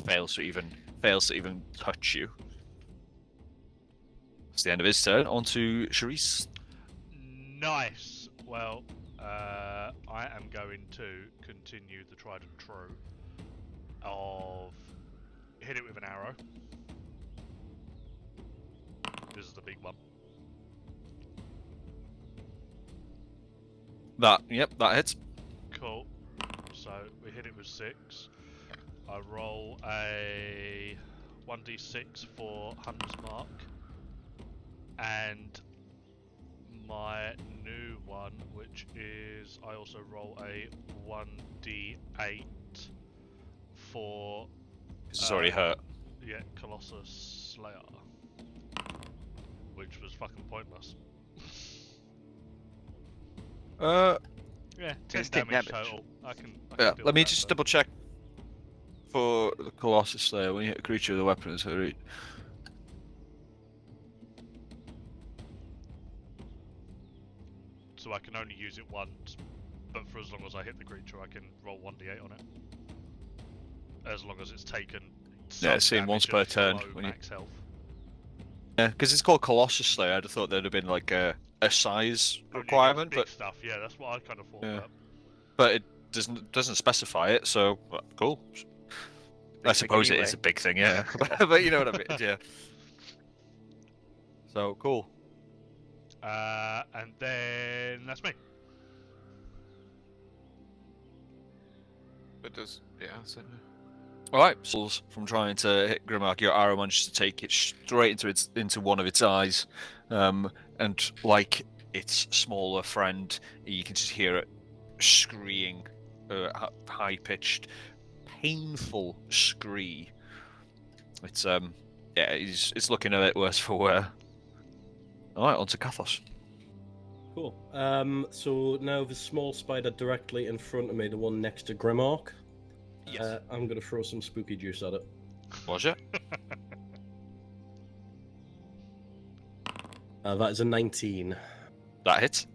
fails to even touch you. It's the end of his turn. On to Charisse. Nice. Well, I am going to continue the tried and true of hit it with an arrow. This is the big one. That hits. Cool. So we hit it with 6. I roll a 1d6 for Hunter's Mark, and my new one, which is I also roll a 1d8 for. It's already hurt. Yeah, Colossus Slayer, which was fucking pointless. Yeah, 10 damage total. I can yeah, deal let me with just that, double check for the Colossus Slayer. When you hit a creature with a weapon, it's hurt. So I can only use it once, but for as long as I hit the creature, I can roll 1d8 on it. As long as it's taken. Yeah, it's seen once per turn. When max health. Yeah, because it's called Colossus Slayer. I'd have thought there'd have been like a size Only requirement, big but stuff. Yeah, that's what I kind of thought. Yeah. About. But it doesn't specify it, so cool. I suppose it is a big thing, yeah. But you know what I mean, yeah. So cool. And then that's me. But does so. All right, souls from trying to hit Grimmark, your arrow manages to take it straight into one of its eyes, and like its smaller friend, you can just hear it screeing, high-pitched, painful scree. It's it's looking a bit worse for wear. All right, on to Kathos. Cool. So now the small spider directly in front of me, the one next to Grimmark. Yes. I'm going to throw some spooky juice at it. Was it? That is a 19. That hits.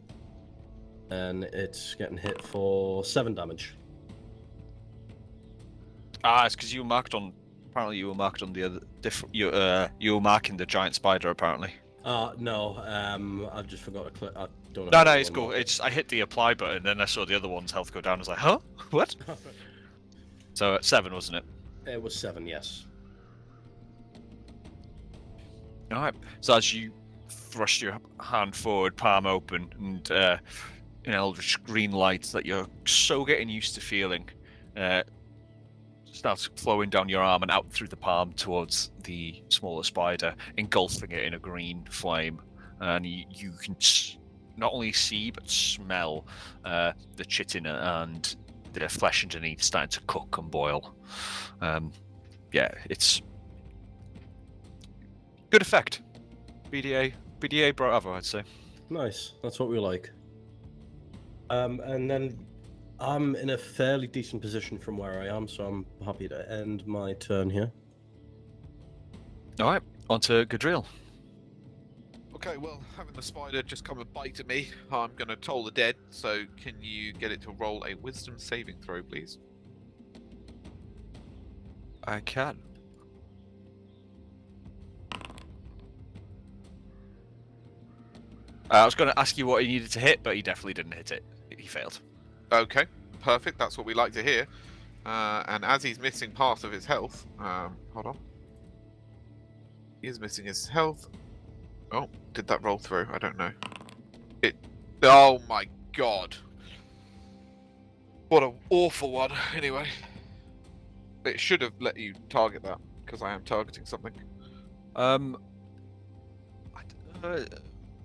And it's getting hit for 7 damage. It's because you were marked on. Apparently, you were marked on the other different. You were marking the giant spider. Apparently. No. I've just forgot to click. I don't No, know. it's cool. I hit the apply button, then I saw the other one's health go down. I was like, huh? What? So 7, wasn't it? It was 7, yes. All right. So as you thrust your hand forward, palm open, and an eldritch green light that you're so getting used to feeling starts flowing down your arm and out through the palm towards the smaller spider, engulfing it in a green flame. And you can not only see but smell the chitin and the flesh underneath starting to cook and boil. It's good effect. BDA bravo, I'd say. Nice. That's what we like. And then I'm in a fairly decent position from where I am, so I'm happy to end my turn here. All right, on to Gadriel. Okay, well, having the spider just come and bite at me, I'm going to toll the dead. So, can you get it to roll a wisdom saving throw, please? I can. I was going to ask you what he needed to hit, but he definitely didn't hit it. He failed. Okay, perfect. That's what we like to hear. And as he's missing part of his health, hold on. He is missing his health. Oh, did that roll through? I don't know. Oh my god. What an awful one. Anyway. It should have let you target that, because I am targeting something.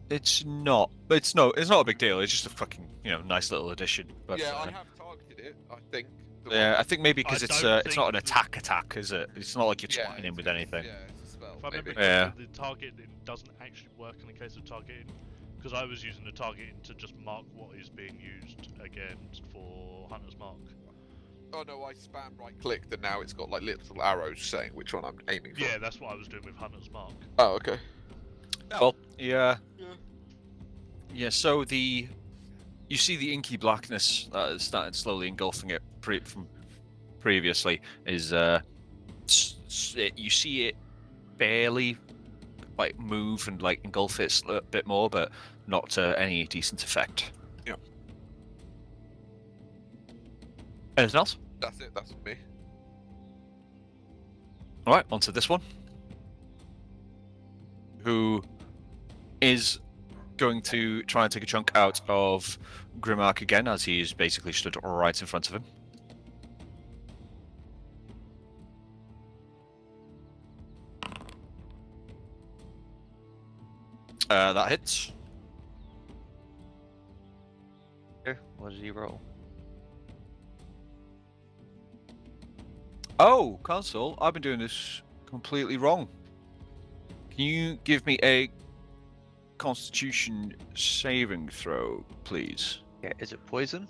It's not a big deal. It's just a fucking, nice little addition. But, yeah, I have targeted it, I think. Yeah, I think maybe because it's not an think- attack, is it? It's not like you're Yeah, twatting him with anything. Yeah, it's a spell. If I remember maybe. correctly, the targeting doesn't actually work in the case of targeting, because I was using the targeting to just mark what is being used against for Hunter's Mark. Oh no, I spam right clicked and now it's got like little arrows saying which one I'm aiming for. Yeah, that's what I was doing with Hunter's Mark. Oh, okay. Well, yeah. So you see the inky blackness that is starting slowly engulfing it from previously is you see it barely like move and like engulf it a bit more, but not to any decent effect. Yeah. Anything else? That's it. That's me. All right, on to this one. Who is going to try and take a chunk out of Grimmark again, as he's basically stood right in front of him. That hits. Okay, what did he roll? Oh, console, I've been doing this completely wrong. Can you give me a Constitution saving throw, please? Yeah, is it poison?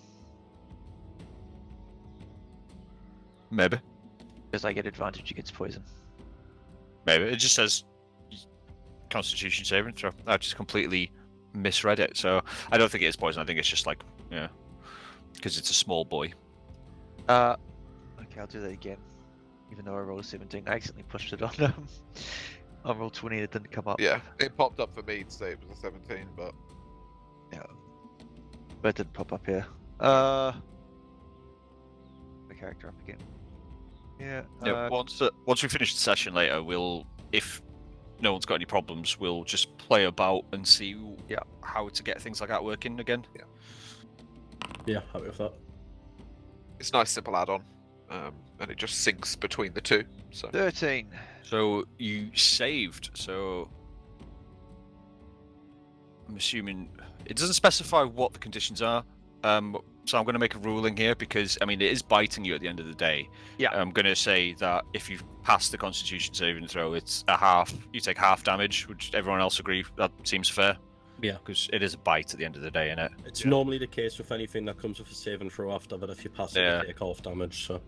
Maybe. Because I get advantage against poison. Maybe. It just says Constitution saving throw. I just completely misread it. So I don't think it is poison. I think it's just like, yeah, because it's a small boy. Okay, I'll do that again. Even though I rolled a 17, I accidentally pushed it on roll 20 and it didn't come up. Yeah, it popped up for me to say it was a 17, but Yeah. But it didn't pop up here. The character up again. Yeah. Yeah, once we finish the session later, we'll, if no one's got any problems, we'll just play about and see how to get things like that working again. Yeah, happy with that. it's a nice simple add-on, and it just syncs between the two. So 13. So you saved, so I'm assuming it doesn't specify what the conditions are. So I'm going to make a ruling here because, I mean, it is biting you at the end of the day. Yeah. I'm going to say that if you pass the Constitution saving throw, it's a half. You take half damage. Would everyone else agree? That seems fair. Yeah. Because it is a bite at the end of the day, isn't it? It's normally the case with anything that comes with a saving throw after that. If you pass it, Yeah. you take off damage. So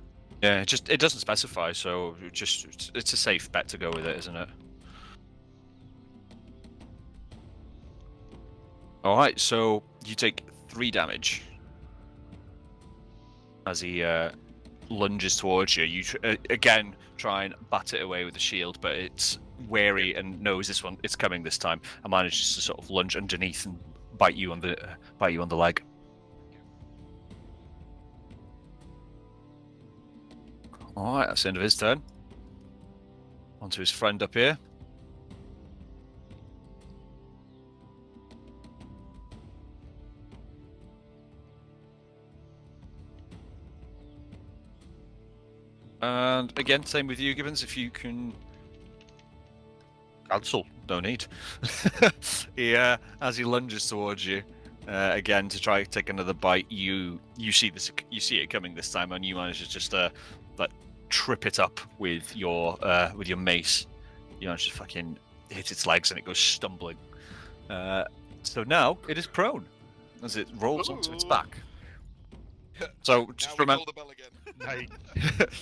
Yeah, it doesn't specify, so it's a safe bet to go with it, isn't it? All right, so you take 3 damage as he lunges towards you. You again try and bat it away with the shield, but it's wary and knows it's coming this time, and manages to sort of lunge underneath and bite you on the leg. All right, that's the end of his turn. On to his friend up here. And again, same with you, Gibbons. If you can cancel, no need. As he lunges towards you, again to try to take another bite, you see it coming this time, and you manage to just like trip it up with your mace. You manage to fucking hit its legs, and it goes stumbling. So now it is prone as it rolls onto its back. So just remember. the bell again. Hey,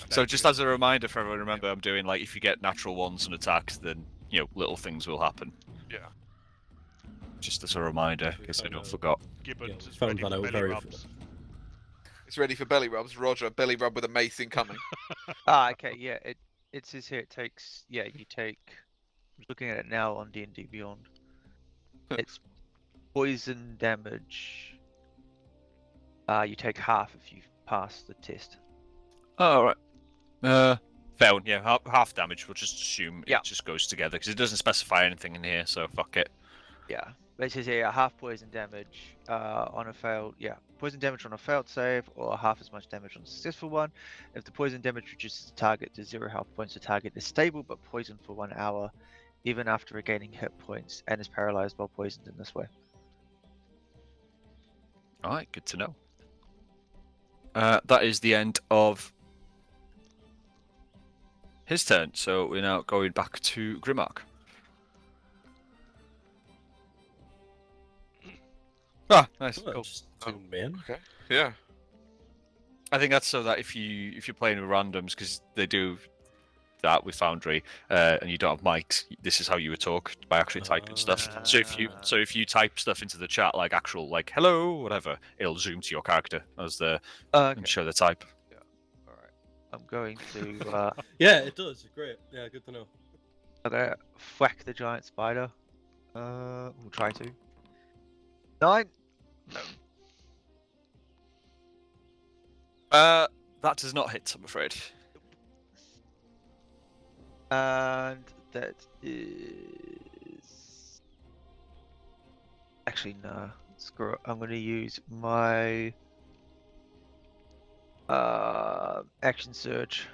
So just as a reminder for everyone, remember I'm doing like if you get natural ones and attacks, then little things will happen. Yeah. Just as a reminder, in case anyone forgot. Gibbons Yeah, is found ready that for out belly very rubs. It's ready for belly rubs. Roger, belly rub with a mace incoming. Okay, yeah, it says here it takes, you take, I'm looking at it now on D&D Beyond. It's poison damage. You take half if you pass the test. Oh, all right. Fair one. Yeah, half damage. We'll just assume Yeah. it just goes together because it doesn't specify anything in here. So fuck it. Yeah, but it says here half poison damage on a failed, poison damage on a failed save, or half as much damage on a successful one. If the poison damage reduces the target to 0 health points, the target is stable but poisoned for 1 hour, even after regaining hit points, and is paralyzed while poisoned in this way. All right, good to know. That is the end of his turn. So we're now going back to Grimmark. Ah, nice. well, Cool. just two men. Okay. Yeah. I think that's so that if you're playing with randoms, because they do that with Foundry, and you don't have mics, this is how you would talk by actually typing stuff. So if you type stuff into the chat like actual like hello whatever, it'll zoom to your character as the Okay. and show the type. Alright. I'm going to Yeah, it does. Great. Yeah, good to know. I'm gonna whack the giant spider. We'll try to. 9. That does not hit, I'm afraid. And that is actually no. Screw it. I'm gonna use my action surge.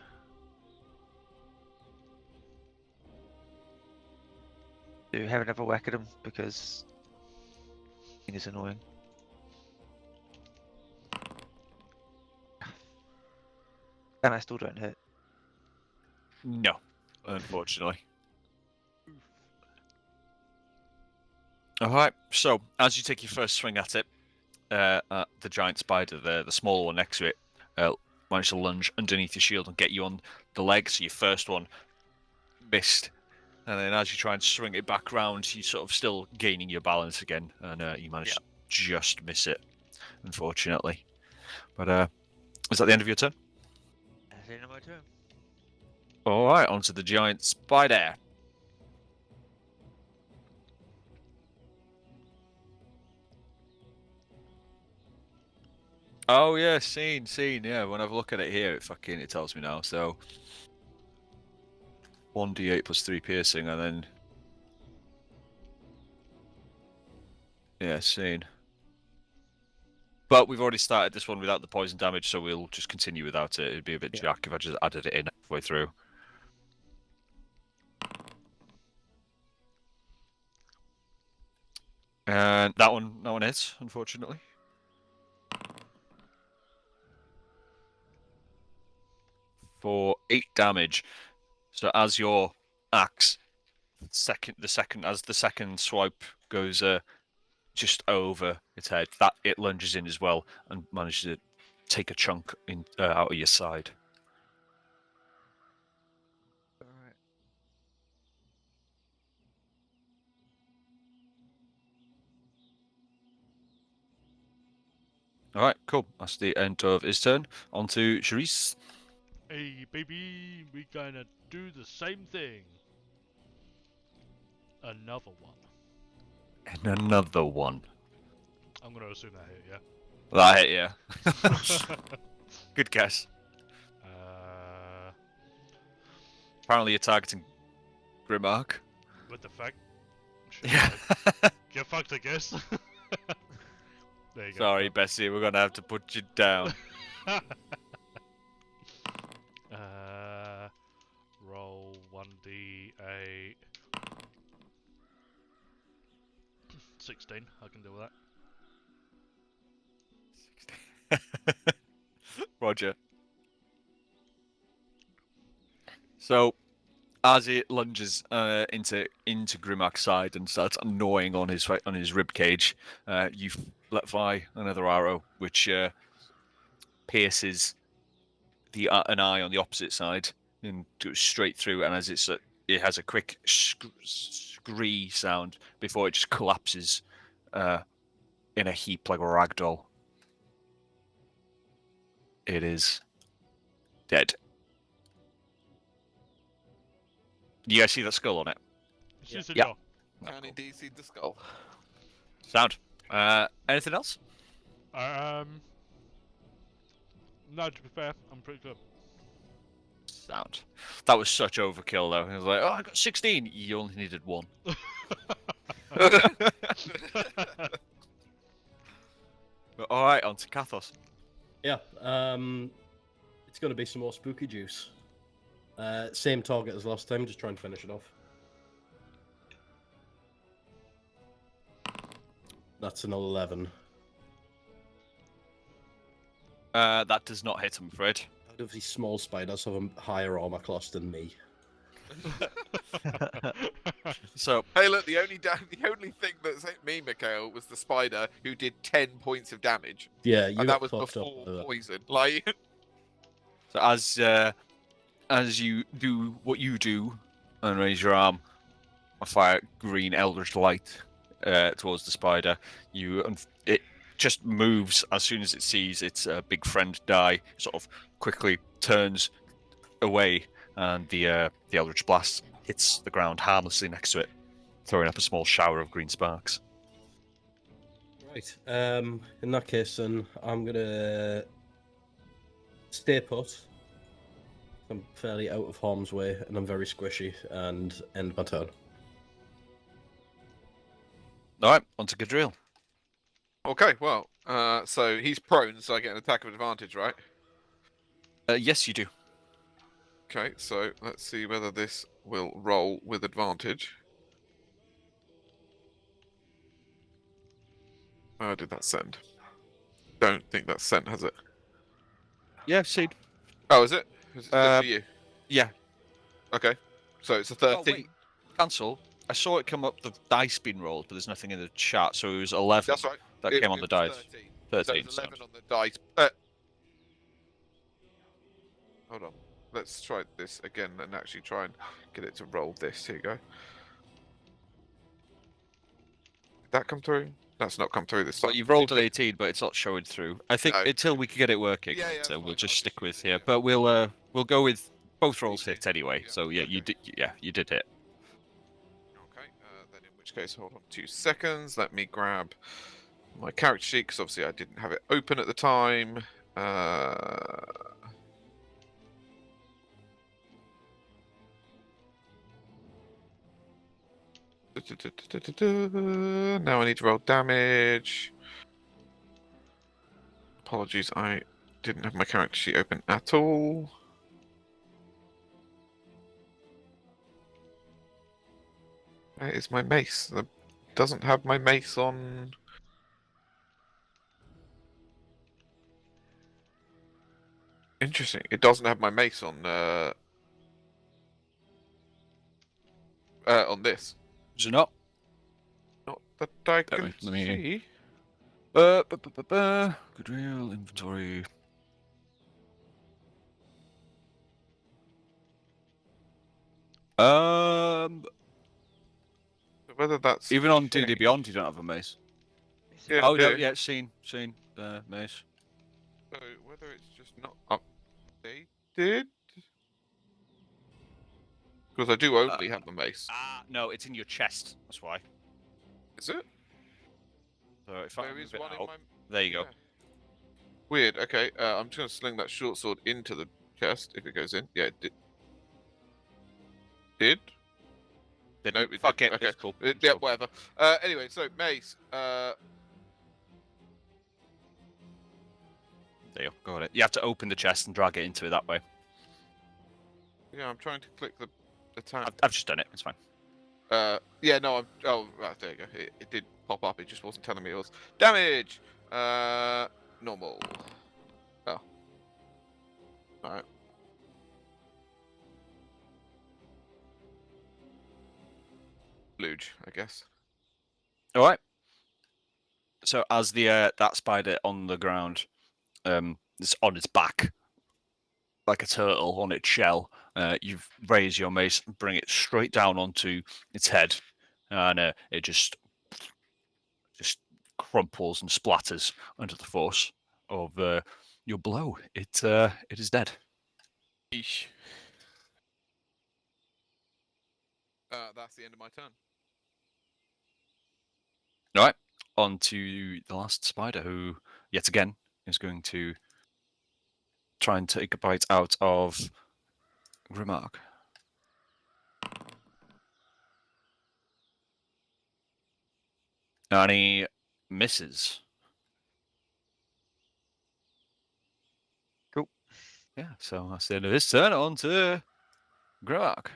To have another whack at him because thing is annoying. And I still don't hit. No, unfortunately. Alright, so as you take your first swing at it, the giant spider, the smaller one next to it, managed to lunge underneath your shield and get you on the leg. So your first one missed. And then as you try and swing it back round, you sort of still gaining your balance again. And you manage to just miss it, unfortunately. But is that the end of your turn? That's the end of my turn. Alright, onto the giant spider. Oh yeah, seen. Yeah, when I look at it here, it tells me now. So 1d8 plus 3 piercing, and then yeah, seen. But we've already started this one without the poison damage, so we'll just continue without it. It'd be a bit jack if I just added it in halfway through. And that one hits, unfortunately. For 8 damage. So as your axe, the second swipe goes just over its head, that it lunges in as well and manages to take a chunk out of your side. Alright. All right, cool. That's the end of his turn. On to Charisse. Hey, baby, we gonna do the same thing. Another one. And another one. I'm gonna assume that hit, yeah. That hit, yeah. Good guess. Apparently you're targeting Grimmark. What the fuck? Shit, Yeah. get fucked, I guess. There you go. Sorry, Bessie, we're gonna have to put you down. Roll 1d8. 16. I can deal with that. Roger. So, as it lunges into Grimmark's side and starts gnawing on his rib cage, you let fly another arrow, which pierces an eye on the opposite side and goes straight through. And as it has a quick scree sound before it just collapses in a heap like a ragdoll. It is dead. You guys see that skull on it? It's just a Yeah. jaw. Can indeed see the skull. Sound. Anything else? No, to be fair, I'm pretty good. Sound. That was such overkill, though. It was like, oh, I got 16. You only needed 1. But, all right, on to Kathos. Yeah. It's going to be some more spooky juice. Same target as last time. Just try and finish it off. That's an 11. That does not hit, I'm afraid. Out of these small spiders have a higher armor class than me. So, Hey, look, the only thing that hit me, Mikhail, was the spider who did 10 points of damage, Yeah, you and got that was fucked up before by that. poison. Like, so as you do what you do and raise your arm, I fire green eldritch light towards the spider. It just moves as soon as it sees its big friend die. Sort of quickly turns, away, and the Eldritch Blast hits the ground harmlessly next to it, throwing up a small shower of green sparks. Right. In that case, then I'm gonna stay put. I'm fairly out of harm's way, and I'm very squishy, and end my turn. All right, on to Gadriel. Okay, well, so he's prone, so I get an attack of advantage, right? Yes, you do. Okay, so let's see whether this will roll with advantage. Oh, did that send? Don't think that's sent, has it? Yeah, see. Oh, is it? Is it sent for you? Yeah. Okay, so it's a Oh, 13. wait. Cancel. I saw it come up, the dice being rolled, but there's nothing in the chat, so it was 11 That's right. that It- came on it the was dice. 13. 13. So it's so- 11 on the dice. Hold on. Let's try this again and actually try and get it to roll this. Here you go. Did that come through? That's not come through this time. Well, you've rolled an 18, but it's not showing through. I think No. until we can get it working, Yeah, so that's we'll fine. just I'll stick just with use it, here. yeah. But we'll go with both rolls 18. hit anyway. Yeah, So yeah, you okay. did. Yeah, you did hit. Okay, then in which case, hold on 2 seconds. Let me grab my character sheet, because obviously I didn't have it open at the time. Now I need to roll damage. Apologies, I didn't have my character sheet open at all. Where is my mace? It doesn't have my mace on. Interesting. It doesn't have my mace on this. Is it not? Not that I Let can me- let me- see. Gadriel inventory. Whether that's Even on D&D changed. Beyond, you don't have a mace. Yeah, Oh I no, do. yeah, seen mace. So whether it's just not updated, because I do only have the mace. No, it's in your chest. That's why. Is it? So if I There move is it one in out- my. there you go. Yeah. Weird. Okay, I'm just gonna sling that short sword into the chest if it goes in. Yeah, it did. Did? Then Nope, it fuck didn't. it. Okay. It's cool. Yeah, It's cool. whatever. Anyway, so mace. There you go. Got it. You have to open the chest and drag it into it that way. Yeah, I'm trying to click the tab. I've just done it. It's fine. Yeah, no, I'm. Oh, right, there you go. It did pop up. It just wasn't telling me it was damage. Normal. Oh. Alright. Luge, I guess. All right. So as the that spider on the ground, it's on its back, like a turtle on its shell. You've raised your mace and bring it straight down onto its head, and it just crumples and splatters under the force of your blow. It is dead. Eesh. That's the end of my turn. All right. On to the last spider, who yet again is going to try and take a bite out of Grimark. And he misses. Cool. Yeah, so that's the end of his turn. On to Grimark.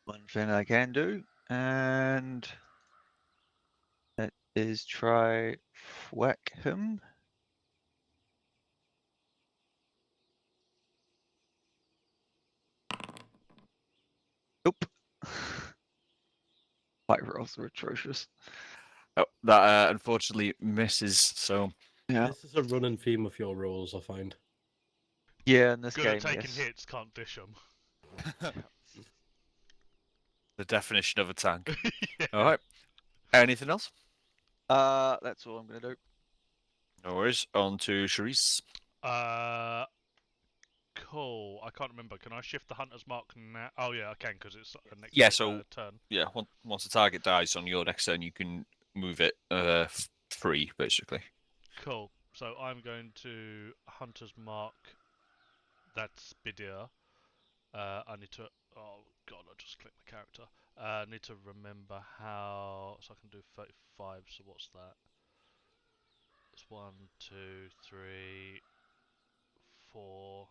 One thing I can do, and that is try whack him. Nope. My rolls are atrocious. Oh, that unfortunately misses. So Yeah. This is a running theme of your rolls, I find. Yeah, in this Good game, at taking yes. hits, can't dish them. the definition of a tank. All right. Anything else? That's all I'm gonna do. No worries. On to Charisse. Cool. I can't remember. Can I shift the hunter's mark now? Oh yeah, I can because it's the next Yeah, so turn. yeah, once the target dies on your next turn, you can move it free, basically. Cool. So I'm going to hunter's mark. That's Bidir. I need to. Oh god, I just clicked my character. I need to remember how. So I can do 35. So what's that? It's 1, 2, 3, 4,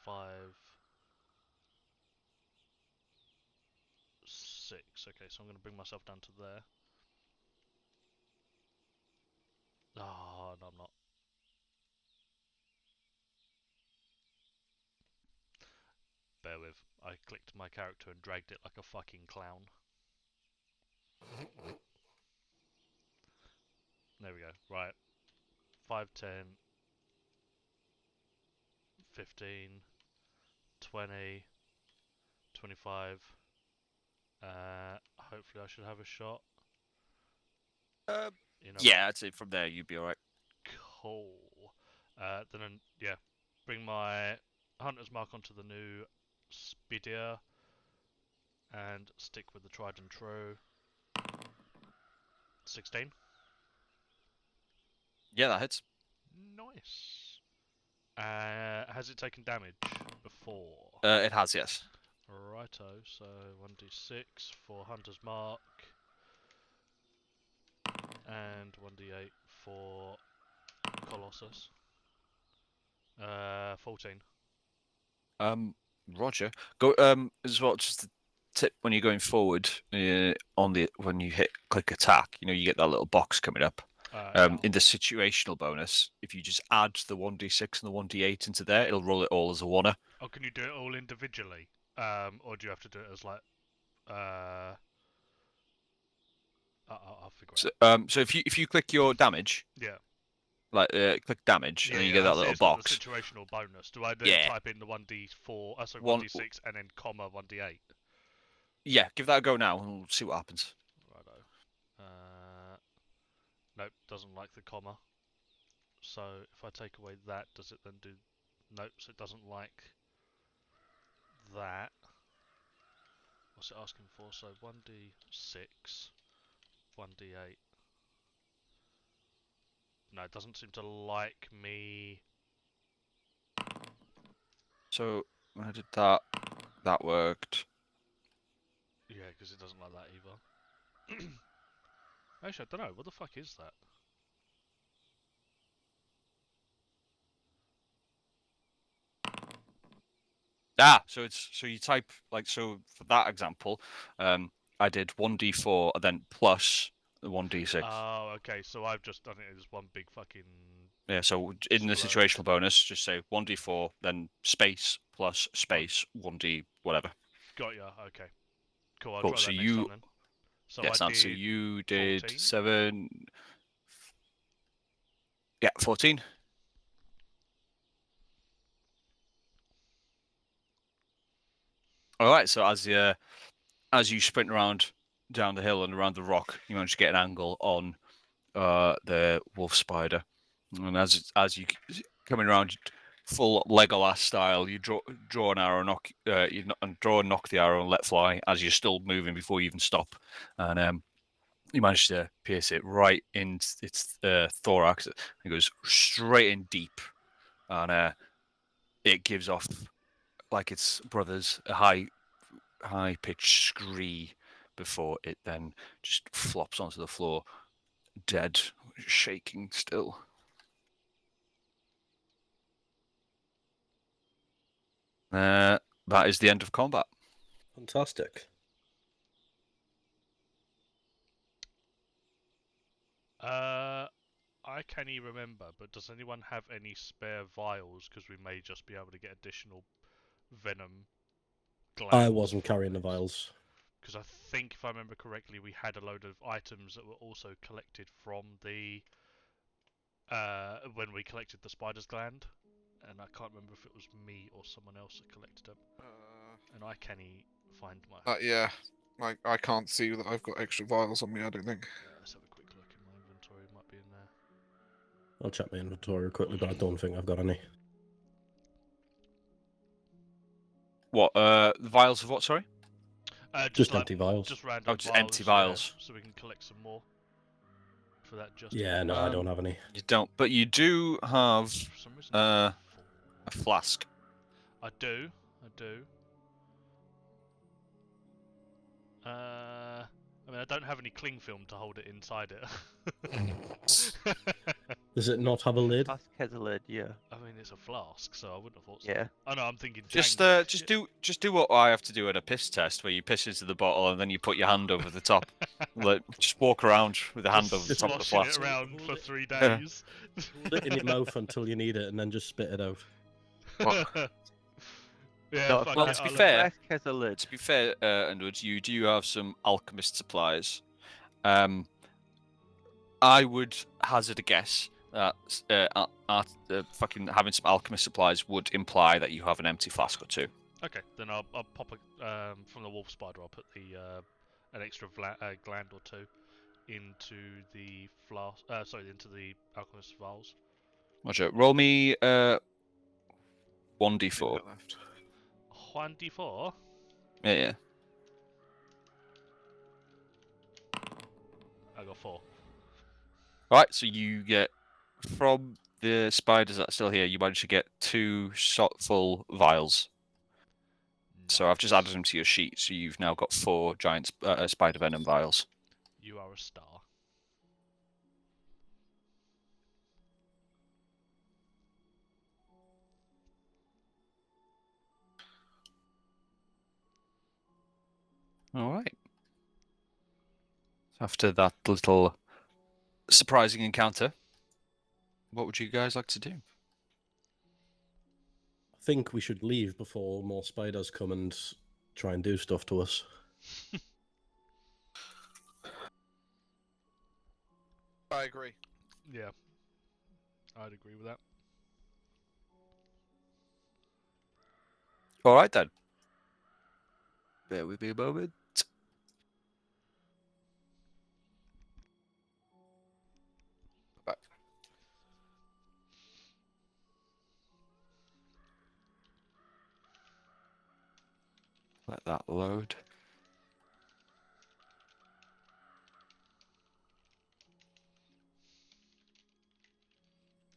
5, 6. Okay, so I'm going to bring myself down to there. Oh, no, I'm not. Bear with. I clicked my character and dragged it like a fucking clown. There we go. Right. 5, 10, 15, 20, 25. Hopefully I should have a shot. You know Yeah, I'd say from there you'd be alright. Cool. Then, yeah, bring my hunter's mark onto the new Spidia and stick with the tried and true. 16. Yeah, that hits. Nice. Has it taken damage before? It has, yes. Righto, so 1d6 for hunter's mark and 1d8 for Colossus. 14. Roger. Go. As well, just a tip when you're going forward when you hit click attack, you get that little box coming up. Yeah. In the situational bonus, if you just add the 1d6 and the 1d8 into there, it'll roll it all as a oneer. Oh, can you do it all individually? Or do you have to do it as like I'll figure So, out. so if you click your damage, Yeah. like click damage, and then you get I that see little it's like box. the situational bonus. Do I then Yeah. type in the 1d4, sorry, One- 1d6 and then comma 1d8? Yeah, give that a go now, and we'll see what happens. Righto. Nope, doesn't like the comma. So if I take away that, does it then do? Nope, so it doesn't like that. What's it asking for? So 1d6, 1d8. No, it doesn't seem to like me. So when I did that, that worked. Yeah, because it doesn't like that either. Actually, I don't know. What the fuck is that? So you type so for that example, I did 1d4 and then plus the 1d6. Oh, okay. So I've just done it as one big fucking. Yeah, so in the Slur. situational bonus, just say 1d4, then space plus space 1d whatever. Got ya. Okay. Cool. I'll Cool. try So that next time you, then. So yes, I Nancy, did you did 14. 7. Yeah, 14. All right. So as you sprint around down the hill and around the rock, you manage to get an angle on the wolf spider, and as you coming around full Legolas style, you draw an arrow, draw and knock the arrow and let fly as you're still moving before you even stop, and you manage to pierce it right in its thorax. It goes straight in deep, and it gives off like its brothers a high pitched scree before it then just flops onto the floor, dead, shaking still. That is the end of combat. Fantastic. I can't even remember, but does anyone have any spare vials? Because we may just be able to get additional venom glands. I wasn't carrying the vials. Because I think, if I remember correctly, we had a load of items that were also collected from the when we collected the spider's gland, and I can't remember if it was me or someone else that collected them. And I can't find my. Yeah, I can't see that I've got extra vials on me. I don't think. Let's have a quick look in my inventory. It might be in there. I'll check my inventory quickly, but I don't think I've got any. What? Vials of what? Sorry. Just empty vials. Just random Oh, just empty vials. so we can collect some more for that. Just Yeah, no, I don't have any. You don't, but you do have For some reason, a flask. I do. I mean, I don't have any cling film to hold it inside it. Does it not have a lid? Flask has a lid, yeah. I mean, it's a flask, so I wouldn't have thought so. Yeah. Oh no, I'm thinking. Just Django. just do what I have to do at a piss test, where you piss into the bottle and then you put your hand over the top. Like, just walk around with the hand Just over the top of the sloshing flask. it around for 3 Yeah. days. Put it in your mouth until you need it, and then just spit it out. Yeah, No, fuck well, it, to be I'll- fair- Flask has a lid. To be fair, Underwood, you do have some alchemist supplies. I would hazard a guess that fucking having some alchemist supplies would imply that you have an empty flask or two. Okay, then I'll pop a from the wolf spider. I'll put the an extra gland or two into the flask. Sorry, into the alchemist vials. Roger. Roll me 1d4. Left. 1d4. Yeah. I got 4. Right, so you get from the spiders that are still here, you manage to get 2 full vials. So I've just added them to your sheet, so you've now got 4 giant spider venom vials. You are a star. All right. After that little surprising encounter, what would you guys like to do? I think we should leave before more spiders come and try and do stuff to us. I agree. Yeah, I'd agree with that. All right then. Bear with me a moment. Back. Let that load.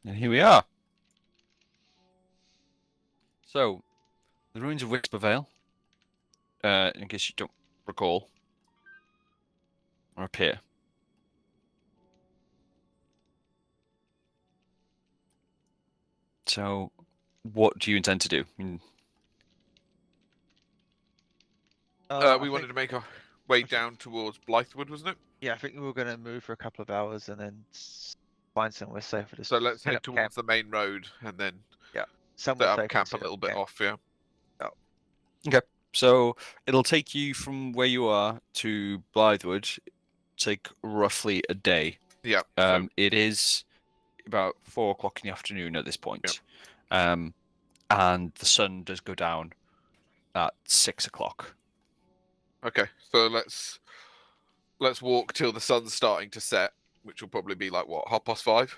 And here we are. So, the ruins of Whispervale, in case you don't recall, are up here. So, what do you intend to do? I mean, We wanted to make our way down towards Blythewood, wasn't it? Yeah, I think we were going to move for a couple of hours and then find somewhere safer to So let's set head up towards camp. the main road and then Somewhere set safer up to camp a set up little bit camp. off. Yeah. so it'll take you from where you are to Blythewood, take roughly a day. Yeah. So, It is about 4 o'clock in the afternoon at this point. Yep. And the sun does go down at 6 o'clock. okay. So let's walk till the sun's starting to set, which will probably be like what, 5:30.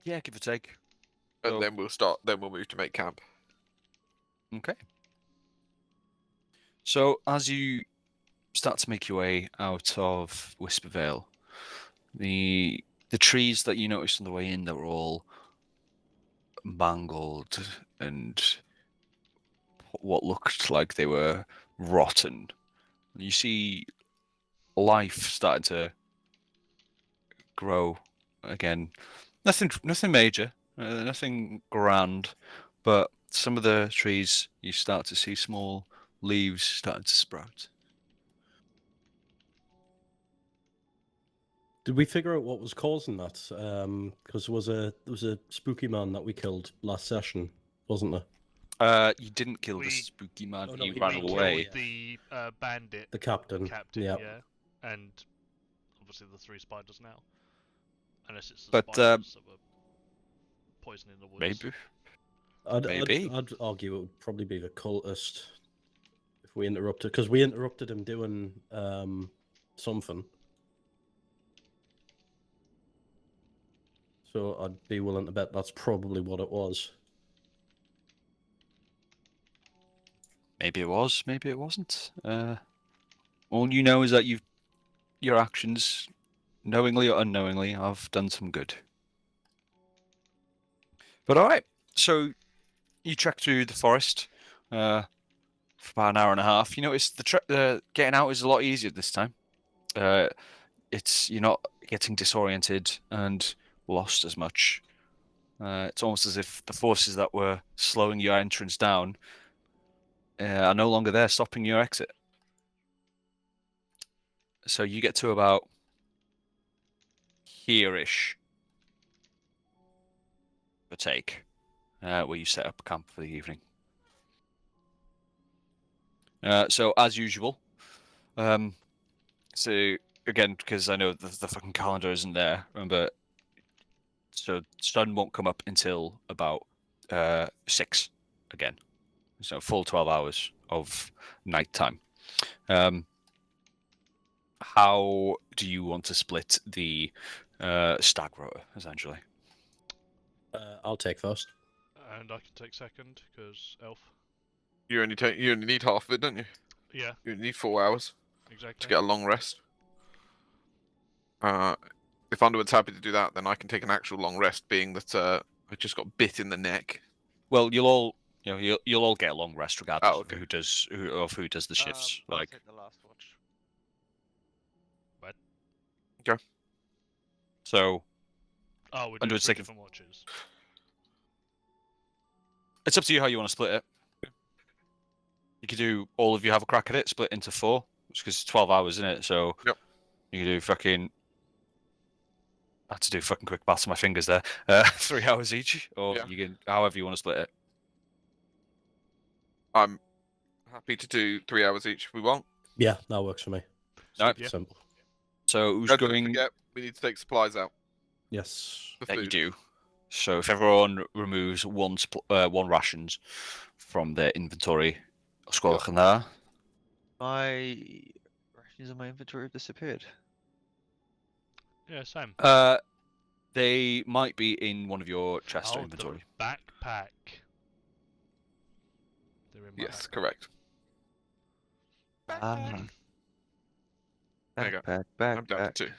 Yeah, give or take. And So- then we'll start. Then we'll move to make camp. Okay. So as you start to make your way out of Whispervale, the trees that you noticed on the way in, they were all mangled and what looked like they were rotten. You see life starting to grow again. Nothing major, nothing grand, but some of the trees you start to see small leaves starting to sprout. Did we figure out what was causing that? Because there was a spooky man that we killed last session, wasn't there? You didn't kill the We- spooky man. Oh, no, he we ran killed away. him. The bandit The captain. captain, Yeah. yeah, and obviously the 3 spiders now. Unless it's the But, spiders that were poisoning the woods. Maybe. I'd argue it would probably be the cultist if we interrupted, because we interrupted him doing something. So I'd be willing to bet that's probably what it was. Maybe it was, maybe it wasn't. All you know is that your actions, knowingly or unknowingly, have done some good. But all right, so you trek through the forest for about an hour and a half. You notice the getting out is a lot easier this time. You're not getting disoriented and lost as much. It's almost as if the forces that were slowing your entrance down are no longer there, stopping your exit. So you get to about here-ish, the take, where you set up camp for the evening. So as usual, so again, because I know the fucking calendar isn't there, remember, so sun won't come up until about 6 again. So full 12 hours of nighttime. How do you want to split the stag rota, essentially? I'll take first. And I can take second, because elf. You only need half of it, don't you? Yeah, You need 4 hours exactly. to get a long rest. If Underwood's happy to do that, then I can take an actual long rest, being that I just got bit in the neck. Well, you'll all get a long rest regardless Oh, okay. of who does the shifts. I'll Like, take the last watch. so Oh, we're doing Underwood's three taking- different watches. it's up to you how you want to split it. You could do all of you have a crack at it, split into 4, because it's 12 hours, isn't it? So Yep. you can do fucking. I had to do fucking quick maths on my fingers there. 3 hours each, or Yeah. you can however you want to split it. I'm happy to do 3 hours each if we want. Yeah, that works for me. Alright. Yeah. Simple. So who's Don't going? forget, we need to take supplies out Yes. for That you food. do. So if everyone removes one rations from their inventory, sgwelwch yn dda. My rations in my inventory have disappeared. Yeah, same. They might be in one of your chests or Oh, inventory. the backpack. They're in my Yes, backpack. correct. Ah. There you go. Backpack, I'm down to 2.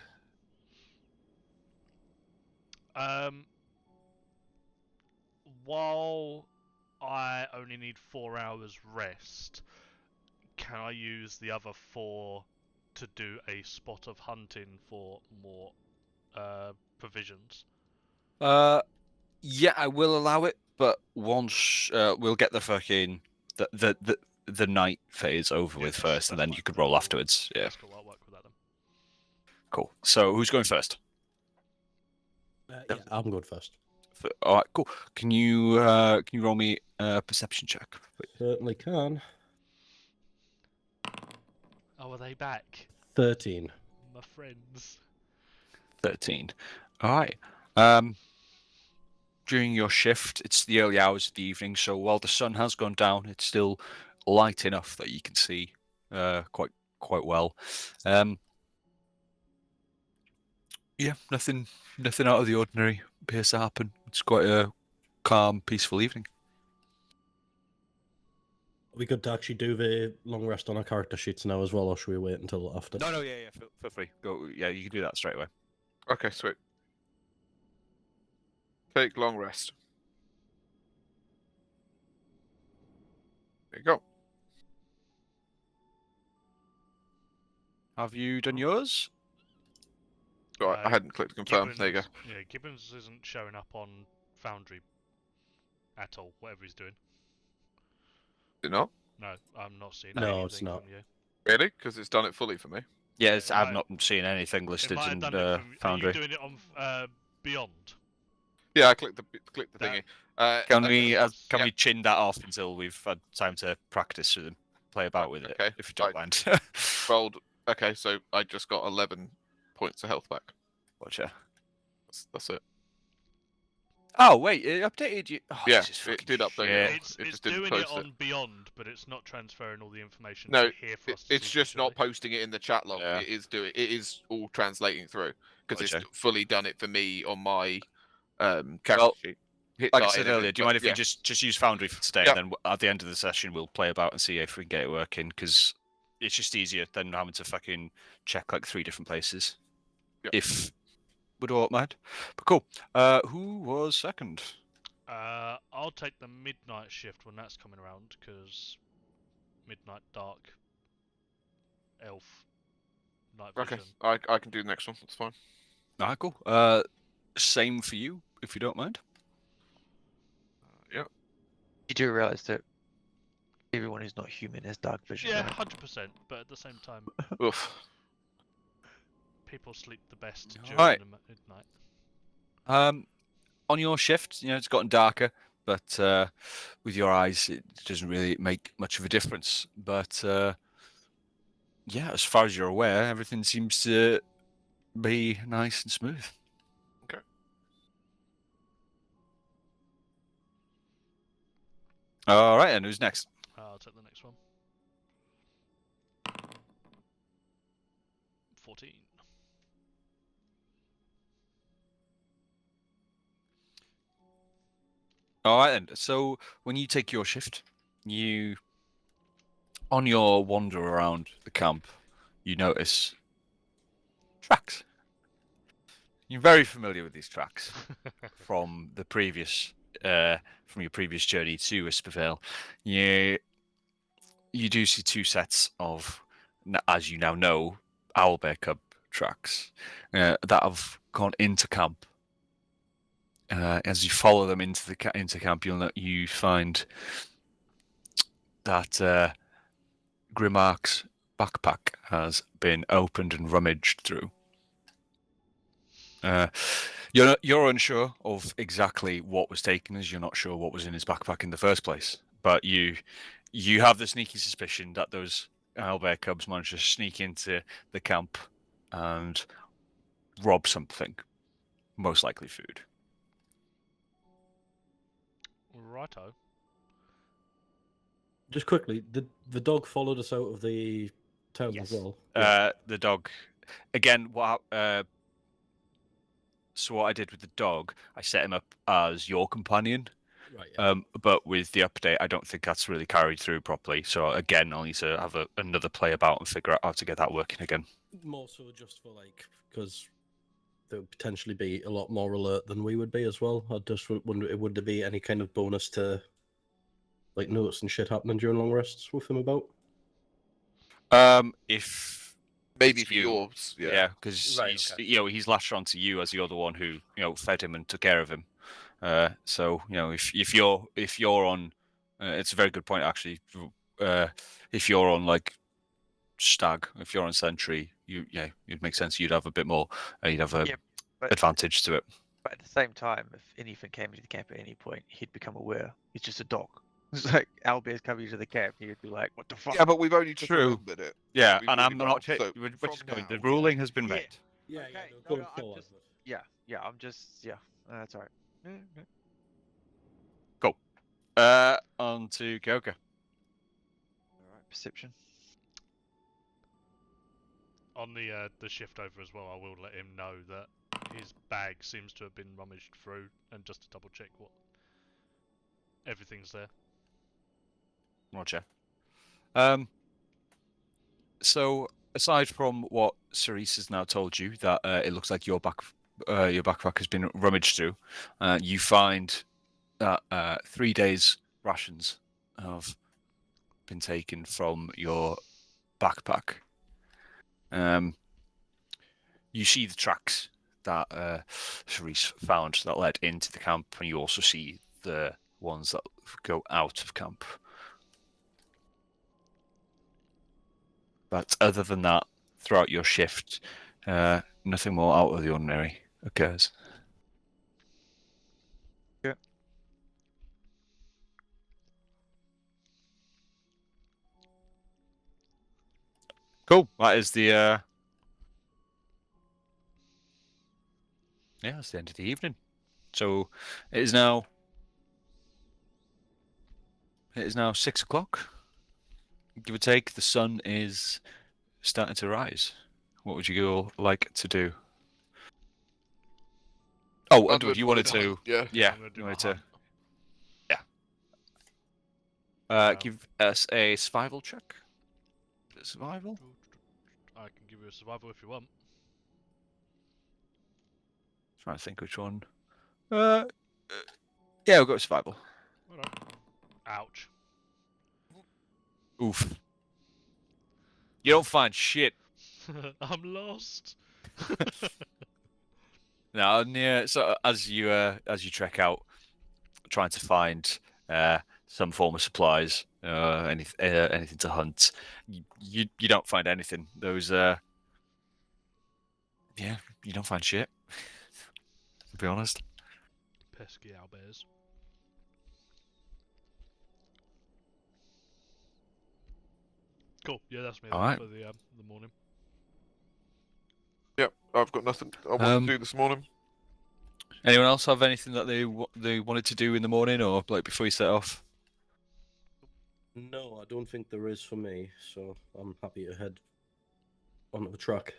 While I only need 4 hours rest, can I use the other 4 to do a spot of hunting for more provisions? Yeah, I will allow it, but once we'll get the fucking the night phase over Yeah, with that's- first, and that's then fine. you could That's roll cool. afterwards. Yeah, That's cool. I'll work with that then. cool. So who's going first? Yeah, I'm good first. All right, cool. Can you roll me a perception check? Certainly can. Oh, are they back? 13. My friends. 13. All right. During your shift, it's the early hours of the evening, so while the sun has gone down, it's still light enough that you can see quite well. Yeah, nothing out of the ordinary appears to happen. It's quite a calm, peaceful evening. Are we good to actually do the long rest on our character sheets now as well, or should we wait until after? No, yeah, feel free. Go, yeah, you can do that straight away. Okay, sweet. Take long rest. There you go. Have you done yours? Right, I hadn't clicked confirm. There you go. Yeah, Gibbons isn't showing up on Foundry at all, whatever he's doing. Did it not? No, I'm not seeing No, anything it's not. from you. Really? Because it's done it fully for me. Yes, Yeah, I've not seen anything It listed might in have done it from, Foundry. Are you doing it on Beyond? Yeah, I clicked the That- thingy. Can okay, we yeah. we chin that off until we've had time to practice with and play about with it? okay, If you don't right. mind. Rolled. Okay, so I just got 11 points of health back. Gotcha. That's it. Oh wait, it updated you. Oh, Yeah, this is it fucking did update shit. it. It's just didn't doing it post it. on Beyond, but it's not transferring all the information No, to here for us to It's see just not visually. posting it in the chat log. Yeah. It is all translating through because Gotcha. it's fully done it for me on my character Well, sheet. Hit Like I die said and earlier, do you but mind if we yeah. just use Foundry for today, Yep. and then at the end of the session we'll play about and see if we can get it working? Because it's just easier than having to fucking check like 3 different places. Yep. If would all mind. But cool. Who was second? I'll take the midnight shift when that's coming around, because midnight dark, elf, night Okay, vision. I can do the next one. That's fine. Ah, cool. Same for you, if you don't mind. Yeah. You do realize that everyone who's not human has dark vision. Yeah, right? 100%. But at the same time, Oof. people sleep the best during Alright. the midnight. On your shift, it's gotten darker, but with your eyes, it doesn't really make much of a difference. But yeah, as far as you're aware, everything seems to be nice and smooth. Okay. All right, and who's next? I'll take the next one. 14. All right, then. So when you take your shift, on your wander around the camp, you notice tracks. You're very familiar with these tracks from the previous, from your previous journey to Wispervale. You do see 2 sets of, as you now know, owlbear cub tracks that have gone into camp. As you follow them into camp, you find that Grimark's backpack has been opened and rummaged through. You're unsure of exactly what was taken, as you're not sure what was in his backpack in the first place. But you have the sneaky suspicion that those owlbear cubs managed to sneak into the camp and rob something, most likely food. Righto. Just quickly, did the dog followed us out of the town Yes. as well? The dog, again. So what I did with the dog, I set him up as your companion. Right. Yeah. But with the update, I don't think that's really carried through properly. So again, I'll need to have another play about and figure out how to get that working again. More so just for because there would potentially be a lot more alert than we would be as well. I just wonder, would there be any kind of bonus to noticing shit happening during long rests with him about? If Maybe it's for you, yours. yeah, because Right, he's okay. he's latched onto you as you're the one who fed him and took care of him. So if you're on, it's a very good point actually. If you're on like stag, if you're on sentry, it'd make sense. You'd have a bit more. You'd have a Yeah, but advantage to it. But at the same time, if anything came into the camp at any point, he'd become aware. He's just a dog. It's like owlbears coming into the camp. He would be like, "What the fuck?" Yeah, but we've only just True. remembered it. Yeah, We've and I'm already not. gone, so We're from just going. The now- ruling has been Yeah. made. Yeah, Okay, yeah, no, going I'm forward. just- yeah. I'm just that's alright. On to Goka. Alright, perception. On the shift over as well, I will let him know that his bag seems to have been rummaged through, and just to double check what everything's there. Roger. So aside from what Cerise has now told you, that it looks like your backpack has been rummaged through, you find that 3 days rations have been taken from your backpack. You see the tracks that Cerise found that led into the camp, and you also see the ones that go out of camp. But other than that, throughout your shift, nothing more out of the ordinary occurs. Yeah. Cool. That is the that's the end of the evening. So it is now 6 o'clock. Give or take, the sun is starting to rise. What would you all like to do? Oh, and Ludwig if you wanted wanted to, hunt, yeah. yeah, I'm gonna do you my wanted to, hunt. yeah. Um, Give us a survival check. Survival. I can give you a survival if you want. Trying to think which one. Yeah, we'll go with survival. Alright. Ouch. Oof. You don't find shit. I'm lost. No, yeah. So as you trek out, trying to find some form of supplies, anything to hunt, you don't find anything. Those yeah, you don't find shit. To be honest. Pesky owlbears. Cool. Yeah, that's me then Alright. for the morning. Yep, I've got nothing I want Um, to do this morning. Anyone else have anything that they wanted to do in the morning or like before you set off? No, I don't think there is for me, so I'm happy to head onto the track.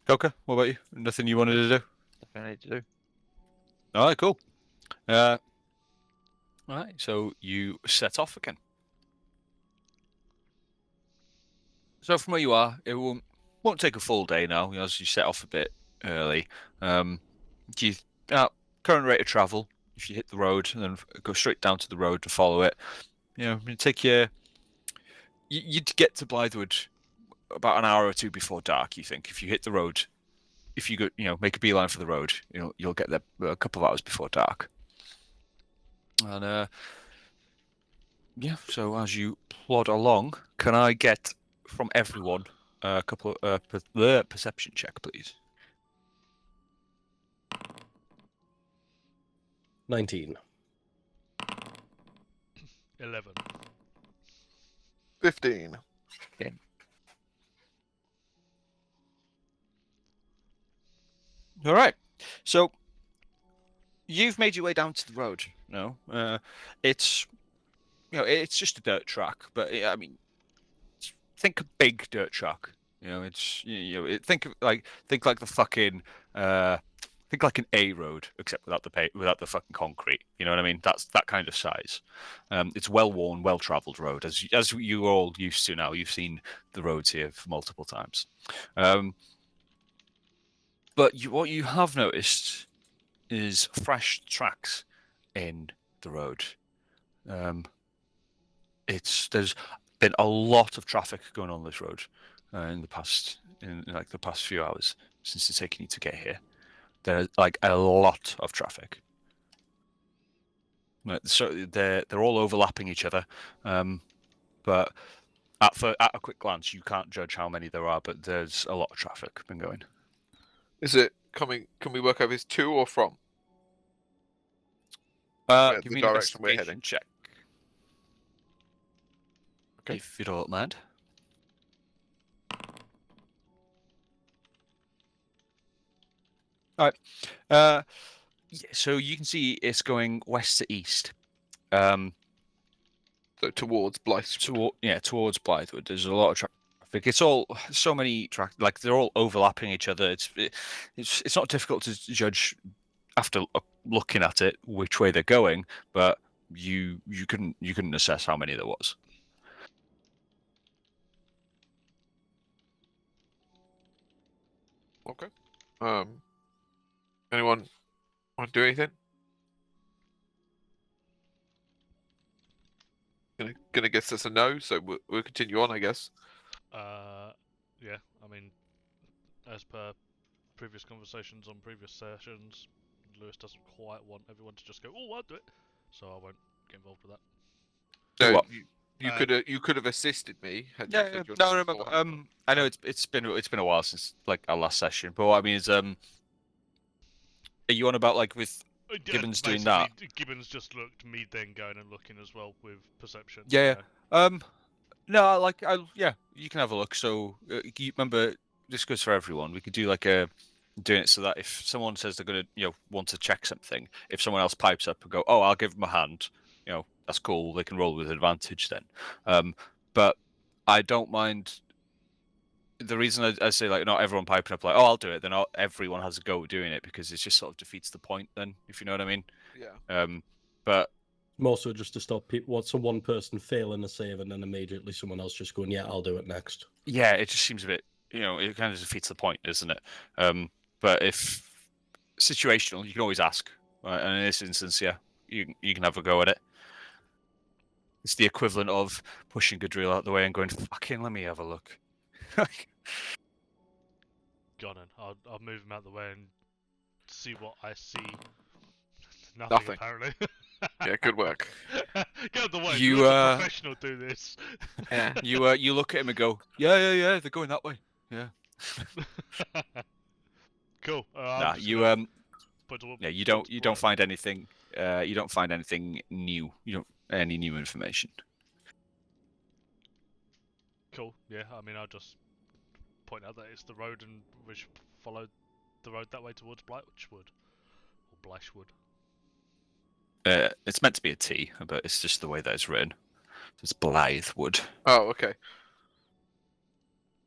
Coca, what about you? Nothing you wanted to do? Nothing I need to do. All right, cool. All right, so you set off again. So from where you are, it won't take a full day now. You know, as you set off a bit early. You current rate of travel. If you hit the road and then go straight down to the road to follow it, you know, it'd take you'd get to Blythewood about an hour or two before dark. You think if you hit the road, if you go, you know, make a beeline for the road, you'll get there a couple of hours before dark. And yeah, so as you plod along, can I get from everyone a couple of perception check, please? 19. 11. 15. All right. So you've made your way down to the road. No, it's it's just a dirt track, but I mean, think a big dirt track. You know, it's think like the fucking think like an A road, except without the fucking concrete. You know what I mean? That's that kind of size. It's well worn, well travelled road, as you all used to now. You've seen the roads here for multiple times. But what you have noticed is fresh tracks in the road. There's been a lot of traffic going on this road in the past few hours since it's taken you to get here. There's like a lot of traffic. So they're all overlapping each other, but at a quick glance you can't judge how many there are. But there's a lot of traffic been going. Is it coming? Can we work out if it's to or from? Give the me an direction we're investigation heading. check, Okay. if you don't mind. All right. Yeah, so you can see it's going west to east. So towards Blythe. Towards Blythewood. There's a lot of traffic. It's all so many like they're all overlapping each other. It's not difficult to judge after looking at it which way they're going, but you couldn't assess how many there was. Okay. Anyone want to do anything? Gonna guess that's a no, so we'll continue on, I guess. Yeah, I mean, as per previous conversations on previous sessions, Lewis doesn't quite want everyone to just go, "Oh, I'll do it," so I won't get involved with that. So What? you could have assisted me. Had you said your No, name remember. beforehand. I know it's been a while since like our last session, but what I mean is, are you on about like with Gibbons doing that? Basically, Gibbons just looked, me then going and looking as well with perception. Yeah. you know. No, yeah, you can have a look. So you remember, this goes for everyone. We could do like doing it so that if someone says they're gonna want to check something, if someone else pipes up and go, oh, I'll give them a hand, that's cool. They can roll with advantage then. But I don't mind the reason I say like not everyone piping up like, oh, I'll do it, then everyone has a go at doing it, because it just sort of defeats the point. Then, if you know what I mean. Yeah. But More so just to stop people. What's one person failing a save and then immediately someone else just going, "Yeah, I'll do it next." yeah, it just seems a bit, it kind of defeats the point, isn't it? But if situational, you can always ask. Right? And in this instance, yeah, you can have a go at it. It's the equivalent of pushing Gadriel out the way and going, "Fucking, let me have a look." Gone on. I'll move him out the way and see what I see. Nothing. Apparently. Yeah, good work. Get out the way. You, You let a professional do this. Yeah. You look at him and go, yeah, they're going that way. Yeah. Cool. Nah, you don't find anything. You don't find anything new. You don't any new information. Cool. Yeah. I mean, I'll just point out that it's the road, and we should follow the road that way towards Blyshwood or Blyshwood. It's meant to be a T, but it's just the way that it's written. It's Blythewood. Oh, okay.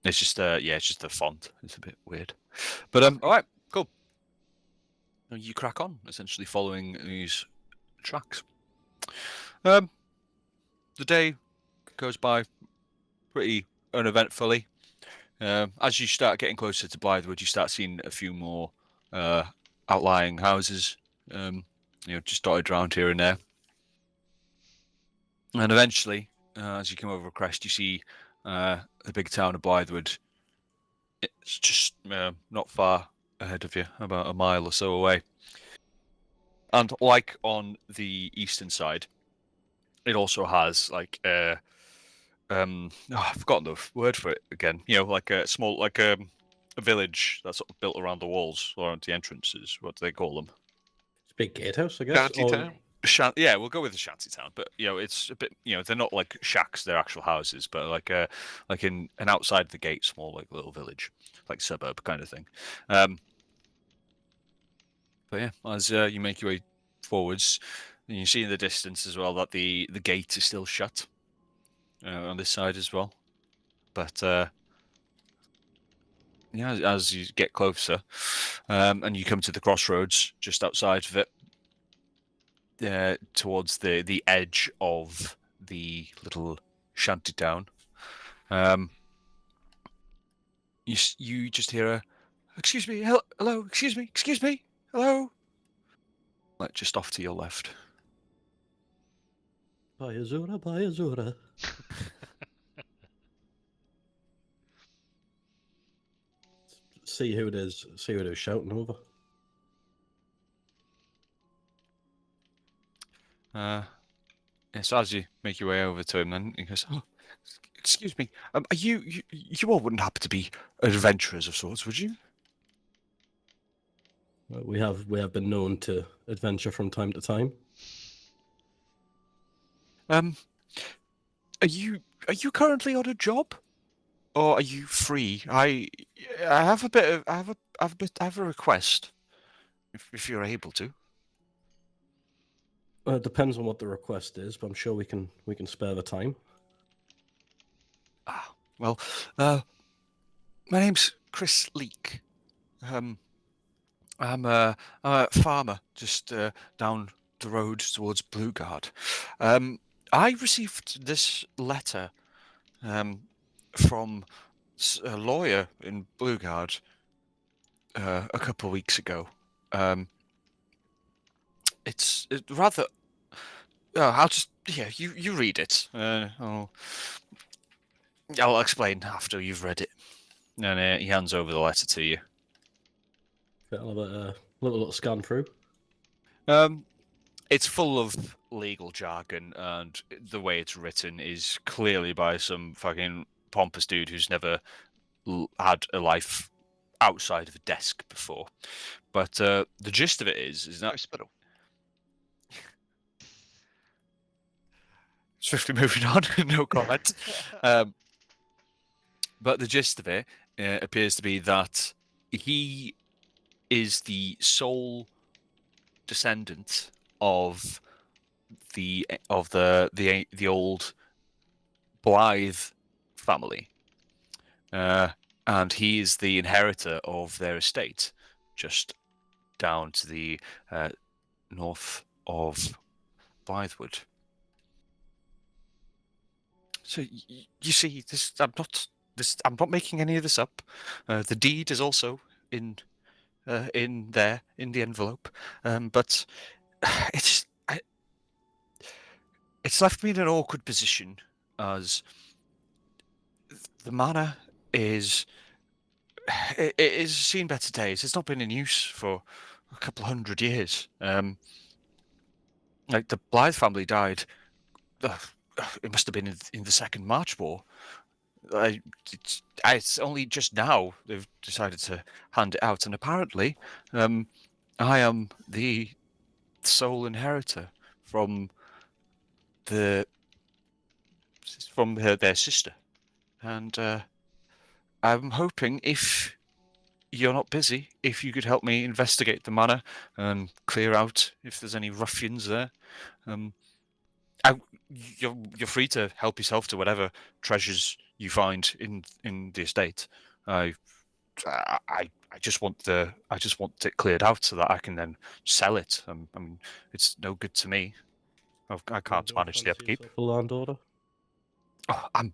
It's just it's just the font. It's a bit weird. But all right, cool. You crack on, essentially following these tracks. The day goes by pretty uneventfully. As you start getting closer to Blythewood, you start seeing a few more outlying houses, just dotted around here and there. And eventually, as you come over a crest, you see the big town of Blythewood. It's just not far ahead of you, about a mile or so away. And like on the eastern side, it also has like I've forgotten the word for it again. Like a small, like a village that's sort of built around the walls or around the entrances. What do they call them? It's a big gatehouse, I guess. Shanty town. Yeah, we'll go with the shanty town. But it's a bit, they're not like shacks; they're actual houses. But like in an outside the gate, small like little village, like suburb kind of thing. But yeah, as you make your way forwards, and you see in the distance as well that the gate is still shut on this side as well. But as you get closer, and you come to the crossroads just outside of it, towards the edge of the little shanty town, you just hear a, "Excuse me, hello, excuse me, hello," like just off to your left. Bayazura, Bayazura. See who it is. See who it is shouting over. So as you make your way over to him, then he goes, "Oh, excuse me, are you all wouldn't happen to be adventurers of sorts, would you?" We have been known to adventure from time to time. Are you currently on a job, or are you free? I have a request, if you're able to. It depends on what the request is, but I'm sure we can spare the time. Well, my name's Chris Leake. I'm a farmer just down the road towards Blueguard. I received this letter from a lawyer in Blueguard a couple of weeks ago. It's rather. I'll just you read it. I'll explain after you've read it. And he hands over the letter to you. I'll have a little scan through. It's full of legal jargon, and the way it's written is clearly by some fucking pompous dude who's never had a life outside of a desk before. But the gist of it is that Hospital. swiftly moving on, no comment. But the gist of it appears to be that he is the sole descendant of the old Blythe family. and he is the inheritor of their estate, just down to the north of Blythewood. So you see, I'm not making any of this up. The deed is also in there in the envelope, but it's it's left me in an awkward position as the manor is it is seen better days. It's not been in use for a couple of 100 years. Like the Blythe family died. It must have been in the Second March War. It's only just now they've decided to hand it out, and apparently, I am the sole inheritor from their sister, and I'm hoping, if you're not busy, if you could help me investigate the manor and clear out if there's any ruffians there. You're free to help yourself to whatever treasures you find in the estate. I just want it cleared out so that I can then sell it. I mean, it's no good to me. I can't Don't manage the fancy upkeep. yourself a landowner? Oh, I'm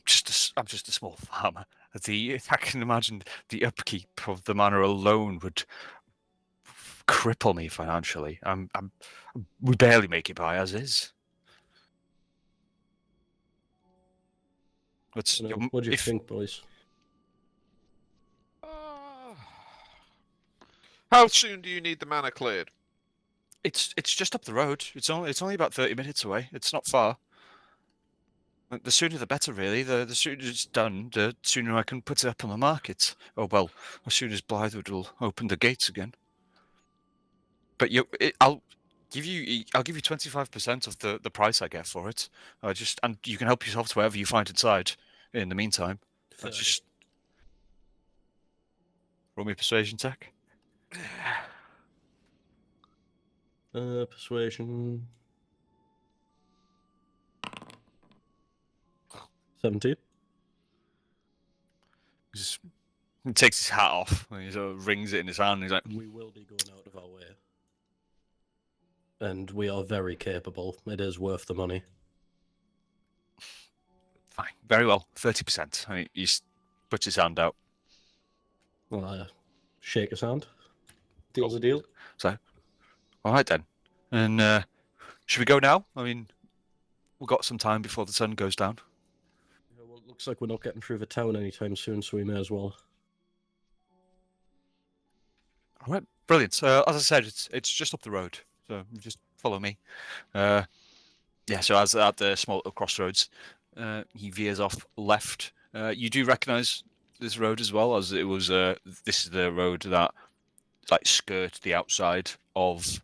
just a small farmer. I can imagine the upkeep of the manor alone would cripple me financially. We barely make it by as is. But You know, what do you think, boys? How soon do you need the manor cleared? It's just up the road. It's only about 30 minutes away. It's not far. The sooner the better, really. The sooner it's done, the sooner I can put it up on the market. Oh well, as soon as Blythewood will open the gates again. But I'll give you 25% of the price I get for it. And you can help yourself to whatever you find inside. In the meantime, just roll me a persuasion check. Persuasion. 17. He takes his hat off and he sort of rings it in his hand. And he's like, We will be going out of our way. And we are very capable. It is worth the money. fine, very well, 30%. He puts his hand out. Well, shake his hand. Deal's a deal. So, all right then. And should we go now? I mean, we've got some time before the sun goes down. Yeah, well, it looks like we're not getting through the town anytime soon, so we may as well. All right, brilliant. As I said, it's just up the road, so just follow me. Yeah. So as at the small little crossroads, he veers off left. You do recognise this road as well, as it was. This is the road that like skirts the outside of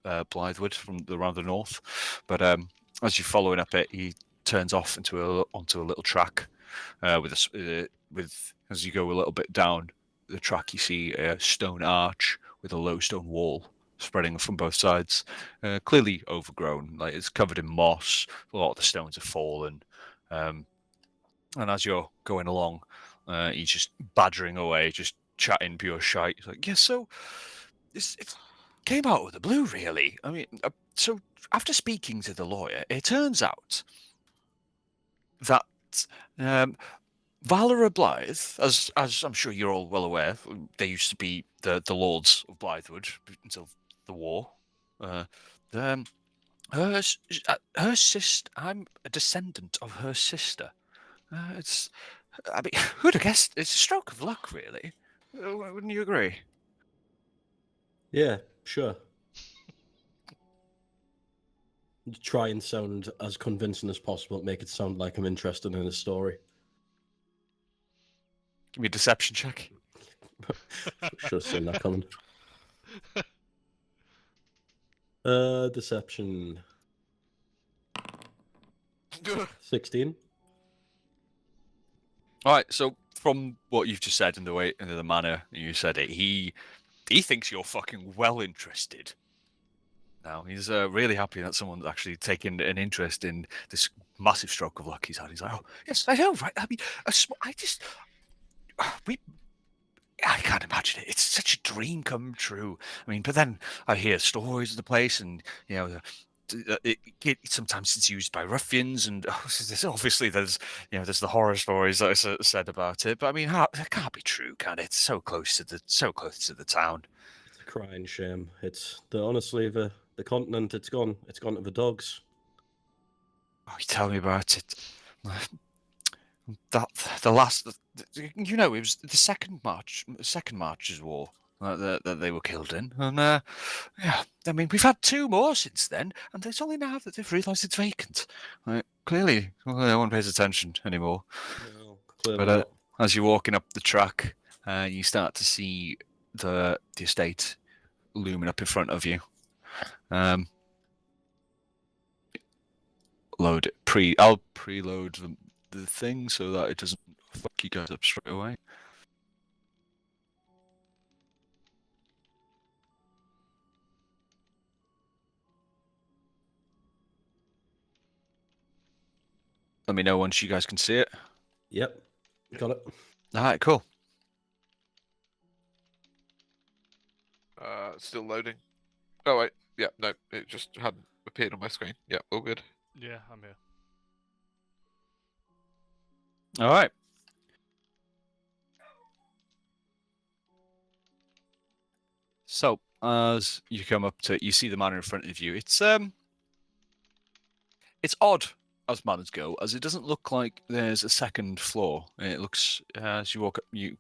Blythewood from around the north. But as you're following up it, he turns off onto a little track. With as you go a little bit down the track, you see a stone arch with a low stone wall spreading from both sides, clearly overgrown. Like it's covered in moss. A lot of the stones have fallen. And as you're going along, he's just badgering away, just chatting pure shite. He's like, yeah, so it came out of the blue, really. I mean, so after speaking to the lawyer, it turns out that Valera Blythe, as I'm sure you're all well aware, they used to be the lords of Blythewood until the war. Her sister. I'm a descendant of her sister. I mean, who'd have guessed? It's a stroke of luck, really. Wouldn't you agree? Yeah, sure. Try and sound as convincing as possible. Make it sound like I'm interested in the story. Give me a deception check. Should have seen that coming. Deception. 16. All right. So from what you've just said and the manner you said it, he thinks you're fucking well interested. Now he's really happy that someone's actually taken an interest in this massive stroke of luck he's had. He's like, oh yes, I know, right? I mean, we. I can't imagine it. It's such a dream come true. I mean, but then I hear stories of the place, and sometimes it's used by ruffians, and obviously there's the horror stories that I said about it. But I mean, that can't be true, can it? It's so close to the town. It's a crying shame. Honestly, the continent, it's gone. It's gone to the dogs. Oh, you tell me about it. That the last, it was the second March's War that they were killed in, and yeah, I mean we've had 2 more since then, and it's only now that they've realised it's vacant. Clearly, no one pays attention anymore. No, clearly But not. as you're walking up the track, you start to see the estate looming up in front of you. I'll preload the thing so that it doesn't fuck you guys up straight away. Let me know once you guys can see it. Yep, got it. All right, cool. Still loading. Oh wait, yeah, no, it just hadn't appeared on my screen. Yeah, all good. Yeah, I'm here. All right. So as you come up to it, you see the manor in front of you. It's odd as manors go, as it doesn't look like there's a second floor. It looks as you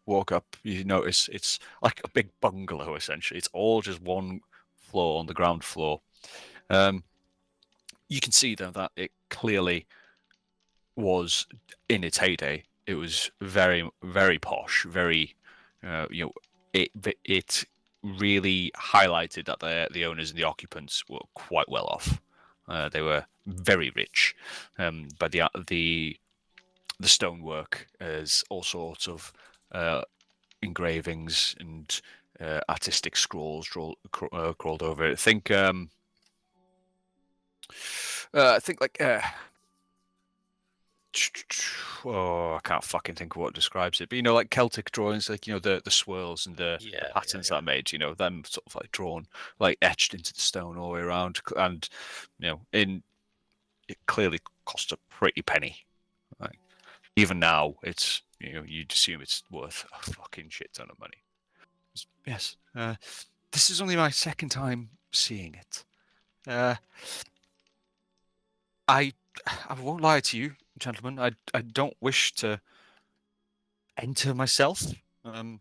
walk up, you notice it's like a big bungalow essentially. It's all just one floor on the ground floor. You can see though that it clearly was in its heyday. It was very, very posh. Very, it really highlighted that the owners and the occupants were quite well off. They were very rich. But the stonework is all sorts of engravings and artistic scrolls crawled over it. Think like oh, I can't fucking think of what describes it, but like Celtic drawings, like the swirls and the patterns that are made, them sort of like drawn, like etched into the stone all the way around, and it clearly cost a pretty penny. Like, even now, it's you'd assume it's worth a fucking shit ton of money. Yes, this is only my second time seeing it. I won't lie to you, gentlemen. I don't wish to enter myself. I'm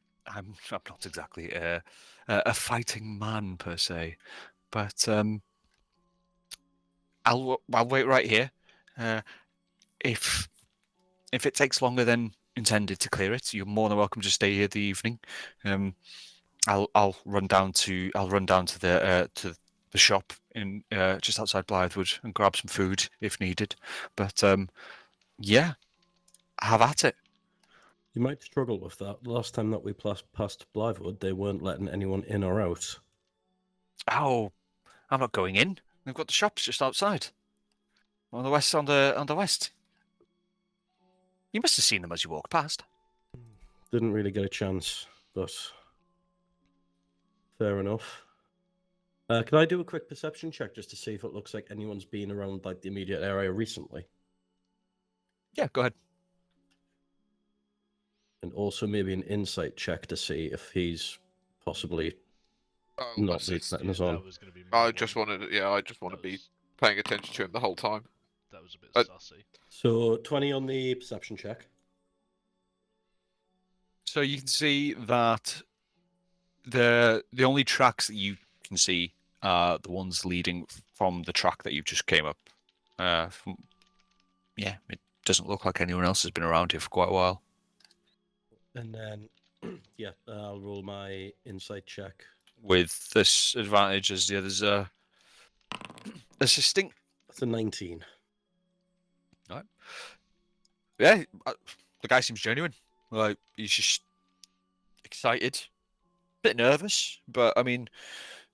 not exactly a fighting man per se, but I'll wait right here. If it takes longer than intended to clear it, you're more than welcome to stay here the evening. I'll run down to the shop in just outside Blythewood and grab some food if needed. But yeah, have at it. You might struggle with that. The last time that we passed Blythewood, they weren't letting anyone in or out. Oh, I'm not going in. They've got the shops just outside. On the west. On the west. You must have seen them as you walked past. Didn't really get a chance, but fair enough. Can I do a quick perception check just to see if it looks like anyone's been around like the immediate area recently? Yeah, go ahead. And also maybe an insight check to see if he's possibly Oh, not that's letting it. us on. That was going to be. I my just one. wanted, I just want to That be was- paying attention to him the whole time. That was a bit Uh, sussy. So 20 on the perception check. So you can see that the only tracks that you can see are the ones leading from the track that you just came up. Yeah, it doesn't look like anyone else has been around here for quite a while. And then, yeah, I'll roll my insight check. With this advantage, as there's a distinct. That's a 19. Yeah, the guy seems genuine. Like he's just excited, bit nervous, but I mean,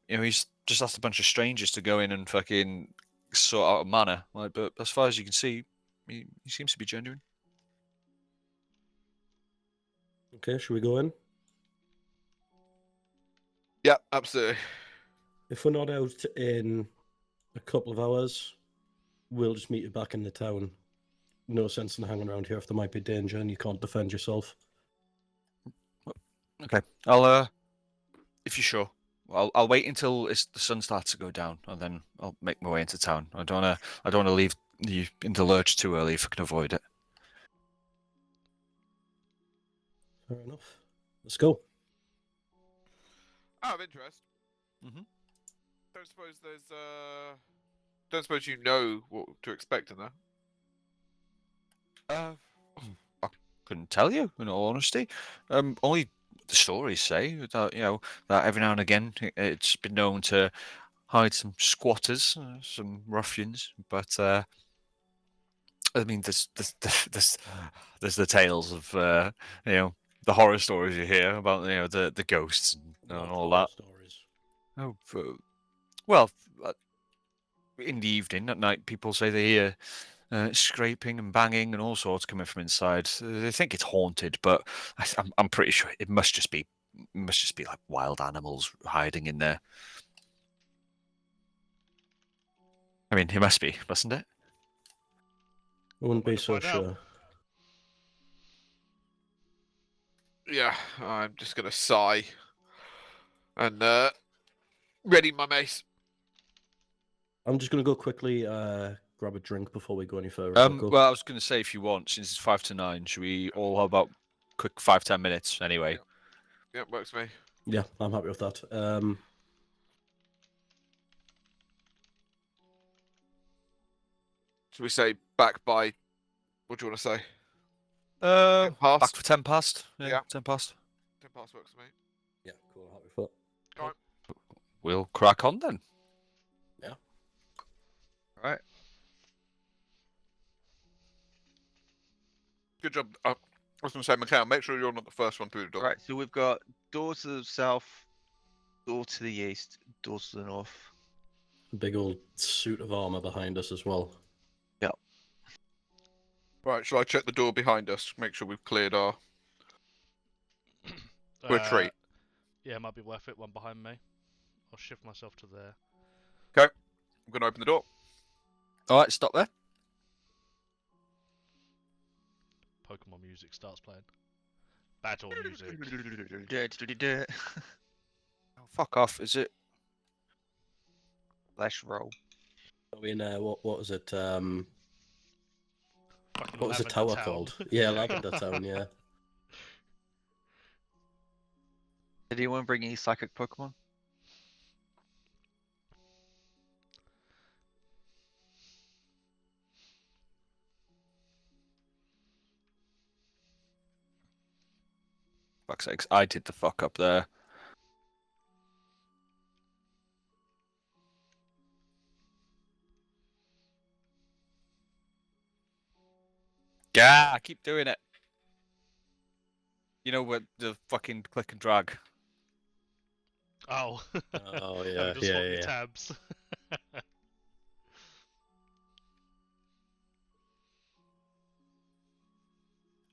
he's just asked a bunch of strangers to go in and fucking sort out a manor. Like, but as far as you can see, he seems to be genuine. Okay, should we go in? Yeah, absolutely. If we're not out in a couple of hours, we'll just meet you back in the town. No sense in hanging around here if there might be danger and you can't defend yourself. Okay, if you're sure, I'll wait until the sun starts to go down, and then I'll make my way into town. I don't wanna leave you in the lurch too early if I can avoid it. Fair enough. Let's go. Out of interest, Mhm. don't suppose you know what to expect in there. I couldn't tell you, in all honesty. Only the stories say that that every now and again it's been known to hide some squatters, some ruffians, but I mean, there's the tales of the horror stories you hear about the ghosts and Not all horror that. stories. Oh, well, in the evening at night, people say they hear scraping and banging and all sorts coming from inside. They think it's haunted, but I'm pretty sure it must just be like wild animals hiding in there. I mean, it must be, mustn't it? I wouldn't Way be to so find out. sure. Yeah, I'm just gonna sigh and ready my mace. I'm just gonna go quickly grab a drink before we go any further. Is that cool? Well, I was going to say, if you want, since it's 5 to 9, should we all have about quick 5-10 minutes anyway? Yeah, works for me. Yeah, I'm happy with that. Should we say back by? What do you want to say? Back Past. for 10 past. Yeah. 10 past. 10 past works for me. Yeah, cool. Happy with that. We'll crack on then. Right. Good job. I was going to say, Mikhail, make sure you're not the first one through the door. Right. So we've got door to the south, door to the east, door to the north. A big old suit of armor behind us as well. Right, shall I check the door behind us? Make sure we've cleared our retreat. Yeah, it might be worth it. One behind me. I'll shift myself to there. I'm going to open the door. All right, stop there. Pokemon music starts playing. Battle music. Oh, fuck off. Is it? Let's roll. Are we in what was it? Fucking What was the Lavender tower Town. called? Yeah, Lavender Town, yeah. Did anyone bring any psychic Pokemon? Fuck's sakes, I did the fuck up there. Yeah, I keep doing it. You know what? The fucking click and drag. Oh. Oh Having yeah, to swap your yeah. tabs.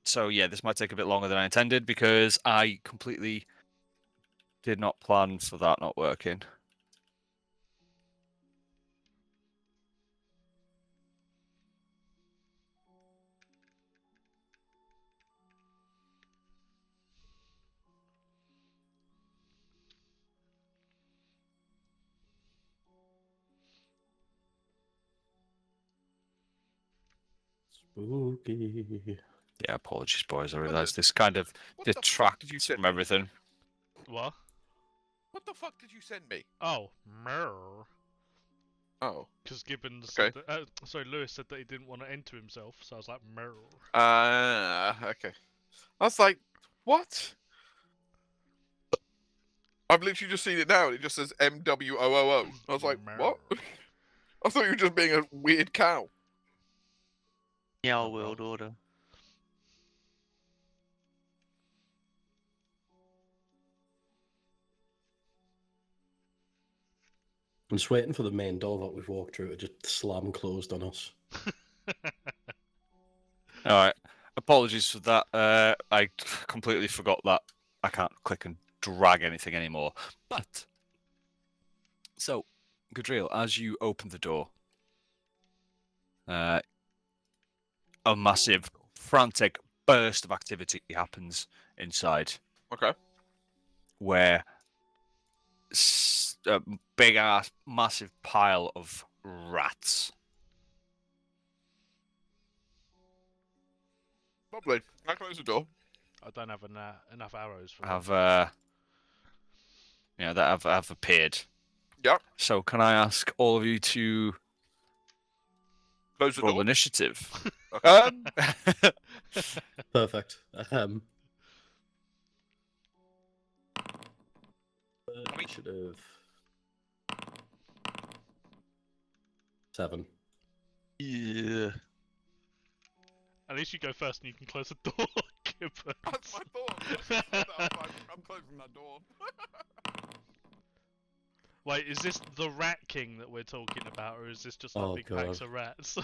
So yeah, this might take a bit longer than I intended because I completely did not plan for that not working. Spooky. Yeah, apologies, boys. I London, realise this kind of what the fuck detracts did you send from me? everything. What? What the fuck did you send me? Oh, mirror. Oh. Because Gibbons Okay. said that, sorry, Lewis said that he didn't want to enter himself, so I was like, mirror. Okay. I was like, what? I've literally just seen it now, and it just says MWOOO. I was like, what? I thought you were just being a weird cow. Yeah, World Order. I'm just waiting for the main door that we've walked through to just slam closed on us. All right. Apologies for that. I completely forgot that I can't click and drag anything anymore. But so, Gadriel, as you open the door, a massive, frantic burst of activity happens inside, Okay. where a big ass, massive pile of rats. Lovely. I close the door. I don't have enough arrows for Have them. that have appeared. Yep. So can I ask all of you to Close the roll door. initiative? Okay. Perfect. Initiative 7. Yeah. At least you go first and you can close the door. Gibbons. That's my thought. I'm closing that door. Wait, is this the Rat King that we're talking about, or is this just like Oh, big packs God. of rats?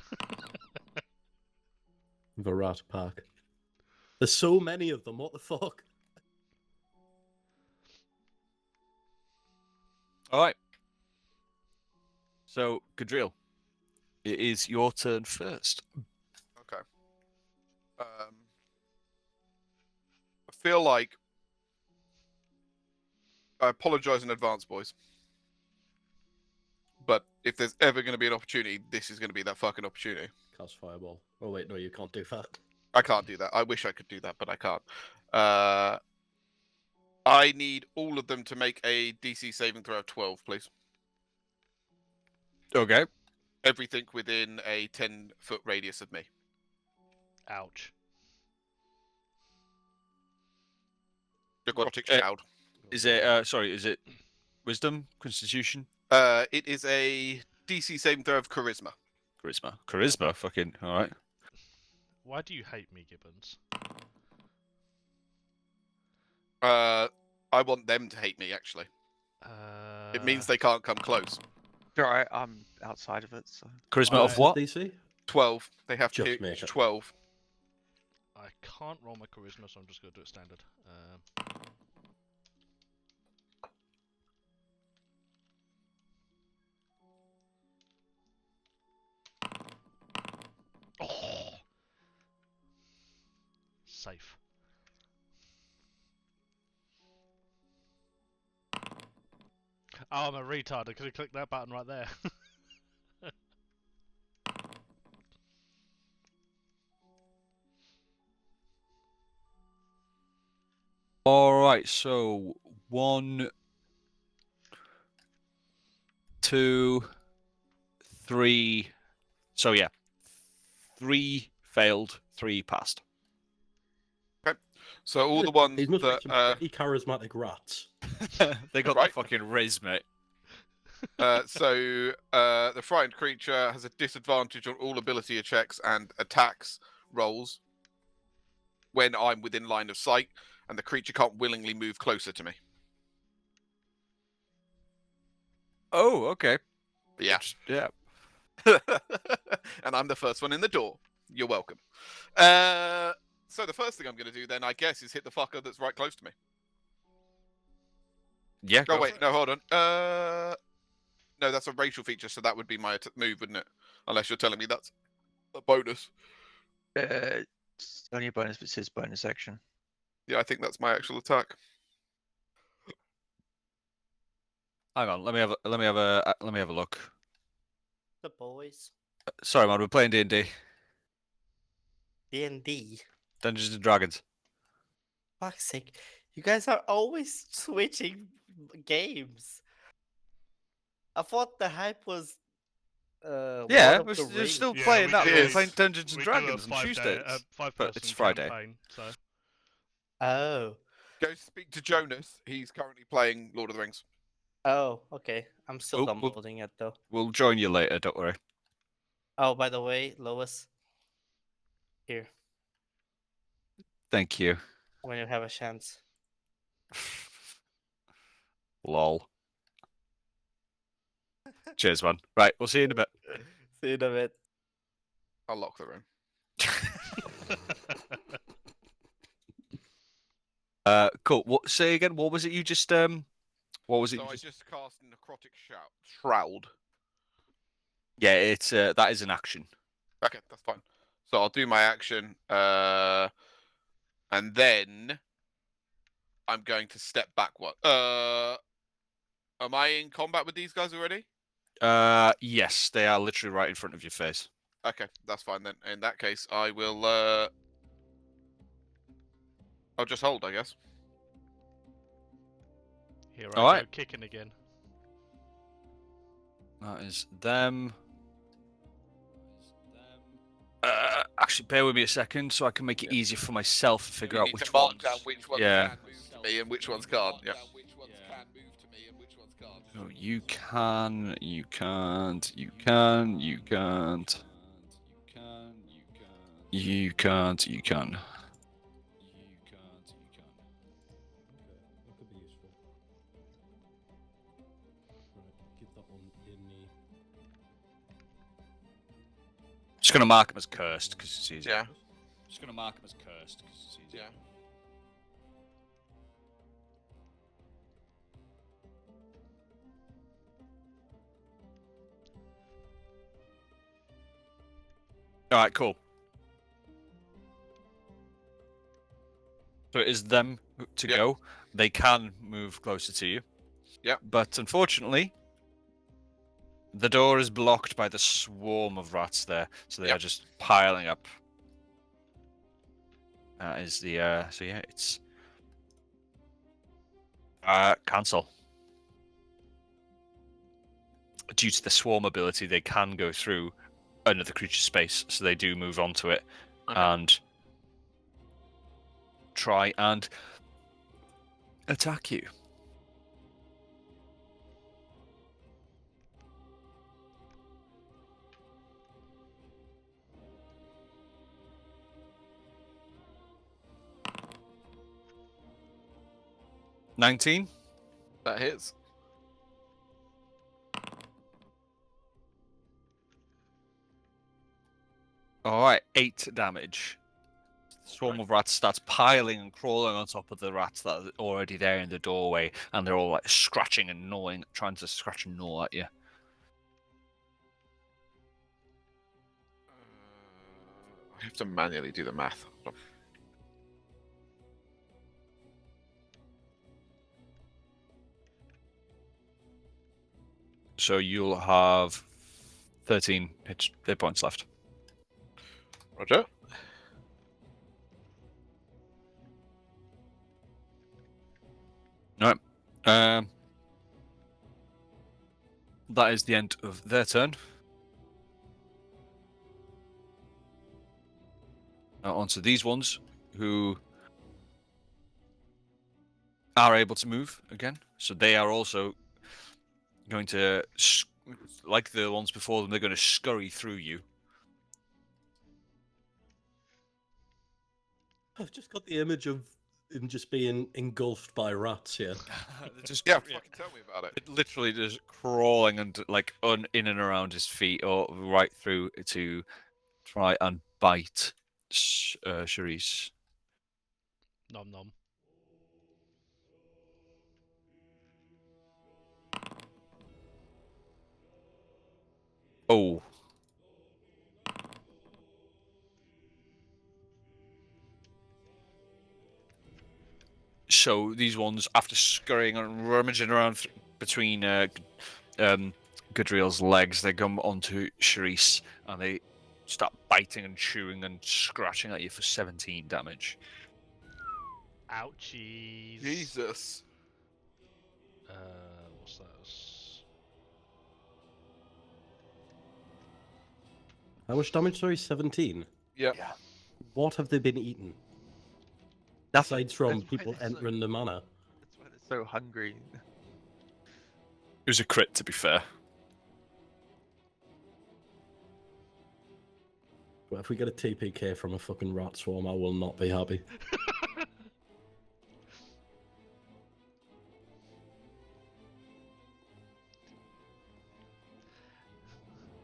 The rat pack. There's so many of them. What the fuck? All right. So, Gadriel, it is your turn first. Okay. I feel like I apologise in advance, boys. But if there's ever going to be an opportunity, this is going to be that fucking opportunity. Cast fireball. Oh wait, no, you can't do that. I can't do that. I wish I could do that, but I can't. I need all of them to make a DC saving throw of 12, please. Okay. Everything within a 10-foot radius of me. Ouch. Necrotic Uh, Shroud. Is it? Is it Wisdom, Constitution, It is a DC saving throw of Charisma. Charisma? Charisma. Fucking all right. Why do you hate me, Gibbons? I want them to hate me, actually. It means they can't come close. Alright, I'm outside of it, so. Charisma Alright. of what? DC? 12. They have Just to make hit it. 12. I can't roll my charisma, so I'm just going to do it standard. Oh! Safe. Oh, I'm a retard. I could have clicked that button right there. All right. So 1, 2, 3. So yeah, 3 failed, 3 passed. So all the ones These must be that... some pretty charismatic rats. They got Right. the fucking riz, mate. So the frightened creature has a disadvantage on all ability checks and attacks rolls when I'm within line of sight, and the creature can't willingly move closer to me. Oh, okay. Yeah. Yeah. And I'm the first one in the door. You're welcome. So the first thing I'm going to do then, I guess, is hit the fucker that's right close to me. Yeah. Oh, go wait, for it. no, hold on. No, that's a racial feature, so that would be my move, wouldn't it? Unless you're telling me that's a bonus. It's only a bonus, but it says bonus action. Yeah, I think that's my actual attack. Hang on. Let me have a look. The boys. Sorry, man. We're playing D&D, D&D. Dungeons and Dragons. Fuck's sake. You guys are always switching games. I thought the hype was Yeah, Lord of the we're still Yeah, playing we that. do. We're playing Dungeons and We do a Dragons on 5-day, Tuesdays. But 5-person it's Friday. campaign, so. Oh. Go speak to Jonas. He's currently playing Lord of the Rings. Oh, okay. I'm still Oh, downloading it though. We'll join you later. Don't worry. Oh, by the way, Lois. Here, Thank you. when you have a chance. Lol. Cheers, man. Right, we'll see you in a bit. See you in a bit. I'll lock the room. Cool. What? Say again. What was it you just What was it? So you I just... just cast Necrotic Shroud. Yeah, it's that is an action. Okay, that's fine. So I'll do my action, and then I'm going to step back. What? Am I in combat with these guys already? Yes, they are literally right in front of your face. Okay, that's fine then. In that case, I will. I'll just hold, I guess. Here I Alright. go kicking again. That is them. Actually, bear with me a second so I can make it easier for myself to figure You out need which to mark ones. down which ones Yeah. can move to me and which ones can't. Yeah. So you can, you can't, you can, you can't. You can't, you can. Okay, that could be useful. Right, keep that one in the. Just gonna mark him as cursed because it's easier. Yeah. Just gonna mark him as cursed because it's easier. Yeah. Alright, cool. So it is them to Yep. go. They can move closer to you. Yep. But unfortunately, the door is blocked by the swarm of rats there, so they Yep. are just piling up. That is the so yeah, it's cancel. Due to the swarm ability, they can go through another creature's space, so they do move onto it Okay. and try and attack you. $19. That hits. Alright, 8 damage. Swarm of rats starts piling and crawling on top of the rats that are already there in the doorway, and they're all like scratching and gnawing, trying to scratch and gnaw at you. I have to manually do the math. Hold on. So you'll have 13 hit points left. Roger. Alright. That is the end of their turn. Now on to these ones who are able to move again. So they are also going to, like the ones before them, they're going to scurry through you. I've just got the image of him just being engulfed by rats here. They're just, Yeah, fucking tell me about it. It literally just crawling and like in and around his feet or right through to try and bite Charisse. Nom nom. Oh. So these ones, after scurrying and rummaging around between Goodriel's legs, they come onto Charisse and they start biting and chewing and scratching at you for 17 damage. Ouchies. Jesus. What's that? How much damage? Sorry, 17. Yeah. What have they been eating? Nothing. Aside from That's why people they're so- entering the manor. That's why they're so hungry. It was a crit, to be fair. But if we get a TPK from a fucking rat swarm, I will not be happy.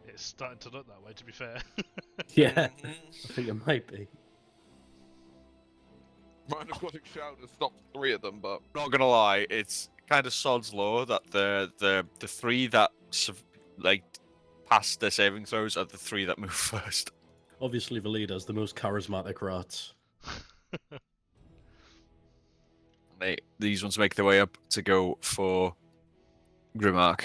It's starting to look that way, to be fair. Yeah, I think it might be. Mind if Aquatic Shout has stopped 3 of them, but Not gonna lie, it's kind of sod's law that the 3 that like pass their saving throws are the 3 that move first. Obviously, the leader's the most charismatic rats. These ones make their way up to go for Grimmark.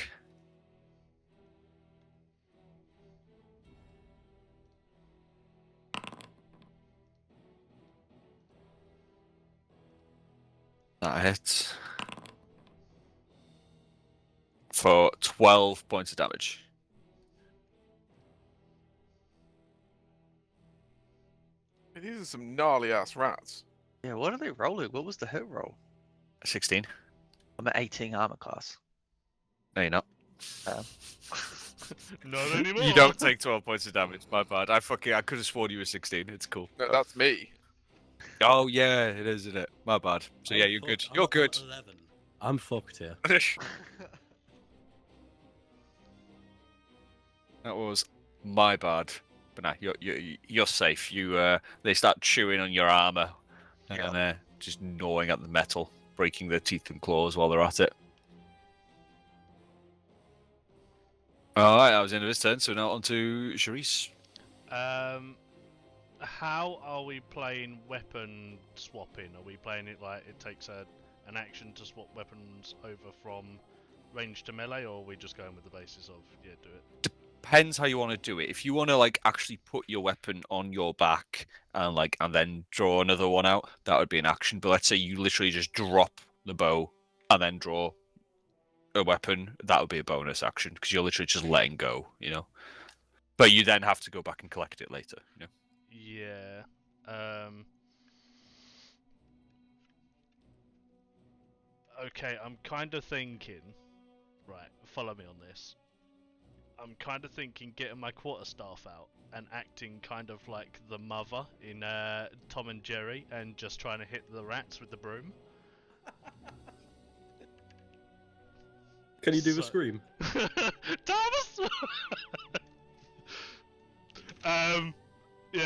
That hits for 12 points of damage. these are some gnarly ass rats. Yeah, what are they rolling? What was the hit roll? 16. I'm at 18 armor class. No, you're not. Not anymore. You don't take 12 points of damage. My bad. I could have sworn you were 16. It's cool. No, that's me. Oh yeah, it is, isn't it? My bad. So yeah, you're good. You're good. 11. I'm fucked here. That was my bad. But nah, you're safe. They start chewing on your armor and just gnawing at the metal, breaking their teeth and claws while they're at it. All right, that was the end of his turn. So now on to Charisse. How are we playing weapon swapping? Are we playing it like it takes an action to swap weapons over from range to melee, or are we just going with the basis of do it? Depends how you want to do it. If you want to like actually put your weapon on your back and then draw another one out, that would be an action. But let's say you literally just drop the bow and then draw a weapon, that would be a bonus action because you're literally just letting go, But you then have to go back and collect it later, Yeah. Okay, I'm kind of thinking. Right, follow me on this. I'm kind of thinking getting my quarterstaff out and acting kind of like the mother in Tom and Jerry and just trying to hit the rats with the broom. Can you do the scream? Thomas! Yeah.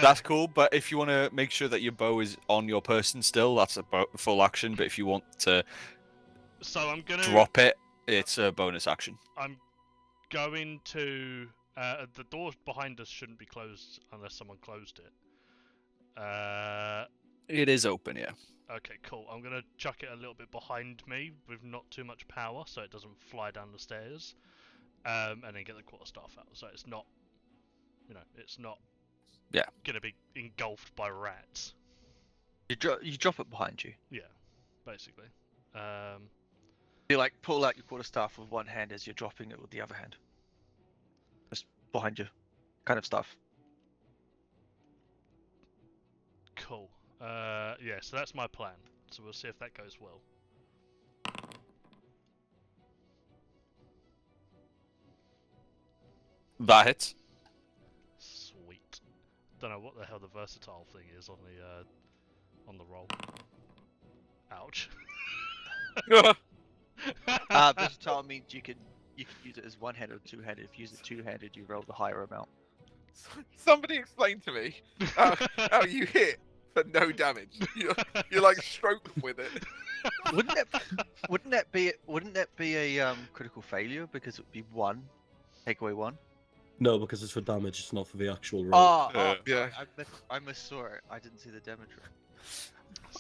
That's cool, but if you want to make sure that your bow is on your person still, that's a full action. But if you want to I'm gonna drop it, it's a bonus action. I'm going to. The door behind us shouldn't be closed unless someone closed it. It is open, yeah. Okay, cool. I'm gonna chuck it a little bit behind me with not too much power, so it doesn't fly down the stairs, and then get the quarterstaff out. So it's not, it's not. Yeah. Gonna be engulfed by rats. You drop it behind you. Yeah, basically. You like pull out your quarterstaff with one hand as you're dropping it with the other hand. Just behind you, kind of stuff. Cool. Yeah, so that's my plan. So we'll see if that goes well. That hits. Sweet. Don't know what the hell the versatile thing is on the roll. Ouch. Versatile means you can use it as one-handed or two-handed. If you use it two-handed, you roll the higher amount. Somebody explain to me how you hit for no damage. You like stroke them with it. Wouldn't that be a critical failure because it would be one, take away one? No, because it's for damage. It's not for the actual roll. Yeah. I missaw it. I didn't see the damage roll.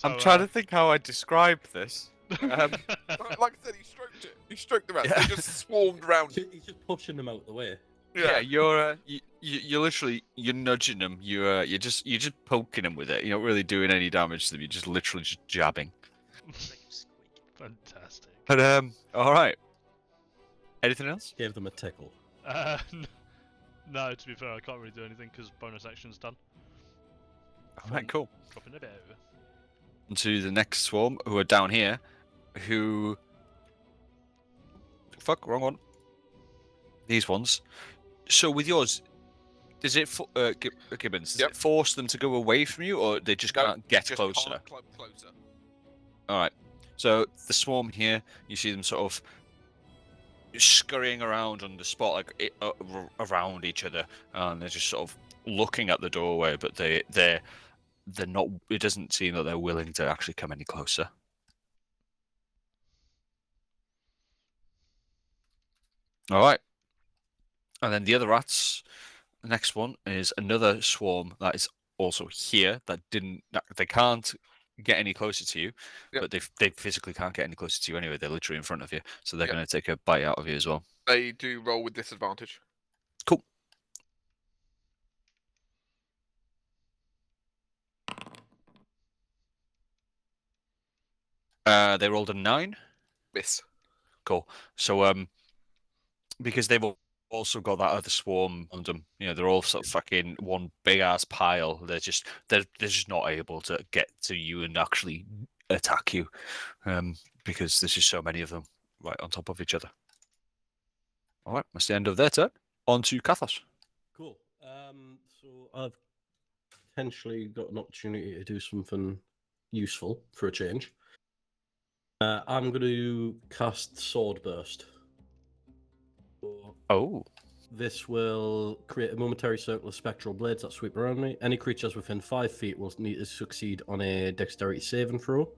I'm trying to think how I describe this. Like I said, he stroked it. He stroked the rats. They just swarmed round. He's just pushing them out the way. Yeah, you're literally nudging them. You're just poking them with it. You're not really doing any damage to them. You're just literally just jabbing. Fantastic. But all right. Anything else? Gave them a tickle. No, to be fair, I can't really do anything because bonus action's done. All right, cool. Dropping a bit over. To the next swarm, who are down here, who... Fuck, wrong one. These ones. So with yours, does it, Gibbons, does Yep. it force them to go away from you, or they just can't get Just closer? can't climb closer. All right. So the swarm here, you see them sort of scurrying around on the spot, like around each other, and they're just sort of looking at the doorway, but they're they're not. It doesn't seem that they're willing to actually come any closer. All right, and then the other rats. The next one is another swarm that is also here. They can't get any closer to you, Yep. but they physically can't get any closer to you anyway. They're literally in front of you, so they're Yep. going to take a bite out of you as well. They do roll with disadvantage. Cool. They rolled a 9. Miss. Cool. So because they've also got that other swarm on them, they're all sort of fucking one big ass pile. They're just not able to get to you and actually attack you, because there's just so many of them right on top of each other. All right, that's the end of their turn. On to Kathos. Cool. So I've potentially got an opportunity to do something useful for a change. I'm going to cast Sword Burst. So Oh, this will create a momentary circle of spectral blades that sweep around me. Any creatures within 5 feet will need to succeed on a dexterity saving throw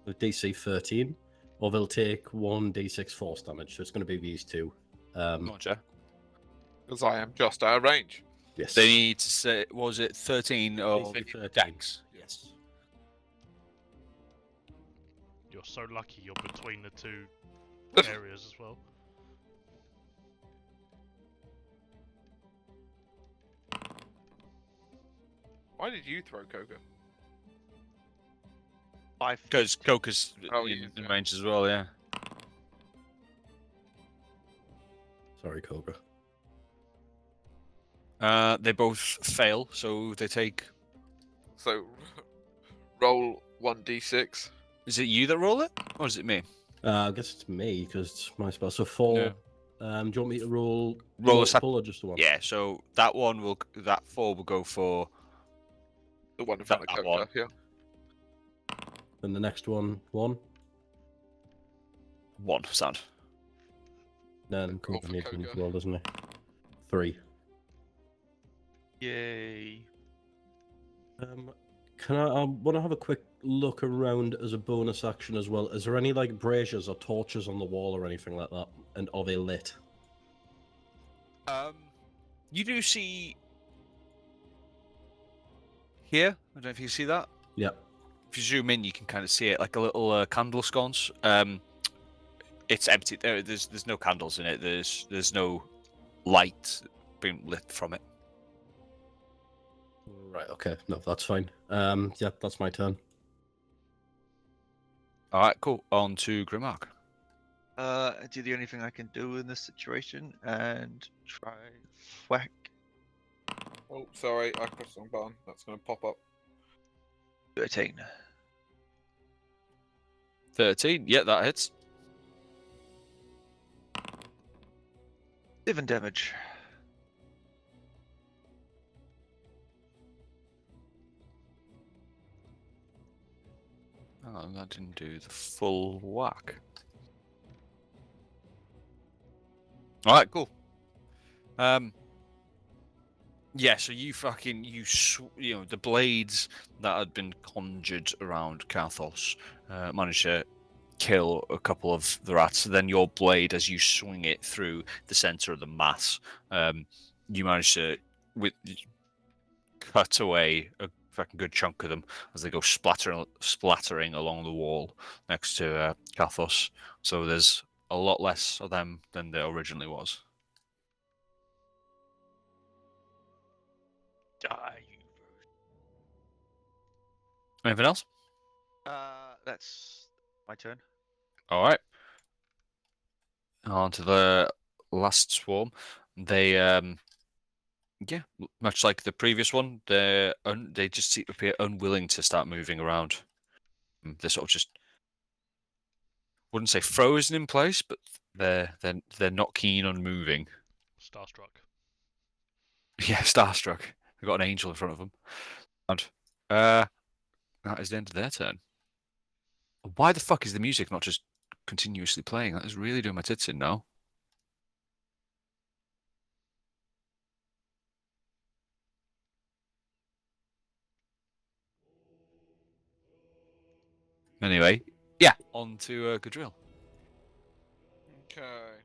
with DC 13, or they'll take 1d6 force damage. So it's going to be these two. gotcha. Because I am just out of range. Yes. They need to say, was it 13 or DC 13. Dex? Yes. You're so lucky you're between the two areas as well. Why did you throw Coco? 5 feet. Because Coca's Oh, he is, in yeah. range as well, yeah. Sorry, Cobra. They both fail, so they take. So, roll 1d6. Is it you that roll it, or is it me? I guess it's me because it's my spell. So 4. Yeah. Do you want me to roll Roll a sep- multiple or just the one? Yeah. So that 4 will go for The one in front of That Coco, one. yeah. And the next one, 1. 1 sound. Then Roll Cobra for needs one Koga. as well, doesn't he? 3. Yay. Can I want to have a quick look around as a bonus action as well? Is there any like braziers or torches on the wall or anything like that? And are they lit? You do see here. I don't know if you see that. Yep. If you zoom in, you can kind of see it like a little candle sconce. It's empty. There's no candles in it. There's no light being lit from it. Right. Okay. No, that's fine. Yeah, that's my turn. All right, cool. On to Grimmark. Do the only thing I can do in this situation and try whack. Oh, sorry, I pressed the wrong button. That's going to pop up. 13. 13. Yeah, that hits. 7 damage. Oh, that didn't do the full whack. All right, cool. Yeah, so you the blades that had been conjured around Kathos managed to kill a couple of the rats. Then your blade, as you swing it through the center of the mass, you manage to cut away a fucking good chunk of them as they go splattering along the wall next to Kathos. So there's a lot less of them than there originally was. Die. Anything else? That's my turn. All right. On to the last swarm. They, much like the previous one, they just appear unwilling to start moving around. They're sort of just, wouldn't say frozen in place, but they're not keen on moving. Starstruck. Yeah, starstruck. They've got an angel in front of them. And that is the end of their turn. Why the fuck is the music not just continuously playing? That is really doing my tits in now. Anyway, yeah, on to Gadriel. Okay.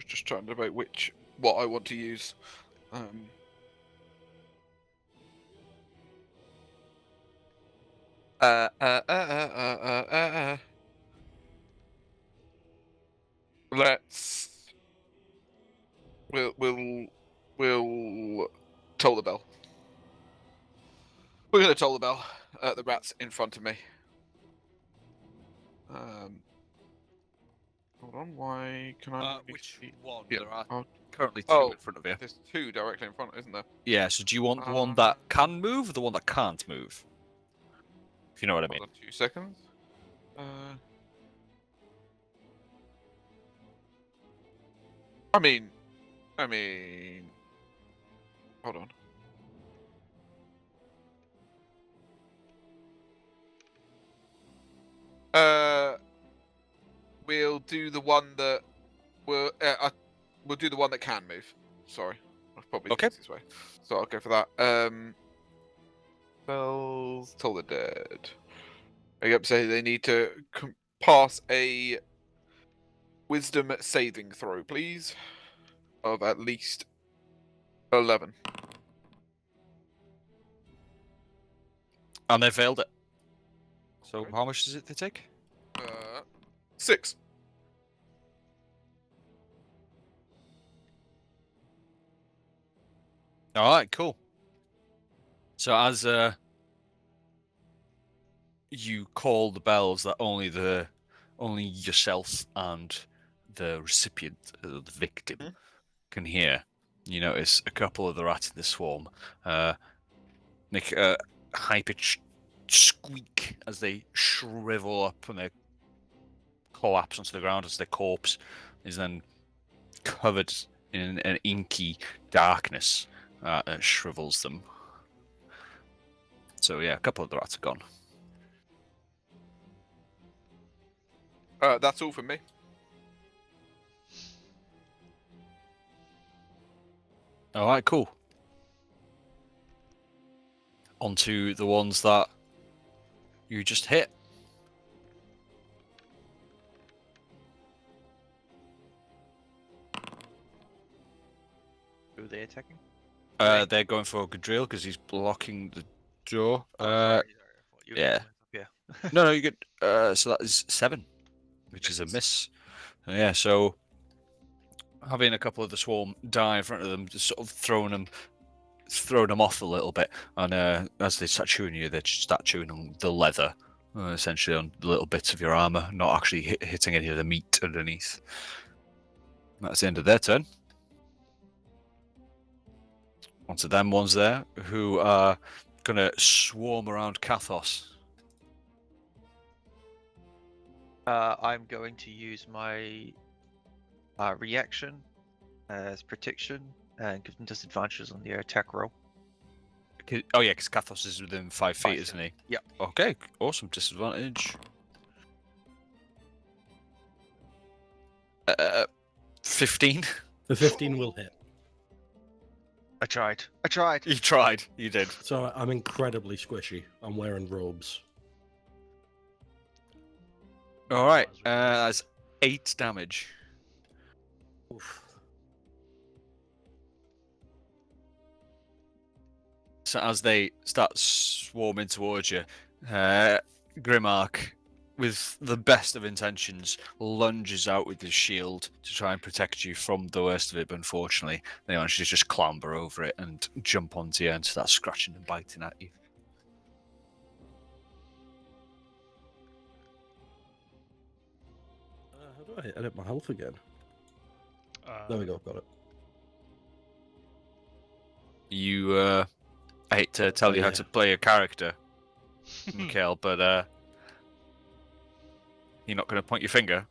Just trying to debate what I want to use. Uh, uh, uh, uh, uh, uh, uh. Let's. We'll toll the bell. We're gonna toll the bell at the rats in front of me. Hold on. Why can I? Which one? Yeah. There are Oh, currently two oh, in front of you. there's two directly in front, isn't there? Yeah, so do you want the one that can move or the one that can't move? If you know what I mean. Hold on 2 seconds. I mean, hold on. We'll do the one that we'll do the one that can move. Sorry, that's probably Okay. the easiest way. So I'll go for that. Spells Toll the Dead. I got to say they need to pass a Wisdom saving throw, please, of at least 11. And they failed it. So Okay. how much does it they take? 6. All right, cool. So as you call the bells that only yourself and the recipient, the victim, can hear, you notice a couple of the rats in the swarm make a high-pitched squeak as they shrivel up and they collapse onto the ground as their corpse is then covered in an inky darkness that shrivels them. So yeah, a couple of the rats are gone. That's all from me. All right, cool. Onto the ones that you just hit. Who are they attacking? They're going for Gadriel because he's blocking the door. Sorry, I thought you were yeah. up here. No, you get. So that is 7, which is a miss. Yeah, so having a couple of the swarm die in front of them, just sort of throwing them off a little bit, and as they start chewing you, they just start chewing on the leather, essentially on the little bits of your armor, not actually hitting any of the meat underneath. That's the end of their turn. Onto them ones there, who are gonna swarm around Kathos. I'm going to use my reaction as protection and give them disadvantages on their attack roll. Oh yeah, because Kathos is within 5 feet, 5 isn't he? Yep. Okay, awesome. Disadvantage. 15. The 15 will hit. I tried. You tried. You did. So I'm incredibly squishy. I'm wearing robes. All right. That's 8 damage. Oof. So as they start swarming towards you, Grimmark, with the best of intentions, lunges out with his shield to try and protect you from the worst of it, but unfortunately, they manage to just clamber over it and jump onto you and start scratching and biting at you. How do I edit my health again? There we go, got it. You, I hate to tell you how to play a character, Mikhail, but you're not going to point your finger?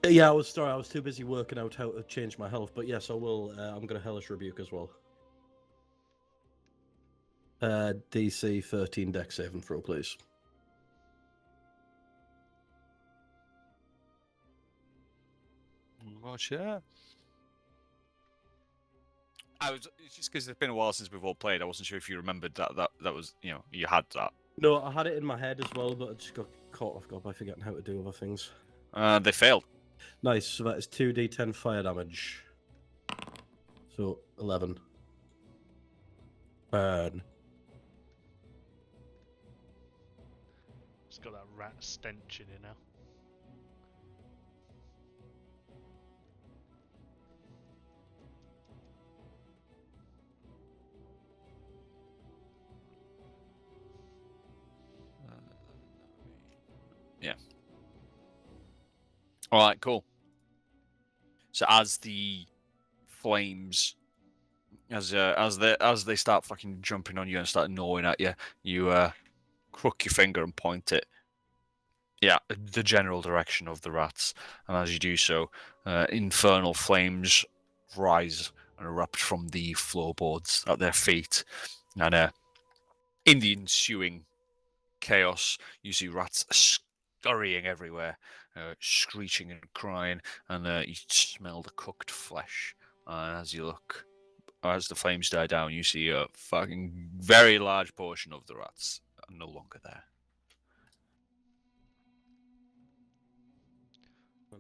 Yeah, I was too busy working out how to change my health, but yes, I will. I'm going to Hellish Rebuke as well. DC 13 dex saving throw, please. Much, yeah. It's just because it's been a while since we've all played. I wasn't sure if you remembered that was, you had that. No, I had it in my head as well, but I just got caught off guard by forgetting how to do other things. They failed. Nice, so that is 2d10 fire damage. So, 11. Burn. It's got that rat stench in it now. Yeah. All right, cool. So as the flames, as they start fucking jumping on you and start gnawing at you, you crook your finger and point it, the general direction of the rats. And as you do so, infernal flames rise and erupt from the floorboards at their feet, and in the ensuing chaos, you see rats scurrying everywhere, screeching and crying, and you smell the cooked flesh. As the flames die down, you see a fucking very large portion of the rats are no longer there.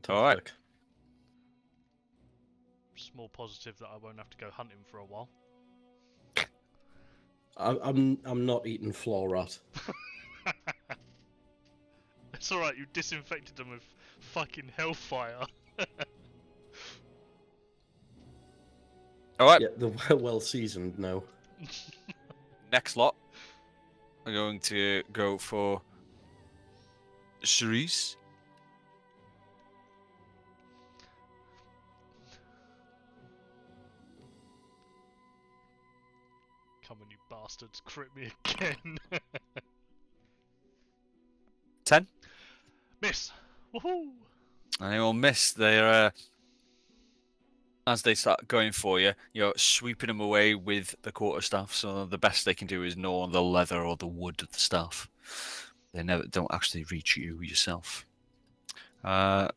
All right. Fantastic. Small positive that I won't have to go hunting for a while. I'm not eating floor rat. It's alright, you disinfected them with fucking hellfire. All right. Yeah, they're well seasoned now. Next lot are going to go for Cerise. Come on, you bastards, crit me again. 10. Miss! Woohoo! And they will miss. They're as they start going for you, you're sweeping them away with the quarterstaff. So the best they can do is gnaw on the leather or the wood of the staff. They don't actually reach you yourself. And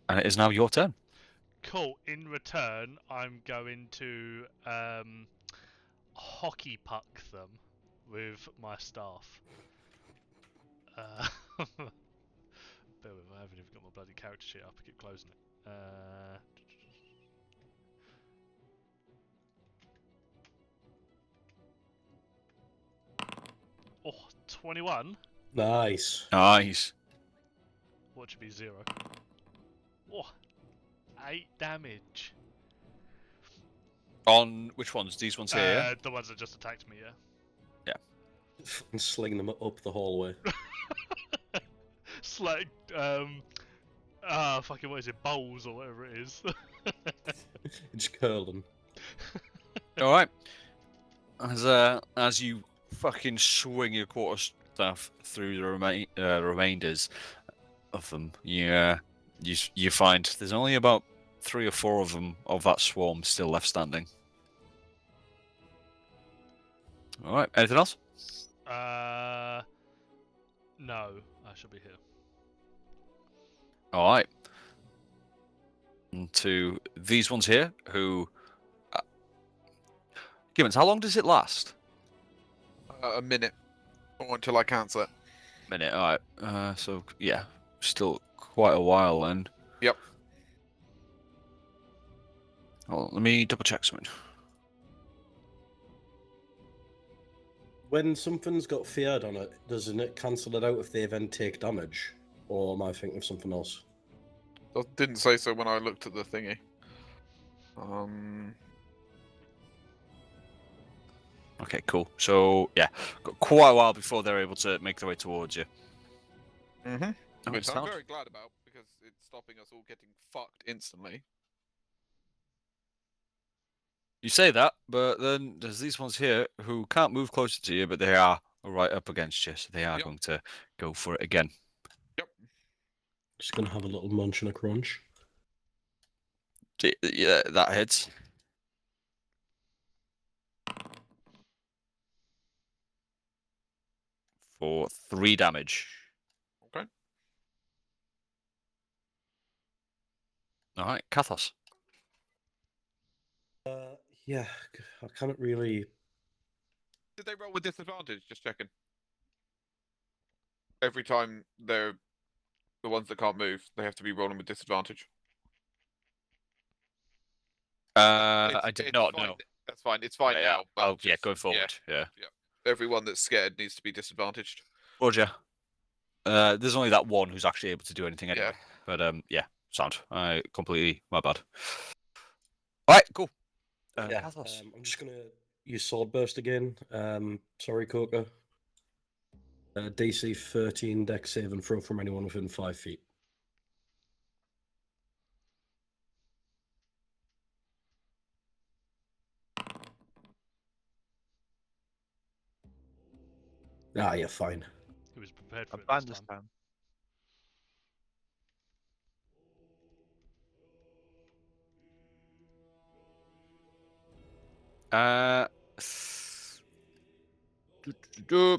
it is now your turn. Cool. In return, I'm going to hockey puck them with my staff. Bear with me, I haven't even got my bloody character sheet up. I keep closing it. Oh, 21. Nice. Nice. What should be 0? Oh, 8 damage. On which ones? These ones here? Yeah? The ones that just attacked me, yeah. And sling them up the hallway. It's like, fucking, what is it, bowls or whatever it is. Just curl them. All right. As you fucking swing your quarterstaff through the remainders of them, you find there's only about 3 or 4 of them of that swarm still left standing. All right. Anything else? No, I shall be here. All right. And to these ones here, who... Gibbons, how long does it last? A minute. Or until I cancel it. Minute, all right. So, yeah, still quite a while then. Yep. Well, let me double check something. When something's got feared on it, doesn't it cancel it out if they then take damage? Or am I thinking of something else? I didn't say so when I looked at the thingy. Okay, cool. So, yeah, got quite a while before they're able to make their way towards you. Mm-hmm. Oh, Which I'm sound. very glad about, because it's stopping us all getting fucked instantly. You say that, but then there's these ones here who can't move closer to you, but they are right up against you, so they are Yep. going to go for it again. Yep. Just gonna have a little munch and a crunch. Yeah, that hits. For 3 damage. Okay. All right, Kathos. Yeah, I cannot really. Did they roll with disadvantage? Just checking. Every time they're the ones that can't move, they have to be rolling with disadvantage. I did not fine. know. That's fine. It's fine Yeah, now. But oh, yeah, just- going forward. Yeah. Everyone that's scared needs to be disadvantaged. Roger. There's only that one who's actually able to do anything anyway. Yeah. But yeah, sound. I completely my bad. All right, cool. Yeah, Kathos. I'm just gonna use sword burst again. Sorry, Coca. DC 13 dex save and throw from anyone within 5 feet. Ah, yeah, fine. He was prepared for I'm it fine this this time. time.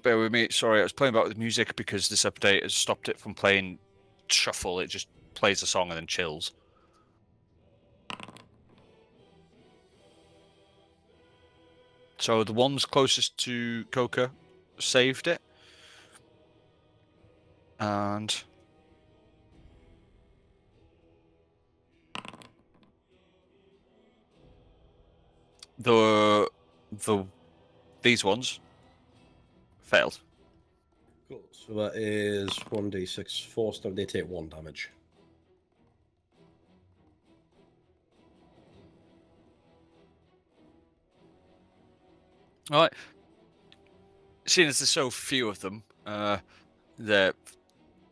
Bear with me. Sorry, I was playing back with music because this update has stopped it from playing shuffle. It just plays a song and then chills. So the ones closest to Coca saved it. And these ones failed. Cool. So that is 1d6 force. Now they take 1 damage. All right. Seeing as there's so few of them, they're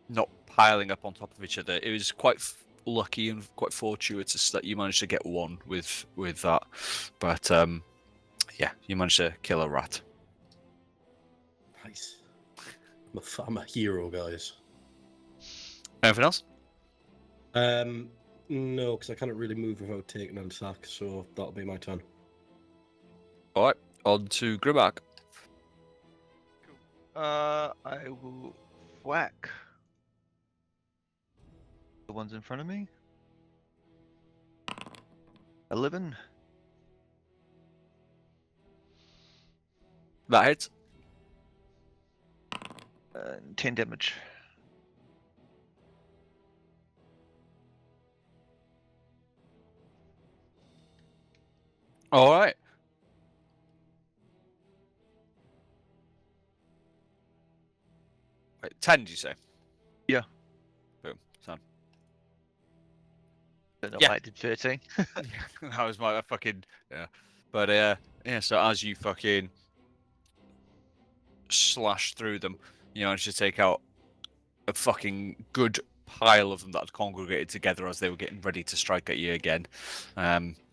not piling up on top of each other. It was quite lucky and quite fortuitous that you managed to get one with that. But yeah, you managed to kill a rat. Nice. I'm a hero, guys. Anything else? No, because I can't really move without taking an attack, so that'll be my turn. All right, on to Grimmark. I will whack the ones in front of me. 11. That hits. 10 damage. All right. Wait, 10, did you say? Yeah. Boom. Son. Don't know Yeah. why I did 13. That was my fucking yeah. But yeah. So as you fucking slash through them, you managed to take out a fucking good pile of them that had congregated together as they were getting ready to strike at you again.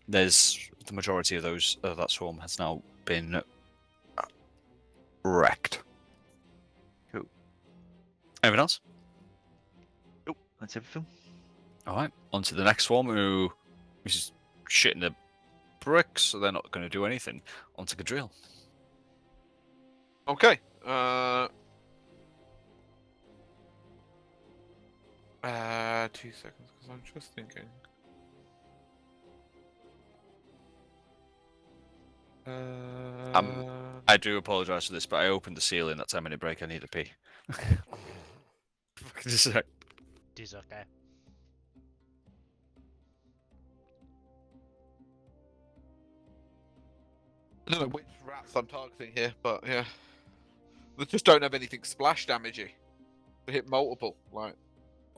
There's the majority of those that swarm has now been wrecked. Cool. Anything else? Nope, that's everything. All right, on to the next swarm who is just shitting the bricks, so they're not going to do anything. On to Gadriel. Okay. 2 seconds, because I'm just thinking. I do apologise for this, but I opened the ceiling that 10-minute break. I need a pee. Just a sec. It is okay. I don't know which rats I'm targeting here, but yeah. They just don't have anything splash damagey. They hit multiple, like.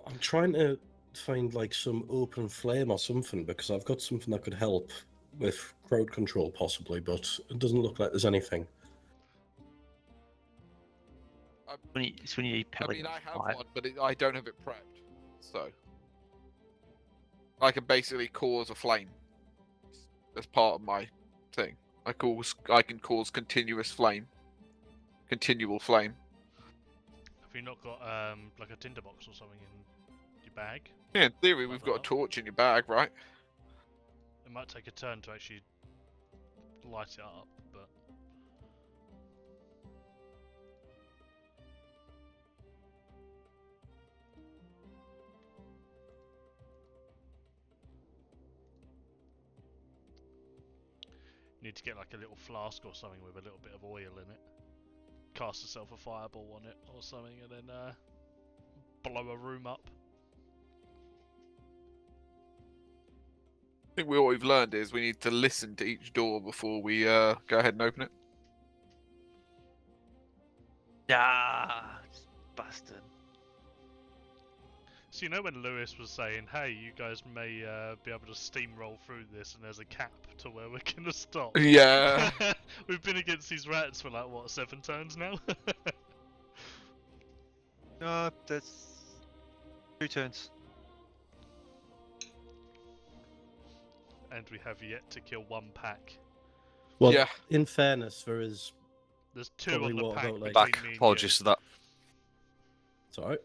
I'm trying to find like some open flame or something because I've got something that could help with crowd control possibly, but it doesn't look like there's anything. It's when you need I pellet mean, I have 5. one, but I don't have it prepped, so I can basically cause a flame. That's part of my thing. I can cause continual flame. Have you not got like a tinderbox or something in your bag? Yeah, in theory, Like we've got a that. torch in your bag, right? It might take a turn to actually light it up, but Need to get like a little flask or something with a little bit of oil in it. Cast yourself a fireball on it or something, and then blow a room up. I think what we've learned is we need to listen to each door before we go ahead and open it. Ah, just busted. So you know when Lewis was saying, "Hey, you guys may be able to steamroll through this, and there's a cap to where we're gonna stop." Yeah. We've been against these rats for like what, 7 turns now? No, that's 2 turns. And we have yet to kill 1 pack. Well, Yeah. in fairness, there is. There's 2 Probably on the what pack about, like- between Back. me and Apologies for that. It's alright.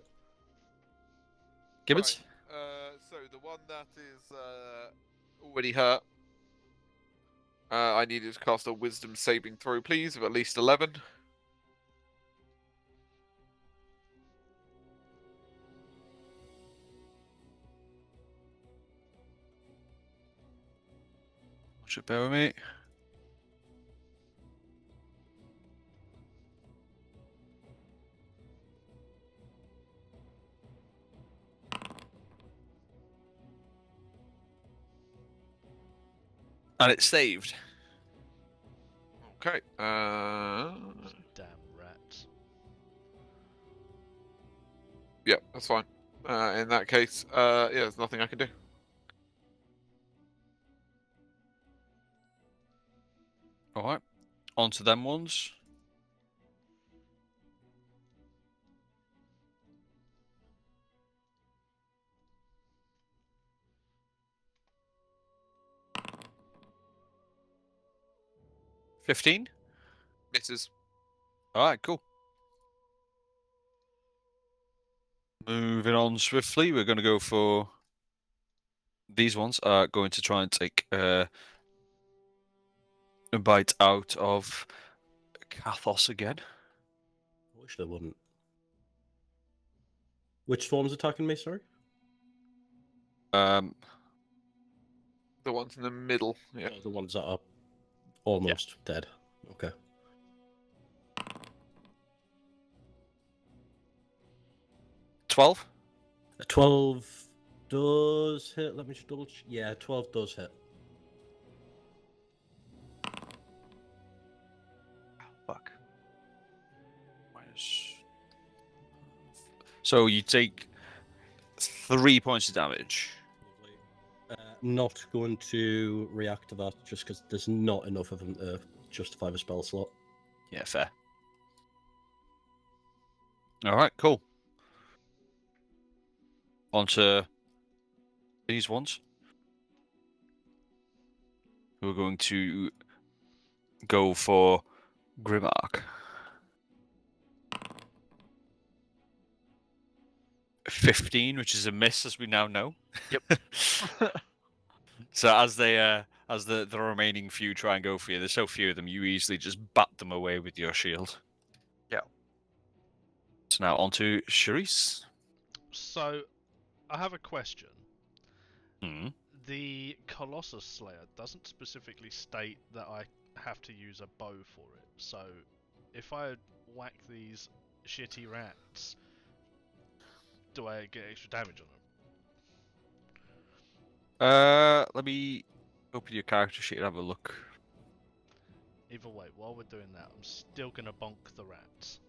Gibbons? So the one that is already hurt. I needed to cast a Wisdom saving throw, please, of at least 11. Should bear with me. And it's saved. Okay. Damn rats. Yeah, that's fine. In that case, yeah, there's nothing I can do. Alright. On to them ones. $15? Misses. Alright, cool. Moving on swiftly, we're going to go for these ones. Are going to try and take a bite out of Kathos again. I wish they wouldn't. Which swarm's attacking me, sorry? The ones in the middle. Yeah. Oh, the ones that are almost dead. Okay. $12? A 12 does hit. Let me just double. Yeah, 12 does hit. Fuck. So you take 3 points of damage. Not going to react to that just because there's not enough of them to justify the spell slot. Yeah, fair. Alright, cool. On to these ones. We're going to go for Grimark. 15, which is a miss, as we now know. Yep. So as the remaining few try and go for you, there's so few of them, you easily just bat them away with your shield. Yeah. So now on to Charisse. So, I have a question. Hmm. The Colossus Slayer doesn't specifically state that I have to use a bow for it. So, if I whack these shitty rats, do I get extra damage on them? Let me open your character sheet and have a look. Either way, while we're doing that, I'm still gonna bonk the rats.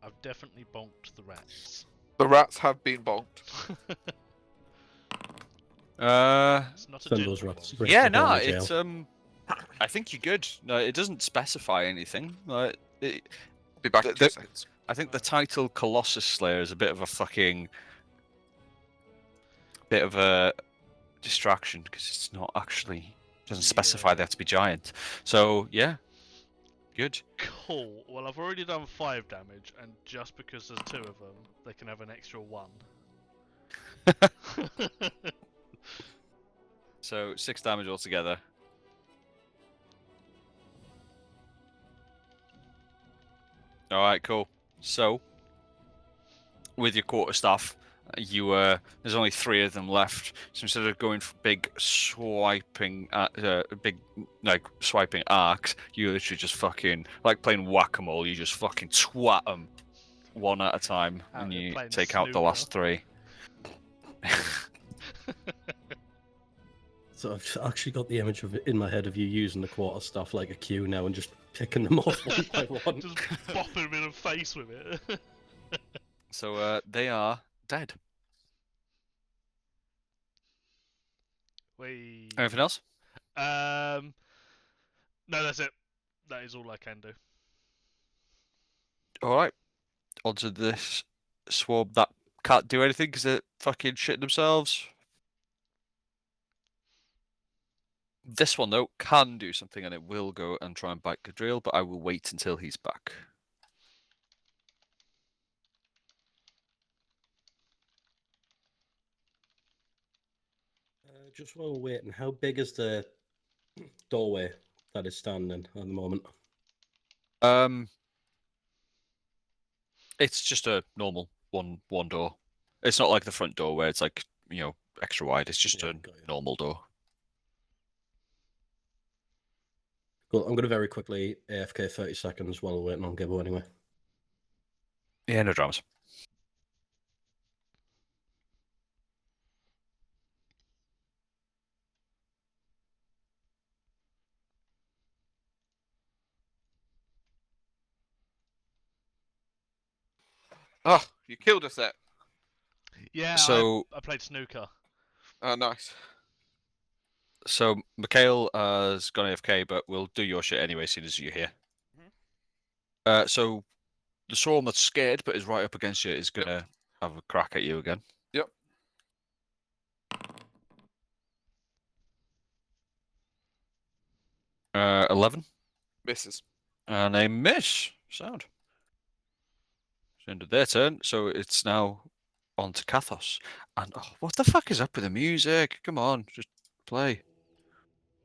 I've definitely bonked the rats. The rats have been bonked. It's not a Send gentle those rats. bonk. Bring Yeah, them no, down to jail. it's I think you're good. No, it doesn't specify anything. Be back in 2 seconds. I think the title Colossus Slayer is a bit of a distraction because it's not actually doesn't specify Yeah. they have to be giant. So yeah, good. Cool. Well, I've already done 5 damage, and just because there's 2 of them, they can have an extra 1. So 6 damage altogether. All right, cool. So with your quarterstaff, There's only 3 of them left. So instead of going for big swiping swiping arcs, you literally just fucking like playing whack-a-mole. You just fucking twat them one at a time, Out and here you playing take out the last 3. So I've actually got the image of it in my head of you using the quarter staff like a cue now and just picking them off one by one. Just bopping him in the face with it. So they are dead. Anything else? No, that's it. That is all I can do. All right. Onto this swarm that can't do anything because they're fucking shitting themselves. This one though can do something, and it will go and try and bite Gadriel, but I will wait until he's back. Just while we're waiting, how big is the doorway that is standing at the moment? It's just a normal one door. It's not like the front door where it's like, extra wide. It's just Yeah, a got you. normal door. Cool. I'm going to very quickly AFK 30 seconds while we're waiting on Gibbo anyway. Yeah, no dramas. Oh, you killed us there. Yeah, So- I played snooker. Oh, nice. So Mikhail has gone AFK, but we'll do your shit anyway, as soon as you're here. So the swarm that's scared but is right up against you is gonna have a crack at you again. Yep. Uh, 11 Misses. and a miss. Sound. It's the end of their turn, so it's now on to Kathos. And what the fuck is up with the music? Come on, just play.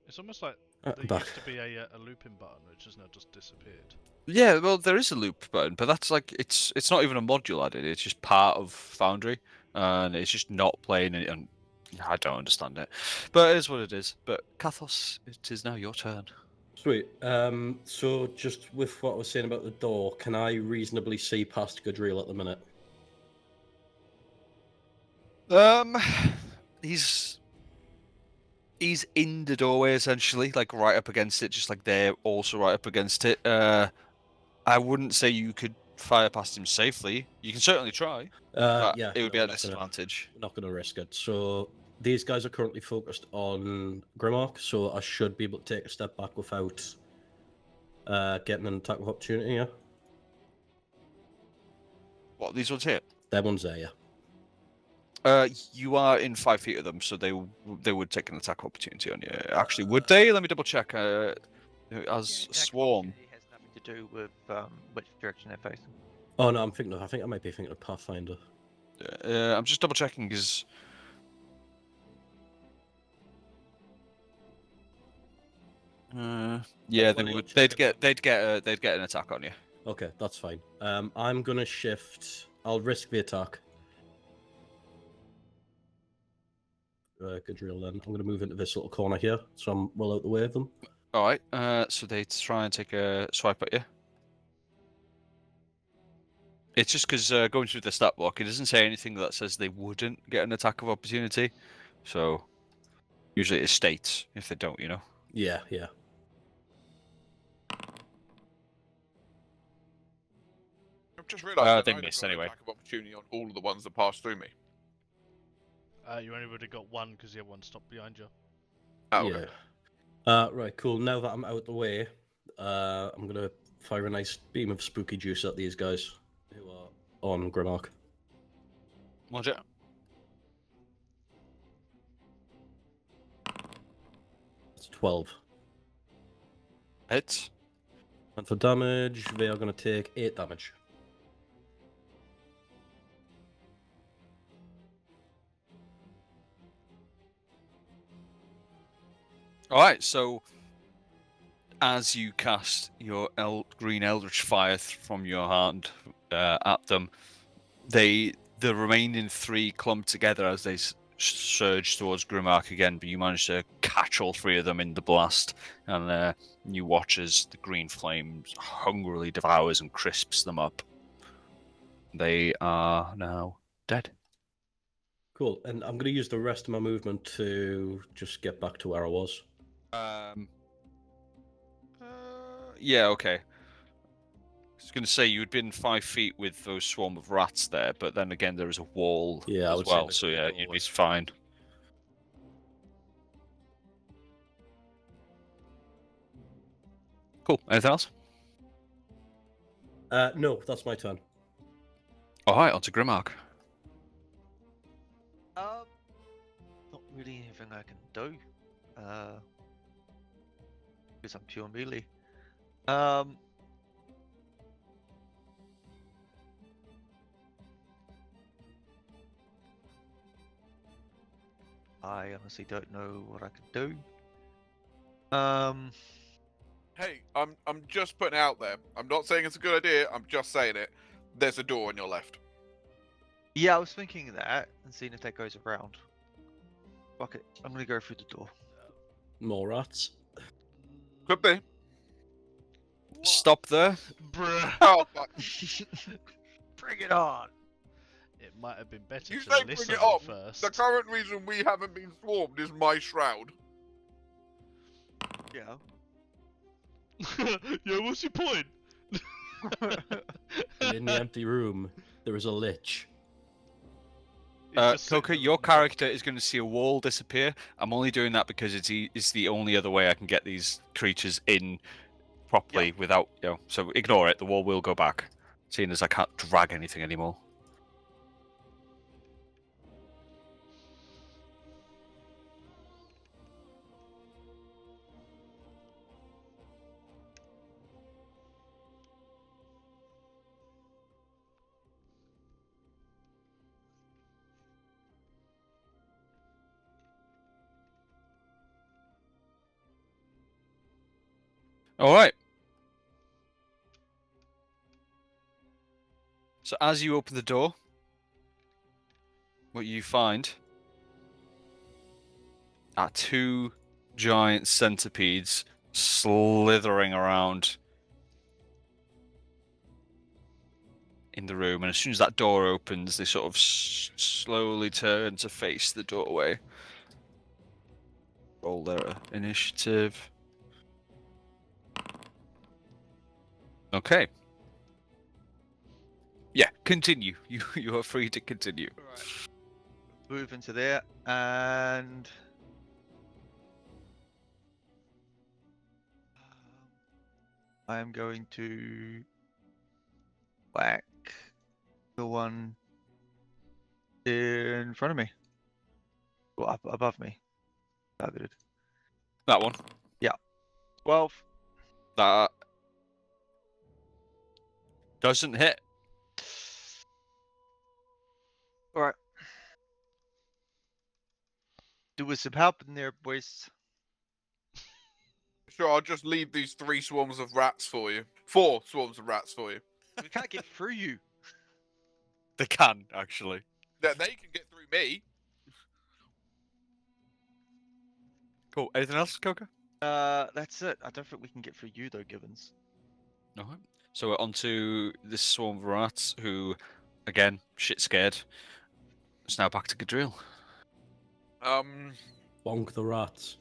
It's almost like I'm there back. used to be a looping button, which has now just disappeared. Yeah, well, there is a loop button, but that's like it's not even a module added. It's just part of Foundry, and it's just not playing it. And I don't understand it, but it is what it is. But Kathos, it is now your turn. Sweet. So just with what I was saying about the door, can I reasonably see past Gadriel at the minute? He's in the doorway essentially, like right up against it, just like they're also right up against it. I wouldn't say you could fire past him safely. You can certainly try, but Yeah, it would no, be at I'm a not gonna- disadvantage. Not going to risk it. So these guys are currently focused on Grimmark, so I should be able to take a step back without getting an attack of opportunity. Yeah, What, these ones here? that one's there. Yeah. You are in 5 feet of them, so they would take an attack opportunity on you. Actually, would they? Let me double check. As Yeah, a attack swarm. opportunity has nothing to do with which direction they're facing. Oh no, I think I might be thinking of Pathfinder. I'm just double checking because. Yeah, they When you would. check They'd get an attack on you. Okay, that's fine. I'm gonna shift. I'll risk the attack. Gadriel then. I'm gonna move into this little corner here, so I'm well out the way of them. All right. So they try and take a swipe at you. It's just because going through the stat block, it doesn't say anything that says they wouldn't get an attack of opportunity. So usually it states if they don't, Yeah. I've just realised they I'd have miss got an anyway. attack of opportunity on all of the ones that passed through me. You only would have got one because the other one stopped behind you. Oh, okay. Yeah. Right. Cool. Now that I'm out the way, I'm gonna fire a nice beam of spooky juice at these guys who are on Grimmark. Roger. It's 12. Hits. And for damage, they are gonna take 8 damage. All right. So as you cast your green eldritch fire from your hand at them, they the remaining 3 clump together as they surge towards Grimark again, but you manage to catch all 3 of them in the blast, and you watch as the green flame hungrily devours and crisps them up. They are now dead. Cool. And I'm going to use the rest of my movement to just get back to where I was. Yeah, okay. I was going to say you had been 5 feet with those swarm of rats there, but then again there is a wall Yeah, I as would say well, there's so a yeah, doorway. you'd be fine. Cool. Anything else? No, that's my turn. Alright, on to Grimark. Not really anything I can do. Because I'm pure melee. I honestly don't know what I can do. Hey, I'm just putting it out there. I'm not saying it's a good idea. I'm just saying it. There's a door on your left. Yeah, I was thinking that and seeing if that goes around. Fuck it, I'm gonna go through the door. More rats. Could be. Stop there. Bruh. Oh, fuck. Bring it on! It might have been better You to say bring listen it on. first. The current reason we haven't been swarmed is my shroud. Yeah. Yeah, what's your point? And in the empty room, there is a lich. He's just sitting Coca, there your looking character is going to see a wall disappear. I'm only doing that because it's the only other way I can get these creatures in properly without, so ignore it. The wall will go back, seeing as I can't drag anything anymore. All right. So as you open the door, what you find are 2 giant centipedes slithering around in the room, and as soon as that door opens, they sort of slowly turn to face the doorway. Roll their initiative. Okay. Yeah, continue. You are free to continue. Right. Move into there and I am going to whack the one in front of me. Well, up above me. Targeted. That one. 12. That doesn't hit. Alright. Do with some help in there, boys. Sure, I'll just leave these 3 swarms of rats for you. 4 swarms of rats for you. We can't get through you. They can, actually. They can get through me. Cool. Anything else, Coca? That's it. I don't think we can get through you though, Gibbons. Alright. So we're on to this swarm of rats who, again, shit scared. It's now back to Gadriel. Bonk the rats.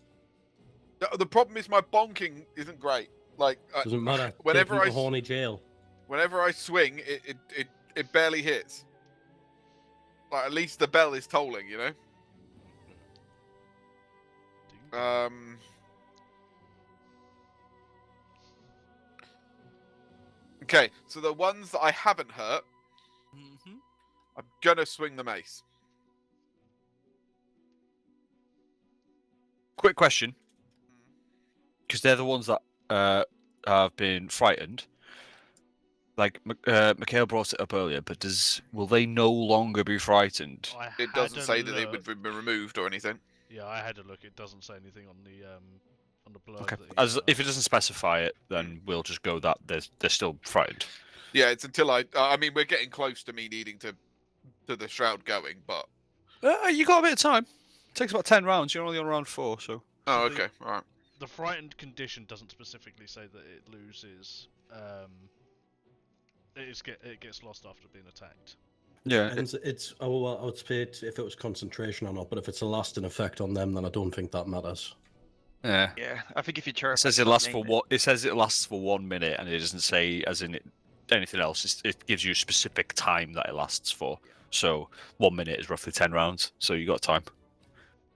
The problem is my bonking isn't great. Like, Doesn't matter. whenever Take I him to horny jail. whenever I swing, it barely hits. Like, at least the bell is tolling, you know. Okay, so the ones that I haven't hurt, I'm gonna swing the mace. Quick question. Because they're the ones that have been frightened. Like, Mikhail brought it up earlier, but will they no longer be frightened? I It had doesn't a say that it look. would be removed or anything. Yeah, I had a look. It doesn't say anything on the blurb. Okay. that he As sent if it us. doesn't specify it, then we'll just go that they're still frightened. Yeah, it's until I mean, we're getting close to me needing to to the shroud going, but You got a bit of time. It takes about 10 rounds. You're only on round 4, so. oh, The- okay, all right. The frightened condition doesn't specifically say that it loses. It gets lost after being attacked. Yeah. And it's well, I would say if it was concentration or not, but if it's a lasting effect on them, then I don't think that matters. Yeah. Yeah, I think if you It terrify says it lasts something, for what? It says it lasts for 1 minute, and it doesn't say as in anything else. It gives you a specific time that it lasts for. So 1 minute is roughly 10 rounds. So you got time.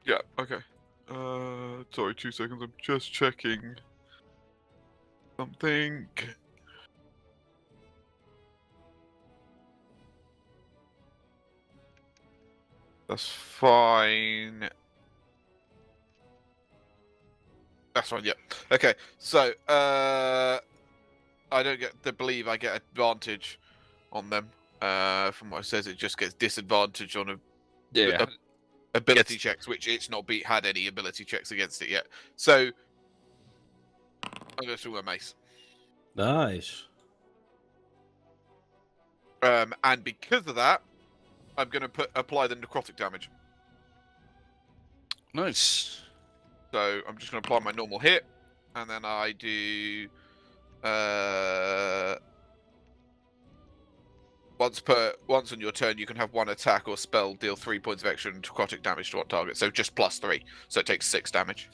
Yeah, okay. Sorry, 2 seconds. I'm just checking something. That's fine. That's fine, yeah. Okay, so, I don't get to believe I get advantage on them. From what it says, it just gets disadvantage on ability Gets- checks, which it's not had any ability checks against it yet. So, I'm going to swing my mace. Nice. And because of that, I'm going to apply the necrotic damage. Nice. So I'm just going to apply my normal hit, and then I do once on your turn you can have 1 attack or spell deal 3 points of extra necrotic damage to one target. So just +3, so it takes 6 damage.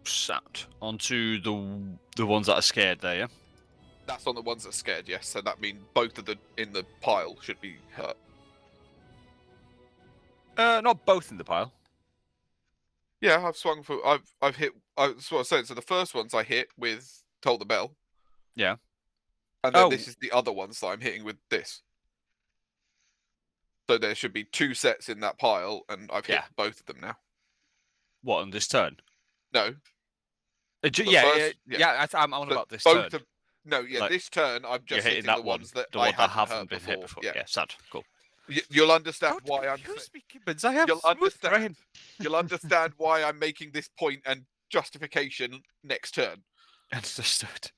Sound. Onto the ones that are scared there, yeah? That's on the ones that are scared, yes. So that means both of the in the pile should be hurt. Not both in the pile. Yeah, I've swung for I've hit. That's what I was saying. So the first ones I hit with Toll the Bell. Yeah. And then Oh. this is the other ones that I'm hitting with this. So there should be 2 sets in that pile, and I've hit Yeah. both of them now. What, on this turn? No, I'm on so about this both turn. of no, yeah. Like, This turn I'm You're just hitting hitting that the one, ones that the I one that hadn't haven't hurt been hit before. Yeah, Yeah, sad. Cool. You'll understand Don't why I'm. confuse me, Gibbons. I have You'll smooth understand. brain. You'll understand why I'm making this point and justification next turn. Understood.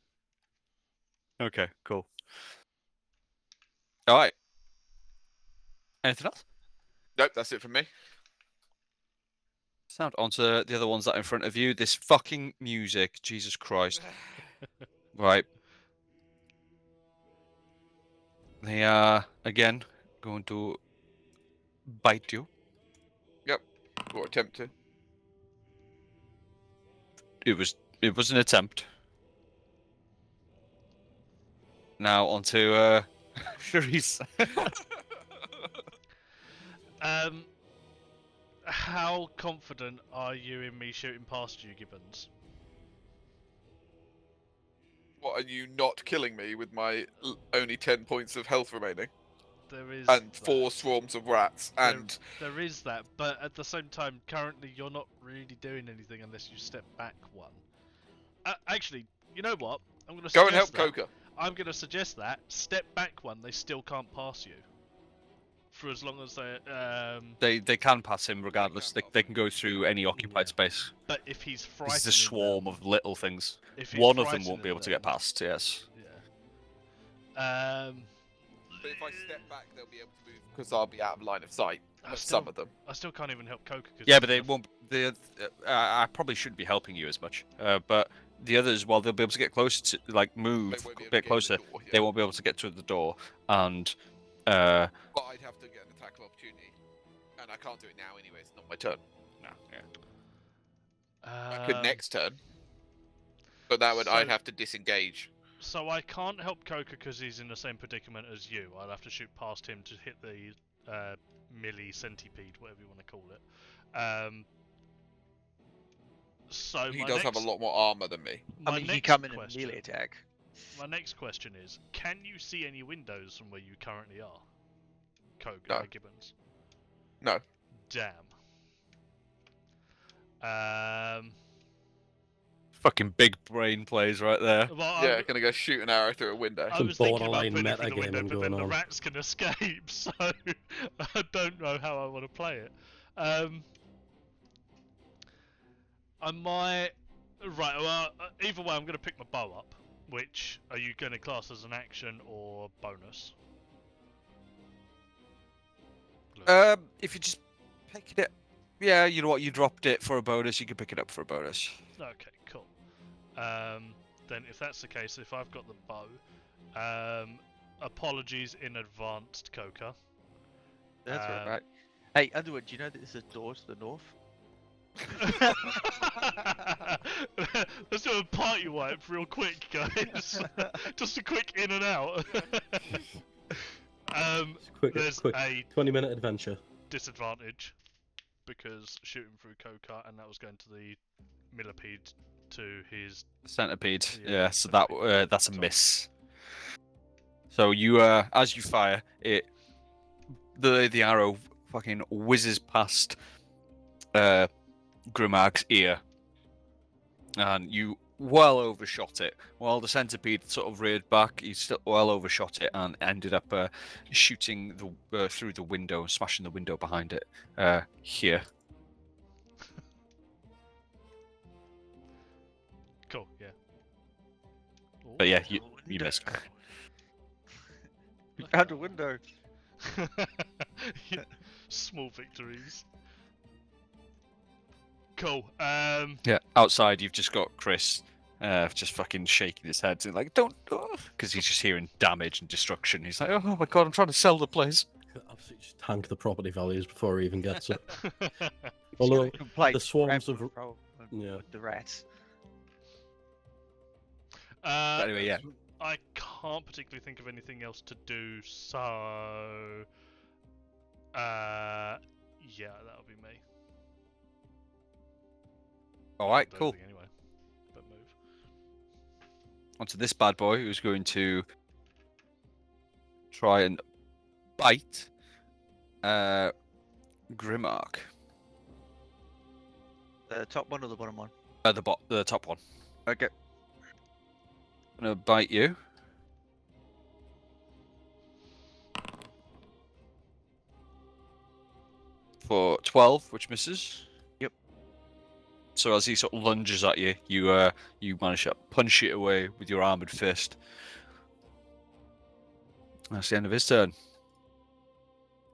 Okay, cool. All right. Anything else? Nope, that's it from me. Sound onto the other ones that are in front of you. This fucking music, Jesus Christ. Right. They are again going to bite you. Or attempt to. It was an attempt. Now onto Charisse. How confident are you in me shooting past you, Gibbons? What, are you not killing me with my only 10 points of health remaining? There is And that. 4 swarms of rats, and There is that, but at the same time, currently you're not really doing anything unless you step back 1. Actually, you know what? I'm going to go and help Coca. I'm going to suggest that step back 1, they still can't pass you. For as long as They can pass him regardless. They can go through any occupied space. but if he's frightening This is a swarm of little things. if he's One of them won't frightening be able to get them, past. Yes. Yeah. But if I step back, they'll be able to move because I'll be out of line of sight. I Of still- some of them. I still can't even help Coca. Yeah, but they won't. I probably shouldn't be helping you as much. But the others, while they'll be able to get closer to, like, move They won't be a able to bit get in the closer, door, yeah. they won't be able to get to the door. And But I'd have to get an attack of opportunity, and I can't do it now anyway. It's not my turn. no, yeah. I could next turn, but that would I'd so- have to disengage. So I can't help Coca because he's in the same predicament as you. I'll have to shoot past him to hit the melee centipede, whatever you want to call it. So He my does have a next- lot more armor than me. I my mean, he next come in a question- melee attack. My next question is: can you see any windows from where you currently are, Coca No. Gibbons? No. Damn. Fucking big brain plays right there. Well, Yeah, gonna go shoot an arrow through a window. I Some was thinking about borderline putting it through the metagaming window, but then going the on. rats can escape, so I don't know how I want to play it. I might... Right, well, either way, I'm going to pick my bow up, which are you going to class as an action or bonus? Blue. If you just pick it, yeah, you know what? You dropped it for a bonus. You can pick it up for a bonus. Okay, cool. Then if that's the case, if I've got the bow, apologies in advance, Coca. That's Um, alright. Hey, Underwood, do you know that there's a door to the north? Let's do a party wipe real quick, guys. Just a quick in and out. Quick, There's quick. a 20-minute adventure. disadvantage because shooting through Coca, and that was going to the millipede to his. Centipede. Yeah, Yeah, so centipede. that's a That's all. miss. So you as you fire it, the arrow fucking whizzes past Grimag's ear, and you well overshot it. While the centipede sort of reared back, you still well overshot it and ended up shooting through the window, smashing the window behind it here. Cool, yeah. But yeah, Ooh, you missed. Out the window. Small victories. Cool. Yeah, outside you've just got Chris just fucking shaking his head, like, don't, because he's just hearing damage and destruction. He's like, oh my god, I'm trying to sell the place. Absolutely just tank the property values before he even gets it. Although the swarms of yeah. with the rats. Anyway, yeah. I can't particularly think of anything else to do, so yeah, that'll be me. All right, Do cool. anything Anyway, but move. Onto this bad boy who's going to try and bite Grimark. The top one or the bottom one? The top one. Okay. Gonna bite you. For 12, which misses. Yep. So as he sort of lunges at you, you manage to punch it away with your armored fist. That's the end of his turn.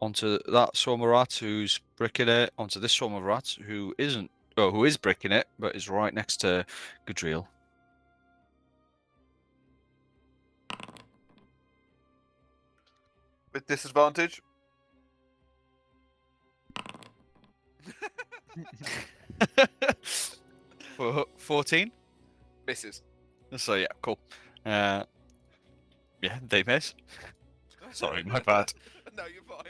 Onto that swarm of rats who's bricking it. Onto this swarm of rats who isn't, who is bricking it, but is right next to Gadriel. With disadvantage. For 14. Misses. So yeah, cool. Yeah, they miss. Sorry, my bad. No, you're fine.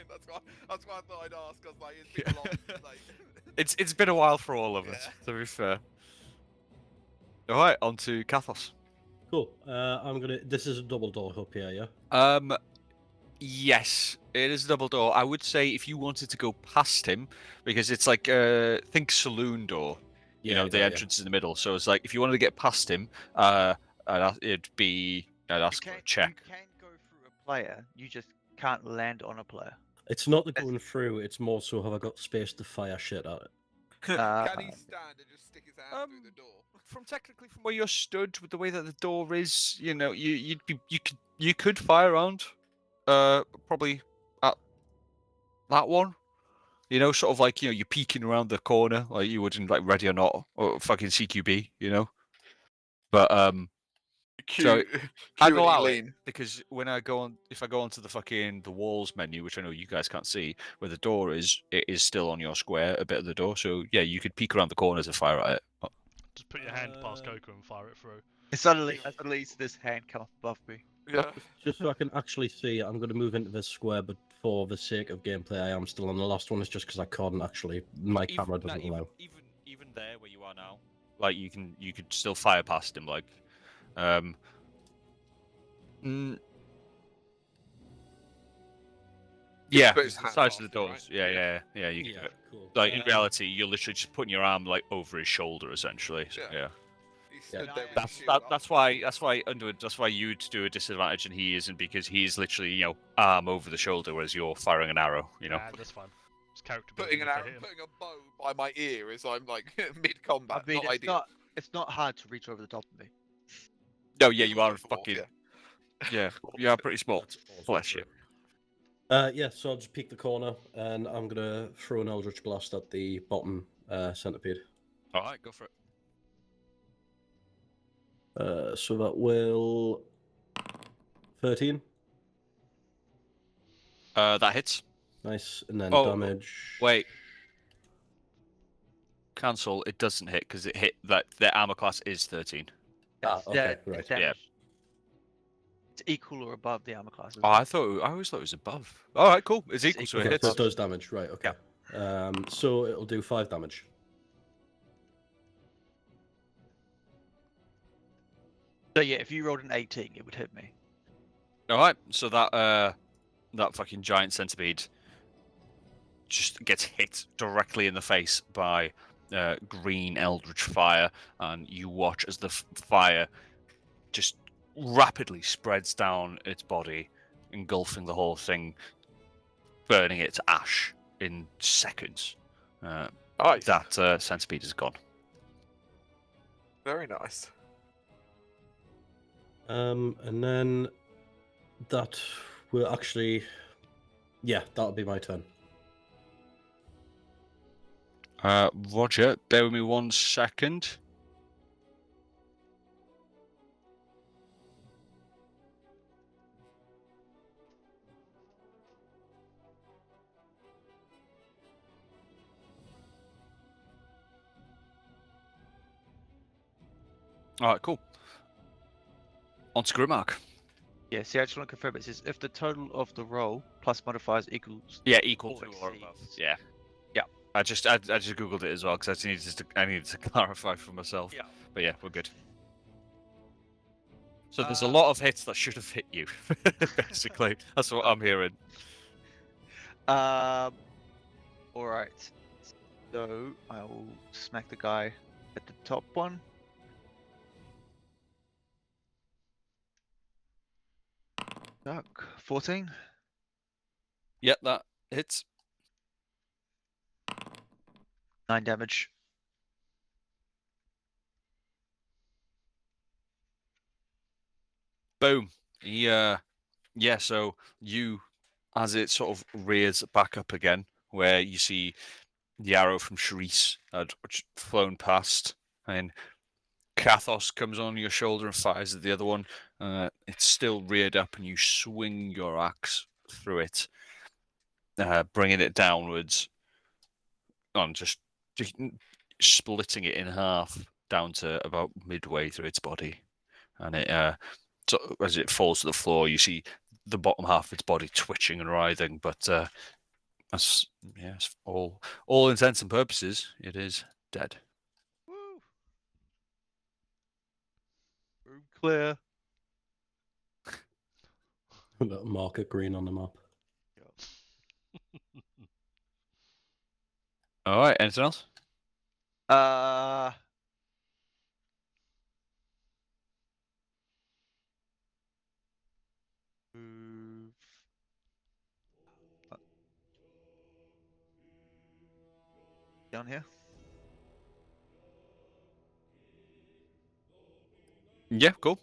That's why I thought I'd ask. Cause like it's been a long. Like... It's been a while for all of us, to be fair. All right, on to Kathos. Cool. I'm gonna. This is a double door up here, yeah. Yes, it is a double door. I would say if you wanted to go past him, because it's like think saloon door. You know, the entrance in the middle. So it's like if you wanted to get past him, I'd ask for a check. You can go through a player. You just can't land on a player. It's not the going through. It's more so have I got space to fire shit at it. Can he stand and just stick his hand through the door? From where you're stood, with the way that the door is, you know, you could fire around, probably at that one. You know, sort of like, you know, you're peeking around the corner like you would in like Ready or Not or fucking CQB, you know. But so I go out because when I go on, if I go onto the walls menu, which I know you guys can't see, where the door is, it is still on your square, a bit of the door. So yeah, you could peek around the corners and fire at it. Just put your hand past Coca and fire it through. Suddenly this hand come above me. Yeah. Just so I can actually see, I'm going to move into this square, but for the sake of gameplay, I am still on the last one. It's just because I can't actually. My camera doesn't allow. Even there where you are now, like you could still fire past him, like, yeah, put his the hand size past of the him, doors. right? Yeah, you can do it. Cool. Like in reality, you're literally just putting your arm like over his shoulder, essentially. So, Yeah. yeah. He stood Yeah, there with his shield up. That's why you'd do a disadvantage and he isn't, because he's literally, you know, arm over the shoulder, whereas you're firing an arrow. You know. Nah, that's fine. It's character Putting building an if I arrow, hit him. putting a bow by my ear as I'm like mid-combat. I mean, not ideal. it's not hard to reach over the top of me. No, yeah, you are Four, fucking. yeah. Yeah, you are pretty small. That's awesome. Bless you. Yeah, so I'll just peek the corner, and I'm gonna throw an Eldritch Blast at the bottom centipede. All right, go for it. So that will 13. That hits. Nice, and then Oh, damage. Wait. Cancel. It doesn't hit because it hit that their armor class is 13. Okay, it's right. Yeah. damage. It's equal or above the armor class. Oh, I always thought it was above. All right, cool. It's equal, so it Okay, hits. so it does damage, right? Okay. So it'll do 5 damage. So yeah, if you rolled an 18, it would hit me. All right, so that fucking giant centipede just gets hit directly in the face by green eldritch fire, and you watch as the fire just rapidly spreads down its body, engulfing the whole thing, burning it to ash in seconds. Nice. That centipede is gone. Very nice. And then that will actually, yeah, that'll be my turn. Roger, bear with me 1 second. All right, cool. On to Grimmark. Yeah, see, I just want to confirm it. Says if the total of the roll plus modifiers equals. Yeah, equal Or to or above. exceeds. Yeah. Yeah. I just googled it as well because I needed to clarify for myself. Yeah. But yeah, we're good. So there's a Uh, lot of hits that should have hit you. Basically, that's what I'm hearing. All right. So I will smack the guy at the top one. Duck. 14. Yep, that hits. 9 damage. Boom. Yeah. So you, as it sort of rears back up again, where you see the arrow from Sharice had flown past, and Kathos comes on your shoulder and fires at the other one. It's still reared up, and you swing your axe through it, bringing it downwards, on just splitting it in half down to about midway through its body, and it so as it falls to the floor, you see the bottom half of its body twitching and writhing, but as all intents and purposes, it is dead. Woo! Room clear. Little marker green on the map. All right, anything else? Move. Down here. Yeah, cool.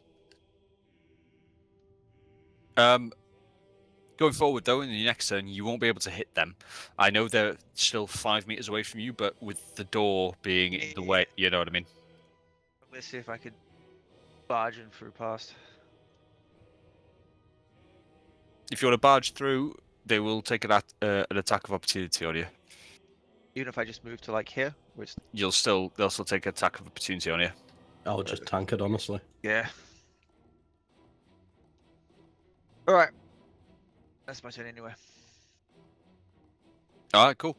Going forward though, in the next turn, you won't be able to hit them. I know they're still 5 meters away from you, but with the door being in the way, you know what I mean. Let's see if I could barge in through past. If you want to barge through, they will take an attack of opportunity on you. Even if I just move to like here, which They'll still take an attack of opportunity on you. I'll just tank it, honestly. yeah. All right. That's my turn anyway. All right, cool.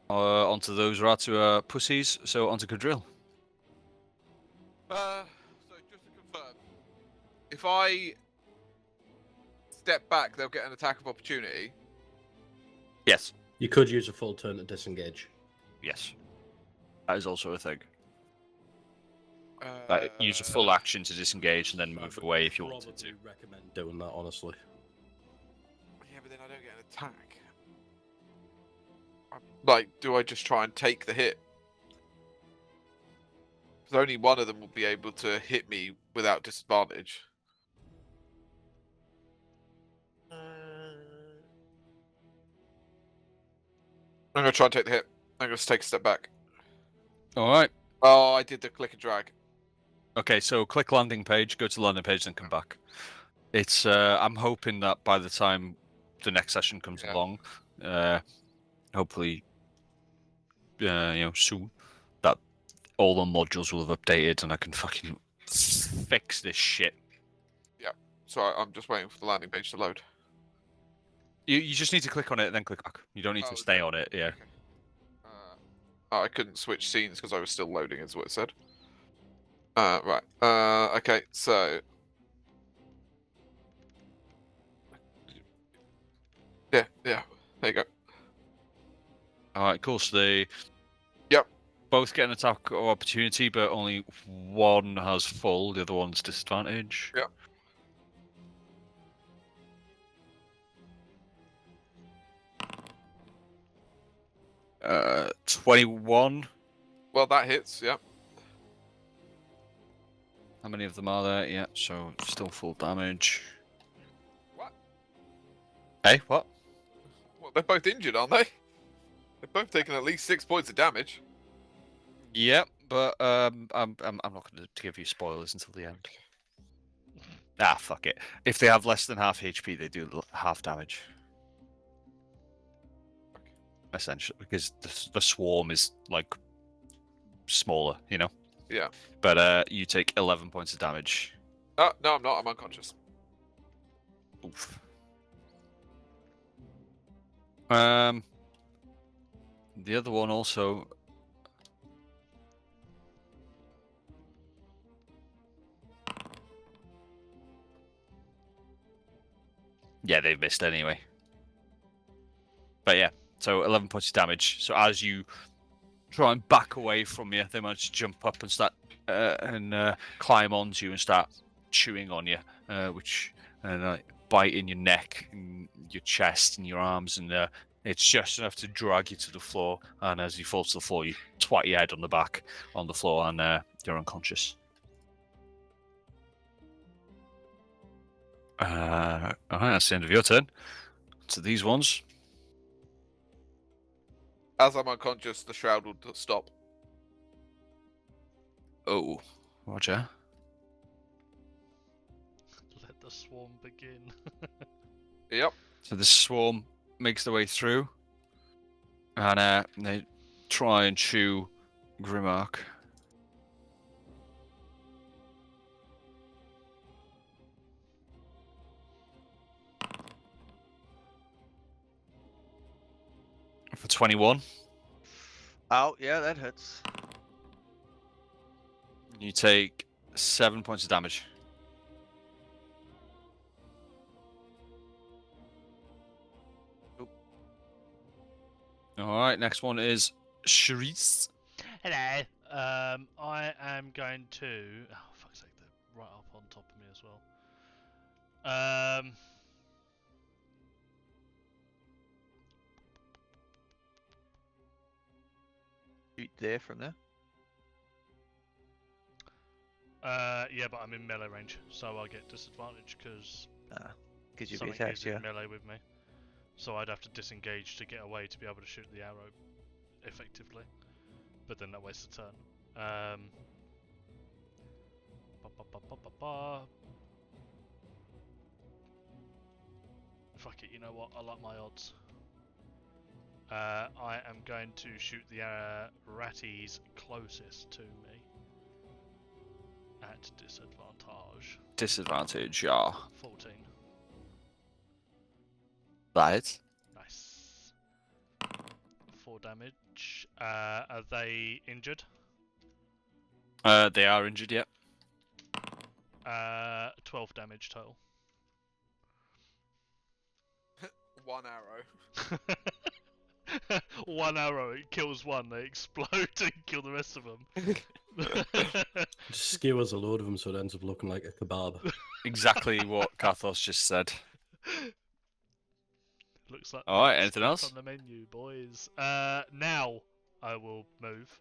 Onto those Ratu pussies. So onto Cadrill. So just to confirm, if I step back, they'll get an attack of opportunity. Yes. You could use a full turn to disengage. Yes. That is also a thing. Uh, Use a full action to disengage and then I move would away if you wanted to. probably recommend doing that, honestly. Yeah, but then I don't get an attack. Like, do I just try and take the hit? Because only one of them will be able to hit me without disadvantage. I'm gonna try and take the hit. I'm gonna take a step back. All right. Oh, I did the click and drag. Okay, so click landing page, go to landing page, then come back. It's. I'm hoping that by the time the next session comes Yeah. along, hopefully, soon, that all the modules will have updated and I can fucking fix this shit. So I'm just waiting for the landing page to load. You just need to click on it and then click back. You don't need Oh, to is stay that- on it. Yeah. Okay. I couldn't switch scenes because I was still loading, is what it said. Right. Okay, so. Yeah, there you go. All right, cool. So they. Yep. Both get an attack of opportunity, but only one has full. The other one's disadvantage. Yep. 21. Well, that hits, yeah. How many of them are there? Yeah, so still full damage. What? Hey, what? Well, they're both injured, aren't they? They've both taken at least 6 points of damage. Yep, but I'm not going to give you spoilers until the end. Ah, fuck it. If they have less than half HP, they do half damage. Essentially, because the swarm is like smaller, you know. Yeah. But you take 11 points of damage. Oh, no, I'm not. I'm unconscious. Oof. The other one also. Yeah, they've missed anyway. But yeah, so 11 points of damage. So as you try and back away from you, they manage to jump up and start climb onto you and start chewing on you, which bite in your neck, and your chest, and your arms, and it's just enough to drag you to the floor. And as you fall to the floor, you twat your head on the back on the floor, and you're unconscious. Alright, that's the end of your turn. So these ones. As I'm unconscious, the shroud will stop. Oh, Roger. Let the swarm begin. Yep. So the swarm makes their way through, and they try and chew Grimmark. For 21. Oh, yeah, that hits. You take 7 points of damage. Alright, next one is Sharice. Hello. I am going to. Oh, fuck's sake, they're right up on top of me as well. Shoot there from there. Yeah, but I'm in melee range, so I get disadvantage because Because you'll be something attacked, is yeah. in melee with me. So I'd have to disengage to get away to be able to shoot the arrow effectively. But then that wastes a turn. Fuck it, you know what? I like my odds. I am going to shoot the ratties closest to me at disadvantage. Disadvantage, yeah. 14. That hits. Nice. 4 damage. Are they injured? They are injured, yeah. 12 damage total. 1 arrow. 1 arrow, it kills one, they explode and kill the rest of them. Just skewers a load of them so it ends up looking like a kebab. Exactly what Kathos just said. Looks like Alright, the anything next else? on the menu, boys. Now I will move.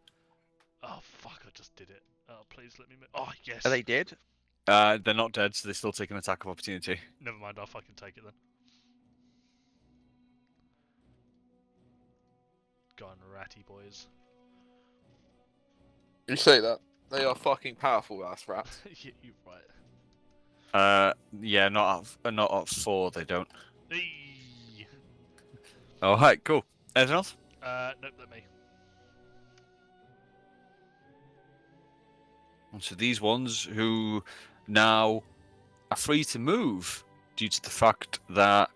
Oh fuck! I just did it. Oh please let me move. Oh yes. Are they dead? They're not dead, so they still take an attack of opportunity. Never mind. I'll fucking take it then. gone ratty, boys. You say that. They are fucking powerful ass rats. You're right. Yeah, not at 4. They don't. Eee. All right, cool. Anything else? Nope, not me. So these ones who now are free to move due to the fact that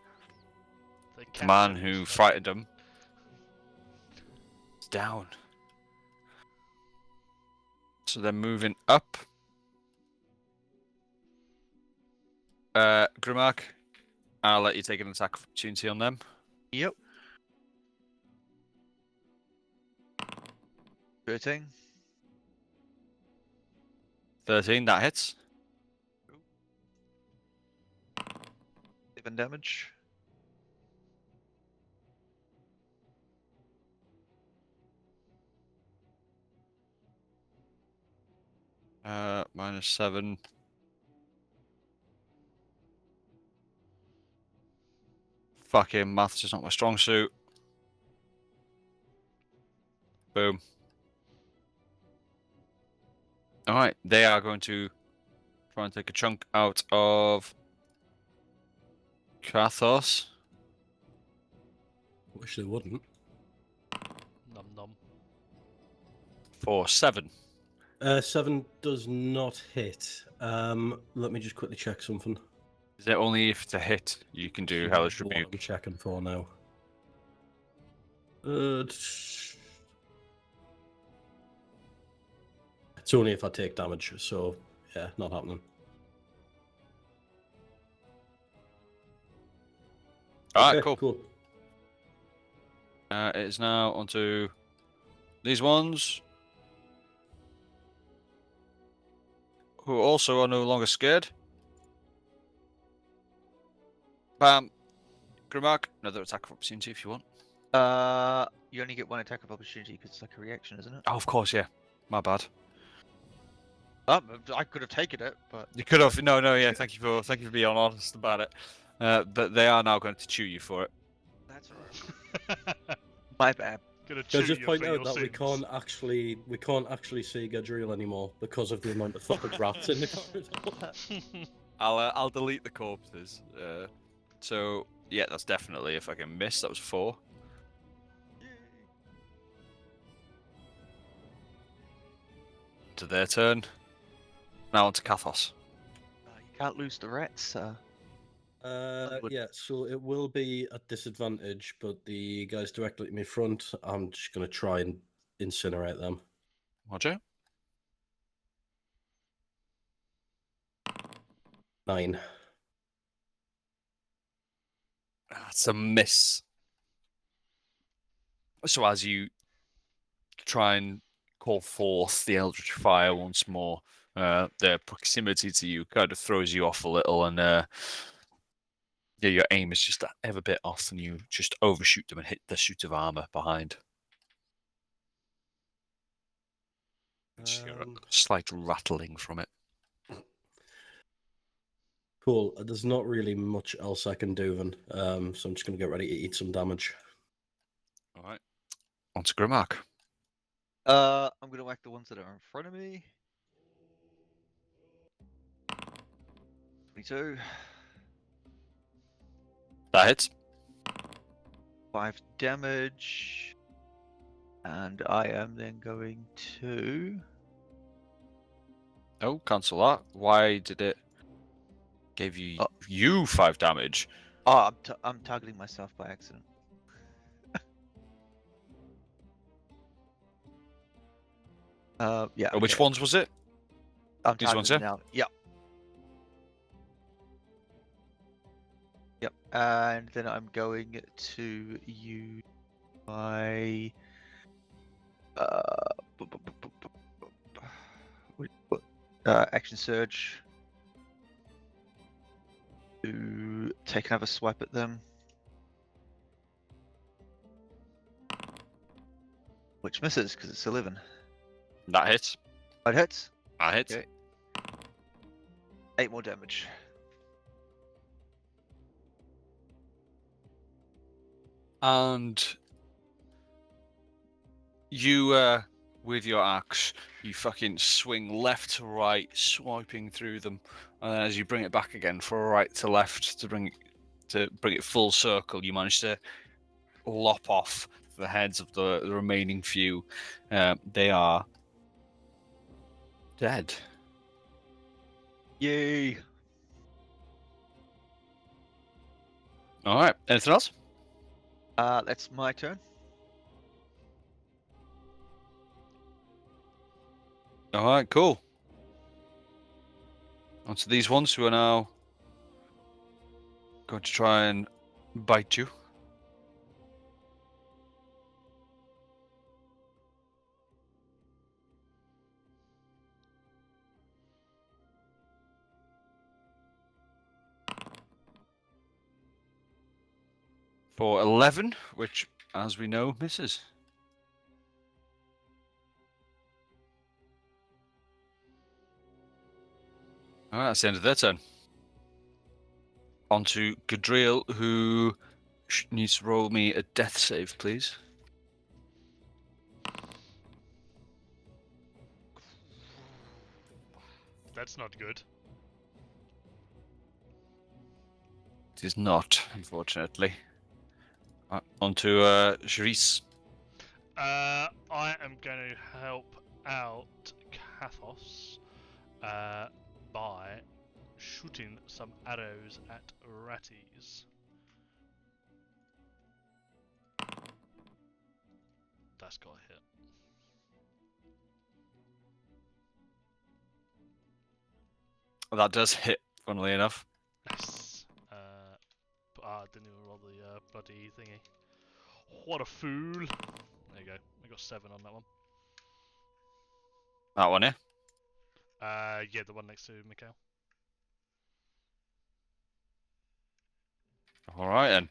They the man captured who us. frightened them is down. So they're moving up. Grimark, I'll let you take an attack of opportunity on them. Yep. 13. 13, that hits. 7 damage. -7. Fucking maths is not my strong suit. Boom. Alright, they are going to try and take a chunk out of Kathos Wish they wouldn't. Num num. for 7. 7 does not hit. Let me just quickly check something. Is it only if it's a hit you can do Hellish What Rebuke? I'm checking for now. It's only if I take damage, so yeah, not happening. Alright, Okay, cool. It is now onto these ones, who also are no longer scared. Bam. Grimark, another attack of opportunity if you want. You only get 1 attack of opportunity because it's like a reaction, isn't it? Oh, of course, yeah. My bad. I could have taken it, but You could have. No, yeah. Thank you for being honest about it. But they are now going to chew you for it. that's alright. My bad. Gonna Can I chew just you point for out your that sins. we can't actually see Gadriel anymore because of the amount of fucking rats in the corridor. I'll delete the corpses. So yeah, that's definitely a fucking miss. That was 4. To their turn. Now on to Kathos. You can't lose the rats. Would- Yeah, so it will be at disadvantage, but the guys directly at my front, I'm just gonna try and incinerate them. Roger. 9. That's a miss. So as you try and call forth the Eldritch Fire once more, their proximity to you kind of throws you off a little, and yeah, your aim is just that ever bit off, and you just overshoot them and hit the suit of armor behind. Just hear a slight rattling from it. Cool. There's not really much else I can do then, so I'm just gonna get ready to eat some damage. All right. On to Grimark. I'm gonna whack the ones that are in front of me. 22. That hits. 5 damage. And I am then going to. Oh, cancel that. Why did it give you Oh. you 5 damage? Oh, I'm targeting myself by accident. Yeah. Which okay. ones was it? I'm these ones, targeting now. Yep. Yep. And then I'm going to use my action surge to take another swipe at them, which misses because it's 11. That hits. It hits. That hits. Okay. 8 more damage. And you with your axe, you fucking swing left to right, swiping through them, and then as you bring it back again from right to left to bring it full circle, you manage to lop off the heads of the remaining few. They are dead. Yay! All right. Anything else? That's my turn. All right. Cool. On to these ones who are now going to try and bite you. For 11, which, as we know, misses. Alright, that's the end of their turn. On to Gadriel, who needs to roll me a death save, please. That's not good. It is not, unfortunately. On to Charisse. I am going to help out Kathos by shooting some arrows at ratties. That's got a hit. That does hit, funnily enough. Nice. I didn't even roll the bloody thingy. What a fool! There you go. I got 7 on that one. That one, yeah? Yeah, the one next to Mikhail. Alright then.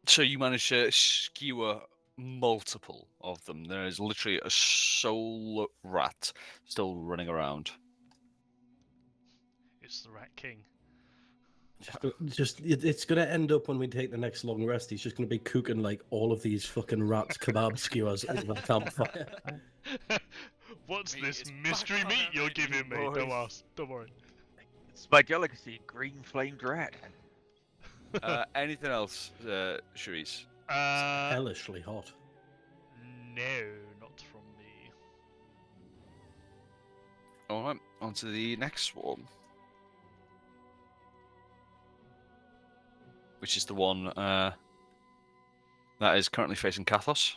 So you manage to skewer multiple of them. There is literally a soul rat still running around. It's the Rat King. It's gonna end up when we take the next long rest. He's just gonna be cooking like all of these fucking rats kebab skewers over the campfire. What's Meat this is mystery back on meat our you're menu, giving me? boys. Don't ask. Don't worry. It's my delicacy, green flamed rat. Anything else, Charisse? Hellishly hot. No, not from me. Alright, on to the next one. Which is the one that is currently facing Kathos.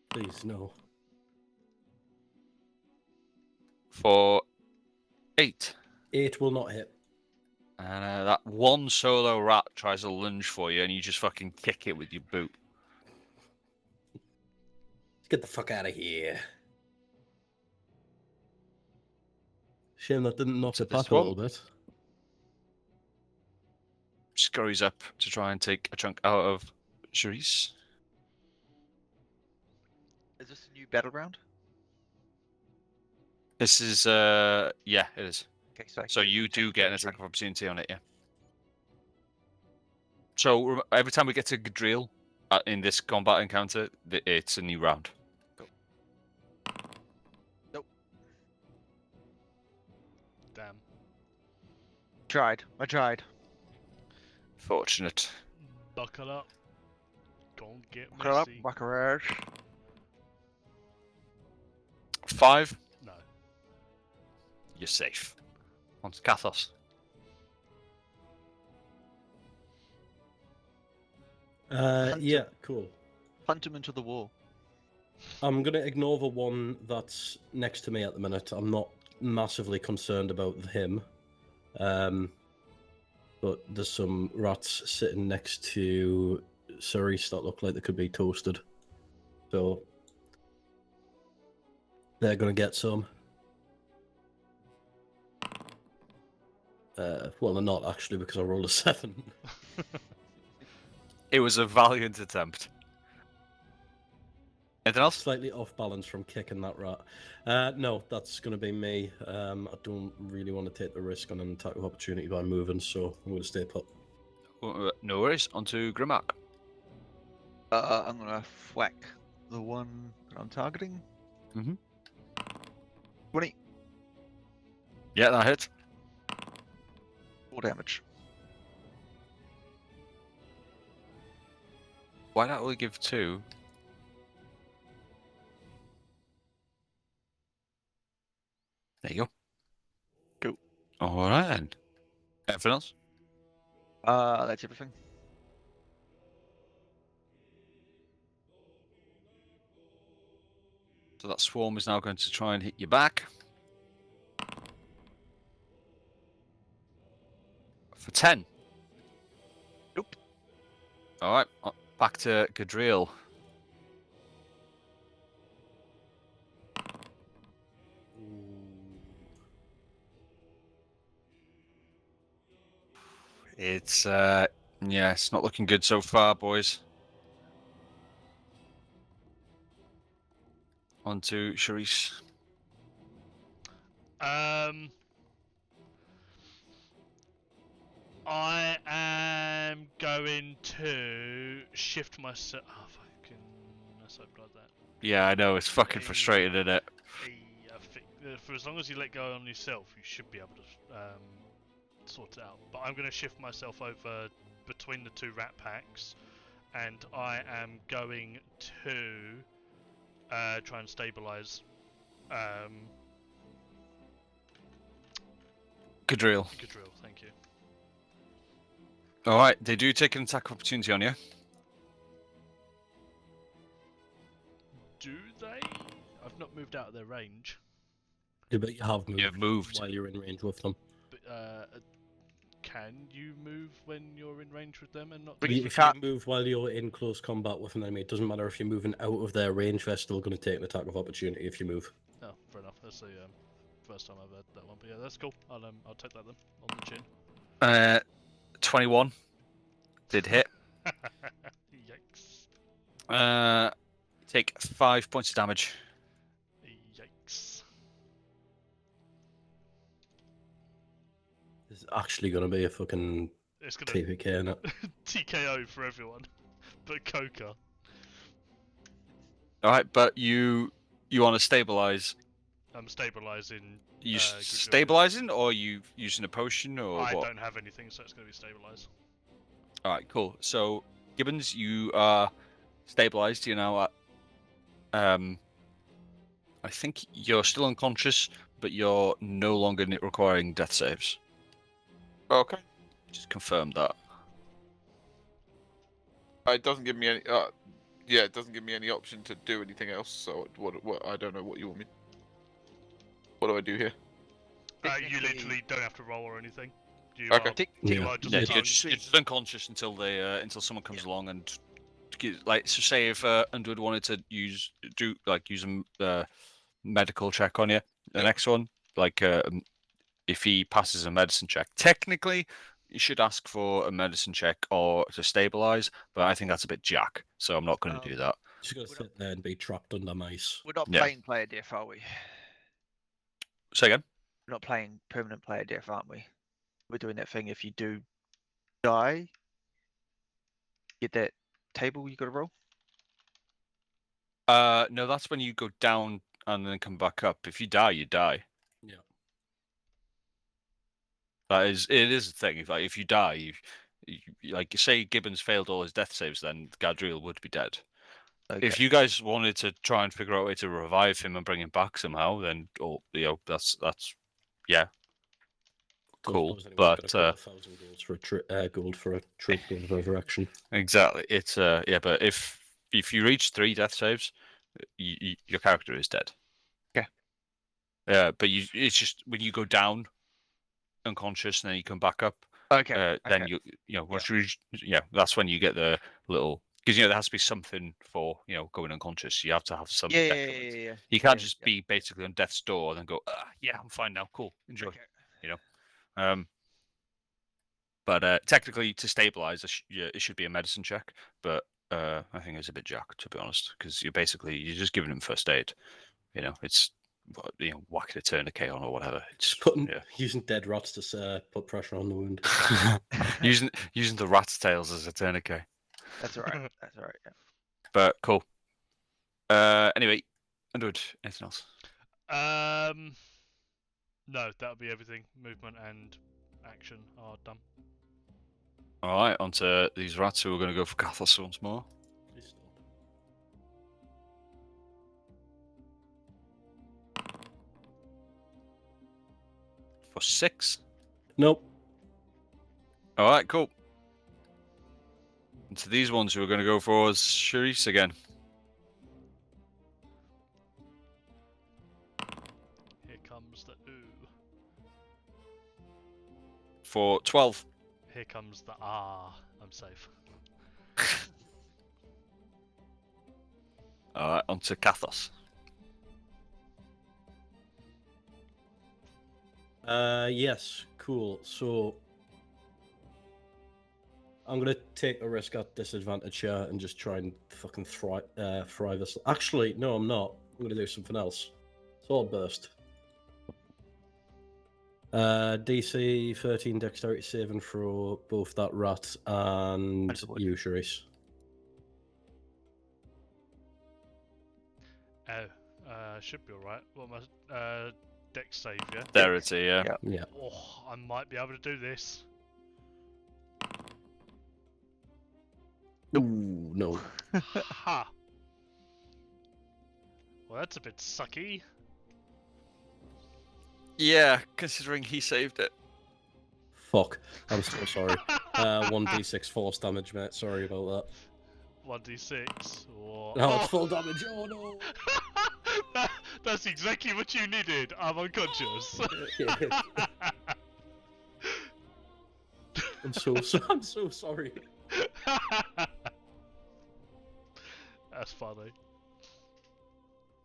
Please, no. For 8. 8 will not hit. And that one solo rat tries to lunge for you, and you just fucking kick it with your boot. Get the fuck out of here. Shame that didn't knock it This back a one? little bit. Scurries up to try and take a chunk out of Charisse. Is this a new battleground? This is, yeah, it is. Okay, so, So you do get an attack of opportunity on it, yeah. So every time we get to Gadriel in this combat encounter, it's a new round. Damn. I tried. Fortunate. Buckle up. Don't get Buckle up, messy. buckaroo. 5, No. you're safe. On to Kathos. Yeah, cool. Punt him into the wall. I'm gonna ignore the one that's next to me at the minute. I'm not massively concerned about him. But there's some rats sitting next to Cerise that look like they could be toasted. So they're gonna get some. Well, they're not actually because I rolled a 7. It was a valiant attempt. Anything else? Slightly off balance from kicking that rat. No, that's going to be me. I don't really want to take the risk on an attack of opportunity by moving, so I'm going to stay put. No worries. On to Grimmark. I'm gonna whack the one that I'm targeting. Mhm. 20, Yeah, that hits. 4 damage. Why not only give 2? There you go. Cool. All right then. Anything else? That's everything. So that swarm is now going to try and hit you back. For 10. Nope. All right. Back to Gadriel. It's yeah, it's not looking good so far, boys. On to Charisse. I am going to shift myself. Oh, fucking. Let's hope like that. Yeah, I know, it's fucking Hey. frustrating, isn't it? I think for as long as you let go on yourself, you should be able to sort it out. But I'm going to shift myself over between the 2 rat packs, and I am going to try and stabilize Gadriel. Gadriel. Thank you. All right, they do take an attack opportunity on you. Do they? I've not moved out of their range. Yeah, but you have moved, You've moved. while you're in range with them. But, can you move when you're in range with them and not? But just you If with- you move while you're in close combat with an enemy, it doesn't matter if you're moving out of their range, they're still going to take an attack of opportunity if you move. Oh, fair enough. That's the first time I've heard that one. But yeah, that's cool. I'll take that then on the chin. 21 did hit. Yikes! Take 5 points of damage. Yikes! There's actually going to be a fucking It's gonna TPK in it. TKO for everyone, but Coca. All right, but you want to stabilize. I'm stabilizing. You Gadriel. stabilizing, or you using a potion, or I what? don't have anything, so it's gonna be stabilized. All right, cool. So Gibbons, you are stabilized. You're now at. I think you're still unconscious, but you're no longer requiring death saves. Okay. Just confirm that. It doesn't give me any. Yeah, it doesn't give me any option to do anything else. So what? I don't know what you want me. What do I do here? You Technically- literally don't have to roll or anything. You Okay. are, you Yeah. are just Yeah, prone. you're just unconscious until they until someone comes along and like, so say if Underwood wanted to use a medical check on you, the next one, like if he passes a medicine check, technically you should ask for a medicine check or to stabilize, but I think that's a bit jack, so I'm not going to do that. Just going to sit there and be trapped under mice. We're not Yeah. playing player death, are we? Say again. We're not playing permanent player death, aren't we? We're doing that thing. If you do die, get that table you got to roll. No, that's when you go down and then come back up. If you die, you die. Yeah. It is a thing. If you die, like say Gibbons failed all his death saves, then Gadriel would be dead. Okay. If you guys wanted to try and figure out a way to revive him and bring him back somehow, then that's yeah, cool. But 1,000 gold for a trip of resurrection. exactly, it's yeah. But if you reach 3 death saves, your character is dead. Okay. Yeah, but it's just when you go down unconscious and then you come back up. Okay. Then okay. once you reach, that's when you get the little, because there has to be something for going unconscious. You have to have some. Yeah, decrement. yeah. You can't Yeah, just yeah. be basically on death's door and then go, yeah, I'm fine now, cool, enjoy. Okay. But technically, to stabilize, it should be a medicine check. But I think it's a bit jacked, to be honest, because you're just giving him first aid. You know, it's whacking a tourniquet on or whatever. It's Using dead rats to put pressure on the wound. using the rat's tails as a tourniquet. That's alright. That's alright. Yeah. But cool. Anyway, Underwood, anything else? No, that'll be everything. Movement and action are done. All right, onto these rats who are going to go for Kathos once more. For 6. Nope. All right, cool. And to these ones who are going to go for is Charisse again. Here comes the ooh. For 12. Here comes the ah. I'm safe. All right, onto Kathos. Yes, cool. So I'm gonna take a risk at disadvantage here and just try and fucking fry this. Actually, no, I'm not. I'm gonna do something else. Sword burst. DC 13 dexterity saving for both that rat and Underwood. you, Charisse. Should be alright. What am I? Dex save, yeah? Dexterity, yeah. Yeah. Yeah. Oh, I might be able to do this. Ooh, no. Ha! Well, that's a bit sucky. Yeah, considering he saved it. Fuck. I'm so sorry. 1d6 force damage, mate. Sorry about 1d6. Or... that. No, it's full damage. Oh no. That's exactly what you needed. I'm unconscious. I'm so sorry. That's funny.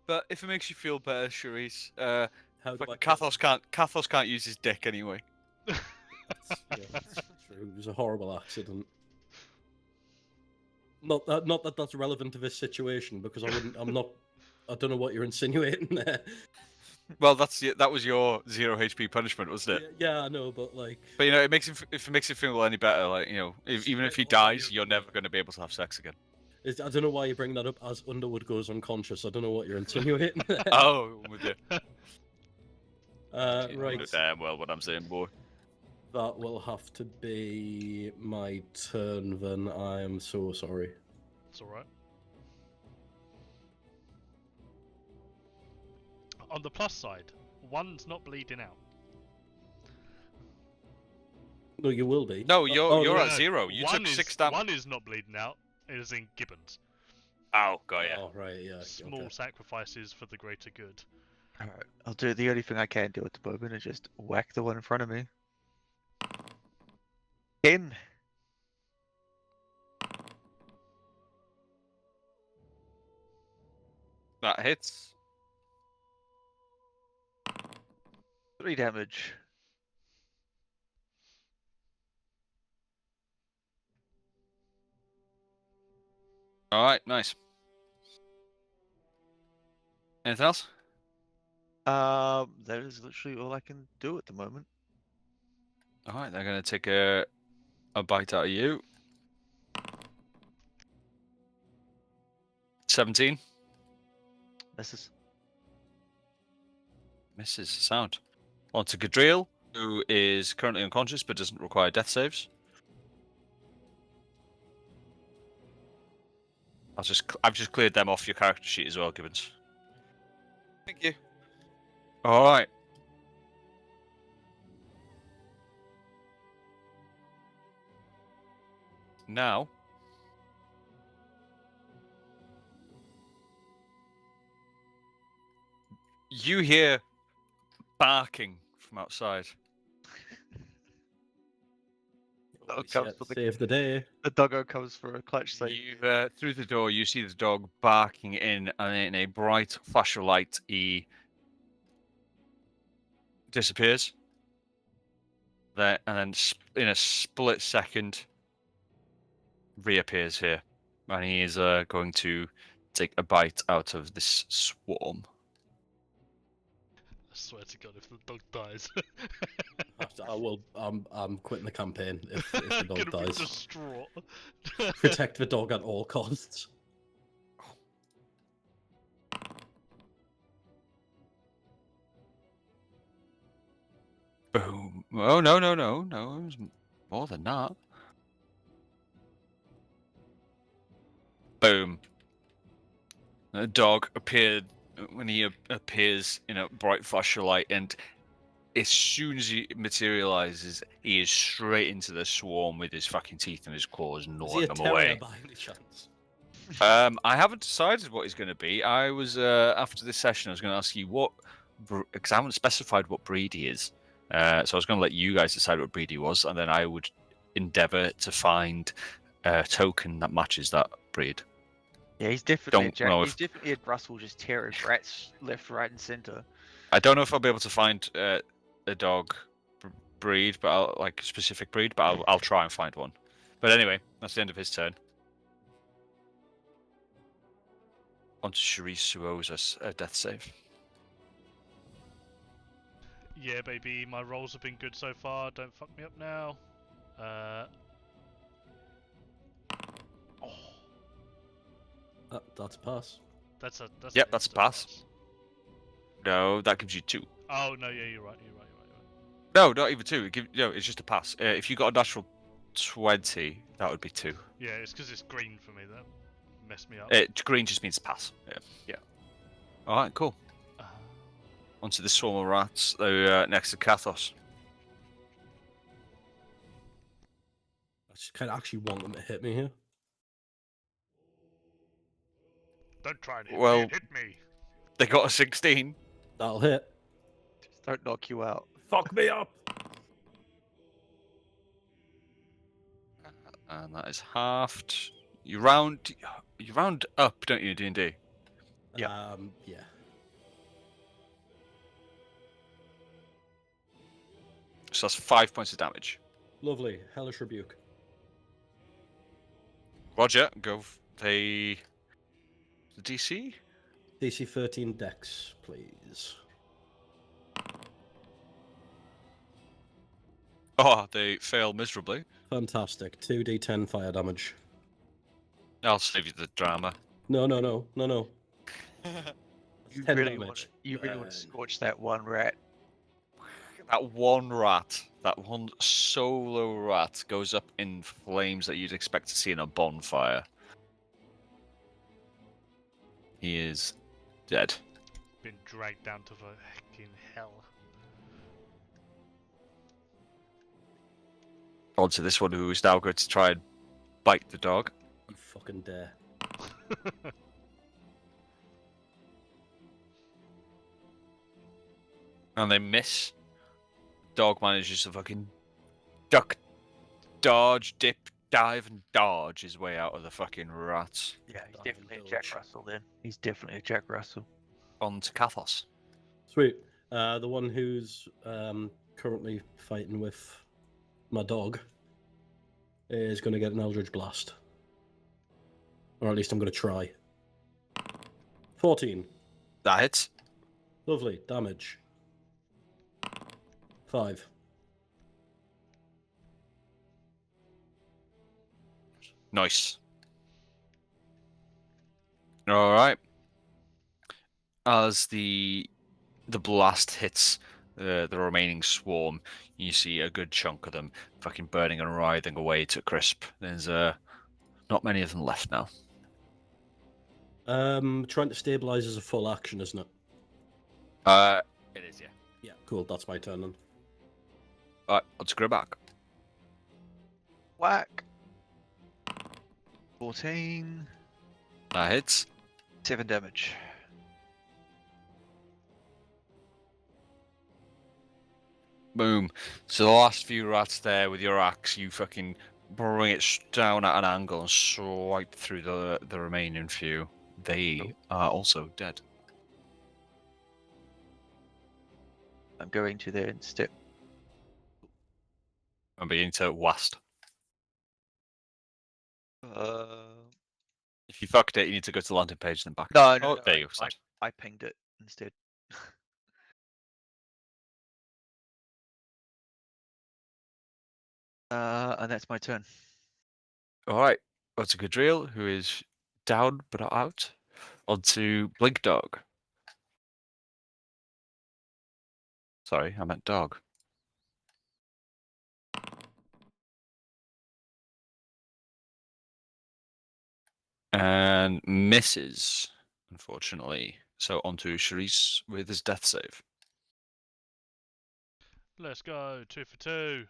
But if it makes you feel better, Charisse, How do I Kathos can't use his dick anyway. That's true. It was a horrible accident. Not that that's relevant to this situation because I don't know what you're insinuating there. Well, that was your 0 HP punishment, wasn't it? Yeah, I know, but like. But you know, if it makes it feel any better, like even if he dies, you're never going to be able to have sex again. I don't know why you bring that up as Underwood goes unconscious. I don't know what you're insinuating there. Oh, I'm with you. Right. You know damn well what I'm saying, boy. That will have to be my turn then. I am so sorry. It's alright. On the plus side, one's not bleeding out. No, you will be. No, you're No, at 0. You took 6 damage. One is not bleeding out. It is in Gibbons. Oh, got ya. Oh, right, yeah. Small okay. sacrifices for the greater good. Alright, I'll do the only thing I can do at the moment is just whack the one in front of me. 10. That hits. 3 damage. All right, nice. Anything else? That is literally all I can do at the moment. All right, they're going to take a bite out of you. 17. Misses. Misses. Sound. On to Gadriel, who is currently unconscious but doesn't require death saves. I've just cleared them off your character sheet as well, Gibbons. Thank you. All right. Now, you hear barking from outside. Dog Shit, comes for the Save the day. doggo comes for a clutch save. You through the door, you see the dog barking in, and in a bright flash of light, he disappears. There, and then in a split second, reappears here and he is going to take a bite out of this swarm. I swear to God, if the dog dies, I will. I'm quitting the campaign if the I'm dog gonna be dies. distraught. Protect the dog at all costs. Boom. Oh, no. It was more than that. Boom. The dog appeared when he appears in a bright flash of light, and as soon as he materializes, he is straight into the swarm with his fucking teeth and his claws, Is he gnawing a them terrier away. by any chance? I haven't decided what he's going to be. I was after this session, I was going to ask you what, because I haven't specified what breed he is. So I was going to let you guys decide what breed he was, and then I would endeavour to find a token that matches that breed. Yeah, he's definitely Don't know he's if- definitely a Russell just tearing rats left, right, and center. I don't know if I'll be able to find a dog breed, but like a specific breed, but I'll try and find one. But anyway, that's the end of his turn. On to Sharice Suoza's death save. Yeah, baby, my rolls have been good so far. Don't fuck me up now. Oh, That's a pass. that's Yep, an that's a instant pass. No, that gives you 2. Oh no, yeah, you're right. No, not even 2. No, it's just a pass. If you got a natural 20, that would be 2. Yeah, it's because it's green for me that messed me up. Green just means pass. Yeah. All right, cool. Onto the swarm of rats. They're next to Kathos. I just kind of actually want them to hit me here. Don't try and hit Well- me. Hit me. They got a 16. That'll hit. Just don't knock you out. Fuck me up. And that is halved. You round up, don't you, D&D? Yeah. Yeah. So that's 5 points of damage. Lovely. Hellish rebuke. Roger, go the DC. DC 13 Dex, please. Oh, they fail miserably. Fantastic. 2d10 fire damage. I'll save you the drama. No. You 10 really damage. want to scorch that one rat. That one rat, that one solo rat, goes up in flames that you'd expect to see in a bonfire. He is dead. Been dragged down to fucking hell. On to this one who is now going to try and bite the dog. You fucking dare. And they miss. Dog manages to fucking duck, dodge, dip, dive, and dodge his way out of the fucking rats. Yeah, he's Dive definitely a and Jack dodge. Russell then. He's definitely a Jack Russell. On to Kathos. Sweet. The one who's currently fighting with my dog is going to get an Eldritch Blast. Or at least I'm going to try. 14. That hits. Lovely. Damage. 5. Nice. All right. As the blast hits the remaining swarm, you see a good chunk of them fucking burning and writhing away to crisp. There's not many of them left now. Trying to stabilize is a full action, isn't it? It is, yeah. Yeah, cool. That's my turn then. All right, let's go back. Whack. 14. That hits. 7 damage. Boom. So the last few rats there with your axe, you fucking bring it down at an angle and swipe through the remaining few. They are also dead. I'm going to there and step. I'm beginning to wast. If you fucked it, you need to go to the landing page and then back. No, no, Oh, no, there you go. I, Sound. I pinged it instead. And that's my turn. All right. That's a good drill. Who is down but not out? On to Blink Dog. Sorry, I meant dog. And misses, unfortunately. So on to Charisse with his death save. Let's go. 2 for 2.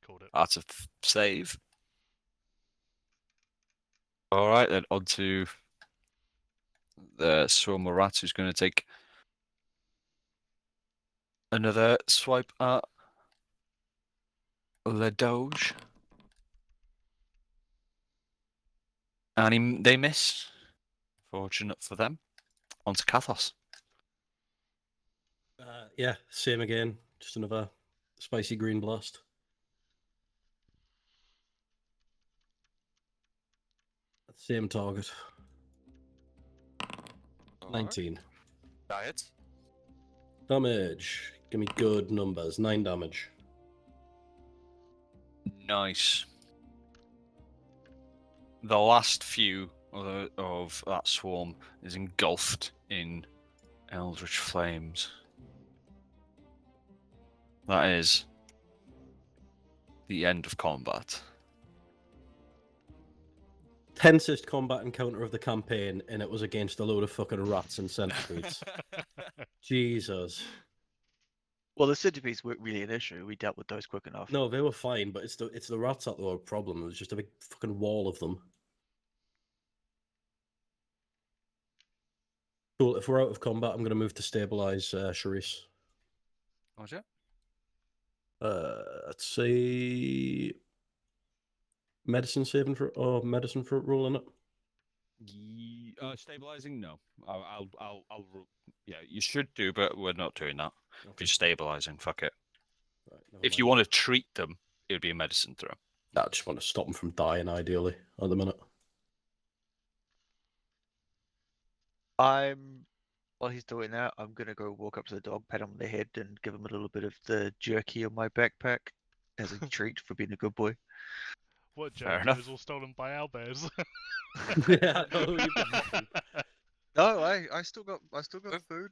Called it. That's a save. All right, then on to the Swarm of Rats, who's going to take another swipe at Le Doge. And they miss. Fortunate for them. On to Kathos. Yeah, same again. Just another spicy green blast. Same target. 19. Diet. Damage. Give me good numbers. 9 damage. Nice. The last few of that swarm is engulfed in eldritch flames. That is the end of combat. Tensest combat encounter of the campaign, and it was against a load of fucking rats and centipedes. Jesus. Well, the centipedes weren't really an issue. We dealt with those quick enough. No, they were fine, but it's the rats that were a problem. It was just a big fucking wall of them. Cool. If we're out of combat, I'm going to move to stabilize Charisse. Roger. Let's see. Medicine saving for medicine for rolling it. Stabilizing? No. I'll yeah, you should do, but we're not doing that. Okay. Just stabilizing. Fuck it. Right, never If you mind. want to treat them, it would be a medicine throw. I just want to stop them from dying, ideally, at the minute. While he's doing that, I'm gonna go walk up to the dog, pat him on the head, and give him a little bit of the jerky on my backpack as a treat for being a good boy. What Fair joke? It enough. was all stolen by owlbears. Yeah, I know, you've got nothing. No, I still got food.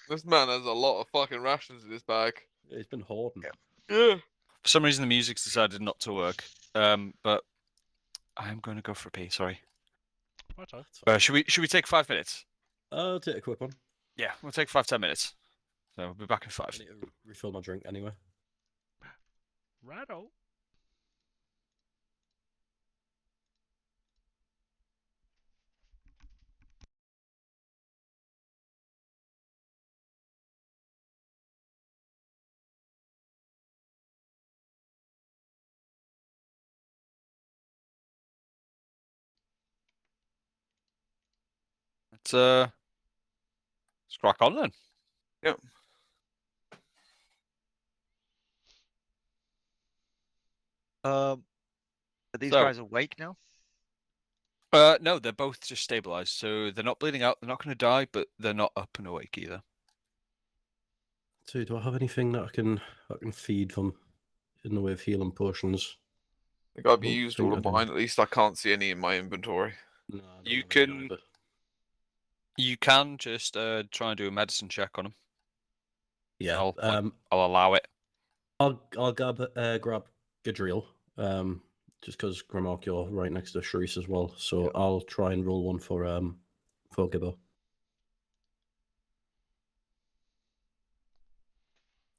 This man has a lot of fucking rations in his bag. He's been hoarding. Yeah. For some reason, the music's decided not to work. But I am going to go for a pee. Sorry. Righto. Should we take 5 minutes? I'll take a quick one. Yeah, we'll take 5-10 minutes. So we'll be back in 5. I need to refill my drink anyway. Righto. Let's crack on then. Yep. Are these So- guys awake now? No, they're both just stabilized, so they're not bleeding out. They're not going to die, but they're not up and awake either. So, do I have anything that I can feed them in the way of healing potions? I gotta be Don't used think all I of do. mine. At least I can't see any in my inventory. No, I don't You have any can- either. You can just try and do a medicine check on them. Yeah. I'll allow it. I'll grab Gadriel. Just because Grimmark, you're right next to Charisse as well. So I'll try and roll one for Gibbo.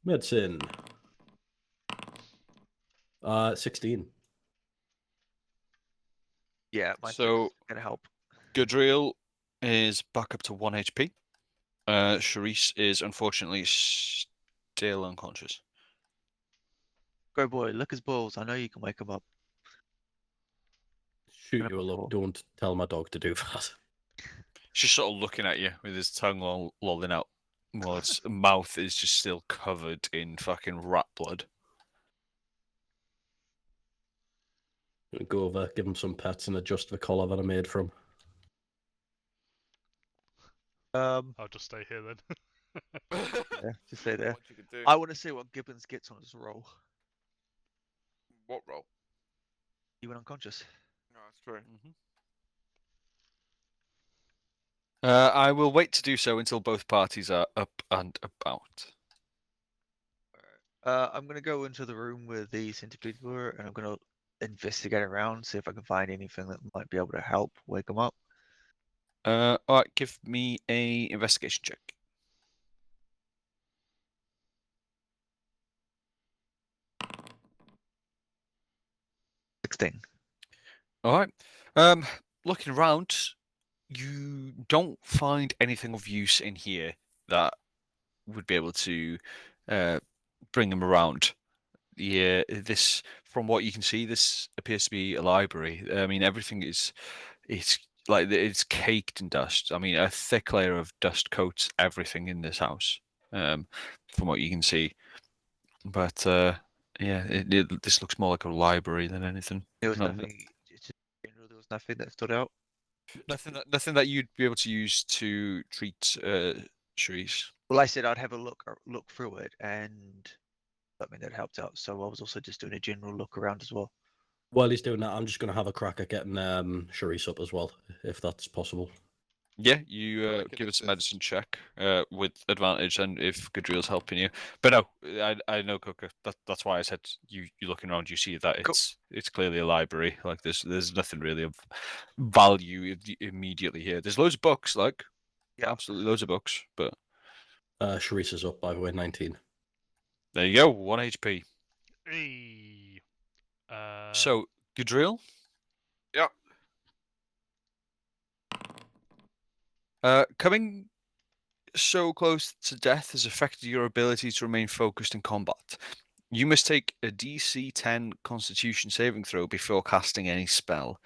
Medicine. 16. Yeah, my So- gonna help. Gadriel is back up to 1 HP. Charisse is unfortunately still unconscious. Go boy, lick his balls. I know you can wake him up. Shoot Gonna you a look. roll. Don't tell my dog to do that. She's sort of looking at you with his tongue lolling out, while its mouth is just still covered in fucking rat blood. Go over, give him some pets, and adjust the collar that I made for him. I'll just stay here then. Yeah, just stay there. What you could do? I want to see what Gibbons gets on his roll. What roll? He went unconscious. No, that's true. I will wait to do so until both parties are up and about. I'm gonna go into the room where the centipede were, and I'm gonna investigate around, see if I can find anything that might be able to help wake them up. All right, give me a investigation check. Sixteen. All right. Looking around, you don't find anything of use in here that would be able to bring them around. Yeah, this, from what you can see, this appears to be a library. I mean, everything is, it's like it's caked in dust. I mean, a thick layer of dust coats everything in this house, from what you can see. But yeah, this looks more like a library than anything. There was Not- nothing. Just in general, there was nothing that stood out. Nothing that you'd be able to use to treat Cherise. Well, I said I'd have a look through it, and something that helped out. So I was also just doing a general look around as well. While he's doing that, I'm just going to have a crack at getting Charisse up as well, if that's possible. Yeah, you I can give us a assist. medicine check with advantage, and if Gadriel's helping you. But no, I know, Coca. That's why I said you looking around, you see that Cool. it's clearly a library. Like there's nothing really of value immediately here. There's loads of books, like Yeah. absolutely loads of books. But Charisse is up, by the way, 19. there you go, 1 HP. Hey. So Gadriel. Yeah. Coming so close to death has affected your ability to remain focused in combat. You must take a DC 10 Constitution saving throw before casting any spell.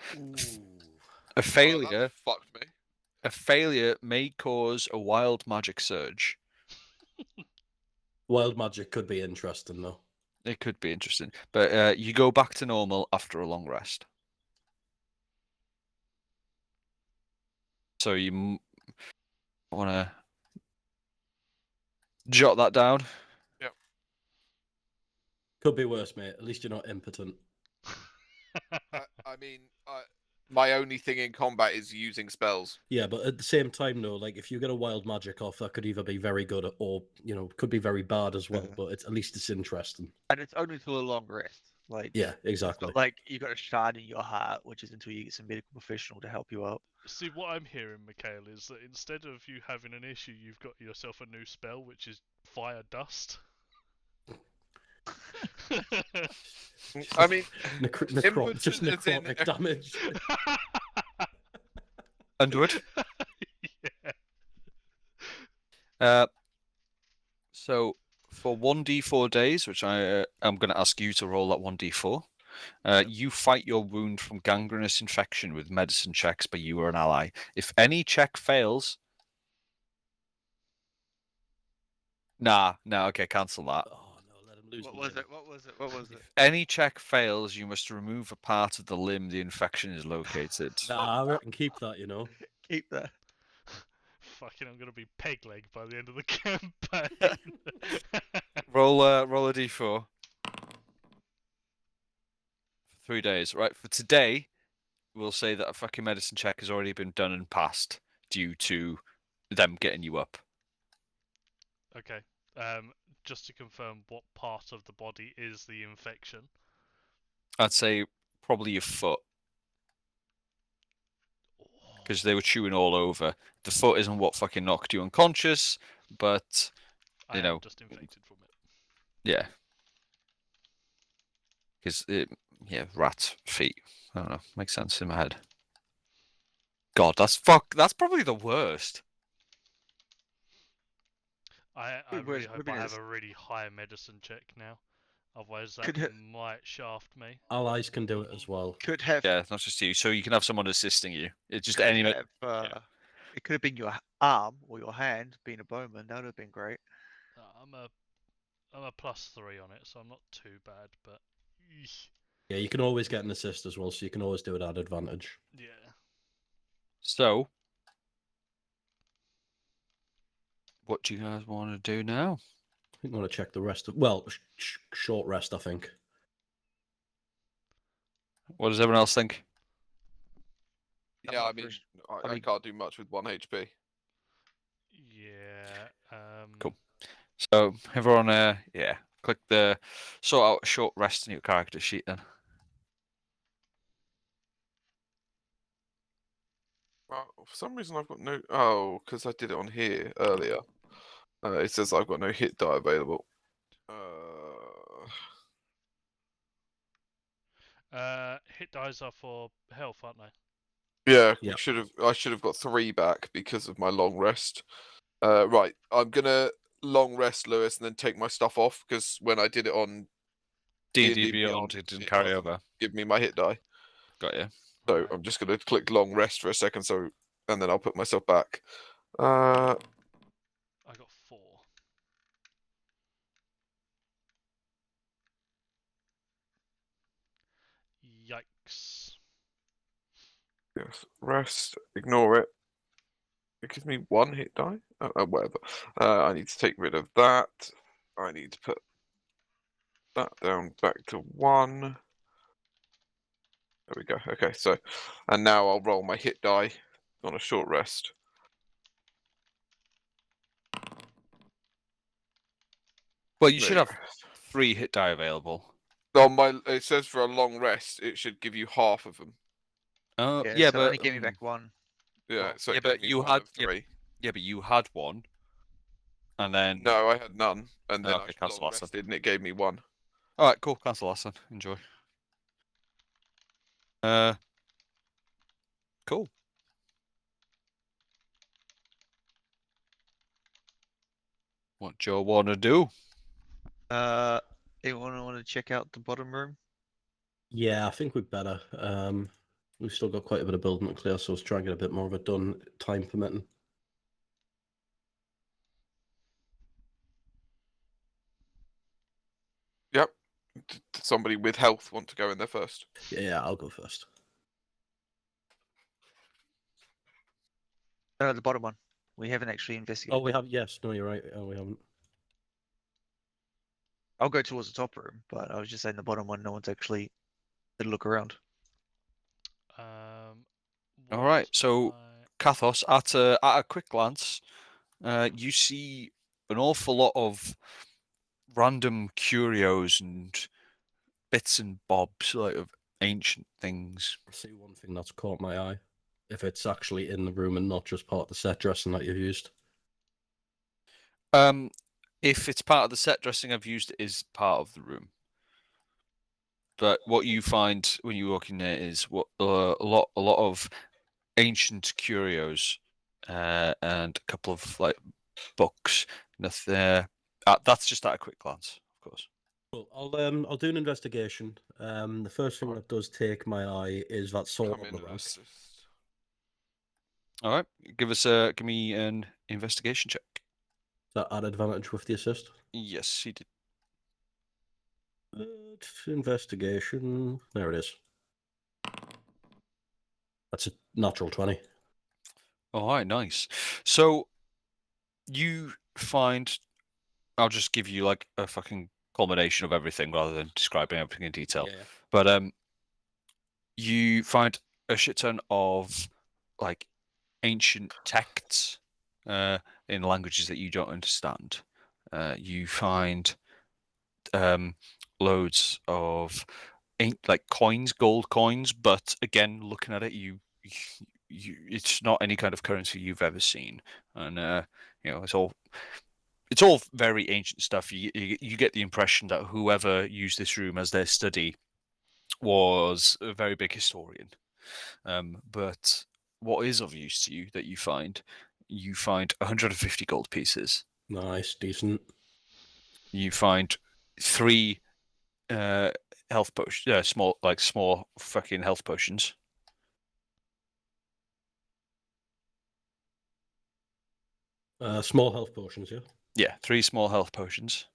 A failure, that fucked me. a failure may cause a wild magic surge. Wild magic could be interesting, though. It could be interesting, but you go back to normal after a long rest. So you want to jot that down. Could be worse, mate. At least you're not impotent. I mean, my only thing in combat is using spells. Yeah, but at the same time, though, like if you get a wild magic off, that could either be very good or could be very bad as well. But at least it's interesting. And it's only till a long rest. Like Yeah, it's exactly. not like you got a shard in your heart, which is until you get some medical professional to help you out. See, what I'm hearing, Mikhail, is that instead of you having an issue, you've got yourself a new spell, which is Fire Dust. I mean, Just impotent as in- necrotic damage. Underwood. Yeah. So for 1d4 days, which I am going to ask you to roll that 1d4, you fight your wound from gangrenous infection with medicine checks by you or an ally. If any check fails, okay, cancel that. Oh no, let him lose. What the was game. it? What was it? What was it? If any check fails, you must remove a part of the limb the infection is located. Nah, I reckon keep that. Keep that. Fucking, I'm gonna be peg leg by the end of the campaign. Roll a d4 for 3 days. Right, for today, we'll say that a fucking medicine check has already been done and passed due to them getting you up. Okay. Just to confirm, what part of the body is the infection? I'd say probably your foot, because they were chewing all over. The foot isn't what fucking knocked you unconscious, but I you am know, just infected from it. yeah. Because rat feet. I don't know. Makes sense in my head. God, that's probably the worst. I Wait, really where's hope I have Rubenus? a really high medicine check now. Otherwise, that Could ha- might shaft me. Allies can do it as well. Could have. Yeah, not just you. So you can have someone assisting you. It's just any. Have, It could have been your arm or your hand, being a bowman. That would have been great. I'm a +3 on it, so I'm not too bad. But eesh. Yeah, you can always get an assist as well, so you can always do it at advantage. Yeah. So, what do you guys want to do now? I think I want to check the rest of. Well, short rest, I think. What does everyone else think? I'm Yeah, not I mean, first- I mean- can't do much with 1 HP. Yeah. Cool. So everyone, yeah, click the sort out a short rest in your character sheet then. Well, for some reason I've got no. Oh, because I did it on here earlier. It says I've got no hit die available. Hit dice are for health, aren't they? Yeah, Yeah. I should have got 3 back because of my long rest. Right, I'm gonna long rest, Lewis, and then take my stuff off because when I did it on D&D Beyond, it didn't carry doesn't over. give me my hit die. Got you. So Right. I'm just gonna click long rest for a second, and then I'll put myself back. I got 4. Yikes. Yes, rest. Ignore it. It gives me 1 hit die. Whatever. I need to take rid of that. I need to put that down back to 1. There we go. Okay, so, and now I'll roll my hit die on a short rest. Well, you There should you have 3 hit die available. go. On it says for a long rest, it should give you half of them. Oh, Yeah, yeah, so but only give me back 1. Yeah, Well, so yeah, it but gave me you 1 had- of yeah, 3. yeah, but you had one, and then No, I had none, and then Okay, I cancel long that then. rested, and it gave me 1. all right, cool. Cancel last then. Enjoy. Cool. What do you want to do? Anyone want to check out the bottom room? Yeah, I think we'd better. We've still got quite a bit of building to clear, so let's try and get a bit more of it done, time permitting. Yep. Did somebody with health want to go in there first? Yeah, I'll go first. The bottom one. We haven't actually investigated. Oh, we have. Yes, no, you're right. Oh, we haven't. I'll go towards the top room, but I was just saying the bottom one. No one's actually had a look around. All right, what so Kathos, at a quick glance, you see an awful lot of random curios and bits and bobs, like of ancient things. I see one thing that's caught my eye. If it's actually in the room and not just part of the set dressing that you've used. If it's part of the set dressing I've used, it is part of the room. But what you find when you walk in there is what a lot of ancient curios and a couple of like books. Nothing. That's just at a quick glance, of course. Well, I'll do an investigation. The first thing that does take my eye is that sword Come on in the and rack. Is assist. All right, give me an investigation check. that at advantage with the assist? Yes, he did. Investigation. There it is. That's a natural 20. All right, nice. So you find, I'll just give you like a fucking culmination of everything rather than describing everything in detail. Yeah. But you find a shit ton of like ancient texts in languages that you don't understand. You find loads of like coins, gold coins, but again, looking at it, it's not any kind of currency you've ever seen, and it's all very ancient stuff. You get the impression that whoever used this room as their study was a very big historian. But what is of use to you that you find 150 gold pieces. Nice, decent. You find 3 health potions, small fucking health potions. Small health potions, yeah? Yeah, 3 small health potions.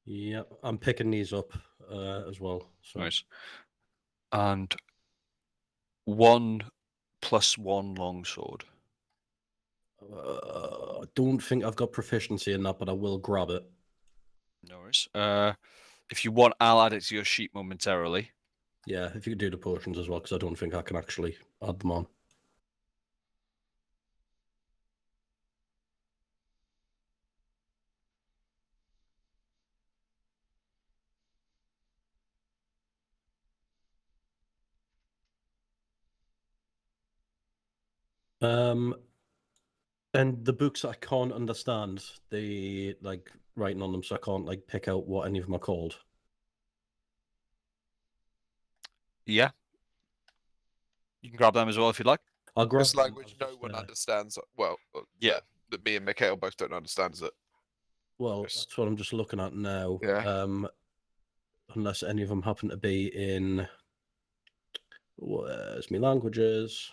Yep, I'm picking these up. as well. So Nice. And 1+1 longsword. I don't think I've got proficiency in that, but I will grab it. No worries. If you want, I'll add it to your sheet momentarily. Yeah, if you could do the potions as well, because I don't think I can actually add them on. And the books I can't understand, the like writing on them, so I can't like pick out what any of them are called. Yeah. You can grab them as well if you'd like. I'll grab This them, language I'll no just, one understands. Well, Yeah. that me and Mikhail both don't understand, is it? Well, Yes. that's what I'm just looking at now. Yeah. Unless any of them happen to be in. Where's my languages?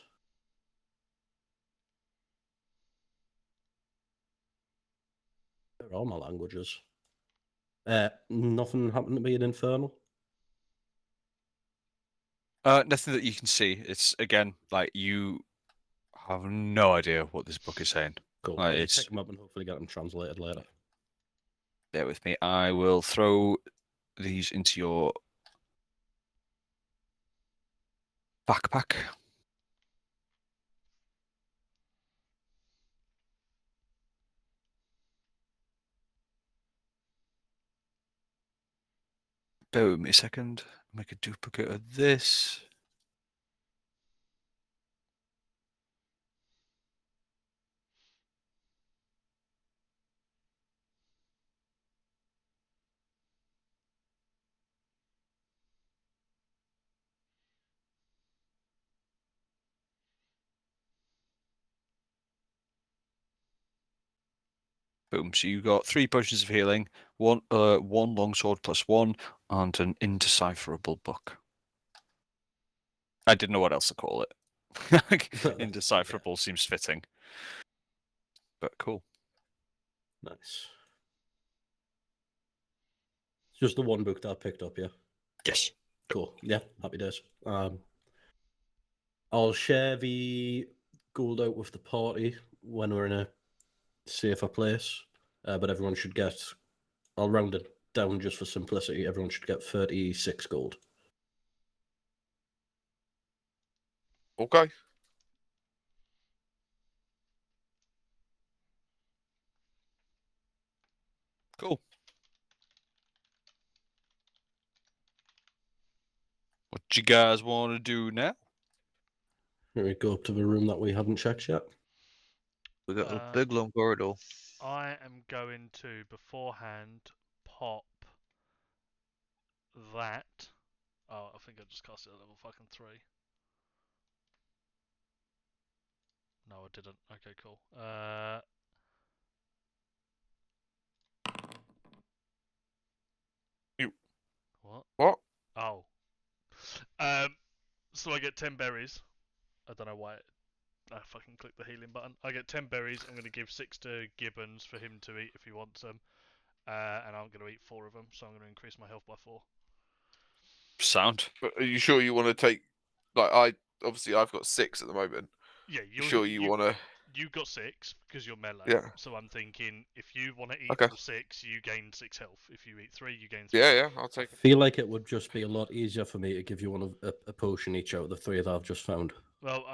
Where are my languages? Nothing happened to be in Infernal. Nothing that you can see. It's again like you have no idea what this book is saying. Cool. Right, I'll just it's- pick them up and hopefully get them translated later. Bear with me. I will throw these into your backpack. Bear with me a second. Make a duplicate of this. Boom. So you got 3 potions of healing, one longsword +1, and an indecipherable book. I didn't know what else to call it. Indecipherable seems fitting. But cool. Nice. Just the one book that I picked up, yeah. Yes. Cool. Yeah, happy days. I'll share the gold out with the party when we're in a safer place. But everyone should get. I'll round it down just for simplicity. Everyone should get 36 gold. Okay. Cool. What you guys want to do now? We go up to the room that we haven't checked yet. We got a Uh, big long corridor. I am going to beforehand pop that. Oh, I think I just cast it at level fucking 3. No, I didn't. Okay, cool. What? What? Oh. So I get 10 berries. I don't know why I fucking clicked the healing button. I get 10 berries. I'm going to give 6 to Gibbons for him to eat if he wants them. And I'm going to eat 4 of them, so I'm going to increase my health by 4. Sound. But are you sure you want to take? Like I've got 6 at the moment. Yeah, You sure you want to? You got 6 because you're melee. Yeah. So I'm thinking if you want to eat Okay. all 6, you gain 6 health. If you eat 3, you gain 3. Yeah, health. yeah. I'll take I it. feel like it would just be a lot easier for me to give you one of a potion each out of the 3 that I've just found. Well,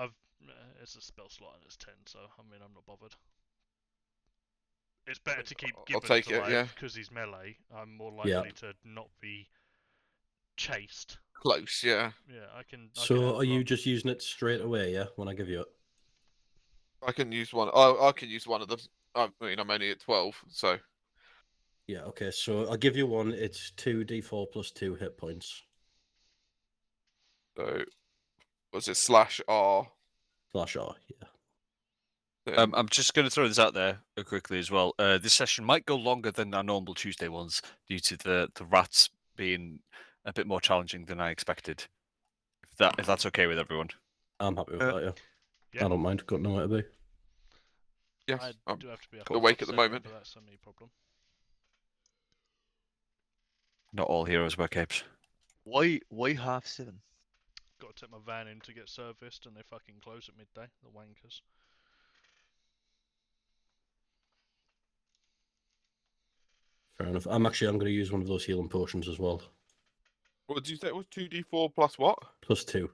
it's a spell slot and it's 10, so I mean I'm not bothered. It's better to keep I'll Gibbons take it, alive yeah. because he's melee. I'm more likely Yeah. to not be chased. Close, yeah. Yeah, I can. So are you just using it straight away, yeah, when I give you it? I can use one. I can use one of them. I mean, I'm only at 12, so Yeah, okay, so I'll give you one. It's 2d4 plus 2 hit points. was it /R? Slash R, yeah. Then I'm just going to throw this out there quickly as well. This session might go longer than our normal Tuesday ones due to the rats being a bit more challenging than I expected. If that's okay with everyone. I'm happy with that, yeah. Yeah. I don't mind, got nowhere to be. yes, I I'm do have to be up awake at at the 7, moment. but that's only a problem. Not all heroes wear capes. Why half 7? Got to take my van in to get serviced, and they fucking close at midday. The wankers. Fair enough. I'm going to use one of those healing potions as well. What did you say? It was 2d4 plus what? +2.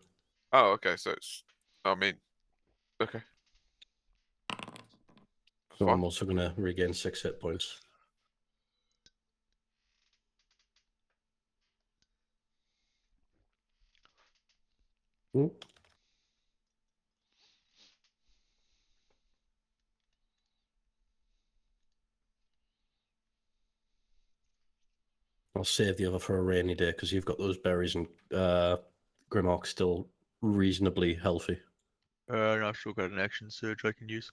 Oh, okay. So it's. I mean. Okay. So Fine. I'm also going to regain 6 hit points. Ooh. I'll save the other for a rainy day because you've got those berries and Grimlock's still reasonably healthy. And I've still got an action surge I can use.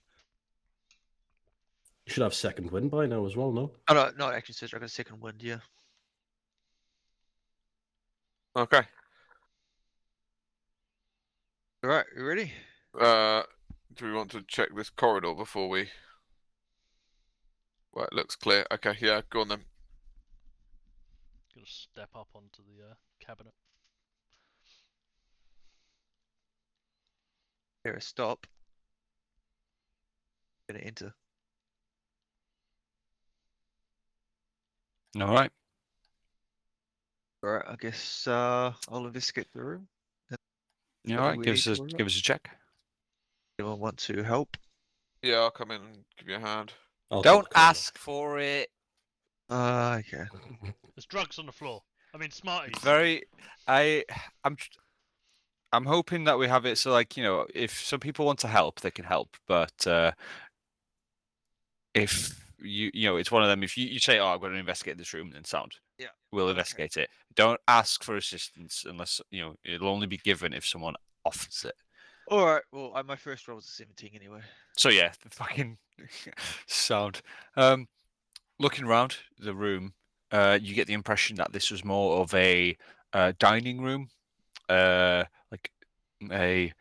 You should have second wind by now as well, no? Oh no, not action surge. I got a second wind. Yeah. Okay. All right, you ready? Do we want to check this corridor before we? Well, it looks clear. Okay, yeah, go on then. Gonna step up onto the cabinet. Here, a stop. Gonna enter. All right. All right, I guess I'll investigate the room. All What do right. we Give need us to a worry about? give us a check. Anyone want to help? Yeah, I'll come in and give you a hand. I'll Don't keep corner. ask for it. Okay. There's drugs on the floor. I mean, Smarties. It's very. I'm hoping that we have it so, like, if some people want to help, they can help. But if it's one of them. If you say, "Oh, I'm going to investigate this room," then sound. Yeah. We'll Okay. investigate it. Don't ask for assistance unless it'll only be given if someone offers it. All right. Well, my first roll was a 17 anyway. So yeah, the fucking sound. Looking around the room, you get the impression that this was more of a dining room, like a